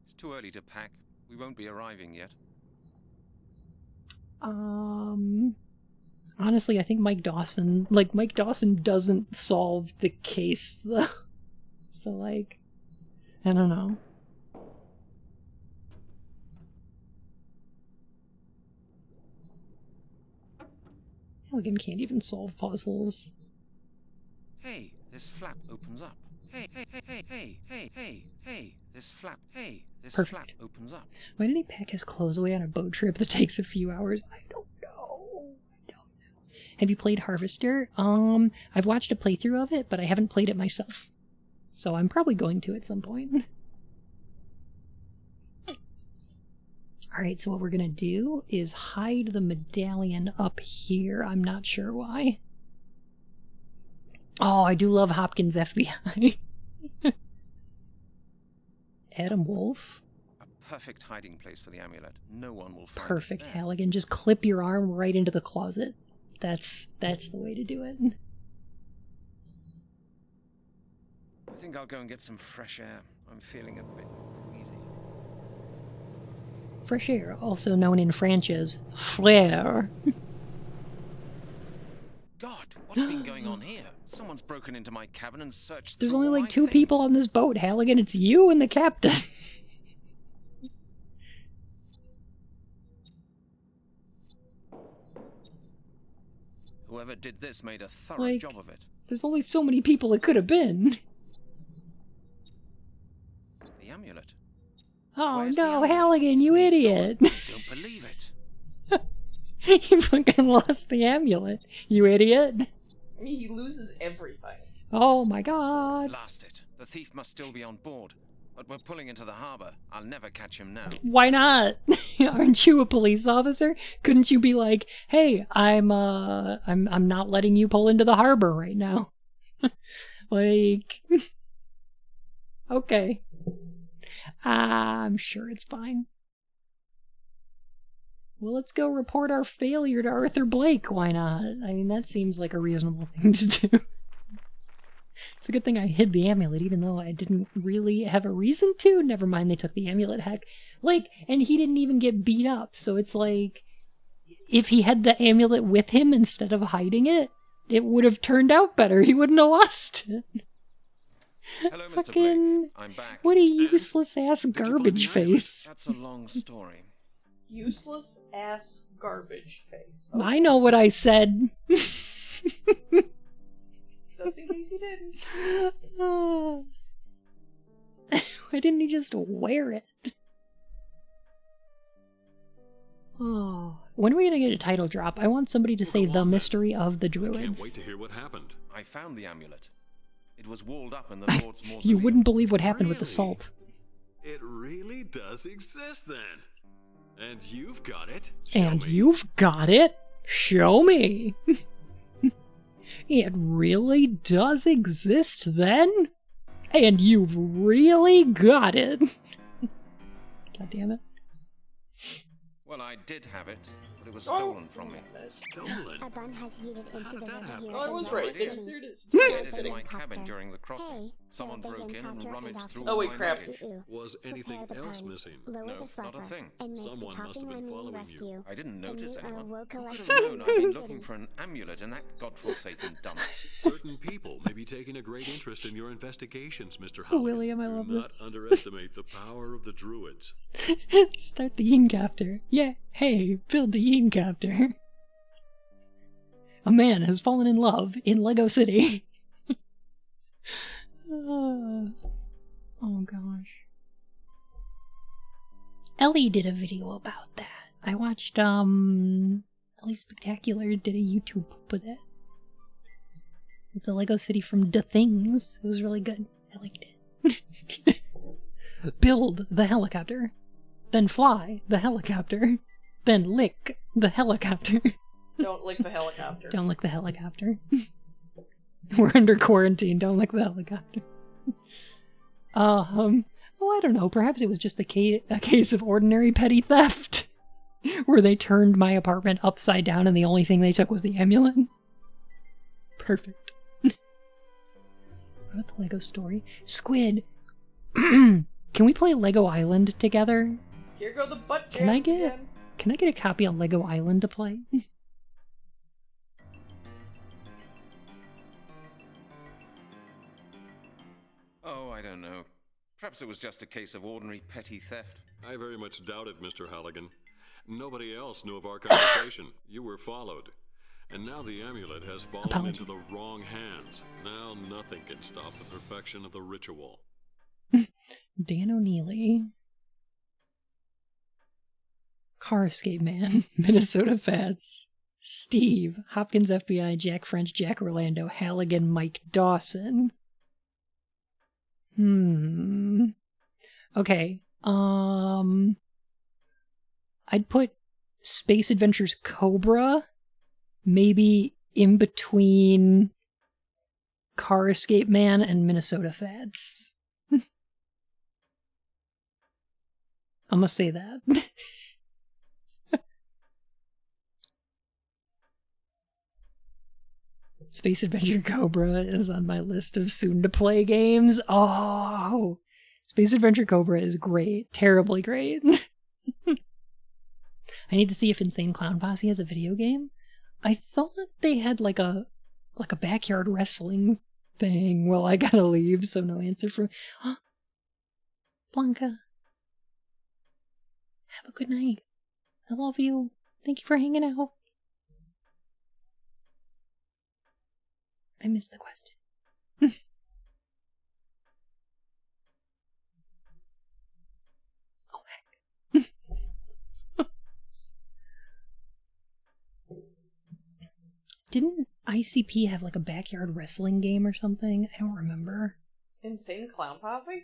It's too early to pack. We won't be arriving yet. Honestly, I think Mike Dawson doesn't solve the case, though. So, like, I don't know. Halligan can't even solve puzzles. Hey, this flap opens up. Hey, this flap. Hey, this Perfect. flap opens up. Why did he pack his clothes away on a boat trip that takes a few hours? I don't know. Have you played Harvester? I've watched a playthrough of it, but I haven't played it myself. So I'm probably going to at some point. Alright, so what we're gonna do is hide the medallion up here. I'm not sure why. Oh, I do love Hopkins FBI. Adam Wolf. A perfect hiding place for the amulet. No one will find Perfect, it there. Halligan. Just clip your arm right into the closet. That's the way to do it. I think I'll go and get some fresh air. I'm feeling a bit queasy. Fresh air, also known in French as flair. God, what's been going on here? Someone's broken into my cabin and searched There's through only all like my 2 things. people on this boat, Halligan. It's you and the captain. Whoever did this made a thorough Like, job of it. there's only so many people it could have been. The amulet. Oh Where's the no, amulet? Halligan, It's you been idiot. stolen. I don't believe it. You fucking lost the amulet, you idiot. I mean, he loses everything. Oh my god. Blast it. The thief must still be on board. But we're pulling into the harbor. I'll never catch him now. Why not? Aren't you a police officer? Couldn't you be like, hey, I'm not letting you pull into the harbor right now. Like, okay. I'm sure it's fine. Well, let's go report our failure to Arthur Blake. Why not? I mean, that seems like a reasonable thing to do. It's a good thing I hid the amulet, even though I didn't really have a reason to. Never mind, they took the amulet, heck. Like, and he didn't even get beat up, so it's like, if he had the amulet with him instead of hiding it, it would have turned out better. He wouldn't have lost it. Hello, Mr. Fucking, Blake. I'm back. what a useless ass garbage face. That's a long story. Useless ass garbage face. I know what I said. Just in case you didn't. Why didn't he just wear it? Oh, when are we gonna get a title drop? I want somebody to say The Mystery of the Druids. I can't wait to hear what happened. I found the amulet. It was walled up in the Lord's mausoleum. You wouldn't believe what happened with the salt. It really does exist then. And you've got it. And you've got it? Show me. It really does exist then? And you've really got it. God damn it. Well, I did have it, but it was stolen from me. Stolen? A bun has yeeted into the river here. Oh, I was right. There it is. I hid it in my cabin during the crossing. Someone broke in and rummaged through Oh, all wait, my crap. luggage. Was anything else missing? No, not a thing. Someone must have been following you. I didn't notice anyone. Who could have collection known I've been looking for an amulet in that godforsaken dump? Certain people may be taking a great interest in your investigations, Mr. Oh, Halligan. William, I love Do not this. underestimate the power of the Druids. Start the Yeencaptor. Yeah, hey, build the Yeencaptor. A man has fallen in love in Lego City. Oh gosh. Ellie did a video about that. I watched, Ellie Spectacular did a YouTube with it. With the Lego City from The Things. It was really good. I liked it. Build the helicopter. Then fly the helicopter. Then lick the helicopter. Don't lick the helicopter. Don't lick the helicopter. We're under quarantine. Don't lick the helicopter. Oh, I don't know. Perhaps it was just a case of ordinary petty theft. Where they turned my apartment upside down and the only thing they took was the amulet. Perfect. What about the Lego story? Squid. Can we play Lego Island together? Here go the butt Can I jams get again. Can I get a copy of Lego Island to play? Oh, I don't know. Perhaps it was just a case of ordinary petty theft. I very much doubt it, Mr. Halligan. Nobody else knew of our conversation. You were followed. And now the amulet has fallen into the wrong hands. Now nothing can stop the perfection of the ritual. Dan O'Neely. Car Escape Man. Minnesota Fats. Steve. Hopkins FBI. Jack French. Jack Orlando. Halligan. Mike Dawson. Okay. I'd put Space Adventures Cobra maybe in between Car Escape Man and Minnesota Fads. I'm gonna say that. Space Adventure Cobra is on my list of soon-to-play games. Oh! Space Adventure Cobra is great. Terribly great. I need to see if Insane Clown Posse has a video game. I thought they had like a backyard wrestling thing. Well, I gotta leave, so no answer from... Blanca. Have a good night. I love you. Thank you for hanging out. I missed the question. Oh, heck. Didn't ICP have like a backyard wrestling game or something? I don't remember. Insane Clown Posse?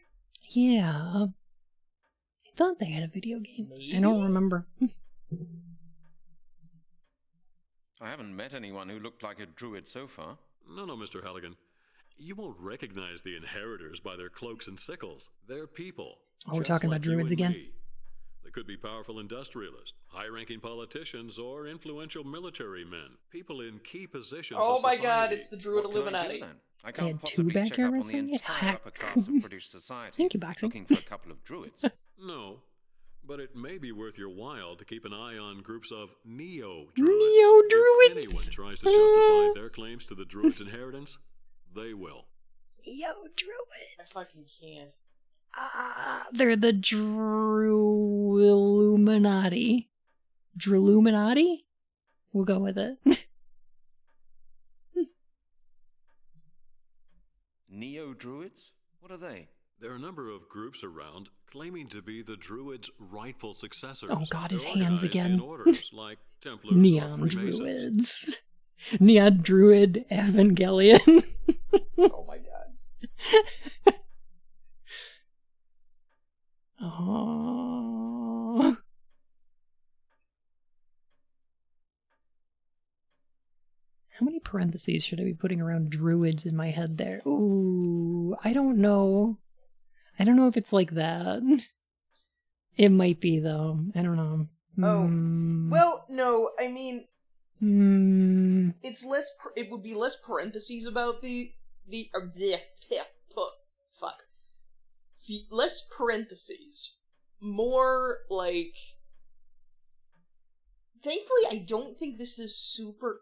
Yeah. I thought they had a video game. Maybe? I don't remember. I haven't met anyone who looked like a druid so far. No, Mr. Halligan. You won't recognize the inheritors by their cloaks and sickles. They're people. Oh, we're just talking like about you druids and again? me. They could be powerful industrialists, high-ranking politicians, or influential military men. People in key positions Oh of my society. god, it's the Druid What can I do, Illuminati. then? I They can't had two possibly check up backyard on the wrestling? entire upper class of British society Thank you, Boxing. looking for a couple of druids. No, but it may be worth your while to keep an eye on groups of neo-druids. Neo-druids? If anyone tries to justify their claims to the druid's inheritance, they will. Yo, druids. I fucking can't. They're the DrUwUids. DrUwUids? We'll go with it. Neo-druids? What are they? There are a number of groups around claiming to be the druid's rightful successors. Oh god, his They're hands organized again. in orders like Templars or Neon Freemasons. druids. Neon druid Evangelion. Oh my god. Oh. How many parentheses should I be putting around druids in my head there? Ooh, I don't know. I don't know if it's like that. It might be, though. I don't know. Oh. Well, no, I mean, it's less, it would be less parentheses about fuck. Less parentheses. More, like, thankfully, I don't think this is super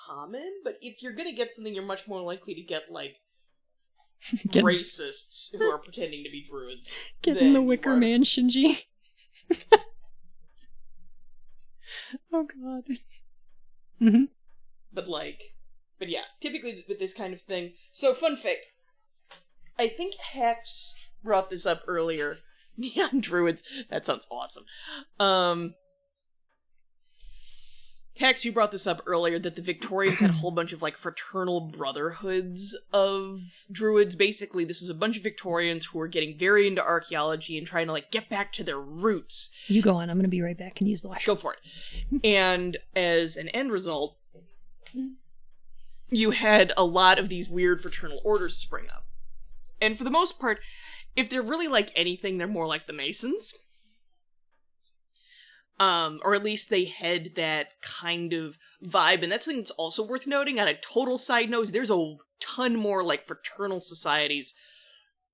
common, but if you're gonna get something, you're much more likely to get, like, racists who are pretending to be druids. Getting the Wicker Man Shinji. Oh god. Mm-hmm. But yeah, typically with this kind of thing. So, fun fact. I think Hex brought this up earlier. Neon druids. That sounds awesome. Hex, you brought this up earlier, that the Victorians had a whole bunch of, like, fraternal brotherhoods of druids. Basically, this is a bunch of Victorians who are getting very into archaeology and trying to, like, get back to their roots. You go on, I'm gonna be right back and use the washroom. Go for it. And as an end result, you had a lot of these weird fraternal orders spring up. And for the most part, if they're really like anything, they're more like the Masons. Or at least they had that kind of vibe. And that's something that's also worth noting. On a total side note, there's a ton more like fraternal societies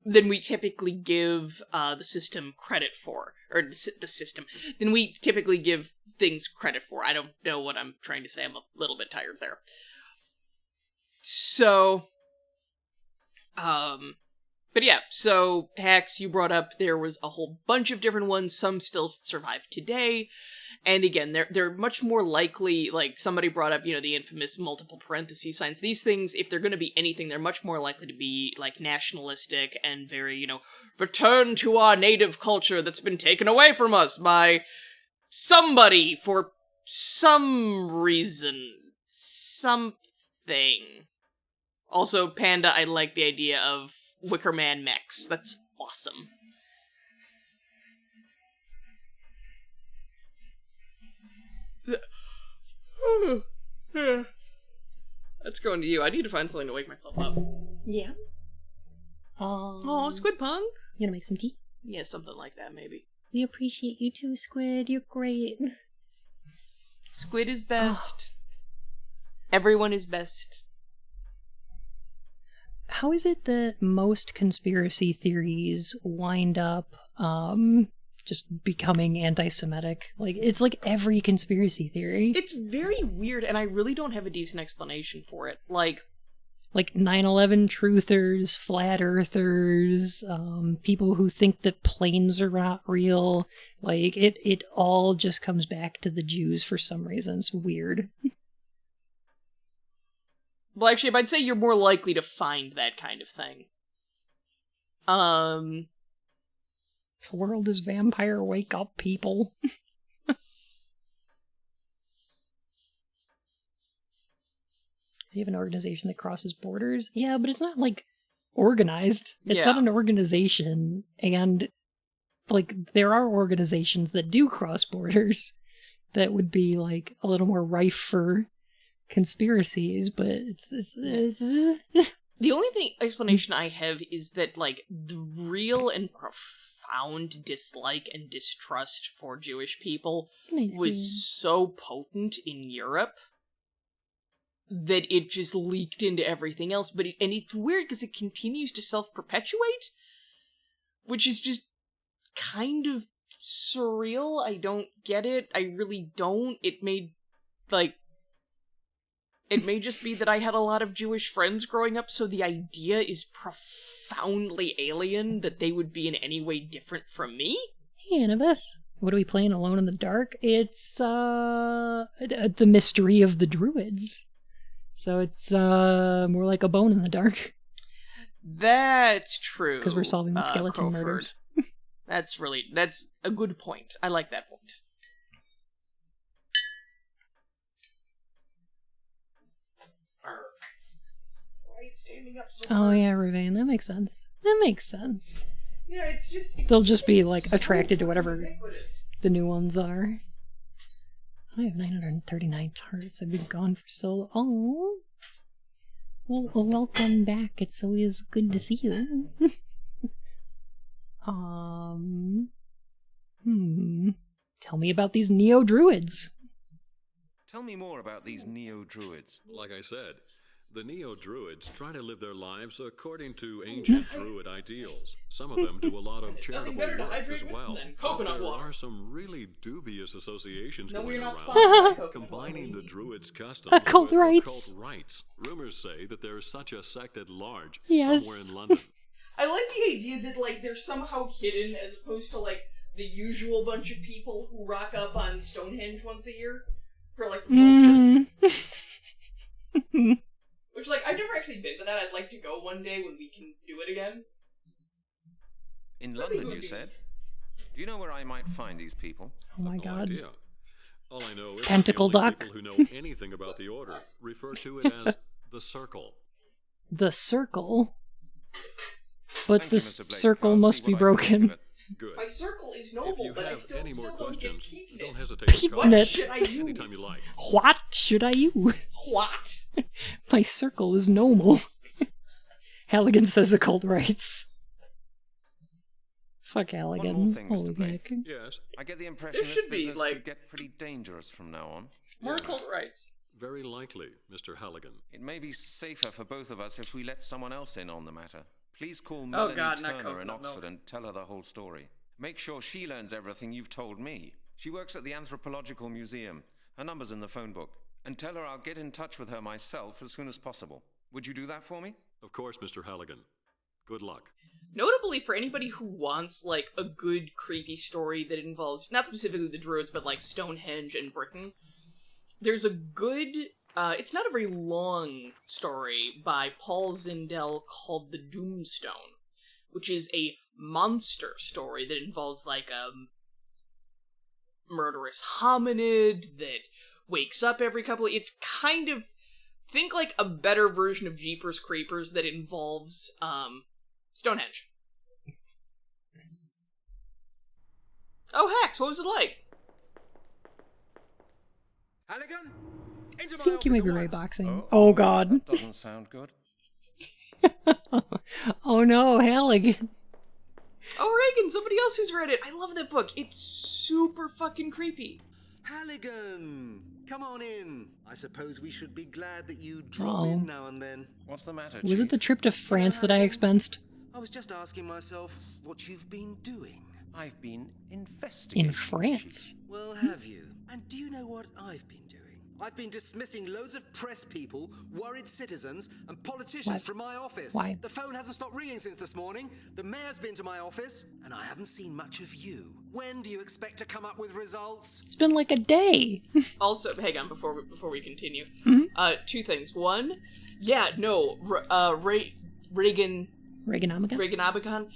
than we typically give the system credit for. Or the system. Than we typically give things credit for. I don't know what I'm trying to say. I'm a little bit tired there. So, but yeah, so Hax, you brought up there was a whole bunch of different ones. Some still survive today. And again, they're much more likely, like somebody brought up, the infamous multiple parentheses signs. These things, if they're going to be anything, they're much more likely to be like nationalistic and very, return to our native culture that's been taken away from us by somebody for some reason. Something. Also, Panda, I like the idea of Wicker Man mechs. That's awesome. That's going to you. I need to find something to wake myself up. Yeah. Oh, Squid Punk? You gonna make some tea? Yeah, something like that, maybe. We appreciate you too, Squid. You're great. Squid is best. Everyone is best. How is it that most conspiracy theories wind up just becoming anti-Semitic? Like, it's like every conspiracy theory. It's very weird, and I really don't have a decent explanation for it. Like 9/11 truthers, flat earthers, people who think that planes are not real. Like, it all just comes back to the Jews for some reason. It's weird. Well, actually, I'd say you're more likely to find that kind of thing. The world is vampire, wake up, people. Do you have an organization that crosses borders? Yeah, but it's not like organized. It's not Yeah. an organization, and like there are organizations that do cross borders that would be like a little more rife for conspiracies, but it's The only explanation I have is that, like, the real and profound dislike and distrust for Jewish people was so potent in Europe that it just leaked into everything else. But it's weird because it continues to self-perpetuate, which is just kind of surreal. I don't get it. I really don't. It may just be that I had a lot of Jewish friends growing up, so the idea is profoundly alien that they would be in any way different from me. Hey, Annabeth. What are we playing Alone in the Dark? It's the mystery of the Druids. So it's more like a Bone in the Dark. That's true. Because we're solving the skeleton Crowford. murders. That's a good point. I like that point. Standing up so Oh hard. yeah, Ravane. That makes sense. That makes sense. Yeah, it's They'll just be like so attracted to whatever ubiquitous. the new ones are. I have 939 targets. I've been gone for so long. Well, welcome back. It's always good to see you. Tell me about these neo-druids. Tell me more about these neo-druids. Like I said, the neo-druids try to live their lives according to ancient druid ideals. Some of them do a lot of charitable better to work hydrate as with well. than But coconut there water. are some really dubious associations No, going we're not around, sponsored by coconut combining the druids' customs Occult with rites. occult rites. Rumors say that there is such a sect at large Yes. somewhere in London. I like the idea that, like, they're somehow hidden as opposed to, like, the usual bunch of people who rock up on Stonehenge once a year for, like, the solstice. Which, like, I've never actually been to that. I'd like to go one day when we can do it again. In London, you said? Do you know where I might find these people? Oh my god. Idea. All I know is Tentacle that the only duck. people who know anything about the order refer to it as the Circle. The circle? But Thank the you, Mr. Blake. circle I'll must see be what I can broken. think of it. Good. My circle is If noble, you but I have still any more don't get questions, peaked. don't hesitate to call. Peanut. Should I use? Anytime you like. What should I use? What? My circle is normal. Halligan says occult rights. Fuck Halligan. One more thing, Mr. Holy Blake. heck. Yes. I get the impression There this should be, business like- could get pretty dangerous from now on. More Yes. occult rights. Very likely, Mr. Halligan. It may be safer for both of us if we let someone else in on the matter. Please call Melanie God, not Turner in coconut Oxford milk. and tell her the whole story. Make sure she learns everything you've told me. She works at the Anthropological Museum. Her number's in the phone book. And tell her I'll get in touch with her myself as soon as possible. Would you do that for me? Of course, Mr. Halligan. Good luck. Notably, for anybody who wants, like, a good, creepy story that involves, not specifically the Druids, but, like, Stonehenge and Britain, there's a good, it's not a very long story by Paul Zindel called The Doomstone, which is a monster story that involves, like, a murderous hominid that wakes up every couple of... It's kind of... Think like a better version of Jeepers Creepers that involves, Stonehenge. Oh, Hex, what was it like? Halligan, into I my think you may office be at right once. boxing. Oh god. That doesn't sound good. Oh no, Halligan. Oh, Reagan, somebody else who's read it. I love that book. It's super fucking creepy. Halligan, come on in. I suppose we should be glad that you drop Oh. in now and then. What's the matter, Was it Chief? the trip to France that I expensed? I was just asking myself what you've been doing. I've been investigating. In France? Well, have you? And do you know what I've been doing? I've been dismissing loads of press people, worried citizens, and politicians What? from my office. Why? The phone hasn't stopped ringing since this morning. The mayor's been to my office, and I haven't seen much of you. When do you expect to come up with results? It's been like a day. Also, hang on, before we continue. Mhm. Two things. One, yeah, no, Reagan... Reaganomica? Reaganomicon.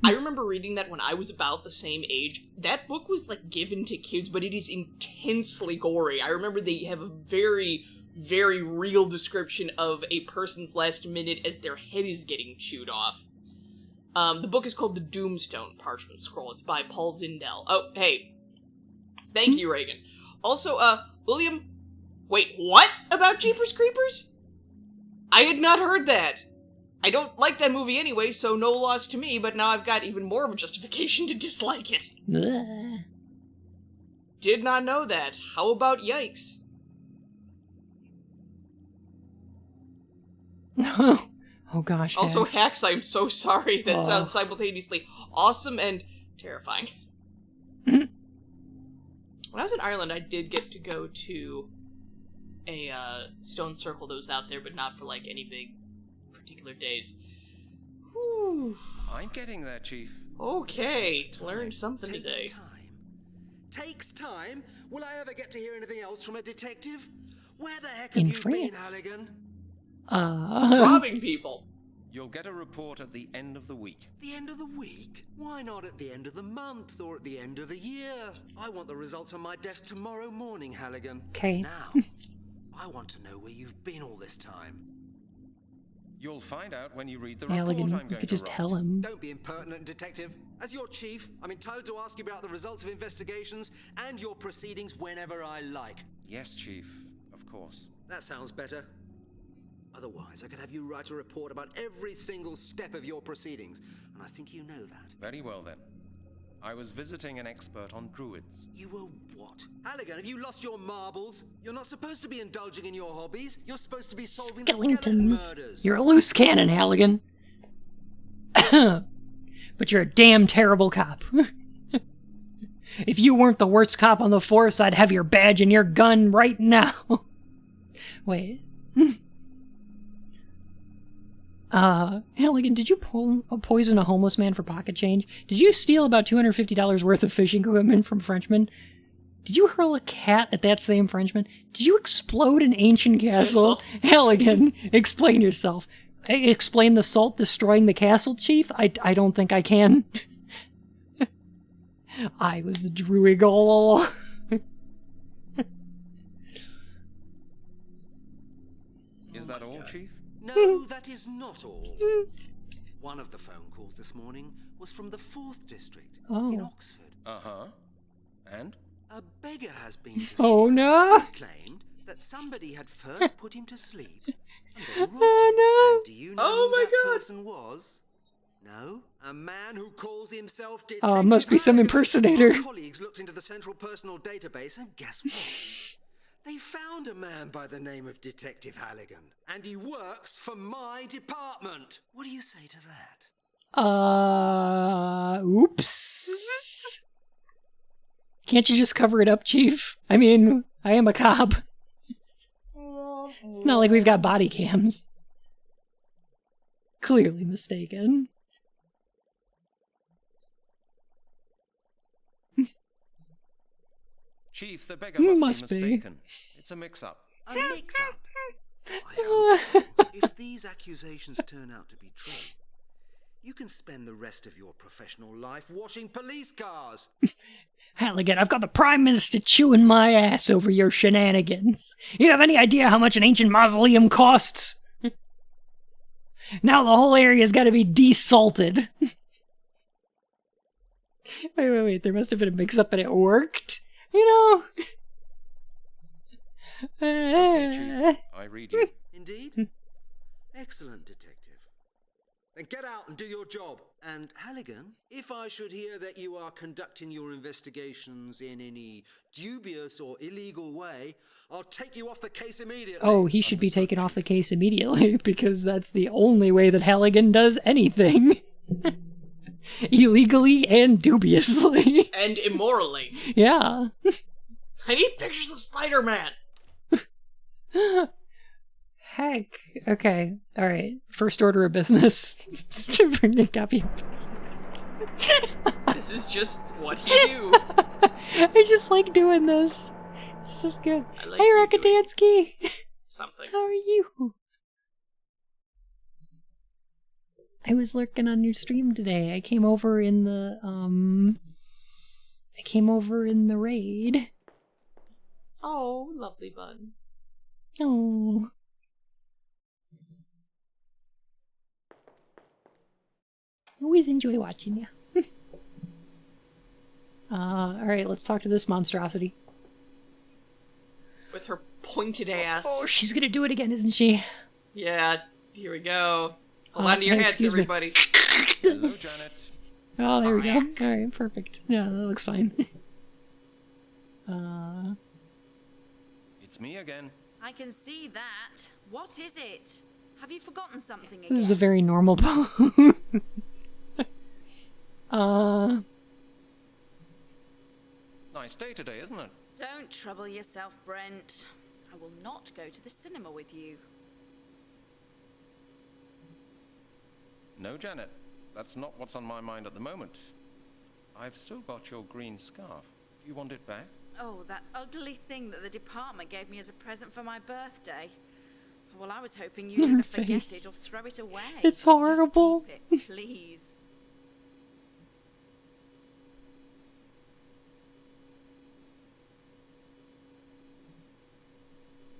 I remember reading that when I was about the same age. That book was, like, given to kids, but it is intensely gory. I remember they have a very, very real description of a person's last minute as their head is getting chewed off. The book is called The Doomstone Parchment Scroll. It's by Paul Zindel. Oh, hey. Thank you, Reagan. Also, William, wait, what about Jeepers Creepers? I had not heard that. I don't like that movie anyway, so no loss to me, but now I've got even more of a justification to dislike it. Did not know that. How about yikes? Oh gosh. Also, Hacks, I'm so sorry. That sounds simultaneously awesome and terrifying. When I was in Ireland, I did get to go to a stone circle that was out there, but not for like any big particular days. Whew. I'm getting there, Chief. Okay, learned something today. Takes time? Will I ever get to hear anything else from a detective? Where the heck have In you France. been, Halligan? Robbing people. You'll get a report at the end of the week. The end of the week? Why not at the end of the month or at the end of the year? I want the results on my desk tomorrow morning, Halligan. Okay. Now, I want to know where you've been all this time. You'll find out when you read the report Halligan, I'm you going could to just write. tell him. Don't be impertinent, detective. As your chief, I'm entitled to ask you about the results of investigations and your proceedings whenever I like. Yes, Chief, of course. That sounds better. Otherwise, I could have you write a report about every single step of your proceedings, and I think you know that. Very well, then. I was visiting an expert on DrUwUids. You were what? Halligan, have you lost your marbles? You're not supposed to be indulging in your hobbies. You're supposed to be solving the skeleton murders. You're a loose cannon, Halligan. But you're a damn terrible cop. If you weren't the worst cop on the force, I'd have your badge and your gun right now. Wait. Halligan, did you poison a homeless man for pocket change? Did you steal about $250 worth of fishing equipment from Frenchmen? Did you hurl a cat at that same Frenchman? Did you explode an ancient castle? Halligan, explain yourself. Explain the salt destroying the castle, Chief? I don't think I can. I was the druid all along. Is that all, Chief? No, that is not all. One of the phone calls this morning was from the 4th District in Oxford. Uh-huh. And? A beggar has been to Oh, no! He claimed that somebody had first put him to sleep and then robbed him. And do you know who that person was? No? A man who calls himself Detective Oh, must be some impersonator. Our colleagues looked into the Central Personal Database, and guess what? They found a man by the name of Detective Halligan, and he works for my department. What do you say to that? Oops. Can't you just cover it up, Chief? I mean, I am a cop. It's not like we've got body cams. Clearly mistaken. Chief, the beggar must be mistaken. It's a mix-up. A mix-up? I hope so. If these accusations turn out to be true, you can spend the rest of your professional life washing police cars. Halligan, I've got the Prime Minister chewing my ass over your shenanigans. You have any idea how much an ancient mausoleum costs? Now the whole area's got to be desalted. Wait. There must have been a mix-up and it worked. You know. Okay, Chief. I read you. Indeed? Excellent, Detective. Then get out and do your job. And Halligan, if I should hear that you are conducting your investigations in any dubious or illegal way, I'll take you off the case immediately. Oh, he should be taken off the case immediately, because that's the only way that Halligan does anything. Illegally and dubiously. And immorally. Yeah. I need pictures of Spider-Man. Heck. Okay. Alright. First order of business. To bring a copy. This is just what you do. I just like doing this. This is good. Like hey, Rockadansky. Something. How are you? I was lurking on your stream today. I came over in the raid. Oh, lovely bun. Oh. Always enjoy watching you. Alright, let's talk to this monstrosity. With her pointed ass. Oh, she's gonna do it again, isn't she? Yeah, here we go. Hold on to your heads, everybody. Hello, Janet. Oh, there we go. Alright, perfect. Yeah, that looks fine. It's me again. I can see that. What is it? Have you forgotten something again? This is a very normal pose. Nice day today, isn't it? Don't trouble yourself, Brent. I will not go to the cinema with you. No, Janet. That's not what's on my mind at the moment. I've still got your green scarf. Do you want it back? Oh, that ugly thing that the department gave me as a present for my birthday. Well, I was hoping you'd either forget it or throw it away. It's horrible. Just keep it, please.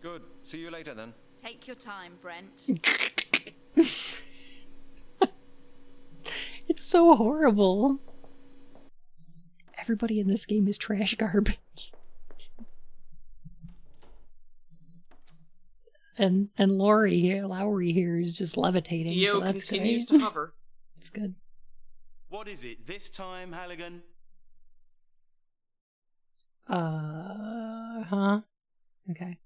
Good. See you later, then. Take your time, Brent. It's so horrible. Everybody in this game is trash garbage. And Lowry here is just levitating. Dio so that's continues great. to hover. It's good. What is it this time, Halligan? Huh? Okay.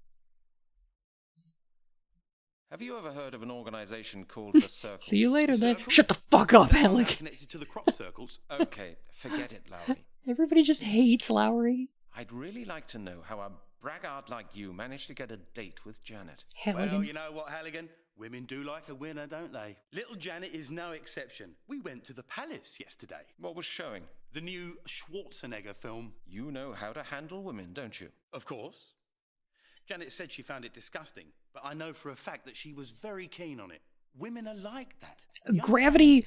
Have you ever heard of an organization called The Circle? See you later then. Shut the fuck up, Alec. Connected to the crop circles. Okay, forget it, Lowry. Everybody just hates Lowry. I'd really like to know how a braggart like you managed to get a date with Janet. Halligan. Well, you know what, Halligan? Women do like a winner, don't they? Little Janet is no exception. We went to the palace yesterday. What was showing? The new Schwarzenegger film. You know how to handle women, don't you? Of course. Janet said she found it disgusting, but I know for a fact that she was very keen on it. Women are like that. Gravity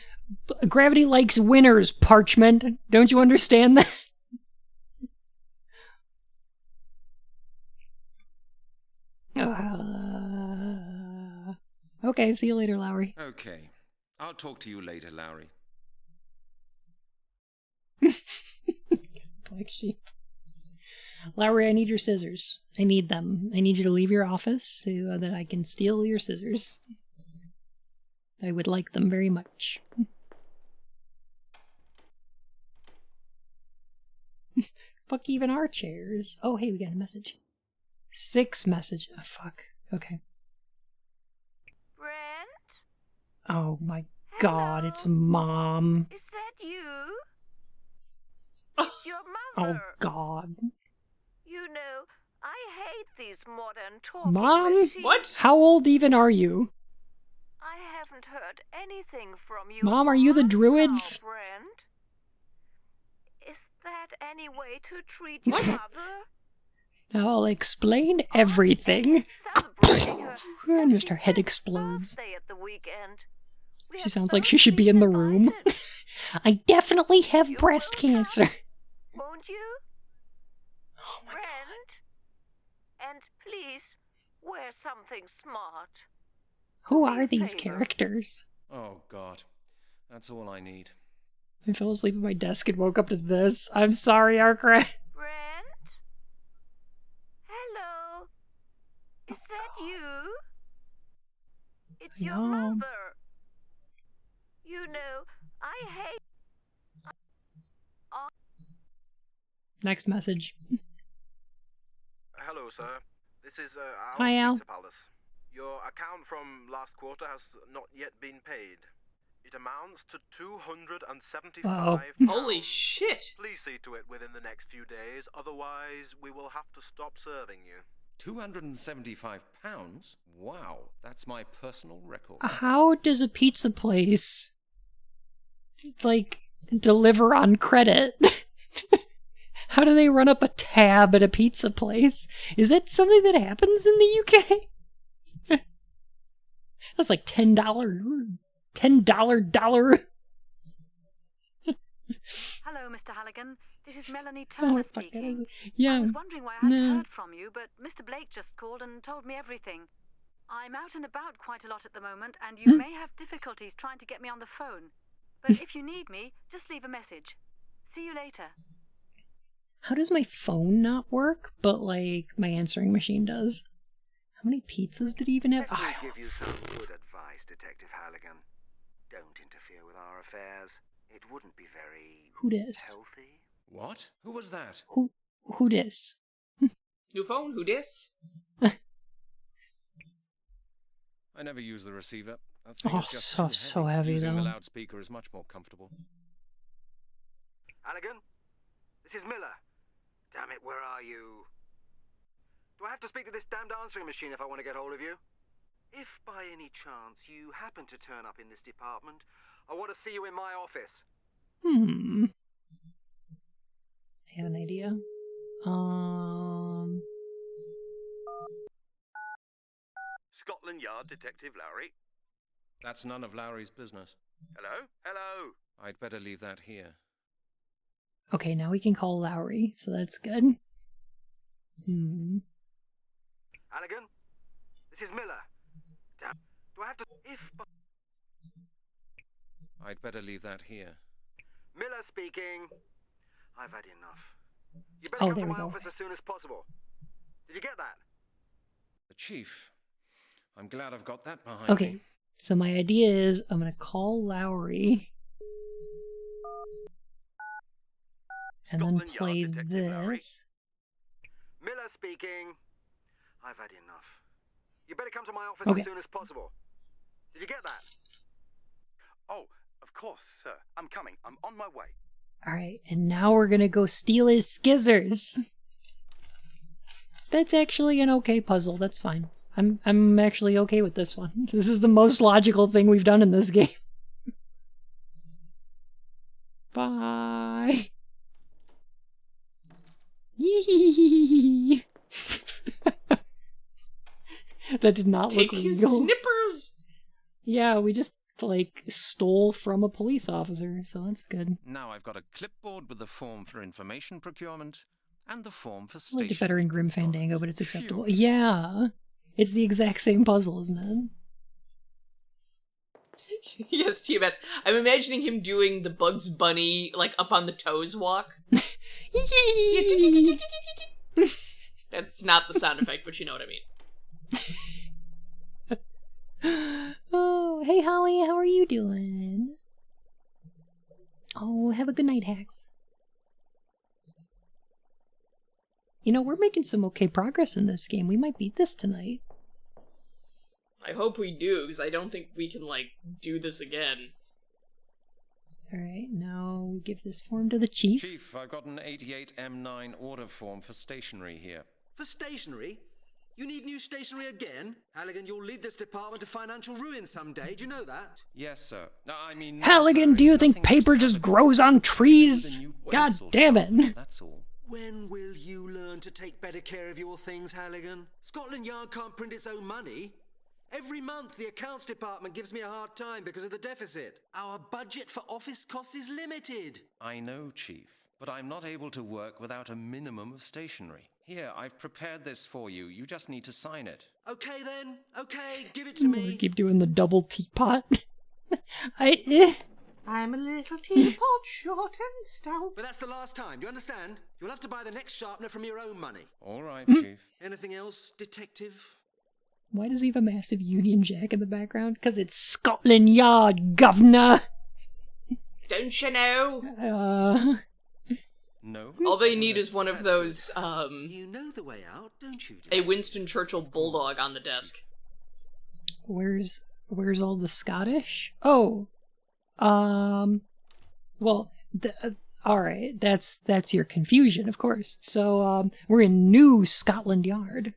likes winners, Parchment. Don't you understand that? Okay, see you later, Lowry. Okay. I'll talk to you later, Lowry. Black sheep. Lowry, I need your scissors. I need them. I need you to leave your office so that I can steal your scissors. I would like them very much. Fuck even our chairs. Oh, hey, we got a message. 6 message. Oh, fuck. Okay. Brent? Oh my god, it's Mom. Is that you? It's your mother. Oh god. You know, I hate these modern talking Mom? machines. What? How old even are you? I haven't heard anything from you. Mom, are you the DrUwUids? Now, Brent. Is that any way to treat your mother? Now I'll explain everything. And just her head explodes. At the weekend. She sounds like she should be in the room. I definitely have breast cancer. Won't you? Oh my God. And please, wear something smart. Who are these characters? Oh, God. That's all I need. I fell asleep at my desk and woke up to this. I'm sorry, Arcra. Brent? Hello? Is that you? It's your mother. You know, I hate... Next message. Hello, sir. This is Hi, our Al. Pizza Palace. Your account from last quarter has not yet been paid. It amounts to £275. Holy shit! Please see to it within the next few days, otherwise we will have to stop serving you. £275? Wow, that's my personal record. How does a pizza place, like, deliver on credit? How do they run up a tab at a pizza place? Is that something that happens in the UK? That's like $10 dollar. Hello, Mr. Halligan. This is Melanie Oh, Turner what the fuck speaking. is it? Yeah. I was wondering why I hadn't Nah. heard from you, but Mr. Blake just called and told me everything. I'm out and about quite a lot at the moment, and you may have difficulties trying to get me on the phone. But if you need me, just leave a message. See you later. How does my phone not work, but like my answering machine does? How many pizzas did he even have? Let me give you some good advice, Detective Halligan. Don't interfere with our affairs. It wouldn't be very Who dis? healthy. What? Who was that? Who dis? New phone? Who dis? I never use the receiver. That thing Oh, is just so heavy Using the though. loudspeaker is much more comfortable. Halligan? This is Miller. Damn it, where are you? Do I have to speak to this damned answering machine if I want to get hold of you? If by any chance you happen to turn up in this department, I want to see you in my office. I have an idea. Scotland Yard Detective Lowry. That's none of Lowry's business. Hello? Hello? I'd better leave that here. Okay, now we can call Lowry, so that's good. Halligan? This is Miller. Damn. Do I have to... I'd better leave that here. Miller speaking. I've had enough. You better Oh, come there to we my go. office as soon as possible. Did you get that? The chief. I'm glad I've got that behind me. Okay, so my idea is I'm gonna call Lowry and then play this. Miller speaking. I've had enough. You better come to my office Okay. as soon as possible. Did you get that? Oh, of course, sir. I'm coming. I'm on my way. Alright, and now we're gonna go steal his skizzers. That's actually an okay puzzle, that's fine. I'm actually okay with this one. This is the most logical thing we've done in this game. Bye. Yee. That did not Take look his legal. snippers! Yeah, we just like stole from a police officer, so that's good. Now I've got a clipboard with the form for information procurement and the form for I like it station. better in Grim Fandango, but it's acceptable. Yeah. It's the exact same puzzle, isn't it? Yes, Tiamat. I'm imagining him doing the Bugs Bunny, like, up on the toes walk. That's not the sound effect, but you know what I mean. Oh, hey Holly, how are you doing? Oh, have a good night, Hax. You know, we're making some okay progress in this game. We might beat this tonight. I hope we do, because I don't think we can, like, do this again. Alright, now we give this form to the chief. Chief, I've got an 88M9 order form for stationery here. For stationery? You need new stationery again? Halligan, you'll lead this department to financial ruin someday. Do you know that? Yes, sir. No, I mean... Halligan, do you think paper just grows on trees? God damn it. That's all. When will you learn to take better care of your things, Halligan? Scotland Yard can't print its own money. Every month, the accounts department gives me a hard time because of the deficit. Our budget for office costs is limited. I know, Chief, but I'm not able to work without a minimum of stationery. Here, I've prepared this for you. You just need to sign it. Okay then. Okay, give it to me. Keep doing the double teapot. I'm a little teapot, short and stout. But that's the last time, do you understand? You'll have to buy the next sharpener from your own money. All right, Chief. Anything else, detective? Why does he have a massive Union Jack in the background? Because it's Scotland Yard, governor! Don't you know? No. All they need is one of those, You know the way out, don't you? a Winston Churchill bulldog on the desk. Where's all the Scottish? Oh. Well, alright, that's your confusion, of course. So, we're in New Scotland Yard.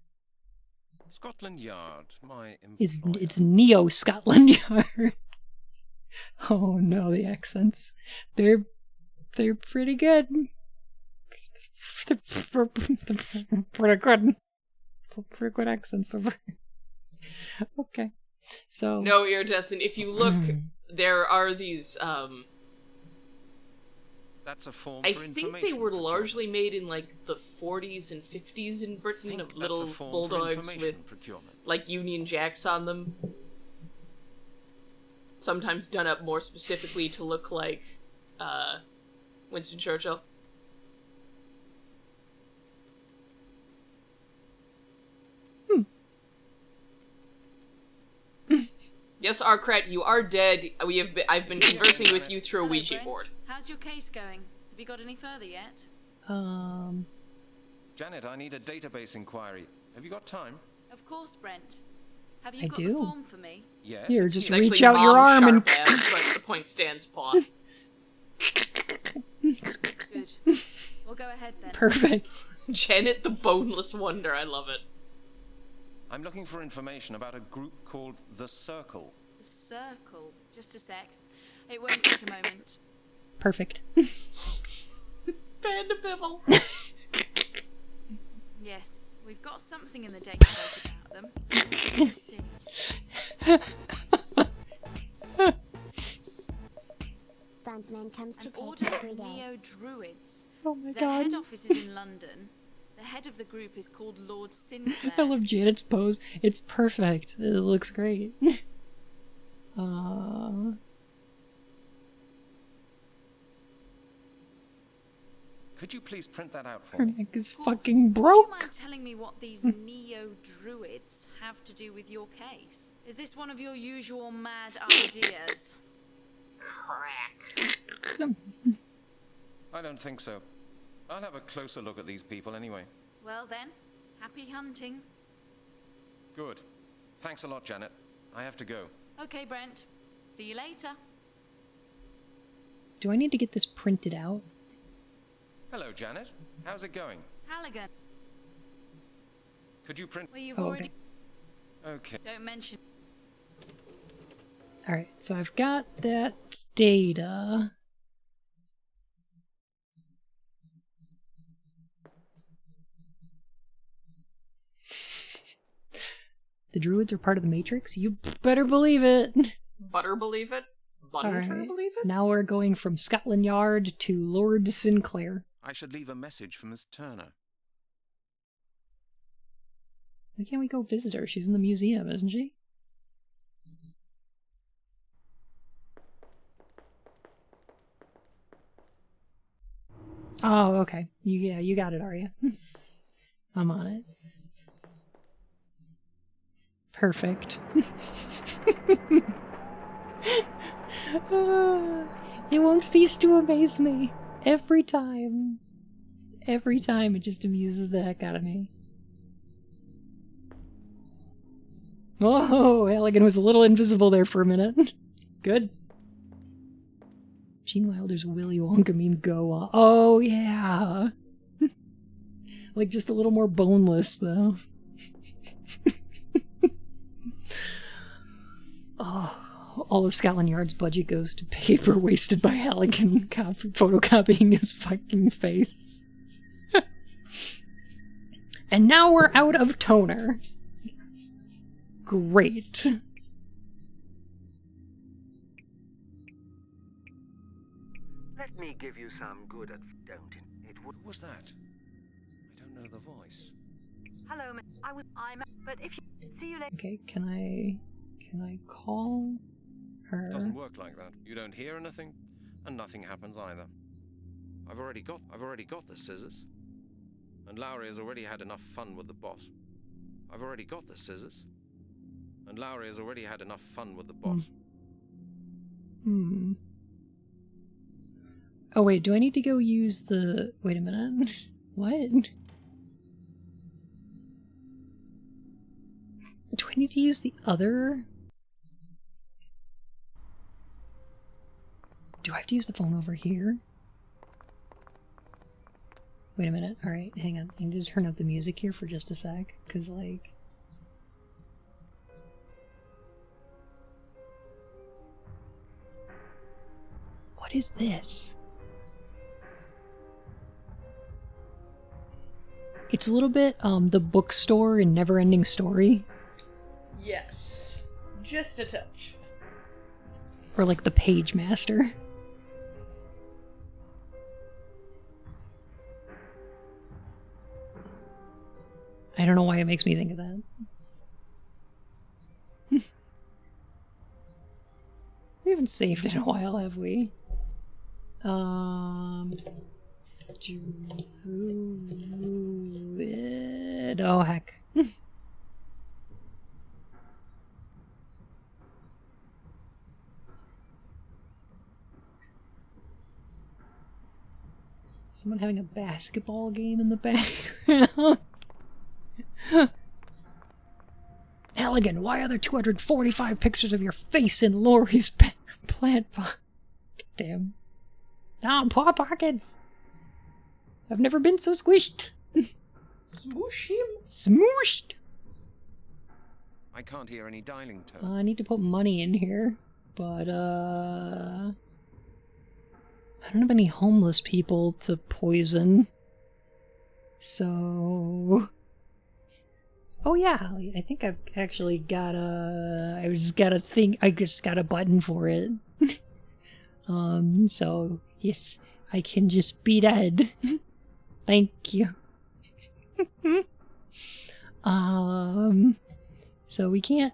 Scotland Yard, my It's Neo Scotland Yard. Oh no, the accents. They're pretty good. They're pretty good. Pretty good accents over. Okay. So No, Iridescent, if you look, there are these, That's a form I for think information they were procurement. largely made in like the 40s and 50s in Britain, of little bulldogs with procurement. like Union Jacks on them. Sometimes done up more specifically to look like Winston Churchill. Yes, Arcret, you are dead. I've been conversing with you through a Ouija board. How's your case going? Have you got any further yet? Janet, I need a database inquiry. Have you got time? Of course, Brent. Have you I got do. the form for me? Yes. Here, just It's reach actually out your arm and... sharp ass, but the point stands, paw. Good. We'll go ahead then. Perfect. Janet the Boneless Wonder, I love it. I'm looking for information about a group called The Circle. The Circle. Just a sec. It won't take a moment. Perfect. Panda Bibble. Yes, we've got something in the database about them. Let's see. Fundsman comes to An take order every of day. DrUwUids. Oh my Their god. head office is in London. The head of the group is called Lord Sinclair. I love Janet's pose. It's perfect. It looks great. Could you please print that out for Her me? neck is fucking Would you broke. mind telling me what these neo-druids have to do with your case? Is this one of your usual mad ideas? Crack. I don't think so. I'll have a closer look at these people anyway. Well then, happy hunting. Good. Thanks a lot, Janet. I have to go. Okay, Brent. See you later. Do I need to get this printed out? Hello, Janet. How's it going? Halligan. Could you print... Well, you've Oh, already... Okay. Don't mention... Alright, so I've got that data. The Druids are part of the Matrix? You better believe it! Butter believe it? Butter Alright, believe it? now we're going from Scotland Yard to Lord Sinclair. I should leave a message for Miss Turner. Why can't we go visit her? She's in the museum, isn't she? Oh, okay. You got it, Arya. I'm on it. Perfect. It won't cease to amaze me. Every time. Every time it just amuses the heck out of me. Whoa, Halligan was a little invisible there for a minute. Good. Gene Wilder's Willy Wonka meme go off. Oh, yeah. Like, just a little more boneless, though. Oh, all of Scotland Yard's budget goes to paper wasted by Halligan photocopying his fucking face. And now we're out of toner. Great. Let me give you some good don't it? Who was that? I don't know the voice. Hello, I'm, but if you see you later. Okay, can I call her? Doesn't work like that. You don't hear anything, and nothing happens either. I've already got the scissors. And Lowry has already had enough fun with the boss. I've already got the scissors. And Lowry has already had enough fun with the boss. Oh wait, do I need to go use the... Wait a minute. What? Do I need to use the other... Do I have to use the phone over here? Wait a minute. Alright, hang on. I need to turn up the music here for just a sec. Because, like... What is this? It's a little bit, the bookstore in Neverending Story. Yes. Just a touch. Or like the Page Master. I don't know why it makes me think of that. We haven't saved in a while, have we? DrUwUids. Oh, heck. Someone having a basketball game in the background. Halligan, why are there 245 pictures of your face in Laurie's plant pot? Damn. Ah, paw pockets! I've never been so squished. Smoosh him. Smooshed! I can't hear any dialing tone. I need to put money in here, but I don't have any homeless people to poison. So... Oh yeah, I think I've actually got a... I just got a button for it. So, yes, I can just be dead. Thank you. So we can't...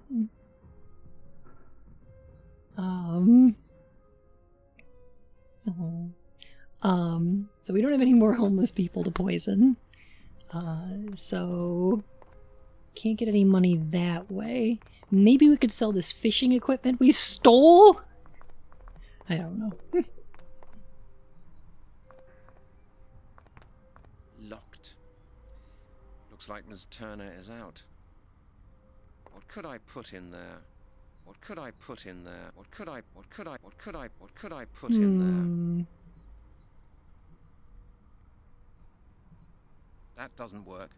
So we don't have any more homeless people to poison. So... Can't get any money that way. Maybe we could sell this fishing equipment we stole? I don't know. Locked. Looks like Ms. Turner is out. What could I put in there? What could I put in there? What could I put in there? That doesn't work.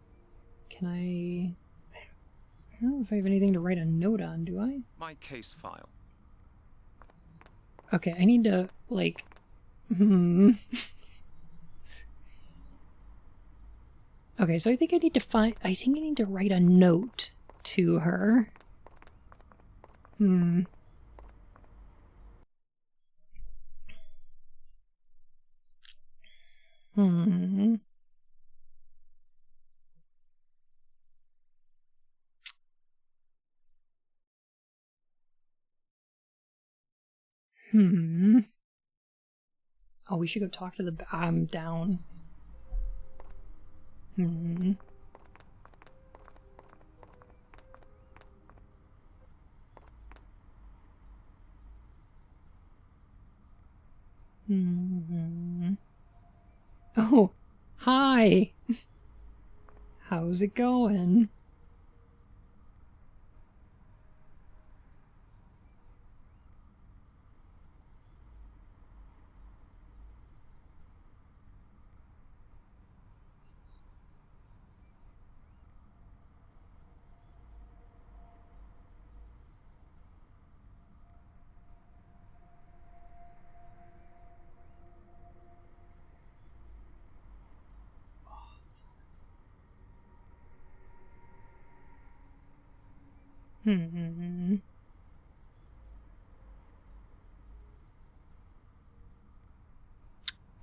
Can I don't know if I have anything to write a note on, do I? My case file. Okay, I need to, like... Okay, so I think I need to I need to write a note to her. Oh, we should go talk to the... I'm down. Oh, hi! How's it going?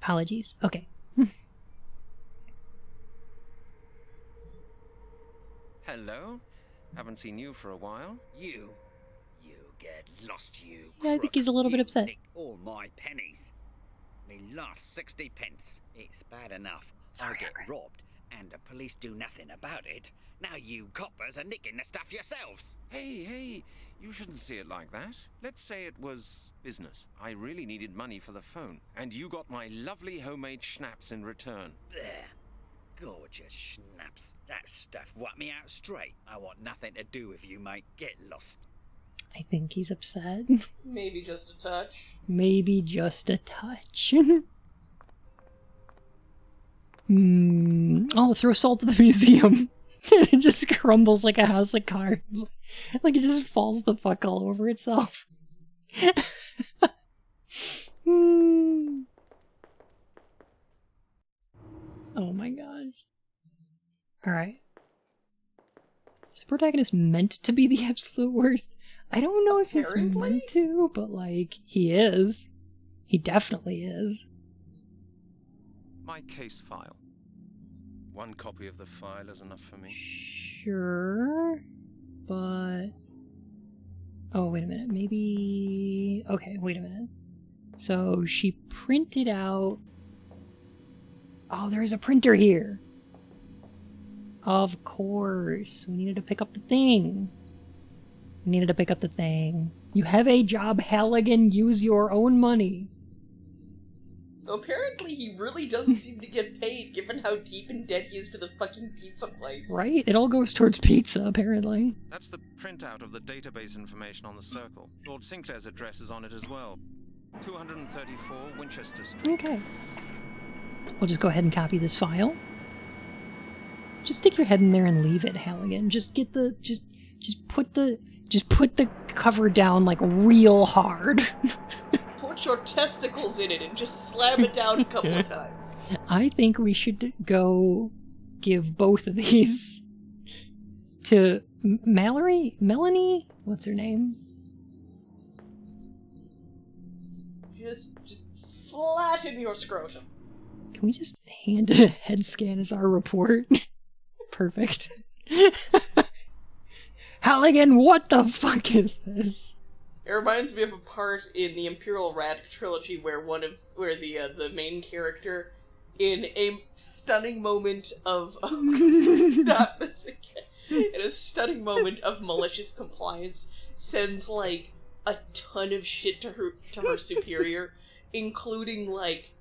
Apologies. Okay. Hello? Haven't seen you for a while. You get lost, you Yeah, I think he's a little bit upset. Nick all my pennies. Me last 60 pence. It's bad enough. Sorry, I get robbed, and the police do nothing about it. Now you coppers are nicking the stuff yourselves. Hey, you shouldn't see it like that. Let's say it was business. I really needed money for the phone, and you got my lovely homemade schnapps in return. There. Gorgeous schnapps. That stuff wiped me out straight. I want nothing to do with you, mate. Get lost. I think he's upset. Maybe just a touch. Maybe just a touch. Oh, throw salt at the museum. It just crumbles like a house of cards. Like it just falls the fuck all over itself. Oh my gosh. Alright. Is the protagonist meant to be the absolute worst? I don't know if he's meant to, but like, he is. He definitely is. My case file. One copy of the file is enough for me. Sure, but... Oh, wait a minute. Maybe... Okay, wait a minute. So she printed out... Oh, there's a printer here. Of course. We needed to pick up the thing. You have a job, Halligan. Use your own money. Apparently he really doesn't seem to get paid, given how deep in debt he is to the fucking pizza place. Right? It all goes towards pizza, apparently. That's the printout of the database information on the circle. Lord Sinclair's address is on it as well. 234 Winchester Street. Okay. We'll just go ahead and copy this file. Just stick your head in there and leave it, Halligan. Just get the... Just put the cover down, like, real hard. Put your testicles in it and just slam it down a couple of times. I think we should go give both of these to Melanie? What's her name? Just flatten your scrotum. Can we just hand it a head scan as our report? Perfect. Halligan, what the fuck is this? It reminds me of a part in the Imperial Rad trilogy where the main character, in a stunning moment of not this again, in a stunning moment of malicious compliance, sends like a ton of shit to her superior, including like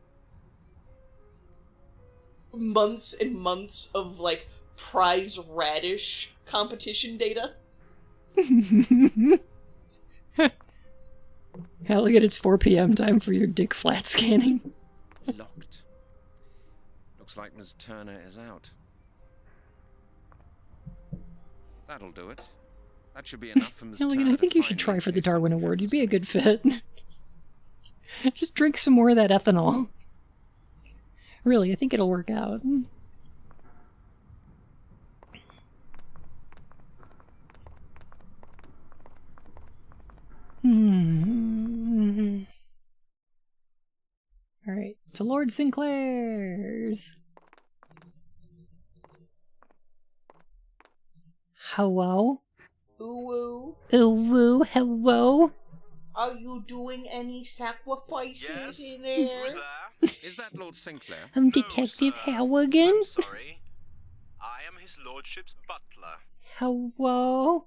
months and months of like prize radish competition data. Halligan, it's 4 p.m. Time for your dick flat scanning. Locked. Looks like Ms. Turner is out. That'll do it. That should be enough for Ms. Halligan, Turner I think to you find should me try in for the case Darwin Award. You'd be a good fit. Just drink some more of that ethanol. Really, I think it'll work out. Alright, to Lord Sinclair's. Hello? Ooh, Ooh, hello? are you doing any sacrifices Yes? in there? Who's there? Is that Lord Sinclair? I'm Detective Halligan. Sorry. I am his lordship's butler. Hello?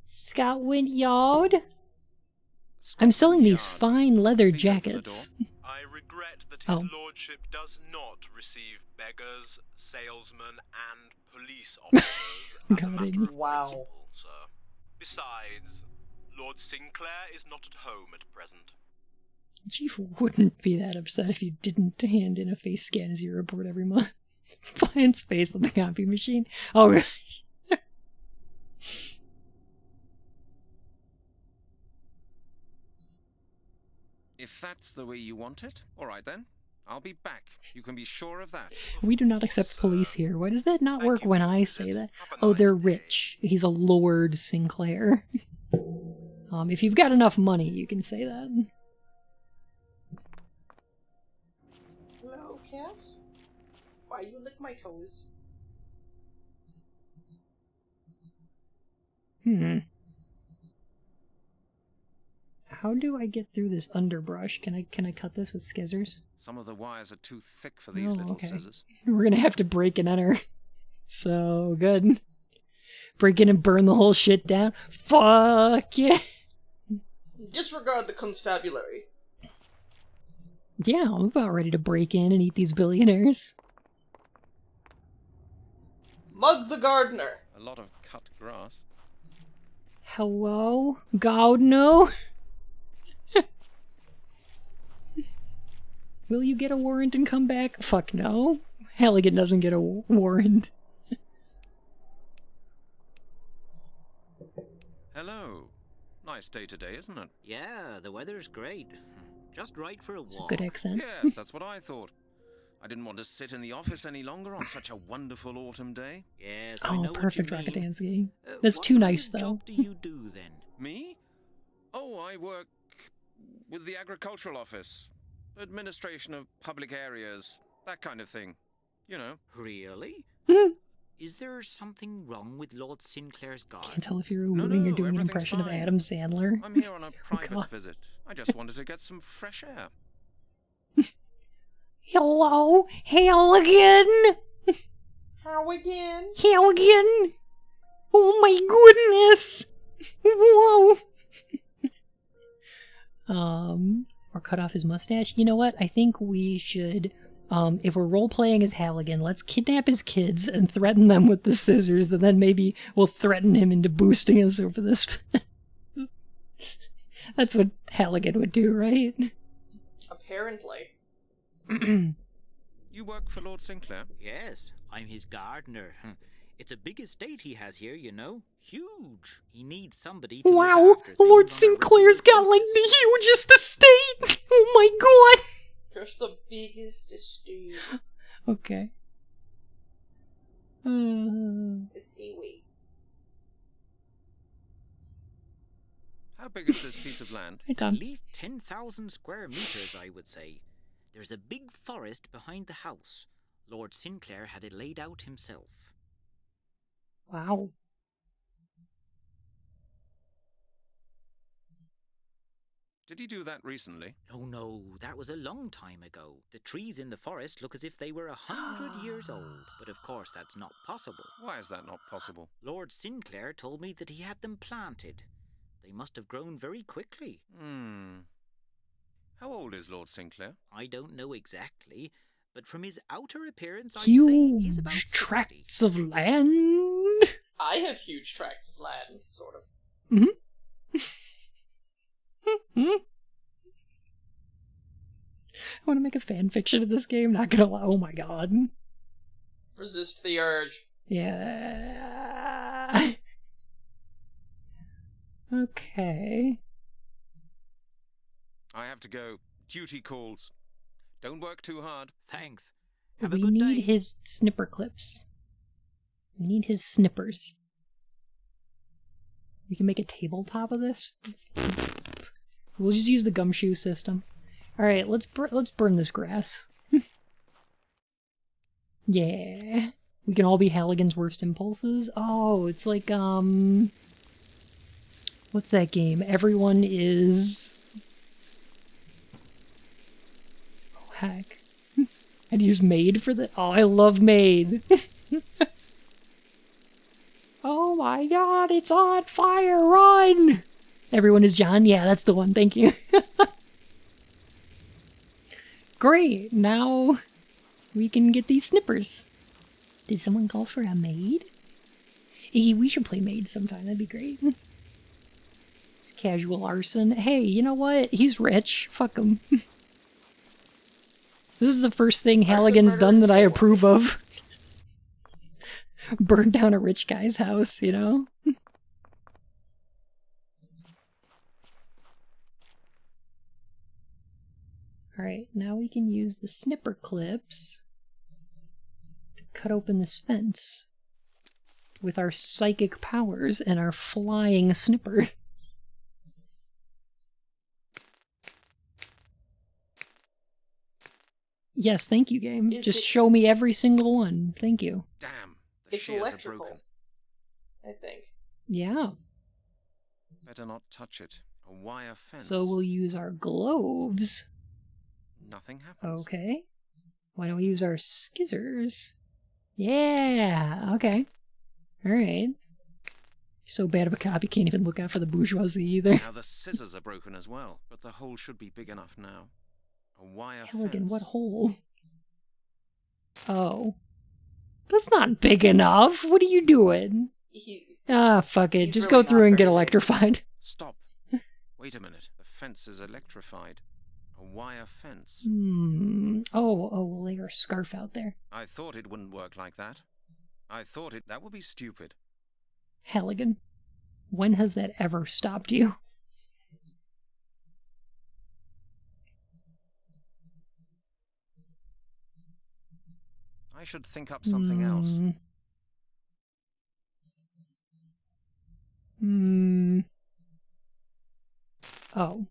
Scotland Yard? I'm selling these fine leather jackets. I regret that Oh. his lordship does not receive beggars, salesmen, and police officers as a Got matter it. of Wow. principle, sir. Besides, Lord Sinclair is not at home at present. Chief wouldn't be that upset if you didn't hand in a face scan as your report every month. Brian's face on the copy machine. Oh, right. If that's the way you want it, all right then. I'll be back. You can be sure of that. We do not accept police here. Why does that not work when I say that? Oh, they're rich. He's a Lord Sinclair. If you've got enough money, you can say that. Hello, cat? Why you lick my toes? How do I get through this underbrush? Can I cut this with scissors? Some of the wires are too thick for these little scissors. We're gonna have to break and enter. So good. Break in and burn the whole shit down. Fuck yeah. Disregard the constabulary. Yeah, I'm about ready to break in and eat these billionaires. Mug the gardener. A lot of cut grass. Hello? God, no? Will you get a warrant and come back? Fuck no. Halligan doesn't get a warrant. Hello. Nice day today, isn't it? Yeah, the weather's great. Just right for a walk. Good accent. Yes, that's what I thought. I didn't want to sit in the office any longer on such a wonderful autumn day. Yes, I Oh, know perfect what you mean. Rocketansky. That's too nice, though. What do you do then? Me? Oh, I work with the agricultural office. Administration of public areas. That kind of thing. You know. Really? Is there something wrong with Lord Sinclair's garden? Can't tell if you're wooing or doing an everything's impression of fine. Adam Sandler. I'm here on a private God. visit. I just wanted to get some fresh air. Hello, Halligan. How again? Halligan. Oh my goodness. Whoa. Or cut off his mustache. You know what? I think we should, if we're role-playing as Halligan, let's kidnap his kids and threaten them with the scissors, and then maybe we'll threaten him into boosting us over this. That's what Halligan would do, right? Apparently. You work for Lord Sinclair? Yes, I'm his gardener. It's a big estate he has here, you know. Huge. He needs somebody to Wow, look after Lord things on a Sinclair's got like the hugest estate! Oh my god! Just the biggest estate. Okay. Estate. How big is this piece of land? Hey, Tom. At least 10,000 square meters, I would say. There's a big forest behind the house. Lord Sinclair had it laid out himself. Wow. Did he do that recently? Oh no, that was a long time ago. The trees in the forest look as if they were 100 years old, but of course that's not possible. Why is that not possible? Lord Sinclair told me that he had them planted. They must have grown very quickly. How old is Lord Sinclair? I don't know exactly, but from his outer appearance I'd say he's about 60. Huge tracts of land. I have huge tracts of land, sort of. I want to make a fan fiction of this game, not gonna lie. Oh my god. Resist the urge. Yeah. Okay. I have to go. Duty calls. Don't work too hard. Thanks. We need his snipper clips. We need his snippers. We can make a tabletop of this. We'll just use the gumshoe system. Alright, let's burn this grass. Yeah. We can all be Halligan's worst impulses. Oh, it's like, what's that game? Everyone is... Oh, heck. I'd use Maid for the... Oh, I love Maid. Oh my god, it's on fire, run! Everyone is John? Yeah, that's the one, thank you. Great, now we can get these snippers. Did someone call for a maid? Hey, we should play maid sometime, that'd be great. Just casual arson. Hey, you know what? He's rich. Fuck him. This is the first thing Halligan's done that I approve of. Burn down a rich guy's house, you know? Alright, now we can use the snipper clips to cut open this fence with our psychic powers and our flying snipper. Yes, thank you, game. Just show me every single one. Thank you. Damn. It's electrical. I think. Yeah. Better not touch it. A wire fence. So we'll use our globes. Nothing happens. Okay. Why don't we use our skizzers? Yeah, okay. Alright. So bad of a cop, you can't even look out for the bourgeoisie either. Now the scissors are broken as well, but the hole should be big enough now. A wire Halligan, fence. what hole? Oh. That's not big enough. What are you doing? Fuck it. Just really go through and get electrified. Stop. Wait a minute. The fence is electrified. A wire fence. Oh, we'll lay our scarf out there. I thought it wouldn't work like that. That would be stupid. Halligan, when has that ever stopped you? I should think up something else. Oh.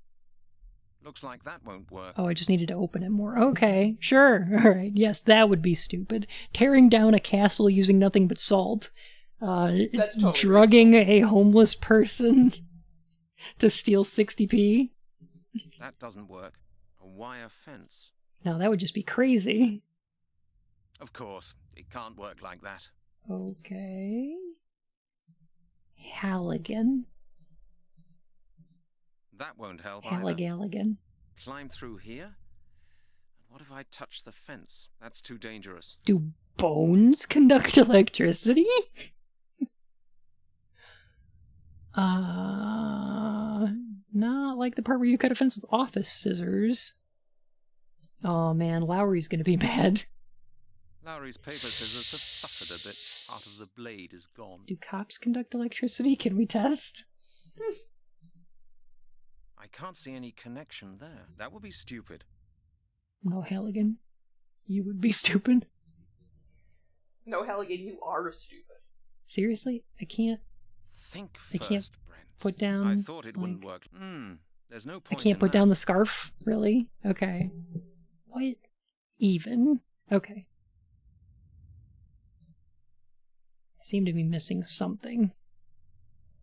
Looks like that won't work. Oh, I just needed to open it more. Okay, sure. All right. Yes, that would be stupid. Tearing down a castle using nothing but salt. That's totally drugging a homeless person to steal 60p. That doesn't work. A wire fence. No, that would just be crazy. Of course, it can't work like that. Okay. Halligan. That won't help either. Halligan. Climb through here? What if I touch the fence? That's too dangerous. Do bones conduct electricity? Not like the part where you cut a fence with office scissors. Oh man, Lowry's gonna be mad. Lowry's paper scissors have suffered a bit. Part of the blade is gone. Do cops conduct electricity? Can we test? I can't see any connection there. That would be stupid. No, Halligan. You would be stupid. No, Halligan, you are stupid. Seriously? I can't... Think I first, can't Brent. put down... I thought it wouldn't work. There's no point I can't in put that. down the scarf? Really? Okay. What? Even? Okay. I seem to be missing something.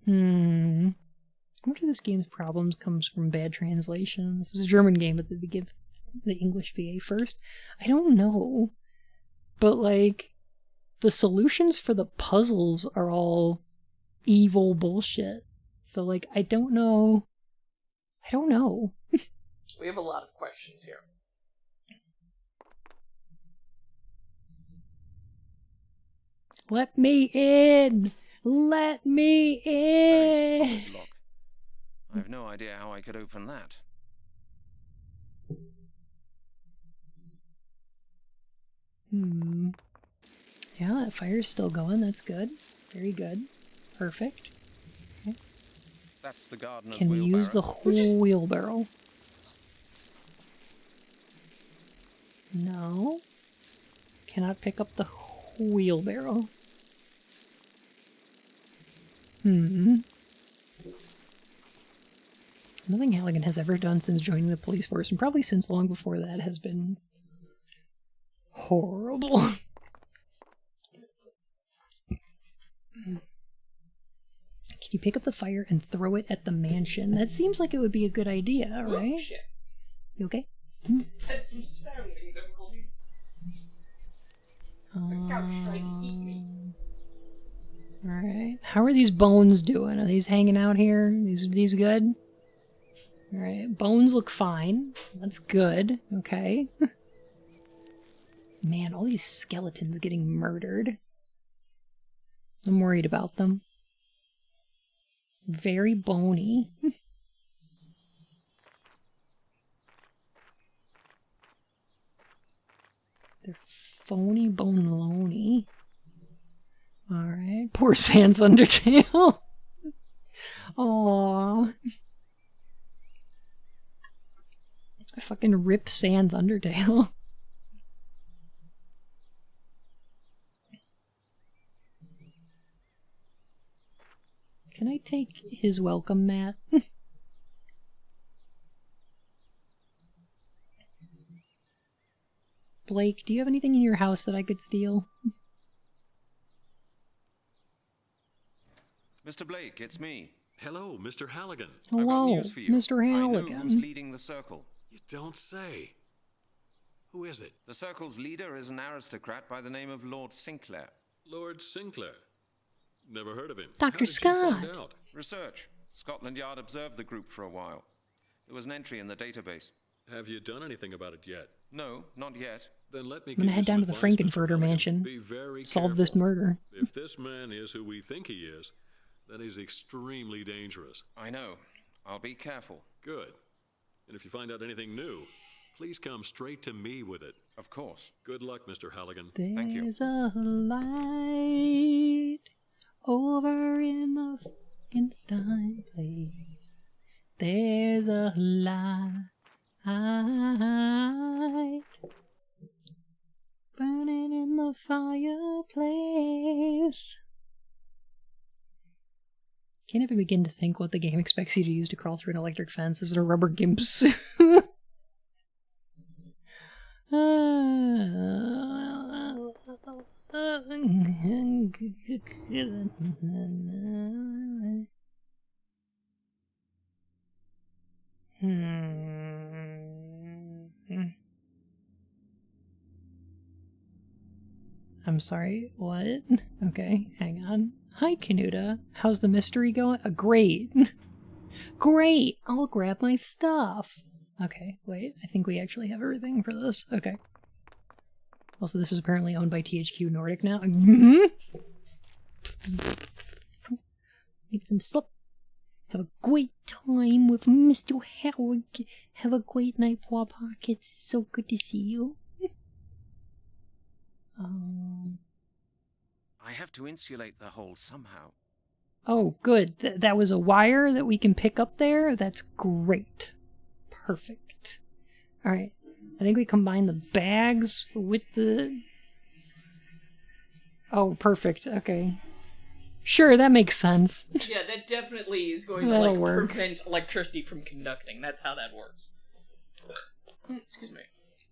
Much of this game's problems comes from bad translation. This was a German game, but they give the English VA first. I don't know. But, like, the solutions for the puzzles are all evil bullshit. So, like, I don't know. We have a lot of questions here. Let me in! Let me Very in! solid lock. I have no idea how I could open that. Yeah, that fire's still going. That's good. Very good. Perfect. Okay. That's the gardener's Can we wheelbarrow. use the wheelbarrow? No. Cannot pick up the wheelbarrow. Nothing Halligan has ever done since joining the police force, and probably since long before that, has been horrible. Can you pick up the fire and throw it at the mansion? That seems like it would be a good idea, right? Oh, shit. You okay? Had some sounding difficulties. The couch tried to eat me. Alright. How are these bones doing? Are these hanging out here? These good? Alright. Bones look fine. That's good. Okay. Man, all these skeletons getting murdered. I'm worried about them. Very bony. They're phony bonelony. Alright. Poor Sans Undertale. Aww. I fucking rip Sans Undertale. Can I take his welcome mat? Blake, do you have anything in your house that I could steal? Mr. Blake, it's me. Hello, Mr. Halligan. I've got Hello, news for you. Mr. I know Halligan. who's leading the circle. You don't say. Who is it? The circle's leader is an aristocrat by the name of Lord Sinclair. Lord Sinclair. Never heard of him. Dr. How did you Scott. find out? Research. Scotland Yard observed the group for a while. There was an entry in the database. Have you done anything about it yet? No, not yet. Then let me I'm gonna give head you some down to the advice, Mr. Frankenfurter Halligan. mansion. Be very Solve this careful. murder. If this man is who we think he is, then he's extremely dangerous. I know. I'll be careful. Good. And if you find out anything new, please come straight to me with it. Of course. Good luck, Mr. Halligan. Thank you. There's a light over in the Frankenstein place. There's a light burning in the fireplace. Can't even begin to think what the game expects you to use to crawl through an electric fence. Is it a rubber gimp suit? I'm sorry, what? Okay, hang on. Hi, Canuta. How's the mystery going? Great. Great! I'll grab my stuff. Okay, wait. I think we actually have everything for this. Okay. Also, this is apparently owned by THQ Nordic now. Make them slip. Have a great time with Mr. Howard. Have a great night, Paw Pockets. It's so good to see you. I have to insulate the hole somehow. Oh, good. That was a wire that we can pick up there? That's great. Perfect. Alright. I think we combine the bags with the... Oh, perfect. Okay. Sure, that makes sense. Yeah, that definitely is going to, That'll like, work. prevent electricity from conducting. That's how that works. Excuse me.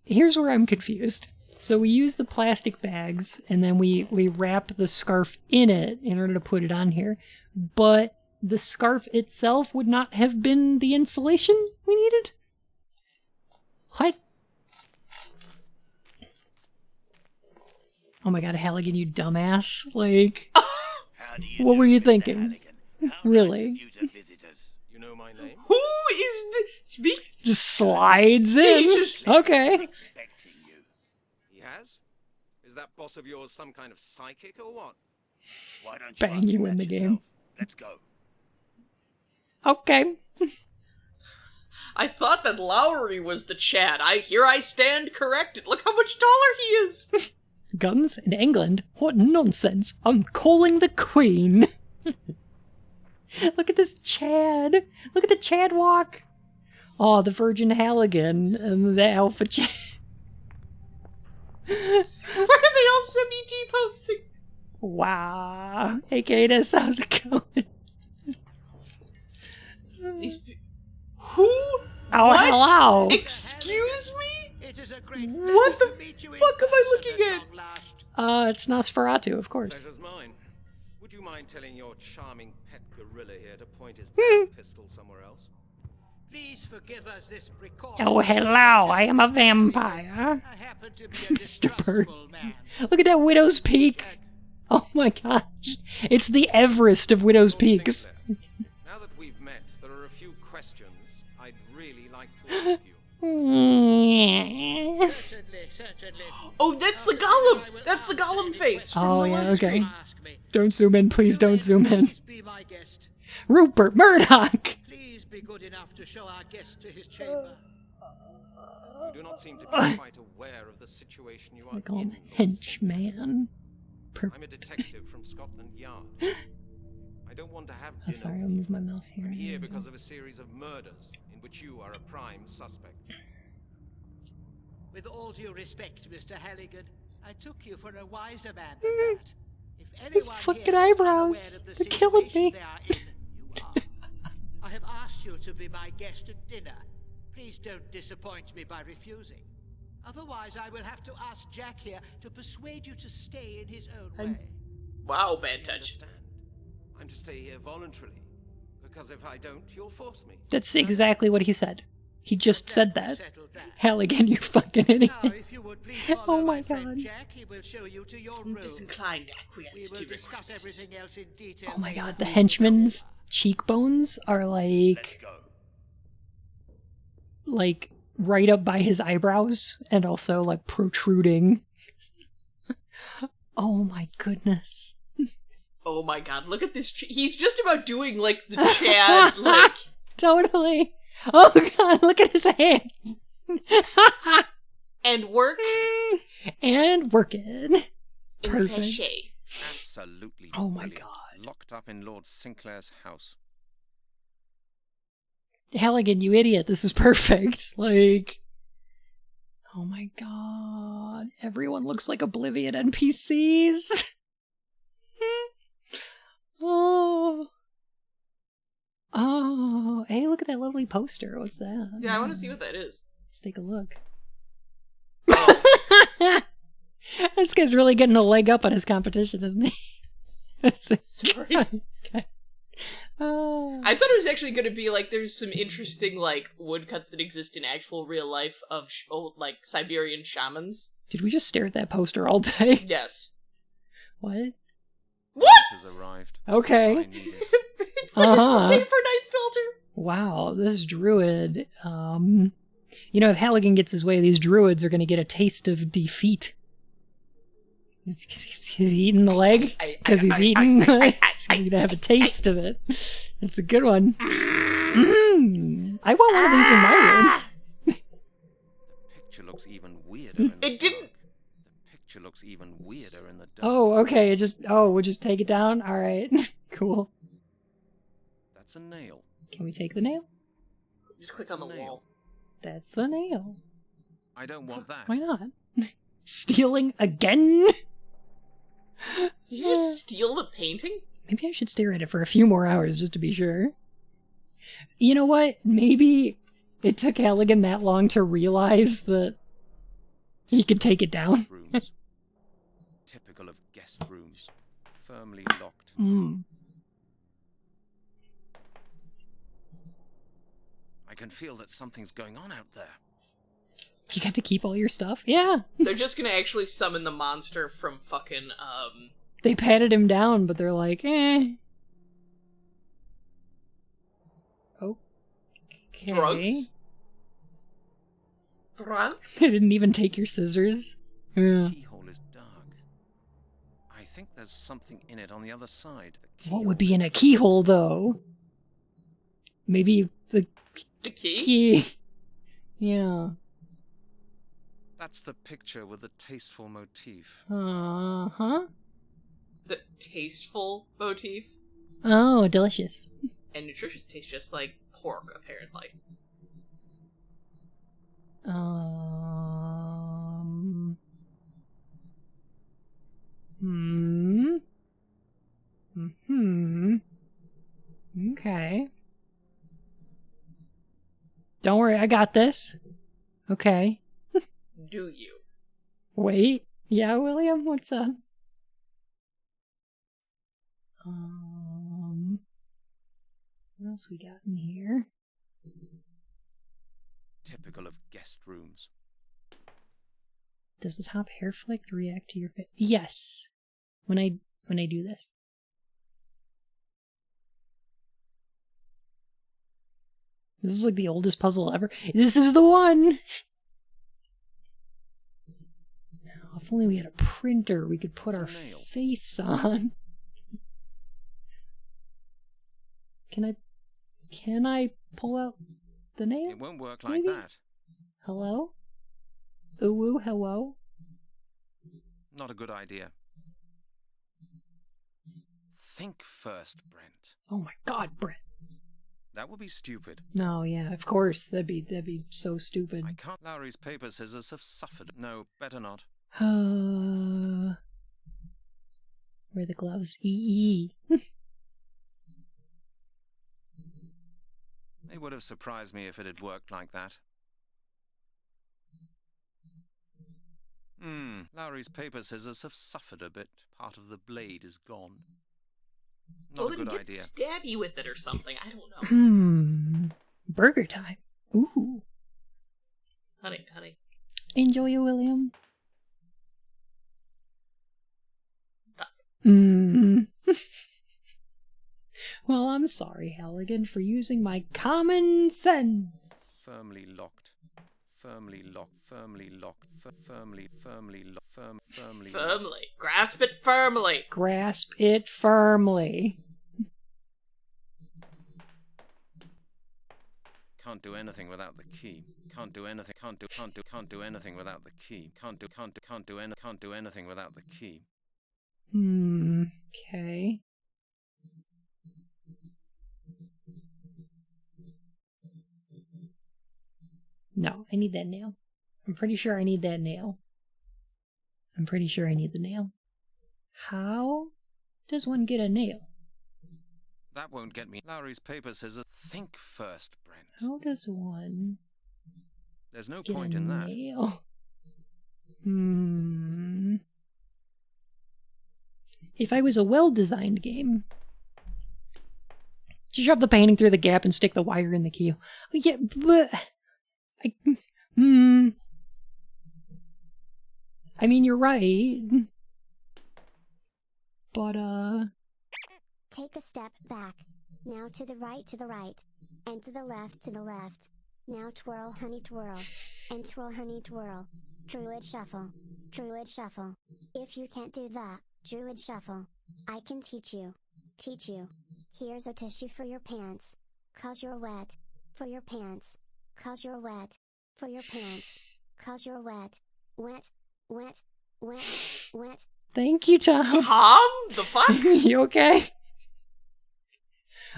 Here's where I'm confused. So we use the plastic bags, and then we wrap the scarf in it in order to put it on here. But the scarf itself would not have been the insulation we needed? What? Oh my god, Halligan, you dumbass. Like, what were you thinking? Really? You know my name? Who is the... Just slides in. Okay. He has? Is that boss of yours some kind of psychic or what? Why don't Bang you in the game. Let's go. Okay. I thought that Lowry was the Chad. Here I stand corrected. Look how much taller he is. Guns in England? What nonsense. I'm calling the Queen. Look at this Chad. Look at the Chad walk. Oh, the Virgin Halligan and the Alpha Chad. Why are they all semi-T-posing? Wow. Hey, Cadus, how's it going? Who? Oh, What? hello. Excuse me? What the fuck am I looking at? It's Nosferatu, of course. Pleasure's mine. Would you mind telling your charming pet gorilla here to point his pistol somewhere else? Please forgive us this precaution. Oh, hello, I am a vampire. I happen to be a Mr. Burns. distrustful man. Look at that Widow's Peak. Oh my gosh. It's the Everest of Widow's Peaks. Now that we've met, there are a few questions I'd really like to ask you. Certainly. Oh, that's the Gollum! That's the Gollum face from Oh, the yeah, load okay. screen. Don't zoom in, please don't zoom in. Be my guest. Rupert Murdoch! Please be good enough to show our guest to his chamber. You do not seem to be quite aware of the situation you are I call him in. henchman. I'm a detective from Scotland Yard. I don't want to have Oh, dinner sorry, I'll with you. move my mouse here. I'm here because of a series of murders in which you are a prime suspect. With all due respect, Mr. Halligan, I took you for a wiser man than that. If anyone His here fucking is unaware eyebrows. of the They're killing situation me. they are in, you are. I have asked you to be my guest at dinner. Please don't disappoint me by refusing. Otherwise, I will have to ask Jack here to persuade you to stay in his own way. Wow, bad touch. Understand? I'm to stay here voluntarily, because if I don't, you'll force me. That's exactly what he said. He just said that. Halligan, you fucking idiot. Oh my god. Jack, he will show you to your room. Disinclined to acquiesce We to will discuss request. everything else in detail. Oh my later. god, the henchman's cheekbones are like right up by his eyebrows and also like protruding. Oh my goodness. Oh my god, look at this. He's just about doing, like, the Chad, like... Totally. Oh god, look at his hands. And work. And working. In Perfect. sachet. Absolutely. Oh my brilliant. Locked up in Lord Sinclair's house. Halligan, you idiot. This is perfect. Like, oh my god. Everyone looks like Oblivion NPCs. Oh. Oh, hey, look at that lovely poster. What's that? Yeah, I want to see what that is. Let's take a look. Oh. This guy's really getting a leg up on his competition, isn't he? Sorry. Okay. I thought it was actually going to be like there's some interesting like woodcuts that exist in actual real life of old like Siberian shamans. Did we just stare at that poster all day? Yes. What? What? Has arrived. Okay. It's like it's a taper night filter. Wow, this druid. You know, if Halligan gets his way, these druids are going to get a taste of defeat. He's eating the leg because he's eating. He's going to have a taste of it. It's a good one. I want one of these in my room. The picture looks even weirder. In the It didn't. The picture looks even weirder in the dark. Oh, okay. We'll just take it down. All right. Cool. That's a nail. Can we take the nail? Just click on the wall. That's a nail. I don't want that. Why not? Stealing again? Did you just steal the painting? Maybe I should stare at it for a few more hours just to be sure. You know what? Maybe it took Halligan that long to realize that he could take it down. Rooms. Typical of guest rooms. Firmly locked. I can feel that something's going on out there. You got to keep all your stuff? Yeah. They're just gonna actually summon the monster from fucking, They patted him down, but they're like, eh. Okay. Drugs? Drugs? They didn't even take your scissors. Yeah. The keyhole is dark. I think there's something in it on the other side. What would be in a keyhole, though? Maybe the key. Yeah. That's the picture with the tasteful motif. Uh-huh. The tasteful motif. Oh, delicious. And nutritious tastes just like pork, apparently. Okay. Don't worry, I got this. Okay. Do you? Wait. Yeah, William, what's up? What else we got in here? Typical of guest rooms. Does the top hair flick react to your face? Yes. When I do this. This is like the oldest puzzle ever. This is the one! If only we had a printer we could put our face on. Can I pull out the nail? It won't work like that. Hello? Ooh, hello? Not a good idea. Think first, Brent. Oh my god, Brent. That would be stupid. No, yeah, of course. That'd be so stupid. I can't. Lowry's paper scissors have suffered. No, better not. Where are the gloves? They would have surprised me if it had worked like that. Lowry's paper scissors have suffered a bit. Part of the blade is gone. Not a good idea. Stab you with it or something. I don't know. Burger time. Ooh. Honey. Enjoy you, William. Well, I'm sorry, Halligan, for using my common sense. Firmly locked. Firmly locked. Firmly locked. Firmly locked. Firmly. Grasp it firmly. Grasp it firmly. Can't do anything without the key. Can't do anything. Can't do anything without the key. Can't do anything without the key. Okay. No, I need that nail. I'm pretty sure I need that nail. I'm pretty sure I need the nail. How does one get a nail? That won't get me. Lowry's paper says, think first, Brent. How does one There's no get point a in that. nail? If I was a well-designed game, you shove the painting through the gap and stick the wire in the key. Yeah, but I mean, you're right. But Take a step back. Now to the right, and to the left, Now twirl, honey, twirl, and twirl, honey, twirl. Druid shuffle, druid shuffle. If you can't do that, druid shuffle, I can teach you. Here's a tissue for your pants, 'cause you're wet. For your pants, 'cause you're wet. For your pants, 'cause you're wet. Wet, wet, wet, wet. thank you, Tom. Tom? The fuck? You okay?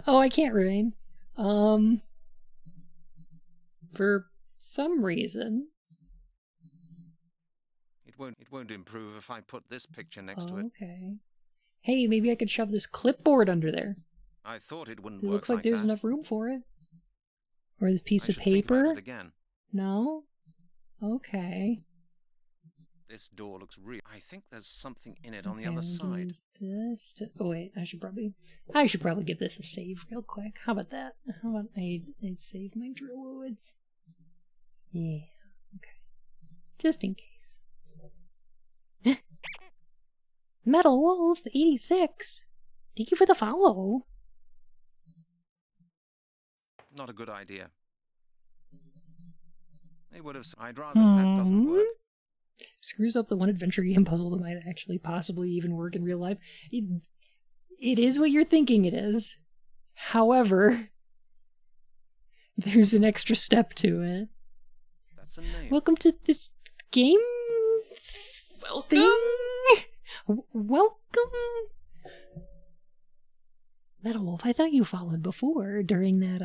Oh, I can't remain. For some reason. It won't improve if I put this picture next to it. Okay. Hey, maybe I could shove this clipboard under there. I thought it wouldn't It work looks like there's that. enough room for it. Or this piece I of should think about paper. it again. No? Okay. This door looks real. I think there's something in it on the Okay, other I'm gonna side. use this to... Oh wait, I should probably give this a save real quick. How about that? How about I save my DrUwUids? Yeah. Okay. Just in case. Metal Wolf 86. Thank you for the follow. Not a good idea. They would have. I'd rather that doesn't work. Screws up the one adventure game puzzle that might actually possibly even work in real life. It is what you're thinking it is. However, there's an extra step to it. That's a name. Welcome to this game. Welcome. Welcome. Metal Wolf, I thought you followed before during that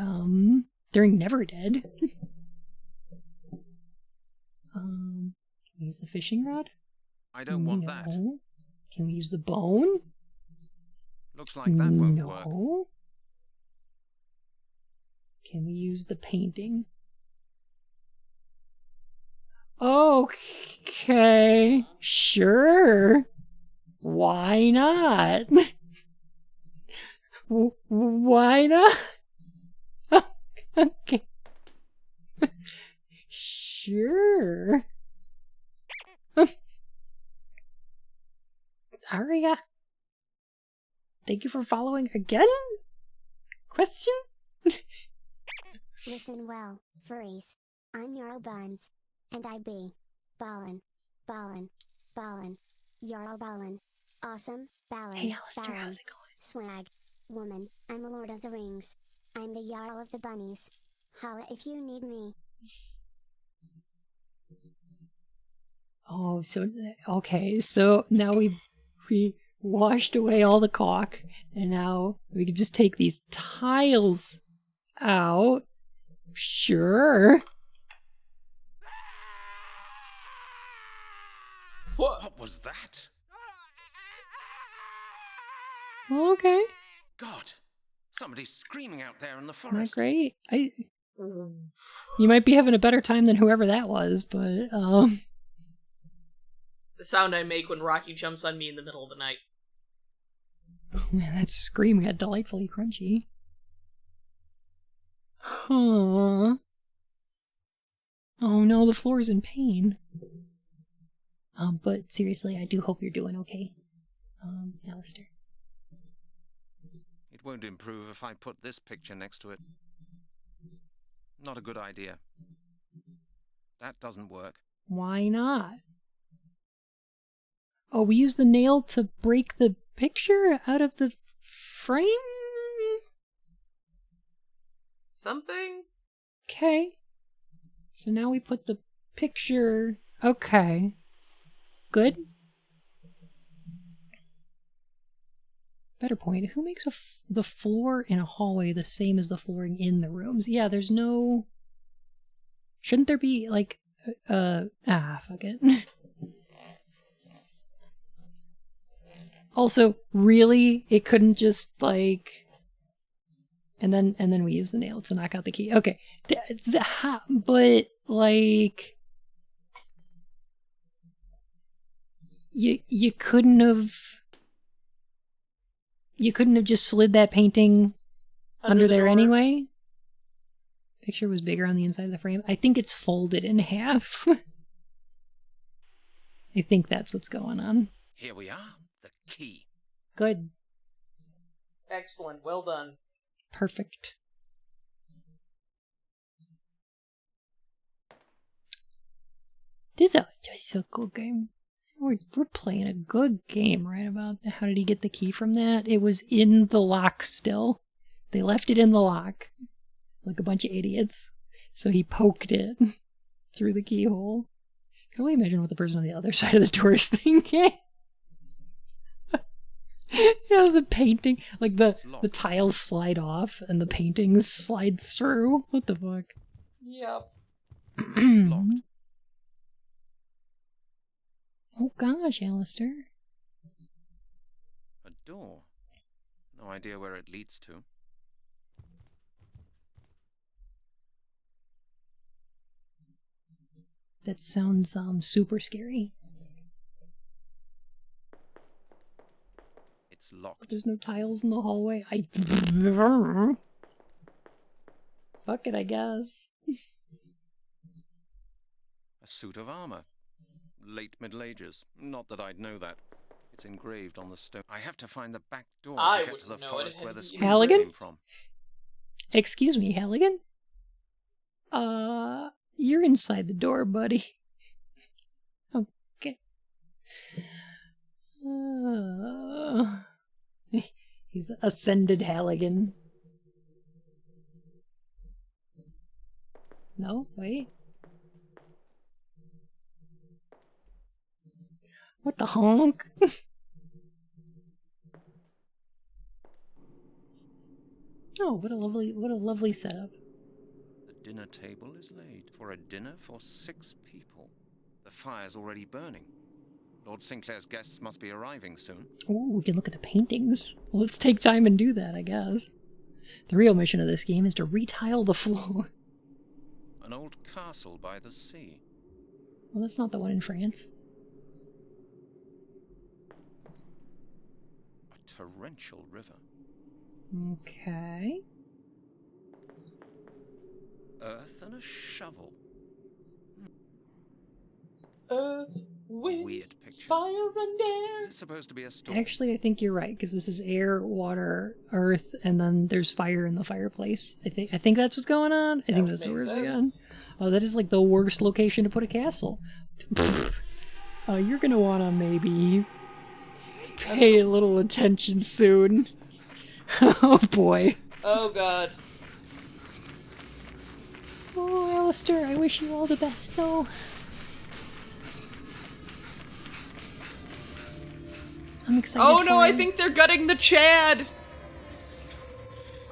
during Never Dead. Can we use the fishing rod? I don't want that. Can we use the bone? Looks like that won't work. Can we use the painting? Okay, sure. Why not? Why not? Okay. Sure. Aria, thank you for following again? Question? Listen well, furries. I'm Jarl Buns. And I be ballin'. Jarl Ballin'. Awesome, ballin'. Hey Alistair, how's it going? Swag. Woman, I'm the Lord of the Rings. I'm the Jarl of the Bunnies. Holla if you need me. Oh, so okay, so now we washed away all the caulk, and now we can just take these tiles out. Sure. What was that? Okay. God, somebody's screaming out there in the Not forest. great. You might be having a better time than whoever that was, but The sound I make when Rocky jumps on me in the middle of the night. Oh man, that scream got delightfully crunchy. Huh. Oh no, the floor's in pain. But seriously, I do hope you're doing okay. Alistair. It won't improve if I put this picture next to it. Not a good idea. That doesn't work. Why not? Oh, we use the nail to break the picture out of the frame? Something? Okay. So now we put the picture... Okay. Good. Better point. Who makes the floor in a hallway the same as the flooring in the rooms? Yeah, there's no... Shouldn't there be, like... fuck it. Also, really? It couldn't just, like... And then we use the nail to knock out the key. Okay. But like you couldn't have just slid that painting under there anyway? Picture was bigger on the inside of the frame. I think it's folded in half. I think that's what's going on. Here we are, the key. Good. Excellent. Well done. Perfect. This is just a good game. We're playing a good game, right? About how did he get the key from that? It was in the lock still. They left it in the lock. Like a bunch of idiots. So he poked it through the keyhole. I can only imagine what the person on the other side of the door is thinking. Yeah, the painting, like the tiles slide off and the paintings slide through. What the fuck? Yep. It's locked. Oh gosh, Alistair. A door. No idea where it leads to. That sounds super scary. It's locked. There's no tiles in the hallway. Fuck it, I guess. A suit of armor. Late Middle Ages. Not that I'd know that. It's engraved on the stone. I have to find the back door to get to the forest where the screams Halligan? came from. Excuse me, Halligan? You're inside the door, buddy. Okay. He's ascended Halligan. No, wait. What the honk? Oh, what a lovely setup. The dinner table is laid for a dinner for 6 people. The fire's already burning. Lord Sinclair's guests must be arriving soon. Oh, we can look at the paintings. Well, let's take time and do that, I guess. The real mission of this game is to retile the floor. An old castle by the sea. Well, that's not the one in France. A torrential river. Okay. Earth and a shovel. Earth, wind, weird picture. fire, and air. Is it supposed to be a storm? Actually, I think you're right, because this is air, water, earth, and then there's fire in the fireplace. I think that's what's going on. I think that's the word again. Oh, that is like the worst location to put a castle. Oh, you're gonna wanna maybe pay a little attention soon. Oh boy. Oh god. Oh, Alistair, I wish you all the best, though. I'm excited. Oh no, for I him. think they're gutting the Chad!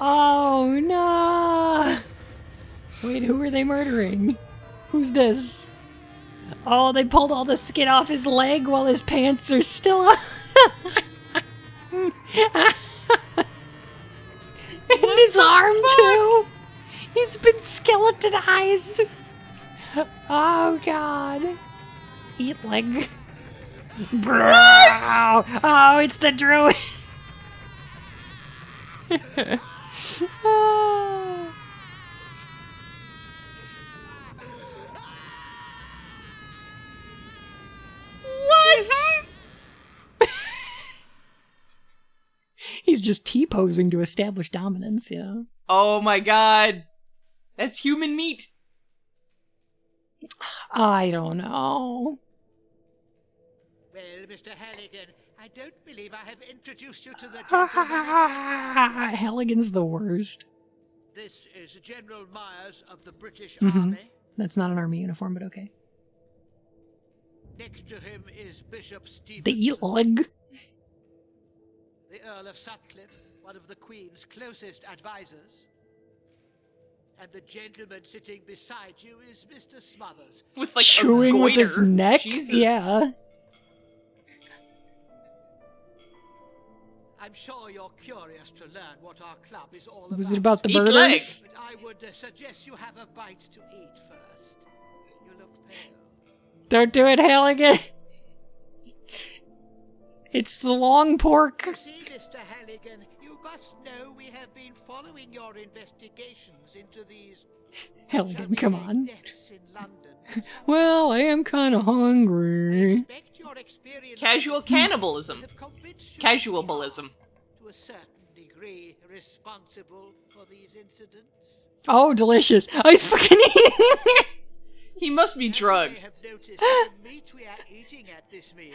Oh no! Wait, who are they murdering? Who's this? Oh, they pulled all the skin off his leg while his pants are still on. And his arm too! He's been skeletonized! Oh god. Eat leg. Oh, it's the druid! Oh. What? He's just T-posing to establish dominance, yeah. Oh my god. That's human meat. I don't know. Well, Mr. Halligan, I don't believe I have introduced you to the gentleman. Halligan's the worst. This is General Myers of the British Mm-hmm. Army. That's not an army uniform, but okay. Next to him is Bishop Stephen. They eat leg. The Earl of Sutcliffe, one of the Queen's closest advisors. And the gentleman sitting beside you is Mr. Smothers. With like chewing a with his goiter. neck? Jesus. Yeah. I'm sure you're curious to learn what our club is all about. Was it about the Eat burgers? legs. But I would suggest you have a bite to eat first. You look pale. Don't do it, Halligan. It's the long pork. You see, Mr. Halligan, you must know we have been following your investigations into these Halligan, come on. deaths in London. Well, I am kind of hungry. Casual cannibalism. Casualism. To a certain degree, responsible for these incidents. Oh, delicious. Oh, he's fucking eating. He must be drugged. You may have noticed the meat we are eating at this meal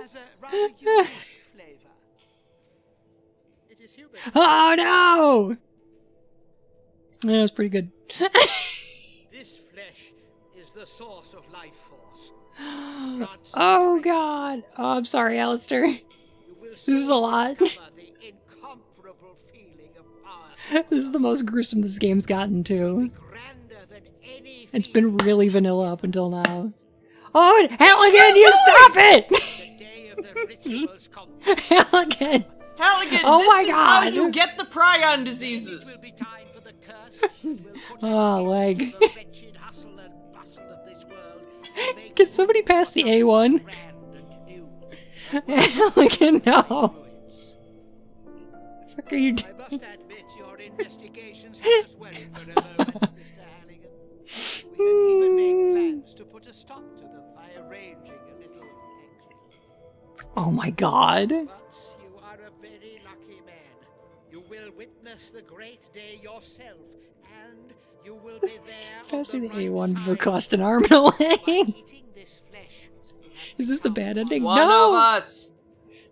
has a rather unique flavor. It is human. Oh, no. That was pretty good. This flesh is the source of life force. Oh, God. Oh, I'm sorry, Alistair. This is a lot. This is the most gruesome this game's gotten, too. It's been really vanilla up until now. Oh, Halligan, you stop it! Halligan, oh my this is God. how you get the prion diseases. Oh, leg. Can somebody pass the A1? Halligan, no. What are you doing? I must admit your investigations have us worried for a moment, Mr. Halligan. We had even made plans to put a stop to them by arranging a little extra. Oh my God. But you are a very lucky man. You will witness the great day yourself, and you will be there. Passing the A1 will cost an arm and a leg. Is this the bad ending? One no! of us.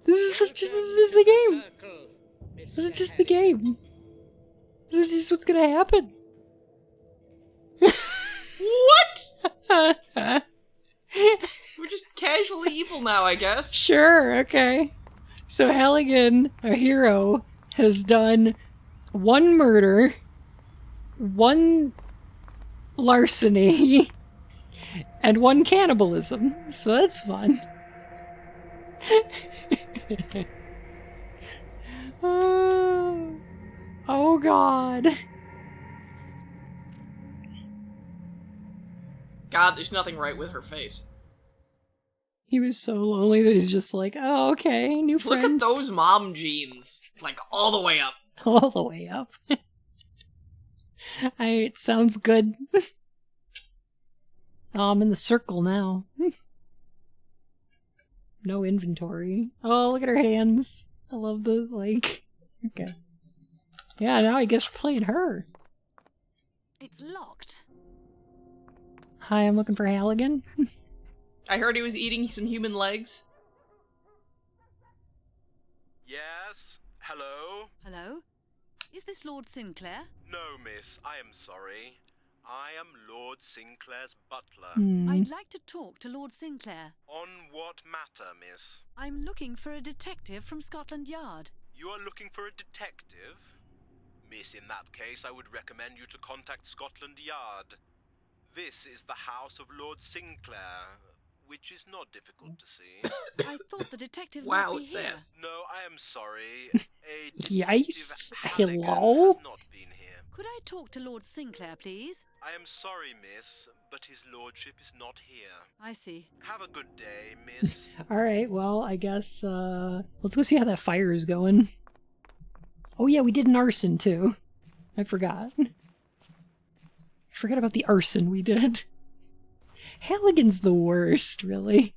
This is the game. This is just the game. This is just what's gonna happen. What? We're just casually evil now, I guess. Sure, okay. So Halligan, our hero, has done one murder, one larceny, and one cannibalism. So that's fun. Oh God. God, there's nothing right with her face. He was so lonely that he's just like, oh, okay, new friends. Look at those mom jeans. Like, all the way up. All the way up. It sounds good. Oh, I'm in the circle now. No inventory. Oh, look at her hands. I love the, like... Okay. Yeah, now I guess we're playing her. It's locked. Hi, I'm looking for Halligan. I heard he was eating some human legs. Yes? Hello? Hello? Is this Lord Sinclair? No, miss, I am sorry. I am Lord Sinclair's butler. I'd like to talk to Lord Sinclair. On what matter, miss? I'm looking for a detective from Scotland Yard. You are looking for a detective? Miss, in that case, I would recommend you to contact Scotland Yard. This is the house of Lord Sinclair, which is not difficult to see. I thought the detective wow, might be here. Sass. No, I am sorry. A Yikes. Halligan Hello? has not been here. Could I talk to Lord Sinclair, please? I am sorry, miss, but his lordship is not here. I see. Have a good day, miss. Alright, well, I guess, let's go see how that fire is going. Oh yeah, we did an arson, too. I forgot. I forgot about the arson we did. Halligan's the worst, really.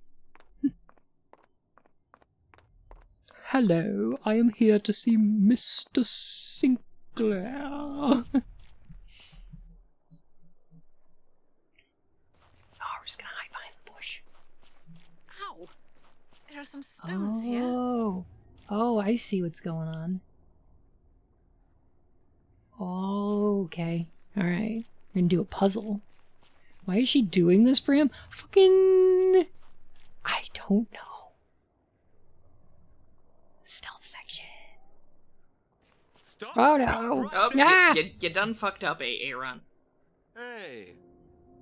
Hello, I am here to see Mr. Sinclair. Oh, we're just gonna hide behind the bush. Ow! There are some stones here. Oh, I see what's going on. Oh, okay. Alright. We're gonna do a puzzle. Why is she doing this for him? Fucking... I don't know. Stealth section. Stop. Oh no. Oh, Ah! you done fucked up, Aaron. Hey,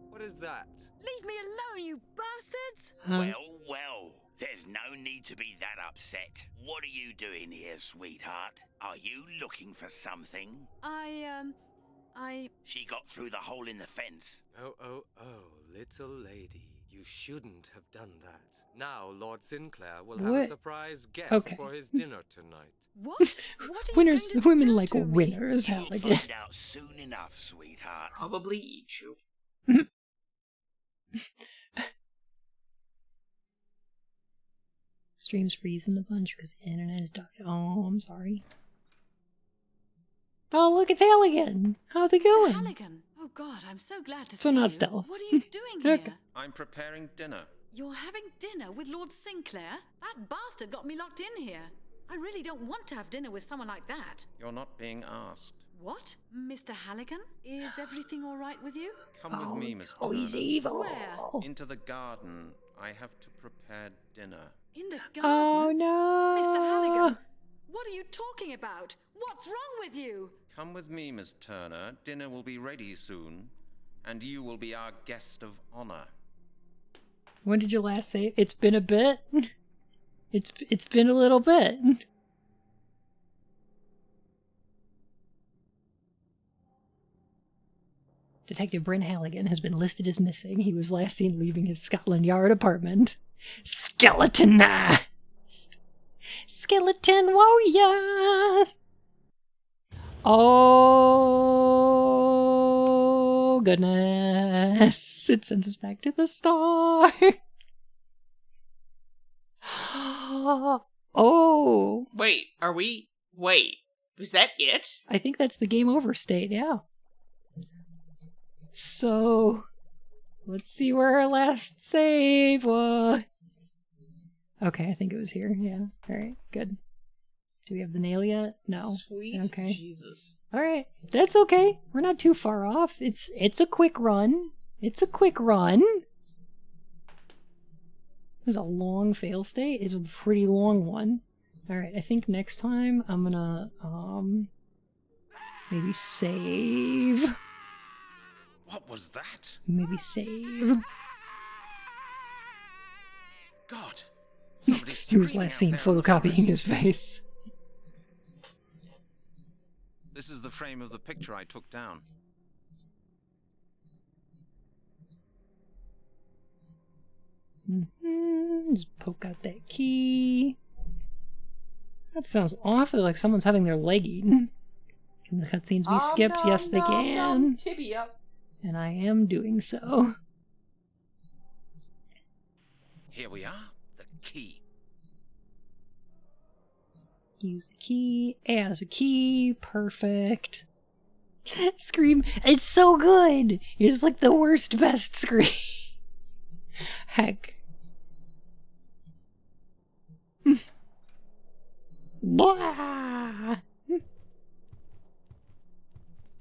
what is that? Leave me alone, you bastards! Well, well. There's no need to be that upset. What are you doing here, sweetheart? Are you looking for something? She got through the hole in the fence. Oh, little lady. You shouldn't have done that. Now Lord Sinclair will have a surprise guest for his dinner tonight. What? What are Winners, women like winners, Halligan. You'll find out soon enough, sweetheart. Probably eat you. Streams freezing a bunch because the internet is dark. Oh, I'm sorry. Oh, look, it's Halligan. How's it going? Halligan. Oh God, I'm so glad to So see not you. stealth. What are you doing here? I'm preparing dinner. You're having dinner with Lord Sinclair? That bastard got me locked in here. I really don't want to have dinner with someone like that. You're not being asked. What? Mr. Halligan? Is everything all right with you? Come with me, Miss Oh, he's evil. Where? Into the garden. I have to prepare dinner. In the garden? Oh, no. Mr. Halligan, what are you talking about? What's wrong with you? Come with me, Miss Turner. Dinner will be ready soon, and you will be our guest of honor. When did you last say? It's been a bit. It's been a little bit. Detective Bryn Halligan has been listed as missing. He was last seen leaving his Scotland Yard apartment. Skeleton! Skeleton warrior! Oh, goodness. It sends us back to the start. Oh. Wait, was that it? I think that's the game over state, yeah. So, let's see where our last save was. Okay, I think it was here, yeah. Alright, good. Do we have the nail yet? No. Sweet okay. Jesus. Alright, that's okay. We're not too far off. It's a quick run. It's a quick run. It was a long fail state. It's a pretty long one. Alright, I think next time I'm gonna, maybe save. What was that? Maybe save. God. He was last seen photocopying his face. This is the frame of the picture I took down. Just poke out that key. That sounds awfully like someone's having their leg eaten. Can the cutscenes be skipped? Yes, they can. Tibia. And I am doing so. Here we are, the key. Use the key as a key. Perfect. Scream. It's so good. It's like the worst best Scream. Heck. Blah! Could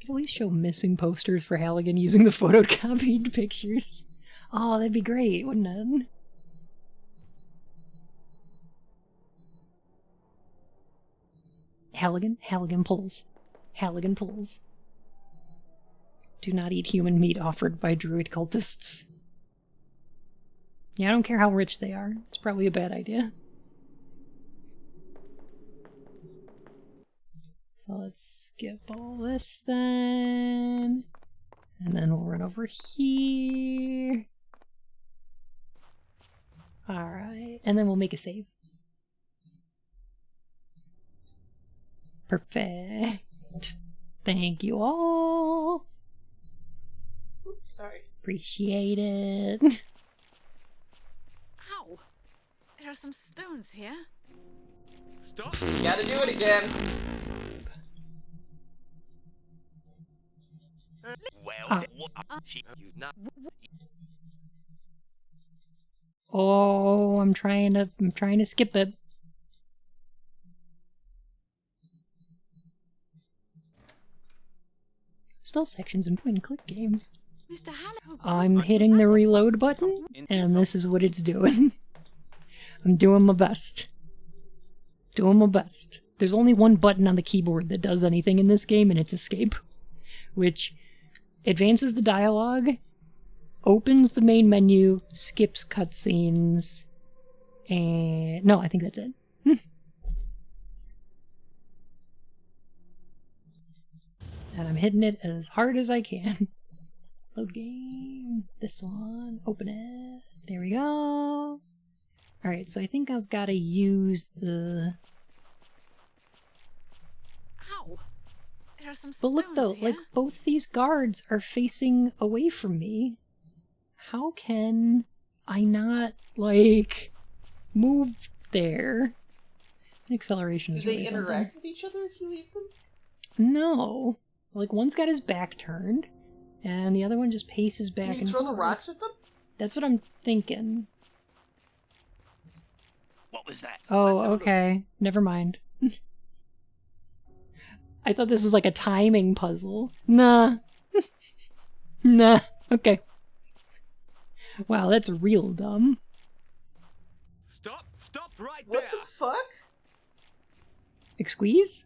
at least show missing posters for Halligan using the photocopied pictures. Oh, that'd be great, wouldn't it? Halligan pulls. Halligan pulls. Do not eat human meat offered by druid cultists. Yeah, I don't care how rich they are. It's probably a bad idea. So let's skip all this then. And then we'll run over here. Alright, and then we'll make a save. Perfect. Thank you all. Oops, sorry. Appreciate it. Ow! There are some stones here. Stop! You gotta do it again. Well, Oh, I'm trying to skip it. Still sections in point-and-click games. Mr. Halligan. I'm hitting the reload button, and this is what it's doing. I'm doing my best. Doing my best. There's only one button on the keyboard that does anything in this game, and it's escape, which advances the dialogue, opens the main menu, skips cutscenes, And no, I think that's it. And I'm hitting it as hard as I can. Load game. This one. Open it. There we go. Alright, so I think I've got to use the... Ow! There are some But look though, stones here. like both these guards are facing away from me. How can I not, like, move there? Acceleration Do is they really something. interact with each other if you leave them? No. Like, one's got his back turned, and the other one just paces back Can you and throw forth. the rocks at them? That's what I'm thinking. What was that? Oh, okay. Never mind. I thought this was like a timing puzzle. Nah. Nah. Okay. Wow, that's real dumb. Stop right What there. the fuck? Squeeze?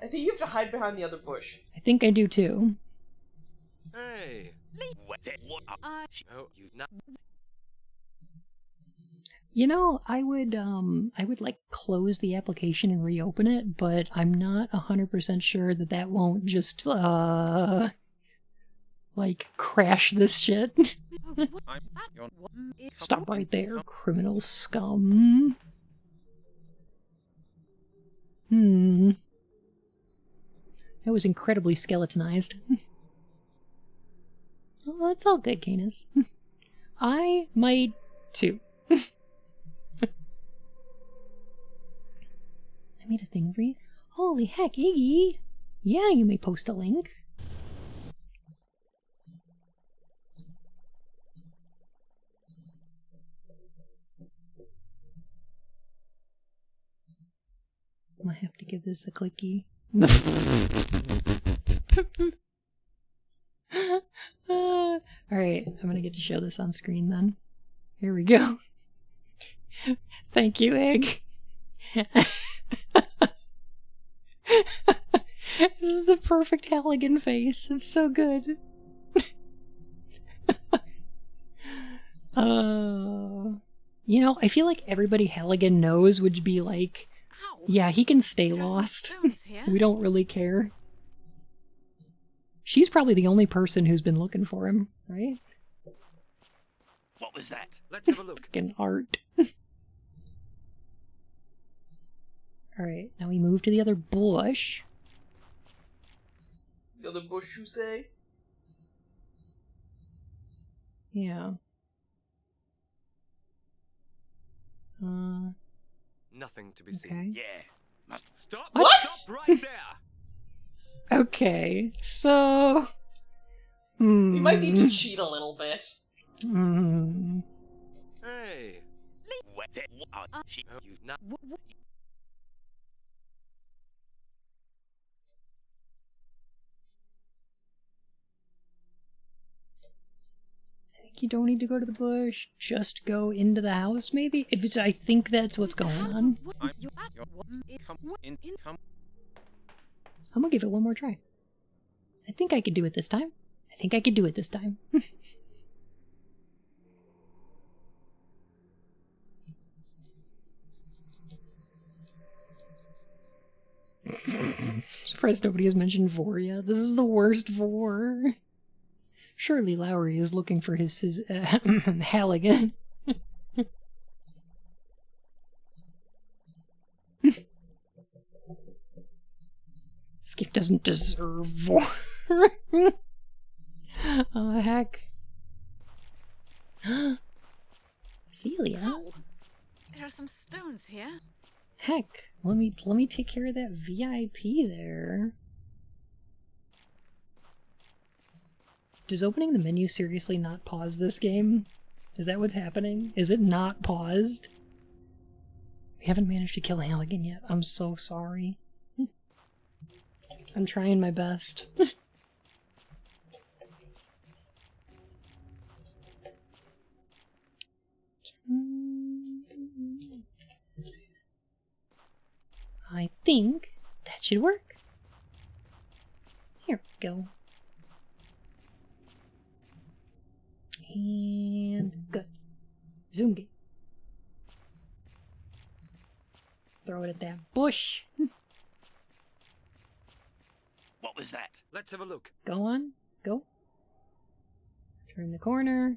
I think you have to hide behind the other bush. I think I do too. Hey. Oh, you not. You know, I would like close the application and reopen it, but I'm not 100% sure that that won't just like crash this shit. Stop right there, criminal scum. That was incredibly skeletonized. Oh, that's all good, Canis. I might too. I made a thing for you. Holy heck, Iggy! Yeah, you may post a link. I might have to give this a clicky. Alright, I'm gonna get to show this on screen then. Here we go. Thank you, Egg. This is the perfect Halligan face. It's so good. You know, I feel like everybody Halligan knows would be like, yeah, he can stay lost. We don't really care. She's probably the only person who's been looking for him, right? What was that? Let's have a look. Fucking art. Alright, now we move to the other bush. The other bush, you say? Yeah. Nothing to be okay. seen. Yeah. Stop. What? Stop right there. Okay, so... We might need to cheat a little bit. Hey. Oh, you not. You don't need to go to the bush. Just go into the house, maybe? I think that's what's going on. I'm gonna give it one more try. I think I could do it this time. I think I could do it this time. Surprised nobody has mentioned Vor yet. This is the worst Vor. Surely Lowry is looking for his Halligan. Skip doesn't deserve Vor. Oh, heck. Celia? Ow. There are some stones here. Heck, let me take care of that VIP there. Does opening the menu seriously not pause this game? Is that what's happening? Is it not paused? We haven't managed to kill Halligan yet. I'm so sorry. I'm trying my best. I think that should work. Here we go. And good. Zoom game. throw it at that bush. What was that? Let's have a look. Go on. Go. Turn the corner.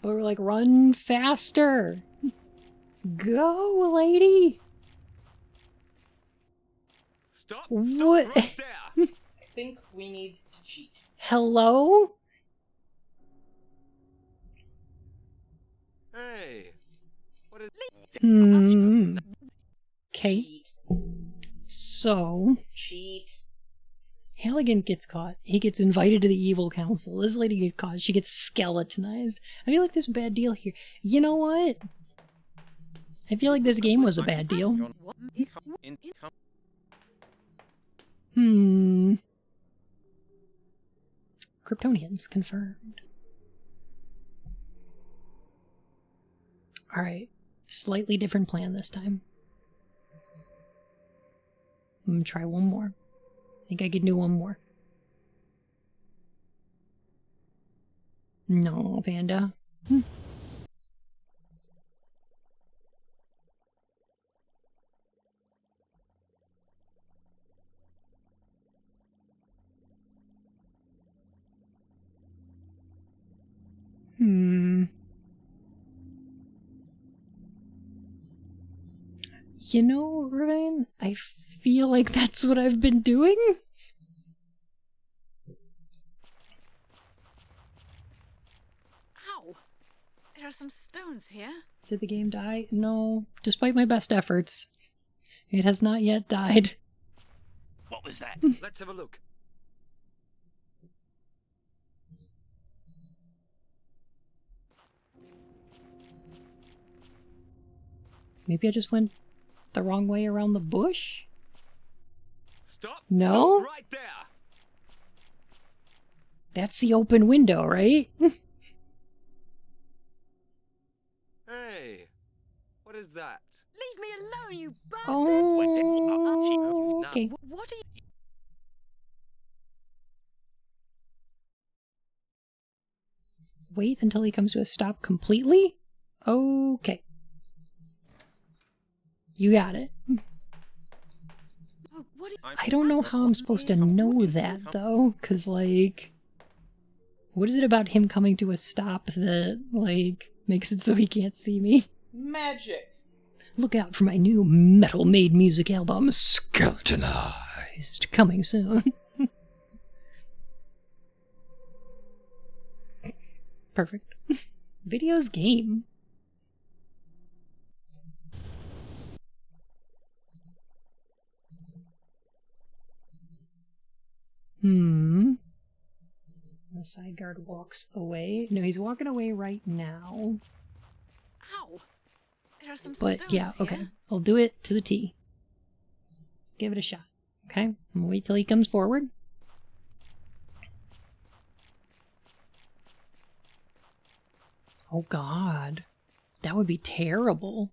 Or like run faster. Go, lady. Stop! What? Stop right there! I think we need to cheat. Hello? Hey, what is... Okay. So... Cheat. Halligan gets caught. He gets invited to the evil council. This lady gets caught. She gets skeletonized. I feel like there's a bad deal here. You know what? I feel like this game was a bad deal. Kryptonians confirmed. Alright. Slightly different plan this time. I'm gonna try one more. I think I can do one more. No, Panda. You know, Ryan, I feel like that's what I've been doing. Ow! There are some stones here. Did the game die? No. Despite my best efforts, it has not yet died. What was that? Let's have a look. Maybe I just went the wrong way around the bush? Stop! No? Stop right there! That's the open window, right? Hey, what is that? Leave me alone, you bastard! Oh, okay. What are you... Wait until he comes to a stop completely? Okay. You got it. I don't know how I'm supposed to know that, though, because, like, what is it about him coming to a stop that, like, makes it so he can't see me? Magic. Look out for my new metal-made music album, Skeletonized, coming soon. Perfect. Video's game. The side guard walks away. No, he's walking away right now. Ow! There are some But stones yeah, here. okay. I'll do it to the T. Let's give it a shot. Okay? I'm gonna wait till he comes forward. Oh god. That would be terrible.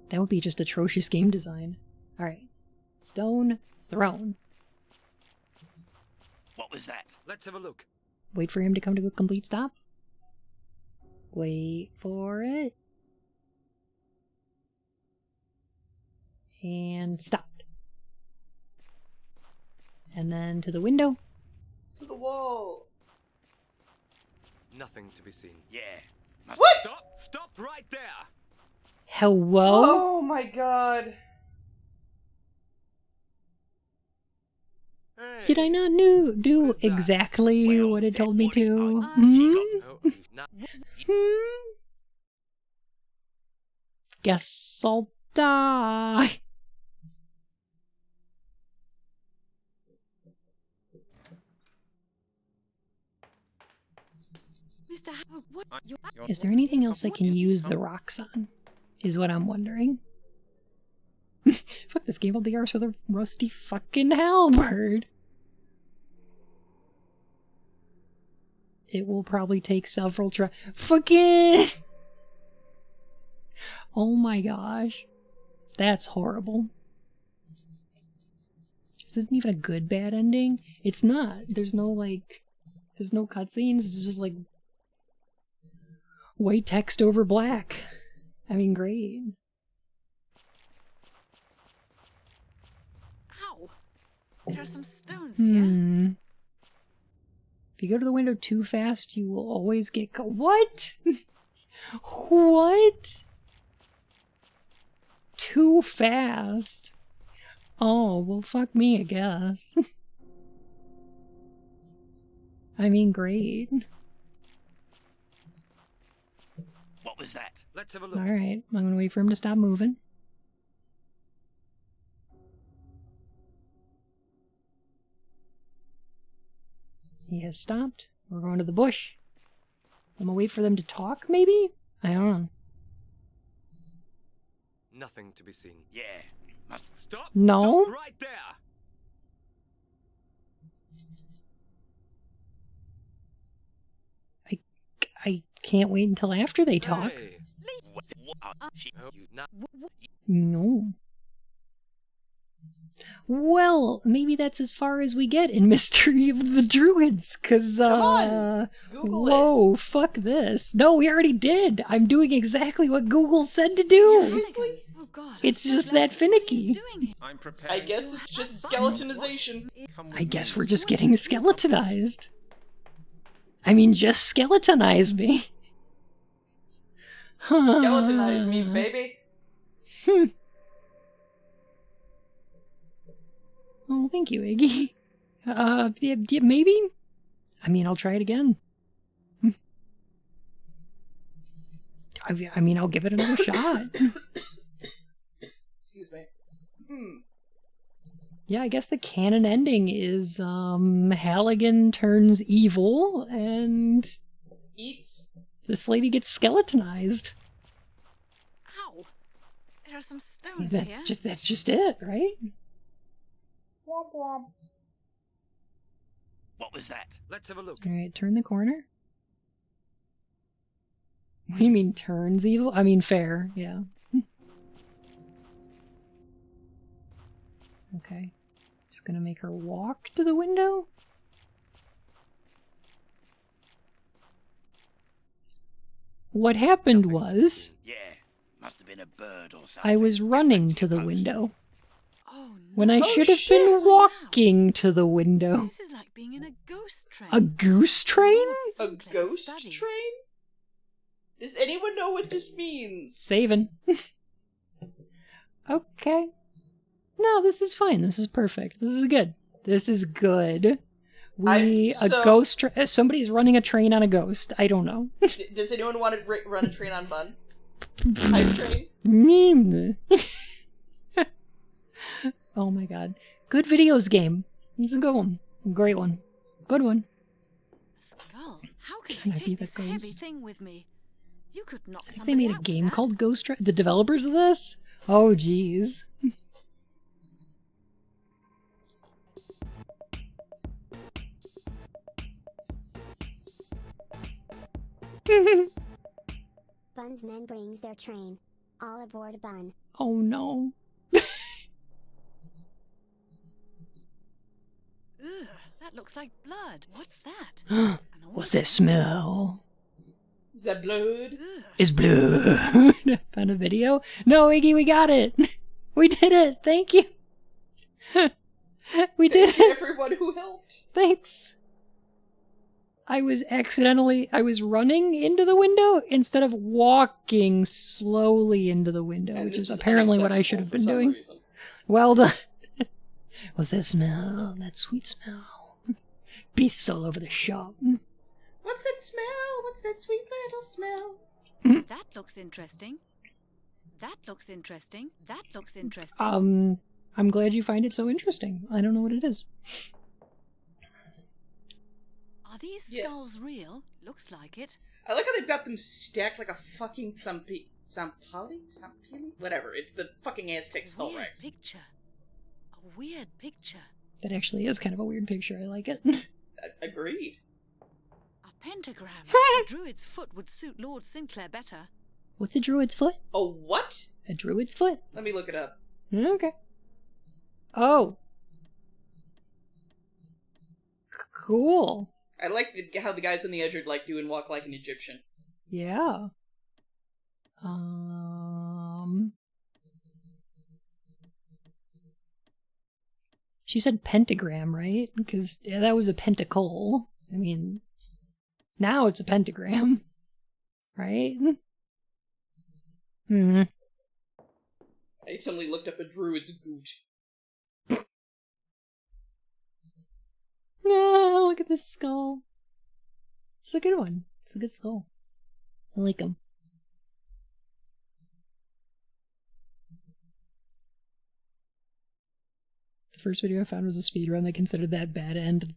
That would be just atrocious game design. Alright. Stone thrown. What was that? Let's have a look. Wait for him to come to a complete stop. Wait for it. And stopped. And then to the window. To the wall. Nothing to be seen. Yeah. What? Stop! Stop right there! Hello? Oh my god. Hey, Did I not do exactly what it told me to? Guess I'll die. Mr. Howard, what? Is there anything else I can use the rocks on? Is what I'm wondering. Fuck this game, I'll be ours with a rusty fucking halberd. It will probably take several tries. Fucking... Oh my gosh. That's horrible. This isn't even a good bad ending. It's not. There's no, like... There's no cutscenes. It's just like... White text over black. I mean, great. Ow! There are some stones here. If you go to the window too fast, you will always get what? What? Too fast? Oh, well, fuck me, I guess. I mean, great. What was that? Let's have a look. Alright, I'm gonna wait for him to stop moving. He has stopped. We're going to the bush. I'm gonna wait for them to talk, maybe? I don't know. Nothing to be seen. Yeah. Must stop. No? Stop right there. I can't wait until after they talk. Hey. No. Well, maybe that's as far as we get in Mystery of the Druids, cause Come on, Google whoa, fuck this. No, we already did. I'm doing exactly what Google said to do. Seriously? Oh God, It's just that finicky. I'm prepared. I guess it's just skeletonization. I guess we're just getting skeletonized. I mean, just skeletonize me. Skeletonize me, baby. Oh, thank you, Iggy. Yeah, maybe? I mean, I'll try it again. I mean, I'll give it another shot. Excuse me. Yeah, I guess the canon ending is, Halligan turns evil, and Eats. this lady gets skeletonized. Ow! There are some stones here. That's just it, right? Womp womp. What was that? Let's have a look. Alright, turn the corner. What do you mean, turns evil? I mean, fair, yeah. Okay. Just gonna make her walk to the window. What happened was... Yeah. Must have been a bird or something. I was running to the window. Oh, no. When I should have been walking to the window. This is like being in a ghost train. A goose train? A ghost train? Does anyone know what this means? Saving. Okay. No, this is fine. This is perfect. This is good. This is good. Somebody's running a train on a ghost. I don't know. Does anyone want to run a train on Bun? Hype train? Oh my god. Good videos game. It's a good one. Great one. Good one. Skull. How could Can I I be take the this heavy ghost? thing with me? You could knock I think they somebody made a out with game that. called Ghost Train. The developers of this? Oh, jeez. Bun's men brings their train. All aboard Bun. Oh no. Ugh, that looks like blood. What's that? What's that smell? Is that blood? It's blood. Found a video? No, Iggy, we got it. We did it. Thank you. We did Thank you, it. everyone who helped. Thanks. I was running into the window instead of walking slowly into the window, And which this is apparently what I should have for been some doing. reason. Well done. What's that smell? That sweet smell. Beasts all over the shop. What's that smell? What's that sweet little smell? That looks interesting. That looks interesting. That looks interesting. I'm glad you find it so interesting. I don't know what it is. Are these Yes. skulls real? Looks like it. I like how they've got them stacked like a fucking Sampili? Whatever. It's the fucking Aztec skull Weird racks. picture. A weird picture. That actually is kind of a weird picture. I like it. Agreed. A pentagram. A druid's foot would suit Lord Sinclair better. What's a druid's foot? A what? A druid's foot? Let me look it up. Okay. Oh. Cool. I like how the guys on the edge are like doing walk like an Egyptian. Yeah. She said pentagram, right? Because yeah, that was a pentacle. I mean, now it's a pentagram, right? Hmm. I suddenly looked up a druid's goot. No, look at this skull. It's a good one. It's a good skull. I like him. The first video I found was a speedrun that considered that bad end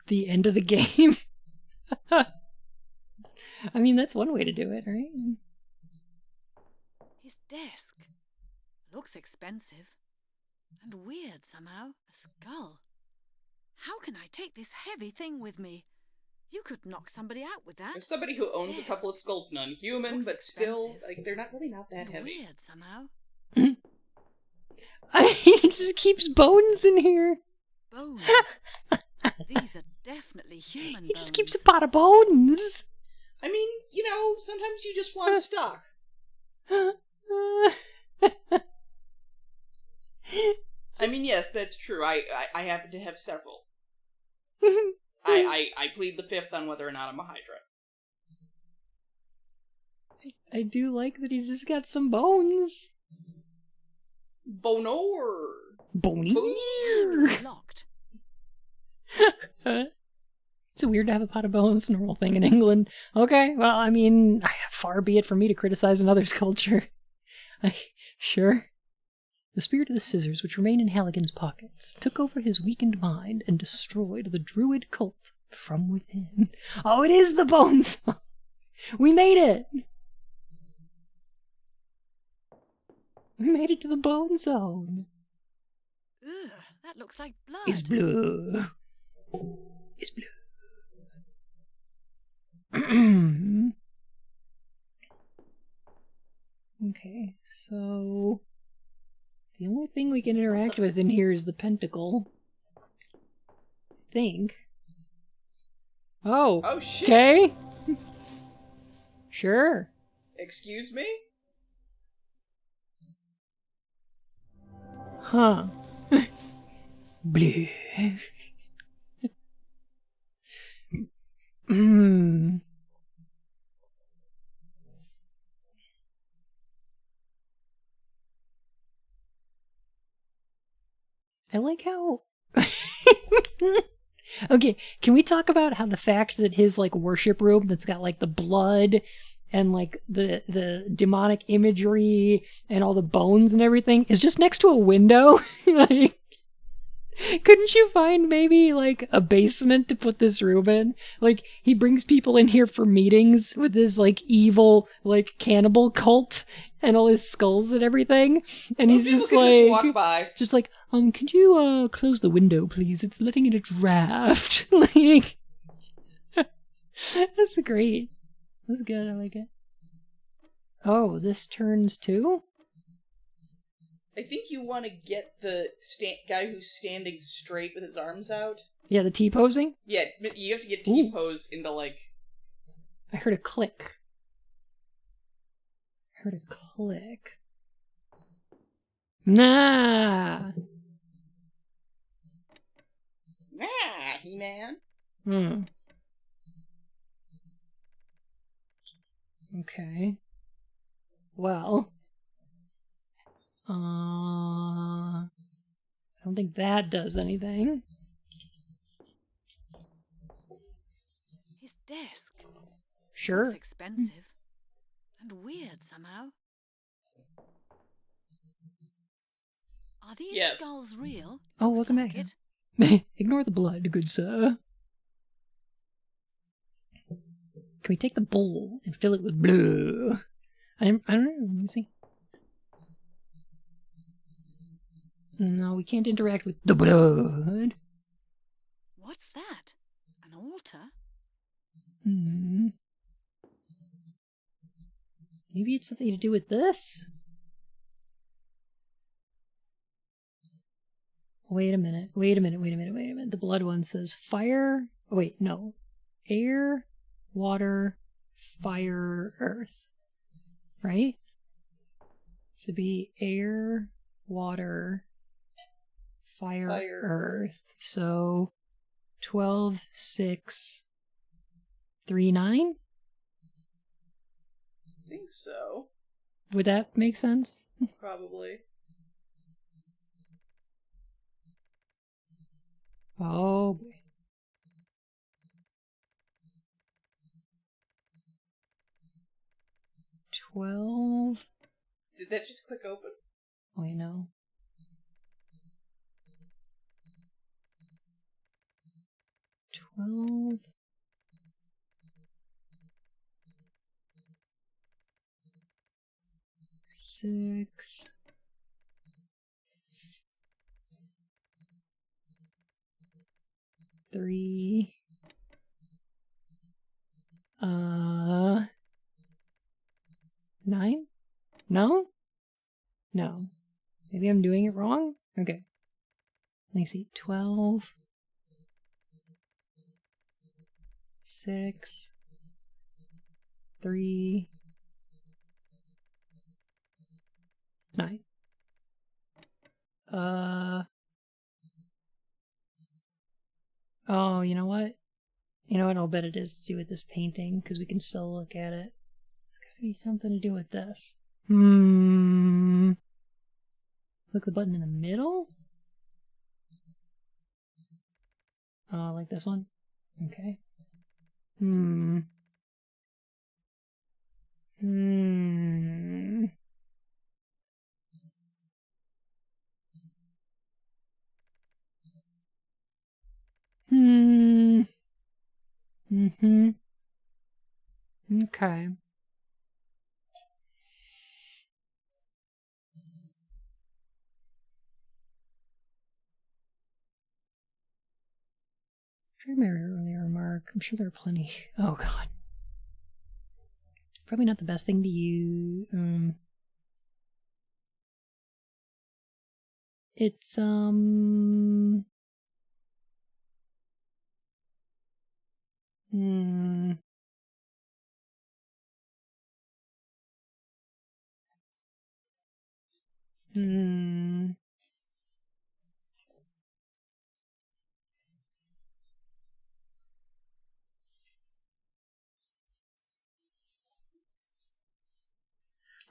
the end of the game. I mean, that's one way to do it, right? His desk. Looks expensive. And weird somehow. A skull. How can I take this heavy thing with me? You could knock somebody out with that. As somebody who owns a couple of skulls, non-human, but still, like, they're not really not that heavy. Weird somehow. He just keeps bones in here. Bones. These are definitely human bones. He just keeps a pot of bones. I mean, you know, sometimes you just want stock. I mean, yes, that's true. I happen to have several. I plead the fifth on whether or not I'm a Hydra. I do like that he's just got some bones. Bonor. Bonir. Locked. It's weird to have a pot of bones. It's a normal thing in England. Okay, well, I mean, far be it from me to criticize another's culture. Sure. The spirit of the scissors, which remained in Halligan's pockets, took over his weakened mind and destroyed the druid cult from within. Oh, it is the bones! We made it! We made it to the bone zone. Ugh, that looks like blood. It's blue. It's blue. Okay, so the only thing we can interact with in here is the pentacle. I think. Oh shit. Okay. Sure. Excuse me? Huh. Blue. I like how... Okay, can we talk about how the fact that his, like, worship room that's got, like, the blood and, like, the demonic imagery and all the bones and everything is just next to a window? Like, couldn't you find maybe, like, a basement to put this room in? Like, he brings people in here for meetings with his, like, evil, like, cannibal cult and all his skulls and everything. And he's just like... Just walk by. Just like, can you, close the window, please? It's letting in a draft. Like... That's great. That's good, I like it. Oh, this turns too? I think you want to get the guy who's standing straight with his arms out. Yeah, the T-posing? Yeah, you have to get T-pose into, like... I heard a click. I heard a click. Nah! Nah, He-Man. Okay. Well... I don't think that does anything. His desk. Sure. Looks expensive. And weird somehow. Are these skulls real? Oh, welcome back. Ignore the blood, good sir. Can we take the bowl and fill it with blue? I don't know. Let me see. No, we can't interact with the blood. What's that? An altar? Maybe it's something to do with this? Wait a minute. The blood one says fire. Oh, wait, no. Air, water, fire, earth. Right? So it'd be air, water, fire, earth. So 12, 6, 3, 9? I think so. Would that make sense? Probably. Oh boy. Did that just click open? Wait, no. 12. 6. 3. 9? No? No. Maybe I'm doing it wrong? Okay. Let me see. 12. 6. 3. 9. Oh, you know what? You know what? I'll bet it is to do with this painting, because we can still look at it. It's gotta be something to do with this. Click the button in the middle? Oh, like this one? Okay. Okay. Primary earlier remark. I'm sure there are plenty. Oh god. Probably not the best thing to use. It's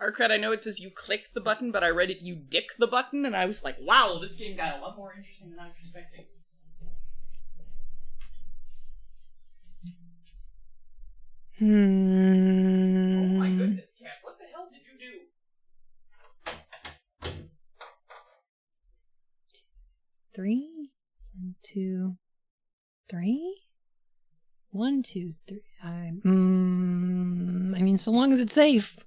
Arcred, I know it says you click the button, but I read it you dick the button, and I was like, wow, this game got a lot more interesting than I was expecting. Oh my goodness, Cat, what the hell did you do? 3, 1, 2, 3, 1, 2, 3. I mean, so long as it's safe.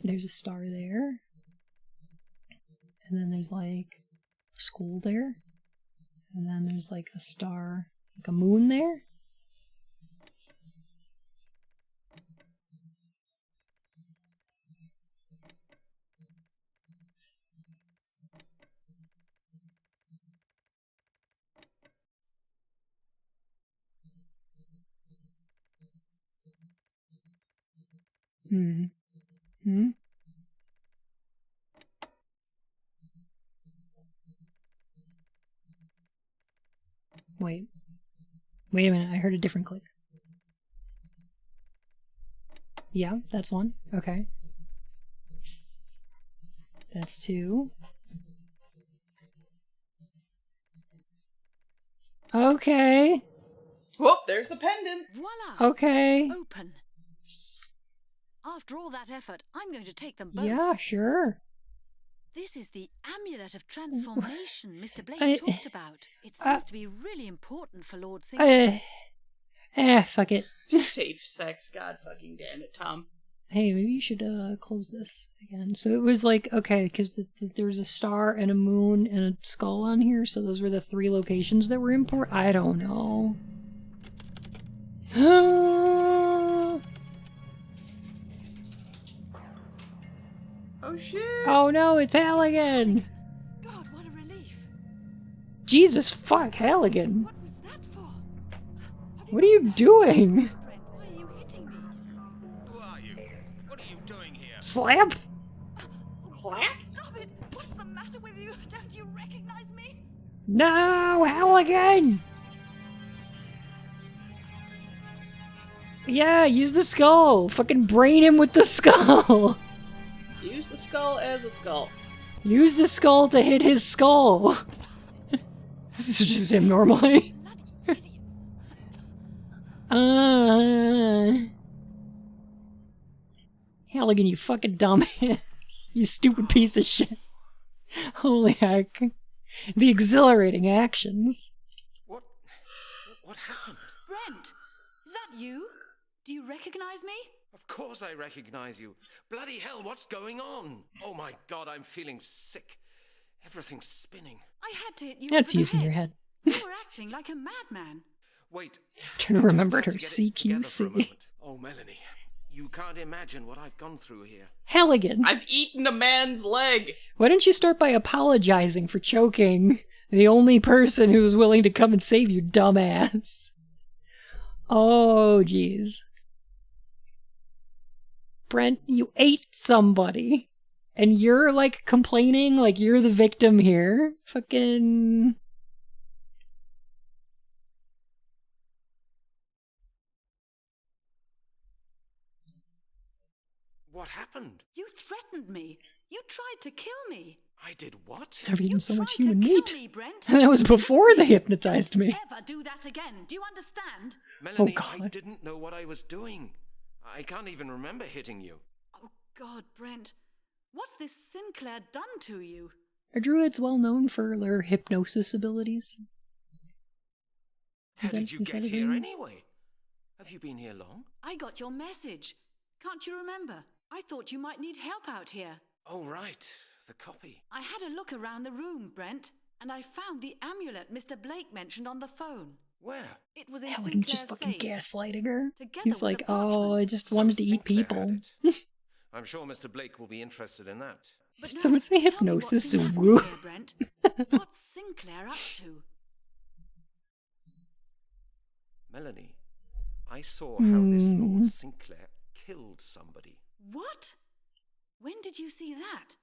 There's a star there, and then there's like a school there, and then there's like a star, like a moon there. Wait a minute, I heard a different click. Yeah, that's 1. Okay. That's 2. Okay. Whoop, there's the pendant. Voila! Okay. Open. After all that effort, I'm going to take them both. Yeah, sure. This is the amulet of transformation Mr. Blake talked about. It seems to be really important for Lord Sinclair. Fuck it. Safe sex, god fucking damn it, Tom. Hey, maybe you should close this again. So it was like, okay, because there was a star and a moon and a skull on here, so those were the 3 locations that were important. I don't know. Oh shit! Oh no, it's Halligan! God, what a relief. Jesus fuck, Halligan! What was that for? What are you doing? Why are you hitting me? Who are you? What are you doing here? Slap? Clap? Stop it! What's the matter with you? Don't you recognize me? No, Halligan! Yeah, use the skull! Fucking brain him with the skull! Use the skull as a skull. Use the skull to hit his skull! This is just him normally. Halligan, you fucking dumbass. You stupid piece of shit. Holy heck. The exhilarating actions. What happened? Brent, is that you? Do you recognize me? Of course I recognize you. Bloody hell, what's going on? Oh my god, I'm feeling sick. Everything's spinning. I had to hit you. That's over the using head. your head. You were acting like a madman. Wait. Trying to remember I her just have to get it together for a CQC. moment. Oh, Melanie, you can't imagine what I've gone through here. Halligan! I've eaten a man's leg! Why don't you start by apologizing for choking the only person who was willing to come and save you, dumbass? Oh, jeez. Brent, you ate somebody. And you're, like, complaining like you're the victim here? Fucking... What happened? You threatened me. You tried to kill me. I did what? I've eaten so much human Kill meat. me, Brent. And that was before they hypnotized me. Ever do that again? Do you understand? Melanie, God. I didn't know what I was doing. I can't even remember hitting you. Oh God, Brent. What's this Sinclair done to you? Are druids well known for their hypnosis abilities? How did you Is that get a here thing? anyway? Have you been here long? I got your message. Can't you remember? I thought you might need help out here. Oh, right. The copy. I had a look around the room, Brent, and I found the amulet Mr. Blake mentioned on the phone. Where? It was in Halligan just Sinclair's fucking safe. gaslighting her. Together He's with like, the oh, I just wanted to eat Sinclair people. had it. I'm sure Mr. Blake will be interested in that. But now, Someone say tell me what's hypnosis. been happening Woo. here, Brent. What's Sinclair up to? Melanie, I saw how this Lord Sinclair killed somebody. What? When did you see that?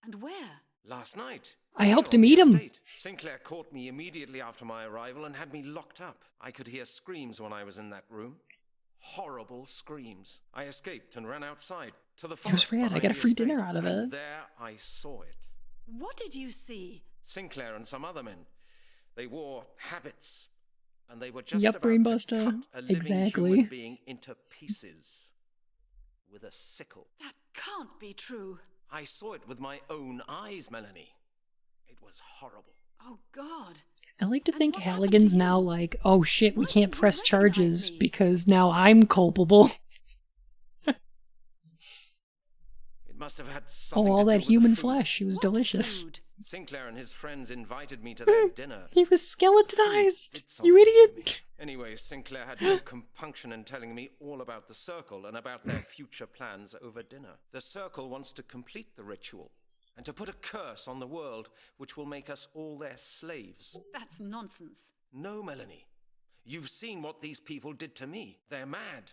And where? Last night. I helped Here on him the eat him. estate. Sinclair caught me immediately after my arrival and had me locked up. I could hear screams when I was in that room. Horrible screams. I escaped and ran outside to the It was forest. rad. I behind got a the free estate, dinner out of and it. there I saw it. What did you see? Sinclair and some other men. They wore habits, and they were just Yup, about Brainbuster. to cut a living Exactly. human being into pieces with a sickle. That can't be true. I saw it with my own eyes, Melanie. It was horrible. Oh, God. I like to think Halligan's now like, oh shit, we can't press charges because now I'm culpable. It must have had something Oh, all to do that with the human food. flesh. It was delicious. Sinclair and his friends invited me to their dinner. He was skeletonized. Did You something to idiot. me. Anyway, Sinclair had no compunction in telling me all about the Circle and about their future plans over dinner. The Circle wants to complete the ritual and to put a curse on the world which will make us all their slaves. That's nonsense. No, Melanie. You've seen what these people did to me. They're mad.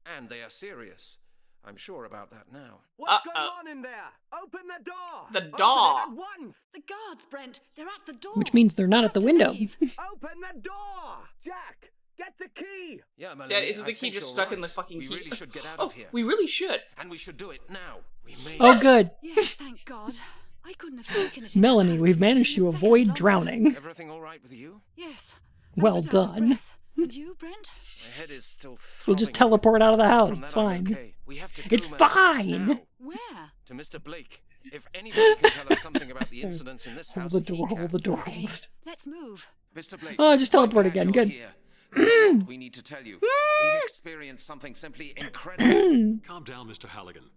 And they are serious. I'm sure about that now. What's going on in there? Open the door! The Open door! it at once! The guards, Brent. They're at the door. Which means they're not at the window. Open the door! Jack, get the key! Yeah, Melanie, Yeah, isn't I the key think just you're stuck in right. the fucking key? We really should get out Oh, of here. we really should. And we should do it now. We may. Oh, good. Yes, thank God. I couldn't have taken it. Melanie, we've managed to avoid drowning. Everything all right with you? Yes. Well done. And you, Brent? My head is still We'll just throbbing. teleport out of the house. From It's that, I'm fine. okay. We have to go, It's Melanie, fine. now. Where? To Mr. Blake. If anybody can tell us something about the incidents in this Hold house, the door, he hold the door. Okay, let's move. Mr. Blake. Oh, just teleport I'm glad again. you're Good. here. There's a lot we need to tell you. We've experienced something simply incredible. Calm down, Mr. Halligan.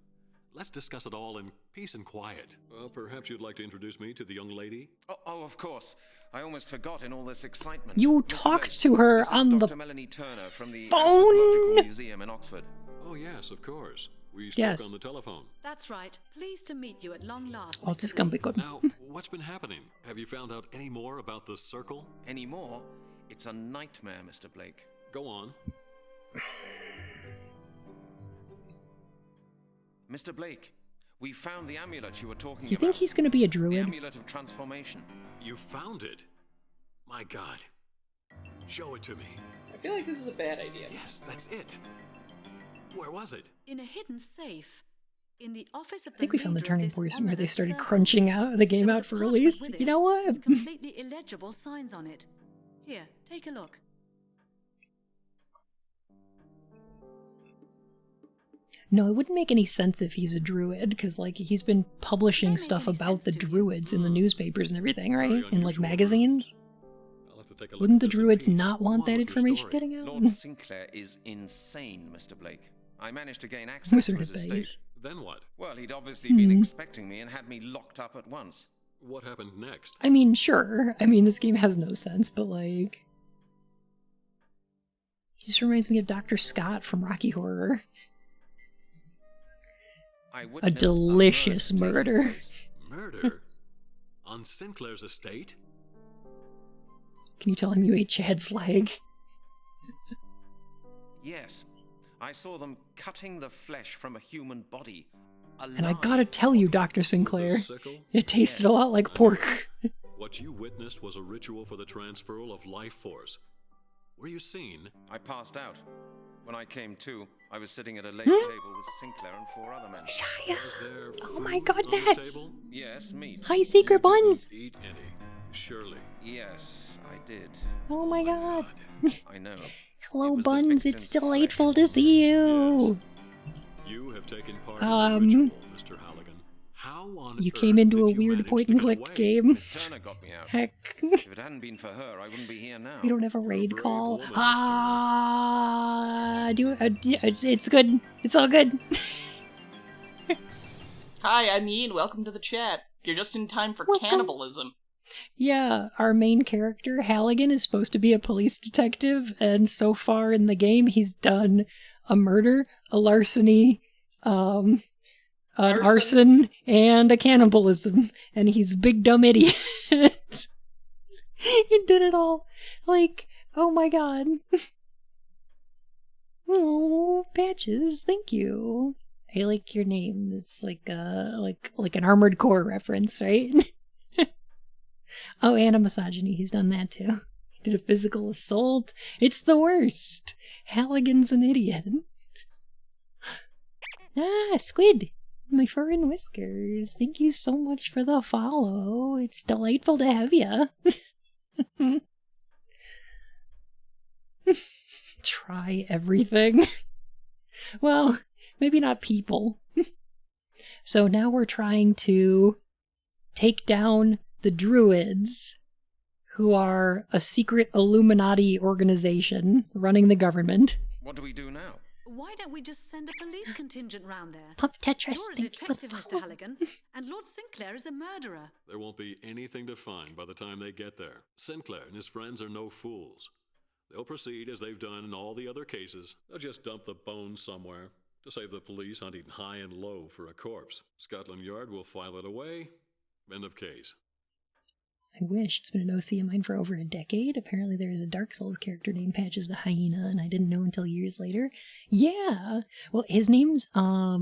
Let's discuss it all in peace and quiet. Perhaps you'd like to introduce me to the young lady? Oh, of course. I almost forgot in all this excitement. You Mr. talked Blake, to her this is on Dr. the Melanie Turner from the phone? Anthropological Museum in Oxford. Oh, yes, of course. We spoke Yes. on the telephone. That's right. Pleased to meet you at long last. Oh, this can be good. Now, what's been happening? Have you found out any more about the circle? Any more? It's a nightmare, Mr. Blake. Go on. Mr. Blake, we found the amulet you were talking Do you about. think he's going to be a The druid? amulet of transformation. You found it? My God. Show it to me. I feel like this is a bad idea. Yes, that's it. Where was it? In a hidden safe. In the office of I think we found the leader of turning this point where they ominous started circle. crunching out the game There was out a for parchment release. with You it, know what? with completely illegible signs on it. Here, take a look. No, it wouldn't make any sense if he's a druid, because like he's been publishing stuff about the druids in the newspapers and everything, right? In like magazines. I'll have to take a look Wouldn't the at this in druids peace. not want Go on that with your information story. getting out? Lord Sinclair is insane, Mr. Blake. I managed to gain access to Wizard his of estate. Bays. Then what? Well, he'd obviously been expecting me and had me locked up at once. What happened next? I mean, sure. I mean, this game has no sense, but like... He just reminds me of Dr. Scott from Rocky Horror. I A witnessed delicious murder taking murder. place. Murder? On Sinclair's estate? Can you tell him you ate Chad's leg? Yes. I saw them cutting the flesh from a human body. And I gotta tell you, Dr. Sinclair, sickle? it tasted a lot like pork. What you witnessed was a ritual for the transferal of life force. Were you seen? I passed out. When I came to, I was sitting at a late table with Sinclair and 4 other men. Shia! Was there Oh food my on the goodness! table? Yes, meat. High secret buns! Eat any, surely. Yes, I did. Oh my god. I know. Hello, It was the Buns. victim's It's delightful to see you. You have taken part in the ritual, Mr. Halligan. How on You earth came into did a you weird manage point to and get click away? game. Miss Turner got me out. Heck. If it hadn't been for her, I wouldn't be here now. We don't have a raid brave call. woman, Miss It's good. It's all good. Hi, I'm Ian. Welcome to the chat. You're just in time for Welcome. cannibalism. Yeah, our main character, Halligan, is supposed to be a police detective, and so far in the game, he's done a murder, a larceny, an arson, and a cannibalism, and he's a big dumb idiot. He did it all. Like, oh my god. Oh, Patches, thank you. I like your name. It's like an Armored Core reference, right? Oh, and a misogyny. He's done that too. He did a physical assault. It's the worst. Halligan's an idiot. Ah, Squid. My fur and whiskers. Thank you so much for the follow. It's delightful to have you. Try everything. Well, maybe not people. So now we're trying to take down the DrUwUids, who are a secret Illuminati organization running the government. What do we do now? Why don't we just send a police contingent round there? Pup Tetris. You're a detective, Mr. Halligan, and Lord Sinclair is a murderer. There won't be anything to find by the time they get there. Sinclair and his friends are no fools. They'll proceed as they've done in all the other cases. They'll just dump the bones somewhere to save the police hunting high and low for a corpse. Scotland Yard will file it away. End of case. I wish. It's been an OC of mine for over a decade. Apparently there's a Dark Souls character named Patches the Hyena, and I didn't know until years later. Yeah! Well, his name's, I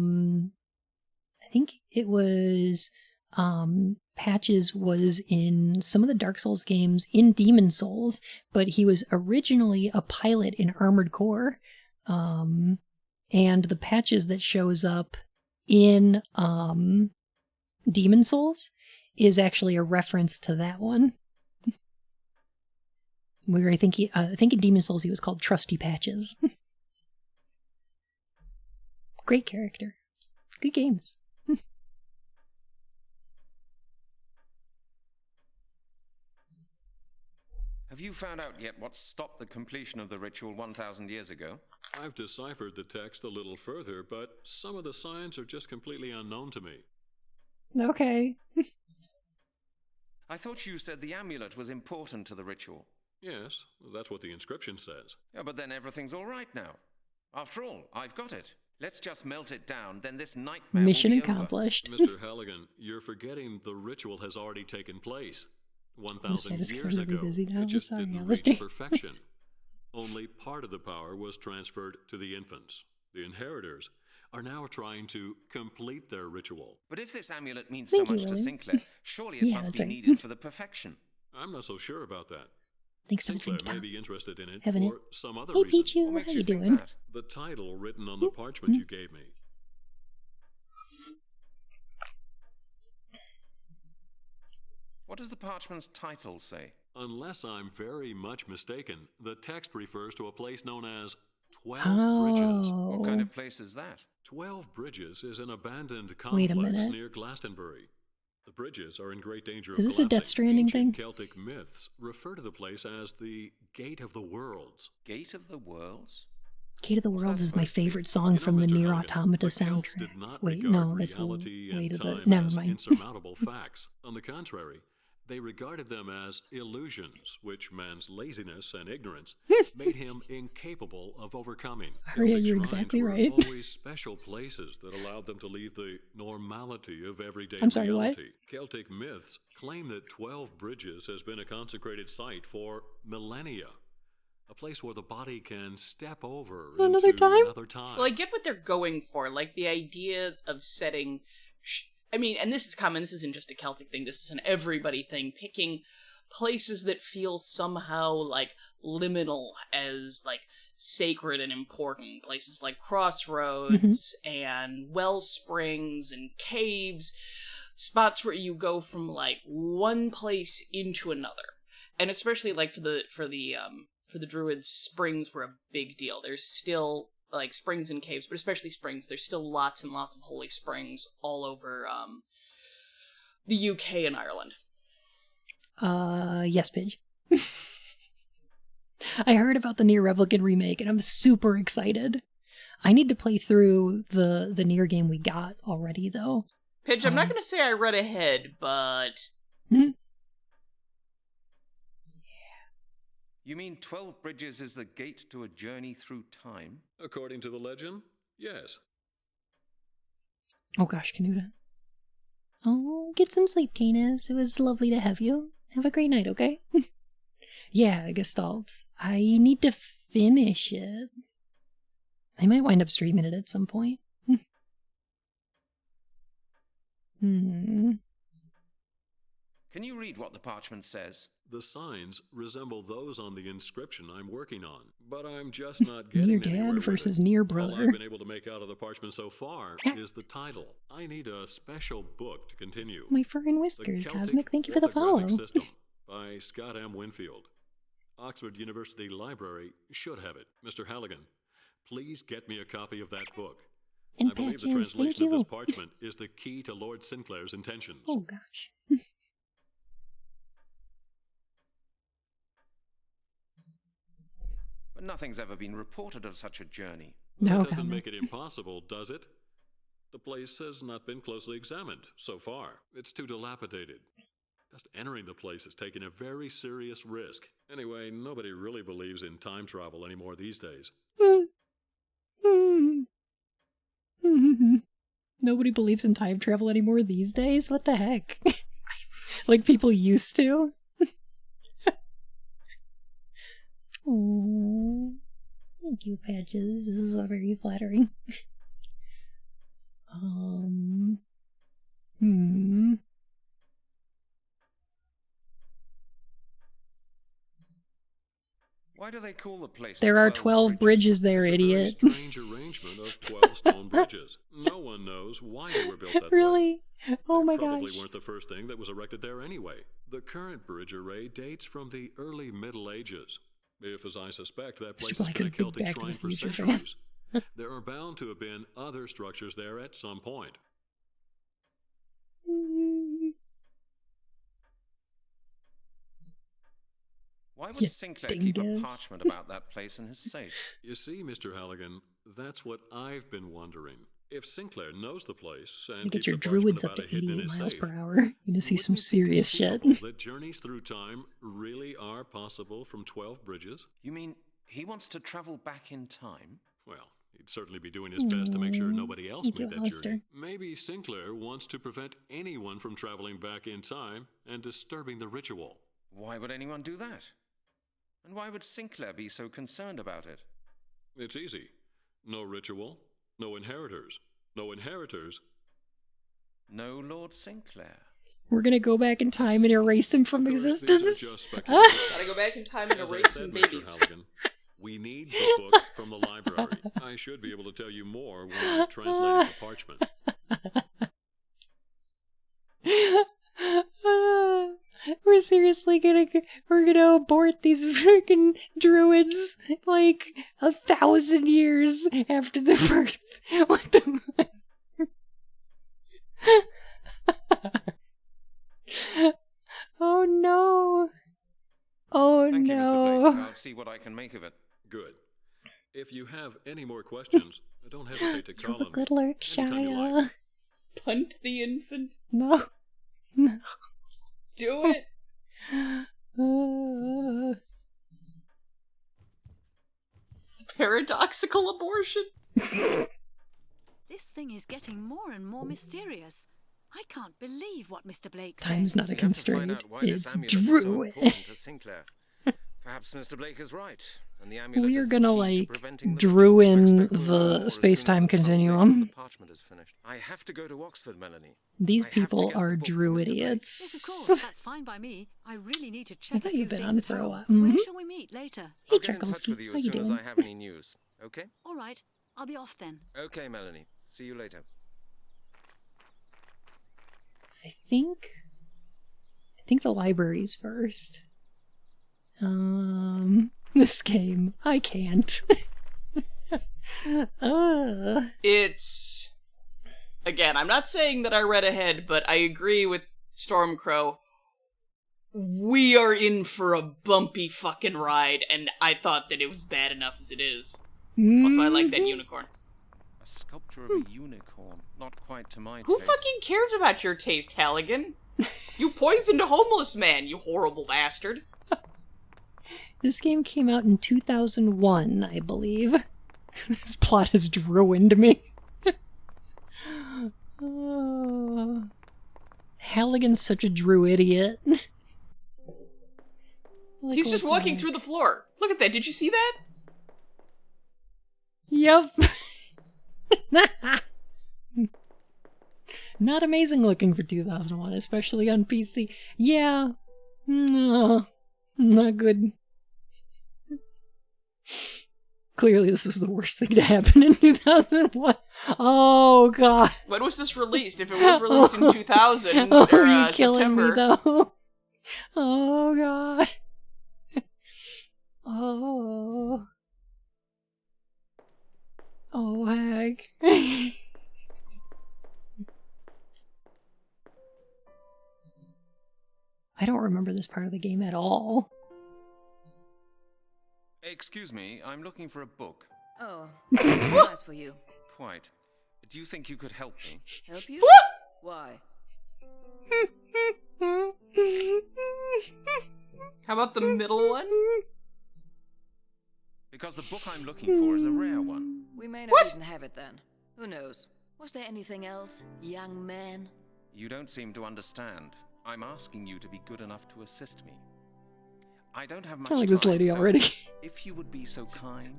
think it was, Patches was in some of the Dark Souls games in Demon Souls, but he was originally a pilot in Armored Core. And the Patches that shows up in, Demon Souls is actually a reference to that one. Where I think in Demon Souls he was called Trusty Patches. Great character. Good games. Have you found out yet what stopped the completion of the ritual 1,000 years ago? I've deciphered the text a little further, but some of the signs are just completely unknown to me. Okay. I thought you said the amulet was important to the ritual. Yes, that's what the inscription says. Yeah, but then everything's all right now. After all, I've got it. Let's just melt it down, then this nightmare Mission will be accomplished. Mr. Halligan, you're forgetting the ritual has already taken place. 1,000 years ago, it just didn't reach perfection. Only part of the power was transferred to the infants. The inheritors are now trying to complete their ritual. But if this amulet means so much to Sinclair, surely it must be needed for the perfection. I'm not so sure about that. Thanks Sinclair may be interested in it Having for some other Hey, reason. Pichu, how you doing? That? The title written on the parchment you gave me. What does the parchment's title say? Unless I'm very much mistaken, the text refers to a place known as 12 Bridges. What kind of place is that? 12 Bridges is an abandoned Wait a complex minute. near Glastonbury. The bridges are in great danger Is of this a collapsing. Death Stranding Ancient thing? Celtic myths refer to the place as the Gate of the Worlds. Gate of the Worlds? Gate of the Worlds is my favorite song from the Mr. Nier Halligan, Automata the Celts soundtrack. did not Wait, regard no, that's reality way and to the. time Never as mind. insurmountable facts. On the contrary, they regarded them as illusions, which man's laziness and ignorance made him incapable of overcoming. Oh, yeah, Celtic you're shrines exactly were right. always special places that allowed them to leave the normality of everyday I'm sorry, what? reality. Celtic myths claim that 12 Bridges has been a consecrated site for millennia. A place where the body can step over Another into time? another time. Well, I get what they're going for. Like, the idea of setting... I mean, and this is common, this isn't just a Celtic thing, this is an everybody thing, picking places that feel somehow, like, liminal as, like, sacred and important. Places like crossroads and well springs and caves, spots where you go from, like, one place into another. And especially, like, for the Druids, springs were a big deal. There's still, like, springs and caves, but especially springs. There's still lots and lots of holy springs all over the UK and Ireland. Yes, Pidge. I heard about the Nier Replicant remake, and I'm super excited. I need to play through the Nier game we got already, though. Pidge, I'm not going to say I read ahead, but... You mean 12 Bridges is the gate to a journey through time? According to the legend, yes. Oh gosh, Canuta. Oh, get some sleep, Canis. It was lovely to have you. Have a great night, okay? Yeah, Gestalt. I need to finish it. I might wind up streaming it at some point. Can you read what the parchment says? The signs resemble those on the inscription I'm working on, but I'm just not getting Nier anywhere Dad with versus it. Nier All Brother. I've been able to make out of the parchment so far is the title. I need a special book to continue. My fur and The whiskers, Celtic Cosmic. Thank you for the Orthographic follow. System by Scott M. Winfield. Oxford University Library should have it. Mr. Halligan, please get me a copy of that book. And I believe the patches, thank translation of this you. parchment is the key to Lord Sinclair's intentions. Oh gosh. But nothing's ever been reported of such a journey. No, That doesn't Cosmic. make it impossible, does it? The place has not been closely examined so far. It's too dilapidated. Just entering the place is taking a very serious risk. Anyway, nobody really believes in time travel anymore these days. Nobody believes in time travel anymore these days? What the heck? Like people used to? Oh, thank you, Patches. This is very flattering. Why do they call the place There are 12 bridges there, idiot. Strange arrangement of 12 stone bridges. No one knows why they were built that way. Really? Oh my Probably gosh. weren't the first thing that was erected there anyway. The current bridge array dates from the early Middle Ages. If, as I suspect, that place has Black been is a a big Celtic Back to shrine the for Future fan. centuries, there are bound to have been other structures there at some point. Why would You Sinclair keep a dingus. parchment about that place in his safe? You see, Mr. Halligan, that's what I've been wondering. If Sinclair knows the place and You get keeps your the parchment druids up about to it hidden in 88 his miles safe, per hour. You're gonna see some wouldn't it be serious shit. conceivable that journeys through time really are possible from 12 bridges? You mean he wants to travel back in time? Well, He'd certainly be doing his best to make sure nobody else made that Alistair. journey. Maybe Sinclair wants to prevent anyone from traveling back in time and disturbing the ritual. Why would anyone do that? And why would Sinclair be so concerned about it? It's easy. No ritual, no inheritors. No inheritors. No Lord Sinclair. We're gonna go back in time and erase him from existence. Gotta go back in time and erase some babies. Halligan, we need the book from the library. I should be able to tell you more when I've translated the parchment. We're seriously gonna abort these freaking druids like 1,000 years after the birth. What the? Oh no! Oh Thank no! you, Mr. Blake. I'll see what I can make of it. Good. If you have any more questions, don't hesitate to call on me. Good lurk, anytime you like. Shia. Punt the infant. No. No. Do it. Paradoxical abortion. This thing is getting more and more mysterious. I can't believe what Mr. Blake said. Time's not a We have to find constraint. out why It's this amulet is so important druid. to Sinclair. Perhaps Mr. Blake is right, and the amulet We are is the gonna key to like preventing the druin expect we'll know more the as soon space-time as the translation of continuum. the parchment is finished. I have to go to Oxford, Melanie. These I have to people get are the book from druid Mr. Blake. idiots. Yes, of course. That's fine by me. I really need to check a thought few you'd been things on at for a home. while. Where Mhm. shall we meet later? I'll get in touch with you How as you soon as I doing? have any news. Okay? All right. I'll be off then. Okay, Melanie. See you later. I think the library's first. This game. I can't. It's... Again, I'm not saying that I read ahead, but I agree with Stormcrow. We are in for a bumpy fucking ride, and I thought that it was bad enough as it is. Also, I like that unicorn. A sculpture of a unicorn. Not quite to my Who taste. fucking cares about your taste, Halligan? You poisoned a homeless man, you horrible bastard. This game came out in 2001, I believe. This plot has ruined me. Oh. Halligan's such a Drew idiot. Like, He's just look walking at- through the floor. Look at that, did you see that? Yep. Not amazing looking for 2001, especially on PC. Yeah. No. Not good. Clearly this was the worst thing to happen in 2001. Oh god. When was this released? If it was released in 2000, Oh, or you're killing September. me though. Oh god. Oh. Oh heck. I don't remember this part of the game at all. Excuse me, I'm looking for a book. Oh, nice for you. Quite. Do you think you could help me? Help you? Why? How about the middle one? Because the book I'm looking for is a rare one. We may not even have it then. Who knows? Was there anything else, young man? You don't seem to understand. I'm asking you to be good enough to assist me. I don't have much Sound like this time, lady so already. if you would be so kind.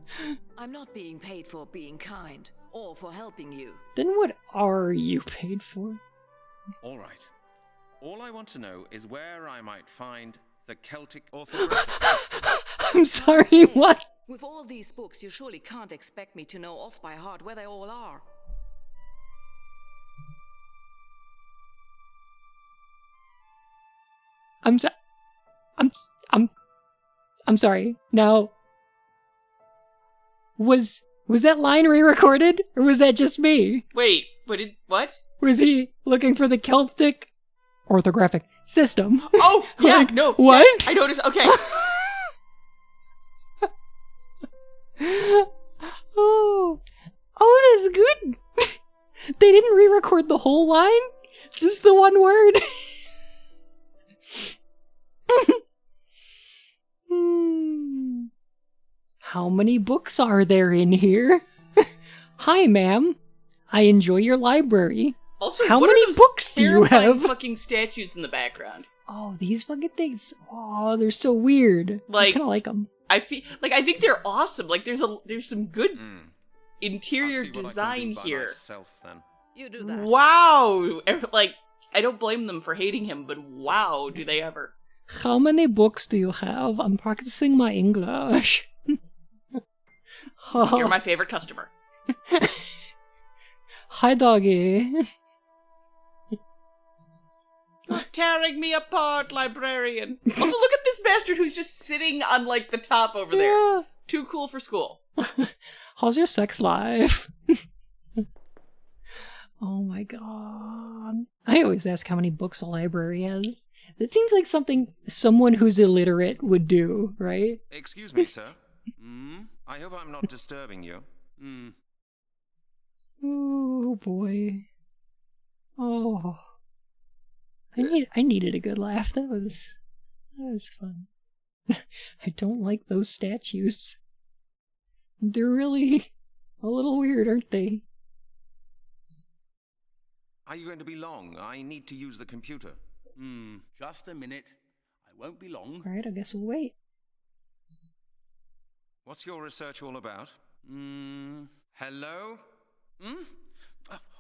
I'm not being paid for being kind or for helping you. Then what are you paid for? All right. All I want to know is where I might find the Celtic orthographic system. I'm sorry, what? With all these books, you surely can't expect me to know off by heart where they all are. I'm sorry. Now, was that line re-recorded, or was that just me? Wait, what? Was he looking for the Celtic orthographic system? Oh, yeah, Like, no. What? Yeah, I noticed, okay. Oh, that's good. They didn't re-record the whole line, just the one word. How many books are there in here? Hi, ma'am. I enjoy your library. Also, how what many are those books do you terrifying have? fucking statues in the background? Oh, these fucking things. Oh, they're so weird. I Like, kind of like them. I think they're awesome. Like, there's some good interior design here. Myself, then. You do that. Wow! Like, I don't blame them for hating him, but wow, do they ever. How many books do you have? I'm practicing my English. You're my favorite customer. Hi, doggy. Tearing me apart, librarian. Also, look at this bastard who's just sitting on, like, the top over there. Yeah. Too cool for school. How's your sex life? Oh my god. I always ask how many books a library has. It seems like something someone who's illiterate would do, right? Excuse me, sir. I hope I'm not disturbing you. Oh boy. Oh. I needed a good laugh. That was fun. I don't like those statues. They're really a little weird, aren't they? Are you going to be long? I need to use the computer. Just a minute. I won't be long. Alright, I guess we'll wait. What's your research all about? Hello?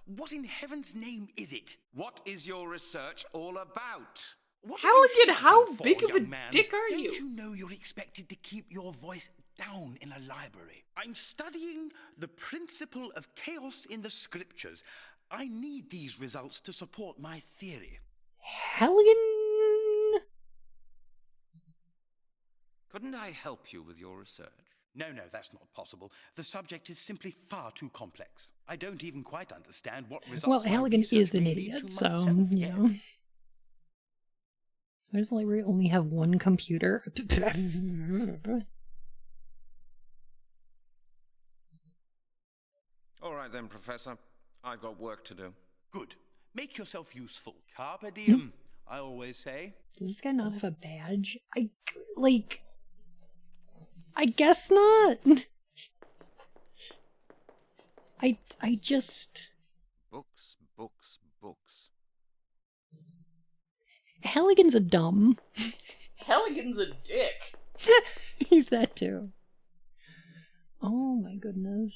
What in heaven's name is it? What is your research all about? Halligan, how big of a dick are Don't you? you know you're expected to keep your voice down in a library? I'm studying the principle of chaos in the scriptures. I need these results to support my theory. Halligan? Couldn't I help you with your research? No, that's not possible. The subject is simply far too complex. I don't even quite understand what results. Well, my Halligan research is an may lead idiot, to so, myself. you know. Why does the library only have one computer? All right then, Professor. I've got work to do. Good. Make yourself useful. Carpe diem, I always say. Does this guy not have a badge? I guess not. I just... Books. Halligan's a dumb. Halligan's a dick. He's that too. Oh my goodness.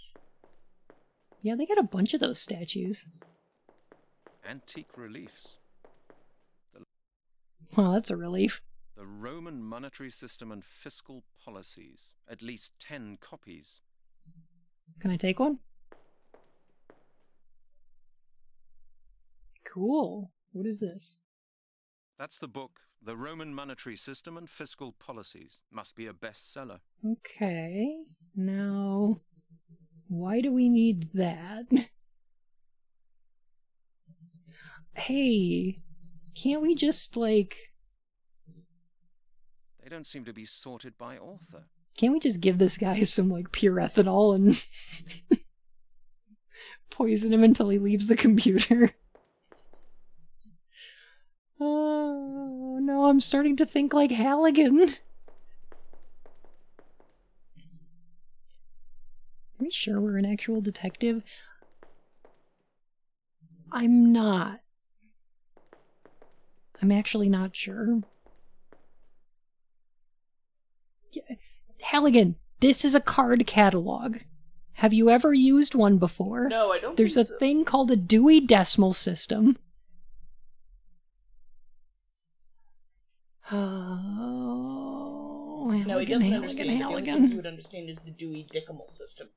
Yeah, they got a bunch of those statues. Antique reliefs. Well, that's a relief. The Roman monetary system and fiscal policies. At least 10 copies. Can I take one? Cool. What is this? That's the book. The Roman monetary system and fiscal policies. Must be a bestseller. Okay. Now, why do we need that? Hey, can't we just, like... They don't seem to be sorted by author. Can't we just give this guy some, like, pure ethanol and poison him until he leaves the computer? Oh, no, I'm starting to think like Halligan. Are we sure we're an actual detective? I'm not. I'm actually not sure. Halligan, this is a card catalog. Have you ever used one before? No, I don't There's think a so. thing called a Dewey Decimal System. Oh, No, he doesn't understand. The only thing he would understand is the Dewey Decimal System.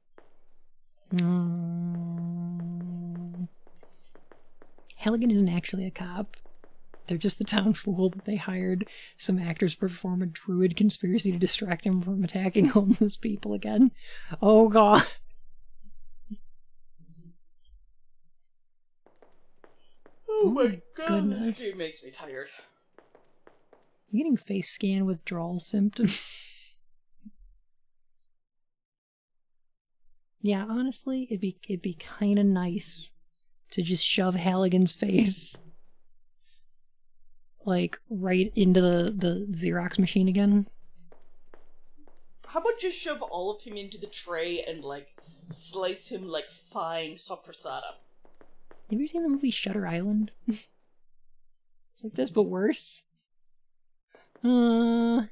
Halligan isn't actually a cop. They're just the town fool that they hired some actors to perform a druid conspiracy to distract him from attacking homeless people again. Oh god. Oh my god, goodness. this game makes me tired. I'm getting face scan withdrawal symptoms. Yeah, honestly, it'd be kind of nice to just shove Halligan's face, like, right into the Xerox machine again. How about just shove all of him into the tray and, like, Slice him like fine soppressata. Have you ever seen the movie Shutter Island? It's like this, but worse. An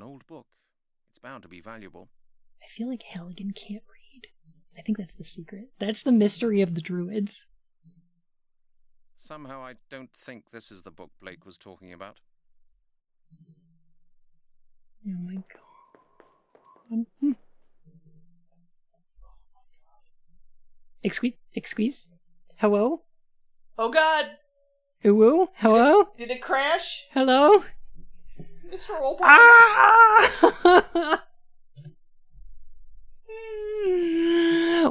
old book. It's bound to be valuable. I feel like Halligan can't read. I think that's the secret. That's the mystery of the Druids. Somehow I don't think this is the book Blake was talking about. Oh my god. Excuse? Hello? Oh god! Ooh, hello? Did it crash? Hello? Mr. Opal? Ah!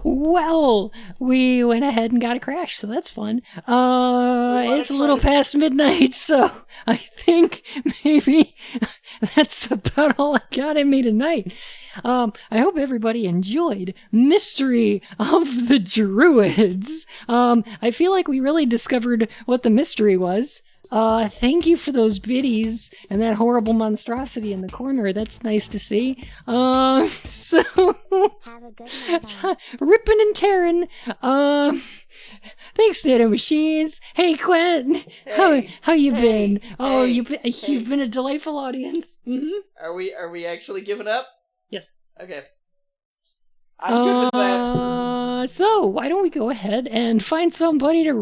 Well, we went ahead and got a crash, so that's fun. It's a little past midnight, so I think maybe that's about all I got in me tonight. I hope everybody enjoyed Mystery of the Druids. I feel like we really discovered what the mystery was. Thank you for those biddies and that horrible monstrosity in the corner. That's nice to see. So Have a good night. ripping and tearing. Thanks, Nano Machines. Hey, Quentin. How you been? Oh, you've been a delightful audience. Mm-hmm. Are we actually giving up? Yes. Okay. I'm good with that. So why don't we go ahead and find somebody to